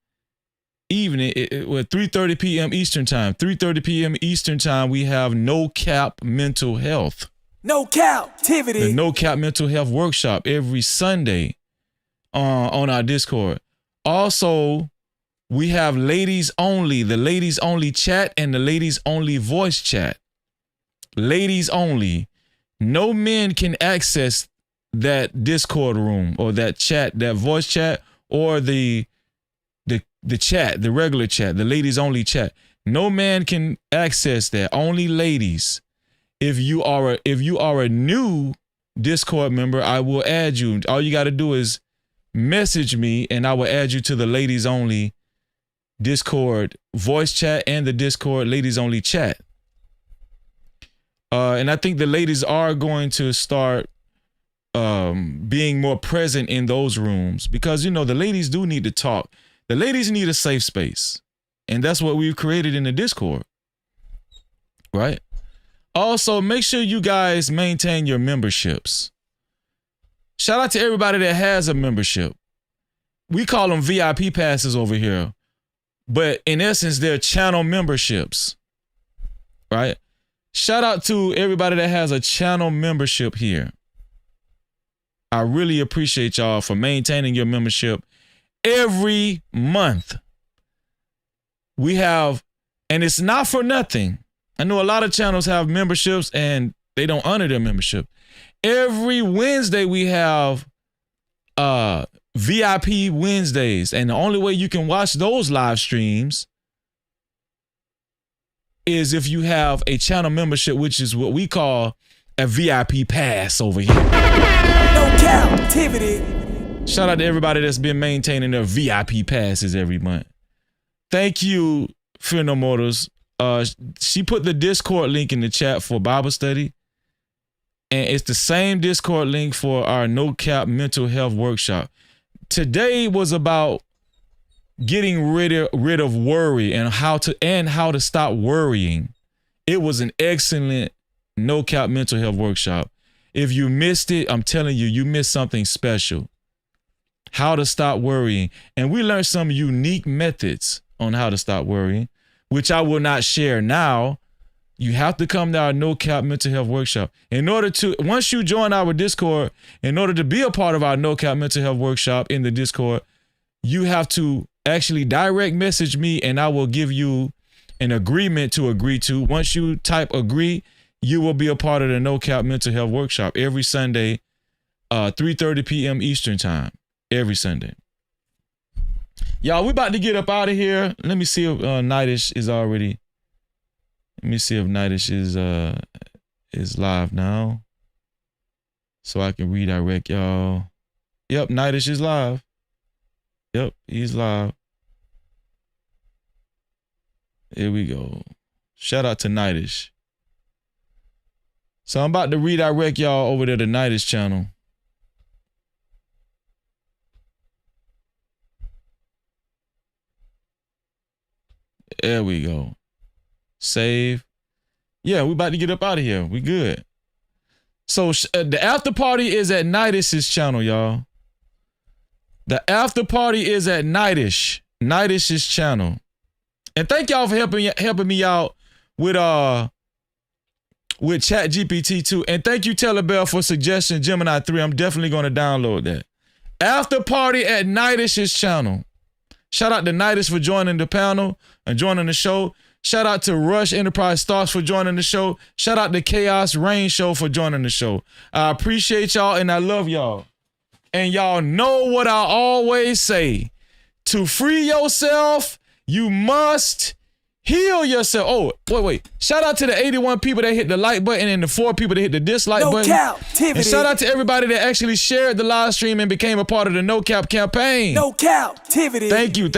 evening, at 3:30 p.m. Eastern Time. 3:30 p.m. Eastern Time, we have No Cap Mental Health. No Cap-tivity. The No Cap Mental Health Workshop every Sunday on our Discord. Also, we have ladies only, the ladies only chat and the ladies only voice chat. Ladies only. No men can access that Discord room or that chat, that voice chat, or the chat, the regular chat, the ladies only chat. No man can access that. Only ladies. If you are a new Discord member, I will add you. All you got to do is message me and I will add you to the ladies only Discord voice chat and the Discord ladies only chat. And I think the ladies are going to start being more present in those rooms because, you know, the ladies do need to talk. The ladies need a safe space. And that's what we've created in the Discord. Right? Also, make sure you guys maintain your memberships. Shout out to everybody that has a membership. We call them VIP passes over here. But in essence, they're channel memberships. Right? Shout out to everybody that has a channel membership here. I really appreciate y'all for maintaining your membership every month. We have, and it's not for nothing. I know a lot of channels have memberships and they don't honor their membership. Every Wednesday we have VIP Wednesdays, and the only way you can watch those live streams is if you have a channel membership, which is what we call a VIP pass over here. No Cap-tivity. Shout out to everybody that's been maintaining their VIP passes every month. Thank you, Fear No Mortals. She put the Discord link in the chat for Bible study. And it's the same Discord link for our No Cap Mental Health Workshop. Today was about getting rid of worry and how to stop worrying. It was an excellent No Cap Mental Health Workshop. If you missed it, I'm telling you, you missed something special. How to stop worrying. And we learned some unique methods on how to stop worrying, which I will not share now. You have to come to our No Cap Mental Health Workshop. Once you join our Discord, in order to be a part of our No Cap Mental Health Workshop in the Discord, you have to actually direct message me and I will give you an agreement to agree to. Once you type agree, you will be a part of the No Cap Mental Health Workshop every Sunday, 3:30 p.m. Eastern Time, every Sunday. Y'all, we about to get up out of here. Let me see if Nightish is already. Let me see if Nightish is live now, so I can redirect y'all. Yep, Nightish is live. Yep, he's live. Here we go. Shout out to Nightish. So I'm about to redirect y'all over to the Nightish channel. There we go. Save. Yeah, we about to get up out of here. We good. So the after party is at Nightish's channel, y'all. The after party is at Nightish's channel. And thank y'all for helping me out with with ChatGPT 2. And thank you, Telebell, for suggestion Gemini 3. I'm definitely going to download that. After party at Nightish's channel. Shout out to Nightish for joining the panel and joining the show. Shout out to Rush Enterprise Stars for joining the show. Shout out to Chaos Rain Show for joining the show. I appreciate y'all and I love y'all. And y'all know what I always say. To free yourself, you must heal yourself. Oh, wait. Shout out to the 81 people that hit the like button and the 4 people that hit the dislike button. Cap-tivity. And shout out to everybody that actually shared the live stream and became a part of the No Cap campaign. No Cap-tivity. Thank you.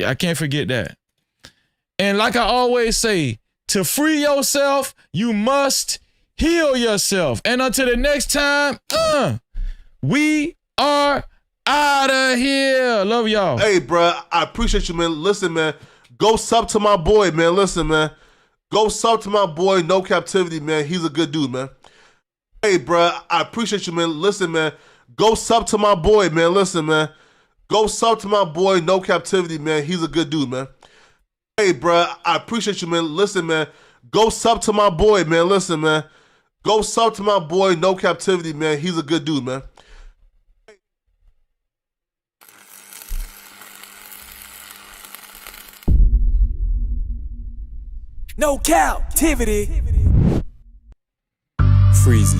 I can't forget that. And like I always say, to free yourself, you must heal yourself. And until the next time, we are out of here. Love y'all. Hey, bro, I appreciate you, man. Listen, man. Go sub to my boy, man. Listen, man. Go sub to my boy, No Cap-tivity, man. He's a good dude, man. Hey, bro, I appreciate you, man. Listen, man. Go sub to my boy, man. Listen, man. Go sub to my boy, No Cap-tivity, man. He's a good dude, man. Hey, bro, I appreciate you, man. Listen, man. Go sub to my boy, man. Listen, man. Go sub to my boy, No Cap-tivity, man. He's a good dude, man. No Cap-tivity. Freezy.